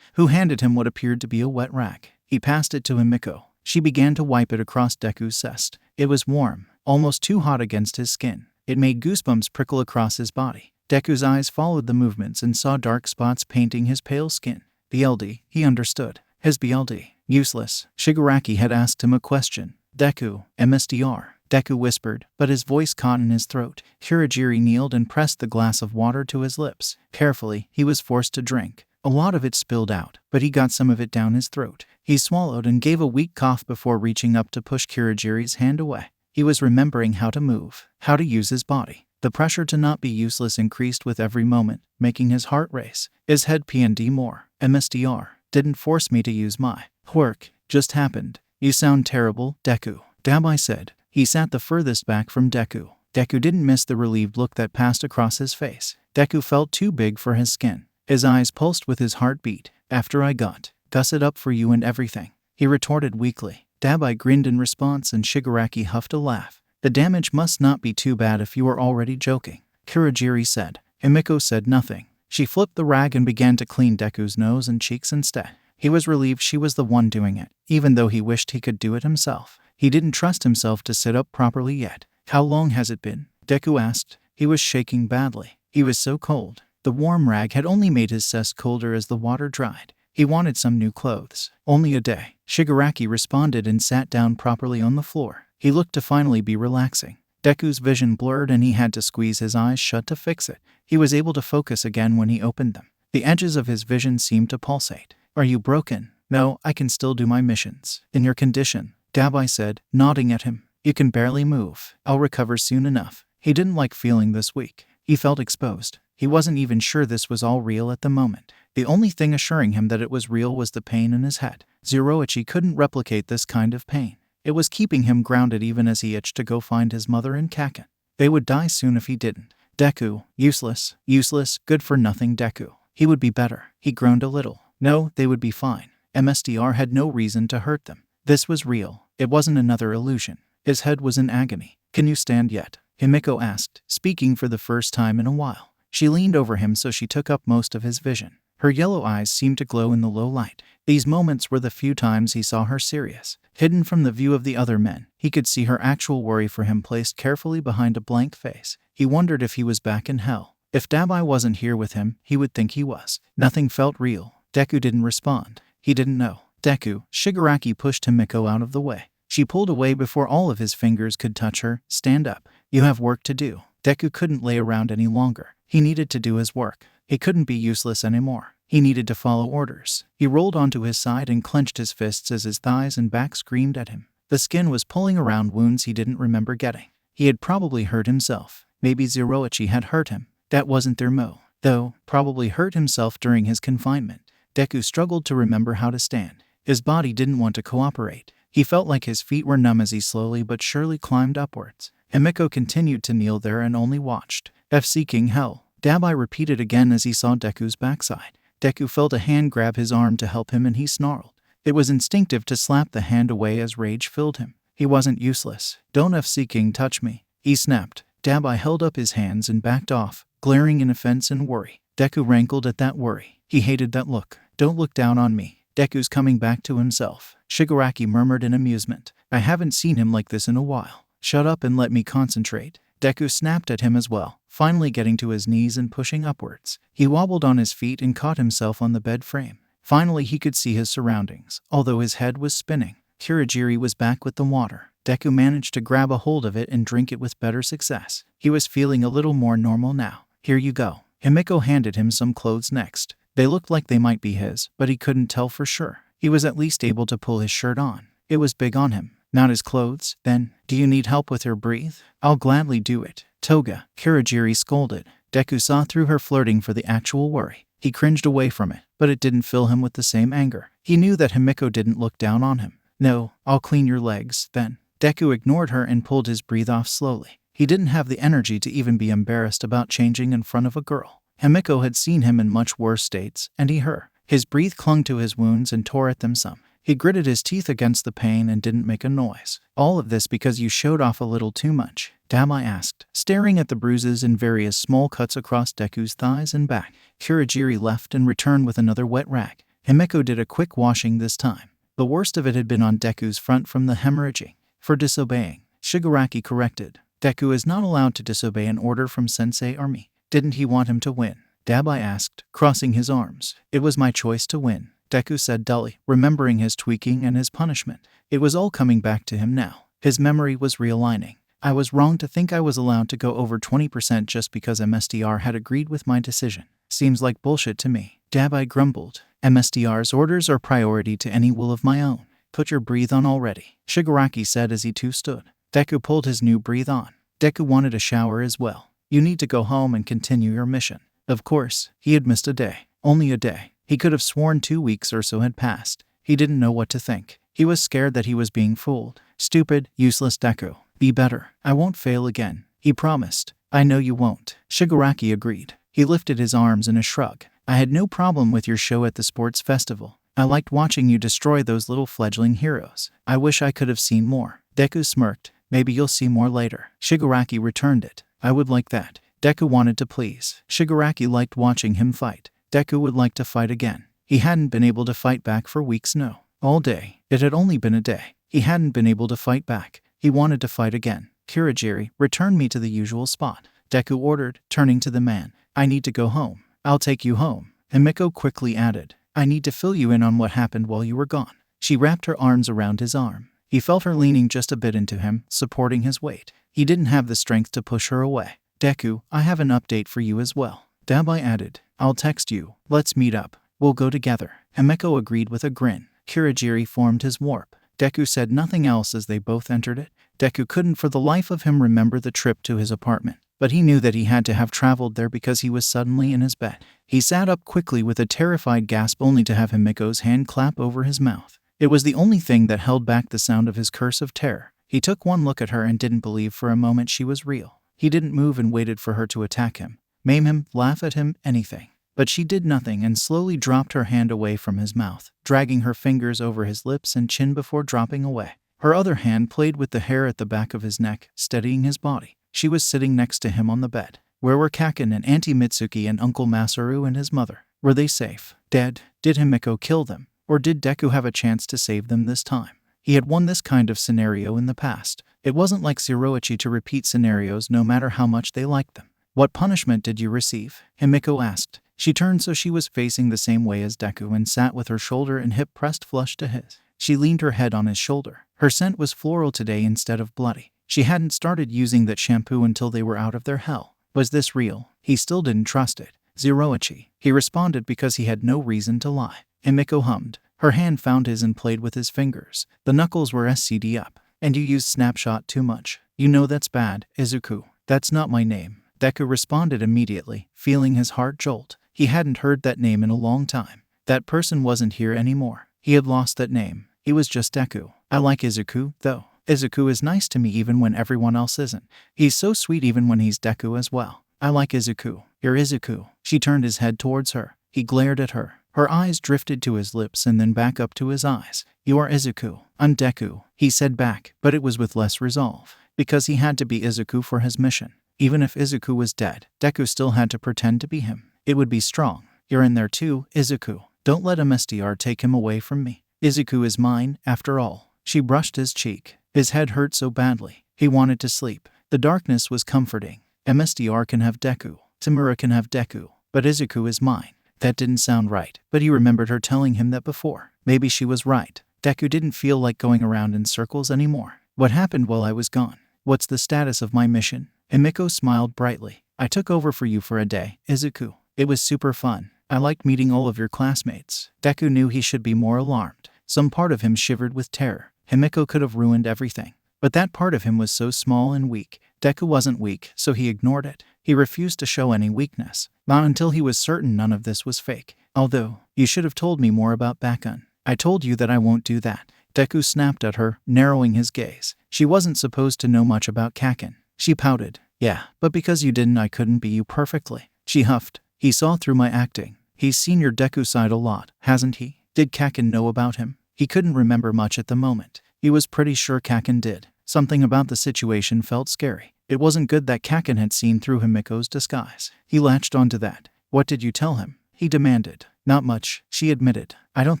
S1: who handed him what appeared to be a wet rag. He passed it to Emiko. She began to wipe it across Deku's chest. It was warm, almost too hot against his skin. It made goosebumps prickle across his body. Deku's eyes followed the movements and saw dark spots painting his pale skin. BLD, he understood. His BLD. Useless. Shigaraki had asked him a question. Deku, MSDR. Deku whispered, but his voice caught in his throat. Kurogiri kneeled and pressed the glass of water to his lips. Carefully, he was forced to drink. A lot of it spilled out, but he got some of it down his throat. He swallowed and gave a weak cough before reaching up to push Kurogiri's hand away. He was remembering how to move, how to use his body. The pressure to not be useless increased with every moment, making his heart race. His head P&D more. MSDR. Didn't force me to use my quirk. Just happened. You sound terrible, Deku. Dabai said. He sat the furthest back from Deku. Deku didn't miss the relieved look that passed across his face. Deku felt too big for his skin. His eyes pulsed with his heartbeat. After I got it up for you and everything, he retorted weakly. Dabai grinned in response and Shigaraki huffed a laugh. The damage must not be too bad if you are already joking, Kurogiri said. Emiko said nothing. She flipped the rag and began to clean Deku's nose and cheeks instead. He was relieved she was the one doing it, even though he wished he could do it himself. He didn't trust himself to sit up properly yet. How long has it been? Deku asked. He was shaking badly. He was so cold. The warm rag had only made his chest colder as the water dried. He wanted some new clothes. Only a day. Shigaraki responded and sat down properly on the floor. He looked to finally be relaxing. Deku's vision blurred and he had to squeeze his eyes shut to fix it. He was able to focus again when he opened them. The edges of his vision seemed to pulsate. Are you broken? No, I can still do my missions. In your condition, Dabai said, nodding at him. You can barely move. I'll recover soon enough. He didn't like feeling this weak. He felt exposed. He wasn't even sure this was all real at the moment. The only thing assuring him that it was real was the pain in his head. Zoroichi couldn't replicate this kind of pain. It was keeping him grounded even as he itched to go find his mother and Kaken. They would die soon if he didn't. Deku, useless, good for nothing Deku. He would be better. He groaned a little. No, they would be fine. MSDR had no reason to hurt them. This was real. It wasn't another illusion. His head was in agony. Can you stand yet? Himiko asked, speaking for the first time in a while. She leaned over him so she took up most of his vision. Her yellow eyes seemed to glow in the low light. These moments were the few times he saw her serious. Hidden from the view of the other men, he could see her actual worry for him placed carefully behind a blank face. He wondered if he was back in hell. If Dabai wasn't here with him, he would think he was. Nothing felt real. Deku didn't respond. He didn't know. Deku, Shigaraki pushed Himiko out of the way. She pulled away before all of his fingers could touch her. Stand up. You have work to do. Deku couldn't lay around any longer. He needed to do his work. He couldn't be useless anymore. He needed to follow orders. He rolled onto his side and clenched his fists as his thighs and back screamed at him. The skin was pulling around wounds he didn't remember getting. He had probably hurt himself. Maybe Zoroichi had hurt him. That wasn't their mo. Though, probably hurt himself during his confinement. Deku struggled to remember how to stand. His body didn't want to cooperate. He felt like his feet were numb as he slowly but surely climbed upwards. Himiko continued to kneel there and only watched. Seeking hell. Dabai repeated again as he saw Deku's backside. Deku felt a hand grab his arm to help him and he snarled. It was instinctive to slap the hand away as rage filled him. He wasn't useless. Don't Seeking touch me, he snapped. Dabai held up his hands and backed off, glaring in offense and worry. Deku rankled at that worry. He hated that look. Don't look down on me. Deku's coming back to himself. Shigaraki murmured in amusement. I haven't seen him like this in a while. Shut up and let me concentrate. Deku snapped at him as well, finally getting to his knees and pushing upwards. He wobbled on his feet and caught himself on the bed frame. Finally he could see his surroundings, although his head was spinning. Kurogiri was back with the water. Deku managed to grab a hold of it and drink it with better success. He was feeling a little more normal now. Here you go. Himeko handed him some clothes next. They looked like they might be his, but he couldn't tell for sure. He was at least able to pull his shirt on. It was big on him. Not his clothes, then. Do you need help with your breathe? I'll gladly do it. Toga, Kurogiri scolded. Deku saw through her flirting for the actual worry. He cringed away from it, but it didn't fill him with the same anger. He knew that Himeko didn't look down on him. No, I'll clean your legs, then. Deku ignored her and pulled his breathe off slowly. He didn't have the energy to even be embarrassed about changing in front of a girl. Himeko had seen him in much worse states, and he her. His breath clung to his wounds and tore at them some. He gritted his teeth against the pain and didn't make a noise. All of this because you showed off a little too much. Damai asked, staring at the bruises and various small cuts across Deku's thighs and back. Kurogiri left and returned with another wet rag. Himeko did a quick washing this time. The worst of it had been on Deku's front from the hemorrhaging. For disobeying, Shigaraki corrected. Deku is not allowed to disobey an order from Sensei or me. Didn't he want him to win? Dabai asked, crossing his arms. It was my choice to win, Deku said dully, remembering his tweaking and his punishment. It was all coming back to him now. His memory was realigning. I was wrong to think I was allowed to go over 20% just because MSDR had agreed with my decision. Seems like bullshit to me. Dabai grumbled. MSDR's orders are priority to any will of my own. Put your breathe on already, Shigaraki said as he too stood. Deku pulled his new breathe on. Deku wanted a shower as well. You need to go home and continue your mission. Of course, he had missed a day. Only a day. He could have sworn 2 weeks or so had passed. He didn't know what to think. He was scared that he was being fooled. Stupid, useless Deku. Be better. I won't fail again. He promised. I know you won't. Shigaraki agreed. He lifted his arms in a shrug. I had no problem with your show at the sports festival. I liked watching you destroy those little fledgling heroes. I wish I could have seen more. Deku smirked. Maybe you'll see more later. Shigaraki returned it. I would like that. Deku wanted to please. Shigaraki liked watching him fight. Deku would like to fight again. He hadn't been able to fight back for weeks, no. All day. It had only been a day. He hadn't been able to fight back. He wanted to fight again. Kurogiri, return me to the usual spot, Deku ordered, turning to the man. I need to go home. I'll take you home. Himeko quickly added. I need to fill you in on what happened while you were gone. She wrapped her arms around his arm. He felt her leaning just a bit into him, supporting his weight. He didn't have the strength to push her away. Deku, I have an update for you as well. Dabai added. I'll text you. Let's meet up. We'll go together. Himeko agreed with a grin. Kurogiri formed his warp. Deku said nothing else as they both entered it. Deku couldn't for the life of him remember the trip to his apartment, but he knew that he had to have traveled there because he was suddenly in his bed. He sat up quickly with a terrified gasp only to have Himiko's hand clap over his mouth. It was the only thing that held back the sound of his curse of terror. He took one look at her and didn't believe for a moment she was real. He didn't move and waited for her to attack him, maim him, laugh at him, anything. But she did nothing and slowly dropped her hand away from his mouth, dragging her fingers over his lips and chin before dropping away. Her other hand played with the hair at the back of his neck, steadying his body. She was sitting next to him on the bed. Where were Kaken and Auntie Mitsuki and Uncle Masaru and his mother? Were they safe? Dead? Did Himeko kill them? Or did Deku have a chance to save them this time? He had won this kind of scenario in the past. It wasn't like Shiroichi to repeat scenarios no matter how much they liked them. What punishment did you receive? Himeko asked. She turned so she was facing the same way as Deku and sat with her shoulder and hip pressed flush to his. She leaned her head on his shoulder. Her scent was floral today instead of bloody. She hadn't started using that shampoo until they were out of their hell. Was this real? He still didn't trust it. Shiroichi. He responded because he had no reason to lie. Himeko hummed. Her hand found his and played with his fingers. The knuckles were SCD up. And you used snapshot too much. You know that's bad, Izuku. That's not my name. Deku responded immediately, feeling his heart jolt. He hadn't heard that name in a long time. That person wasn't here anymore. He had lost that name. He was just Deku. I like Izuku, though. Izuku is nice to me even when everyone else isn't. He's so sweet even when he's Deku as well. I like Izuku. You're Izuku. She turned his head towards her. He glared at her. Her eyes drifted to his lips and then back up to his eyes. You are Izuku. I'm Deku, he said back, but it was with less resolve. Because he had to be Izuku for his mission. Even if Izuku was dead, Deku still had to pretend to be him. It would be strong. You're in there too, Izuku. Don't let MSDR take him away from me. Izuku is mine, after all. She brushed his cheek. His head hurt so badly. He wanted to sleep. The darkness was comforting. MSDR can have Deku. Tamura can have Deku. But Izuku is mine. That didn't sound right, but he remembered her telling him that before. Maybe she was right. Deku didn't feel like going around in circles anymore. What happened while I was gone? What's the status of my mission? Himiko smiled brightly. I took over for you for a day, Izuku. It was super fun. I liked meeting all of your classmates. Deku knew he should be more alarmed. Some part of him shivered with terror. Himiko could have ruined everything. But that part of him was so small and weak. Deku wasn't weak, so he ignored it. He refused to show any weakness. Not until he was certain none of this was fake. Although, you should have told me more about Bakun. I told you that I won't do that. Deku snapped at her, narrowing his gaze. She wasn't supposed to know much about Kaken. She pouted. Yeah, but because you didn't, I couldn't be you perfectly. She huffed. He saw through my acting. He's seen your Deku side a lot, hasn't he? Did Kaken know about him? He couldn't remember much at the moment. He was pretty sure Kaken did. Something about the situation felt scary. It wasn't good that Kaken had seen through Himiko's disguise. He latched onto that. What did you tell him? He demanded. Not much, she admitted. I don't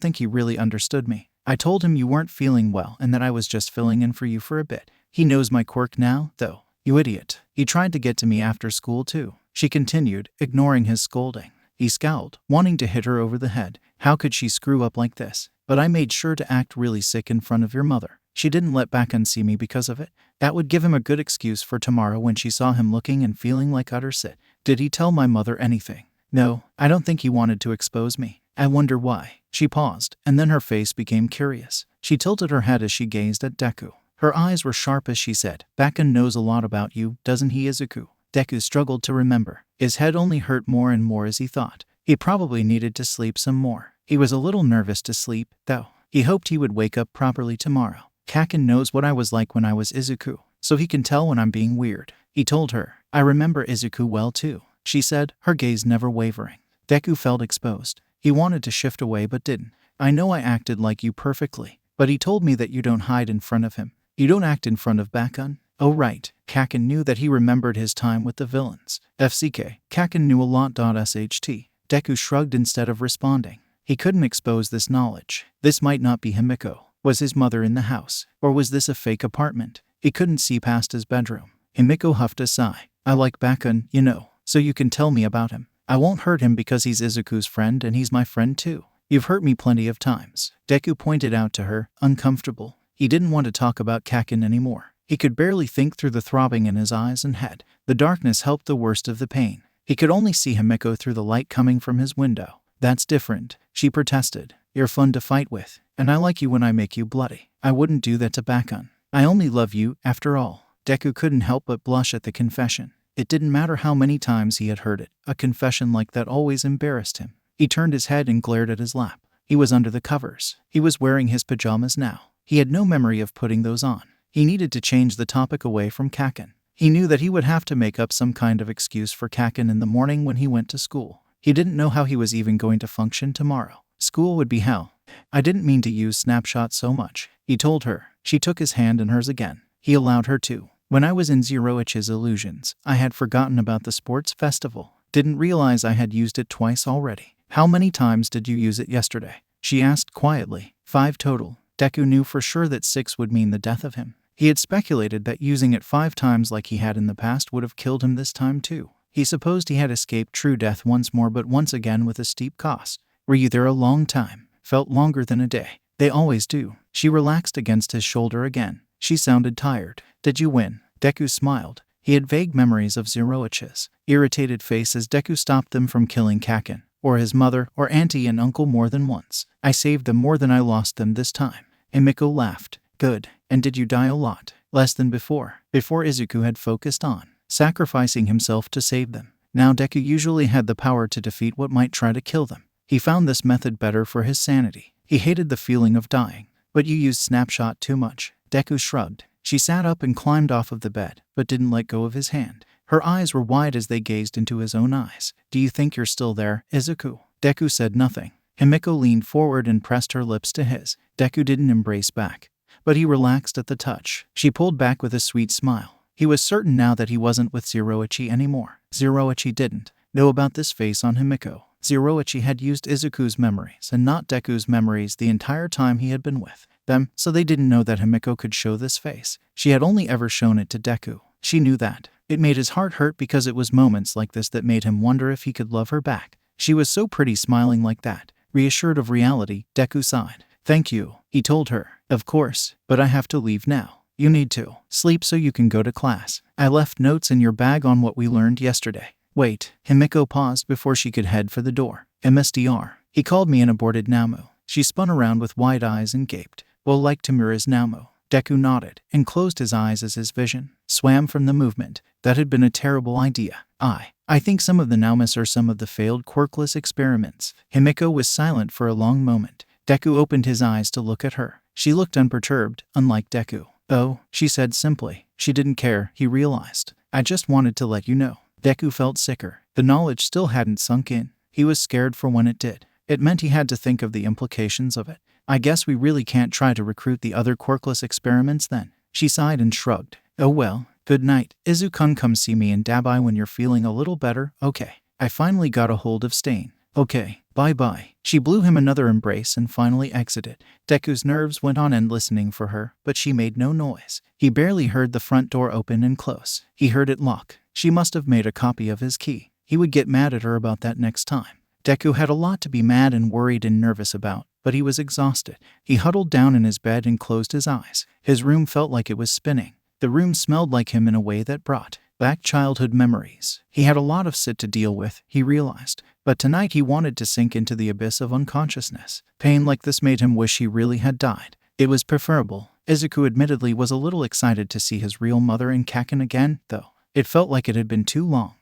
S1: think he really understood me. I told him you weren't feeling well and that I was just filling in for you for a bit. He knows my quirk now, though. You idiot. He tried to get to me after school too. She continued, ignoring his scolding. He scowled, wanting to hit her over the head. How could she screw up like this? But I made sure to act really sick in front of your mother. She didn't let Bakun see me because of it. That would give him a good excuse for tomorrow when she saw him looking and feeling like utter shit. Did he tell my mother anything? No, I don't think he wanted to expose me. I wonder why. She paused, and then her face became curious. She tilted her head as she gazed at Deku. Her eyes were sharp as she said, Bakun knows a lot about you, doesn't he, Izuku? Deku struggled to remember. His head only hurt more and more as he thought. He probably needed to sleep some more. He was a little nervous to sleep, though. He hoped he would wake up properly tomorrow. Kaken knows what I was like when I was Izuku, so he can tell when I'm being weird. He told her. I remember Izuku well too, she said, her gaze never wavering. Deku felt exposed. He wanted to shift away but didn't. I know I acted like you perfectly, but he told me that you don't hide in front of him. You don't act in front of Bakun? Oh right, Kaken knew that he remembered his time with the villains. FCK, Kaken knew a lot. SHT. Deku shrugged instead of responding. He couldn't expose this knowledge. This might not be Himiko. Was his mother in the house? Or was this a fake apartment? He couldn't see past his bedroom. Himiko huffed a sigh. I like Bakun, you know, so you can tell me about him. I won't hurt him because he's Izuku's friend and he's my friend too. You've hurt me plenty of times. Deku pointed out to her, uncomfortable. He didn't want to talk about Kaken anymore. He could barely think through the throbbing in his eyes and head. The darkness helped the worst of the pain. He could only see Himiko through the light coming from his window. That's different, she protested. You're fun to fight with, and I like you when I make you bloody. I wouldn't do that to Bakun. I only love you, after all. Deku couldn't help but blush at the confession. It didn't matter how many times he had heard it. A confession like that always embarrassed him. He turned his head and glared at his lap. He was under the covers. He was wearing his pajamas now. He had no memory of putting those on. He needed to change the topic away from Kaken. He knew that he would have to make up some kind of excuse for Kaken in the morning when he went to school. He didn't know how he was even going to function tomorrow. School would be hell. I didn't mean to use snapshot so much, he told her. She took his hand in hers again. He allowed her to. When I was in Zeroichi's illusions, I had forgotten about the sports festival. Didn't realize I had used it twice already. How many times did you use it yesterday? She asked quietly. 5 total. Deku knew for sure that 6 would mean the death of him. He had speculated that using it 5 times like he had in the past would have killed him this time too. He supposed he had escaped true death once more, but once again with a steep cost. Were you there a long time? Felt longer than a day. They always do. She relaxed against his shoulder again. She sounded tired. Did you win? Deku smiled. He had vague memories of Zeroichi's irritated face as Deku stopped them from killing Kaken, or his mother, or auntie and uncle more than once. I saved them more than I lost them this time. Himiko laughed. Good. And did you die a lot? Less than before. Before Izuku had focused on sacrificing himself to save them. Now Deku usually had the power to defeat what might try to kill them. He found this method better for his sanity. He hated the feeling of dying. But you used snapshot too much. Deku shrugged. She sat up and climbed off of the bed, but didn't let go of his hand. Her eyes were wide as they gazed into his own eyes. Do you think you're still there, Izuku? Deku said nothing. Himiko leaned forward and pressed her lips to his. Deku didn't embrace back, but he relaxed at the touch. She pulled back with a sweet smile. He was certain now that he wasn't with Zeroichi anymore. Zeroichi didn't know about this face on Himiko. Zeroichi had used Izuku's memories and not Deku's memories the entire time he had been with them, so they didn't know that Himiko could show this face. She had only ever shown it to Deku. She knew that. It made his heart hurt because it was moments like this that made him wonder if he could love her back. She was so pretty smiling like that. Reassured of reality, Deku sighed. Thank you, he told her. Of course, but I have to leave now. You need to sleep so you can go to class. I left notes in your bag on what we learned yesterday. Wait, Himiko paused before she could head for the door. MSDR. He called me an aborted Namu. She spun around with wide eyes and gaped. Well, like Tamura's Namu. Deku nodded and closed his eyes as his vision swam from the movement. That had been a terrible idea. I think some of the Naumus are some of the failed quirkless experiments. Himiko was silent for a long moment. Deku opened his eyes to look at her. She looked unperturbed, unlike Deku. Oh, she said simply. She didn't care, he realized. I just wanted to let you know. Deku felt sicker. The knowledge still hadn't sunk in. He was scared for when it did. It meant he had to think of the implications of it. I guess we really can't try to recruit the other quirkless experiments then. She sighed and shrugged. Oh well, good night. Izuku, come see me in Dabai when you're feeling a little better, okay? I finally got a hold of Stain. Okay, bye-bye. She blew him another embrace and finally exited. Deku's nerves went on end listening for her, but she made no noise. He barely heard the front door open and close. He heard it lock. She must have made a copy of his key. He would get mad at her about that next time. Deku had a lot to be mad and worried and nervous about, but he was exhausted. He huddled down in his bed and closed his eyes. His room felt like it was spinning. The room smelled like him in a way that brought back childhood memories. He had a lot of shit to deal with, he realized, but tonight he wanted to sink into the abyss of unconsciousness. Pain like this made him wish he really had died. It was preferable. Izuku admittedly was a little excited to see his real mother in Kaken again, though. It felt like it had been too long.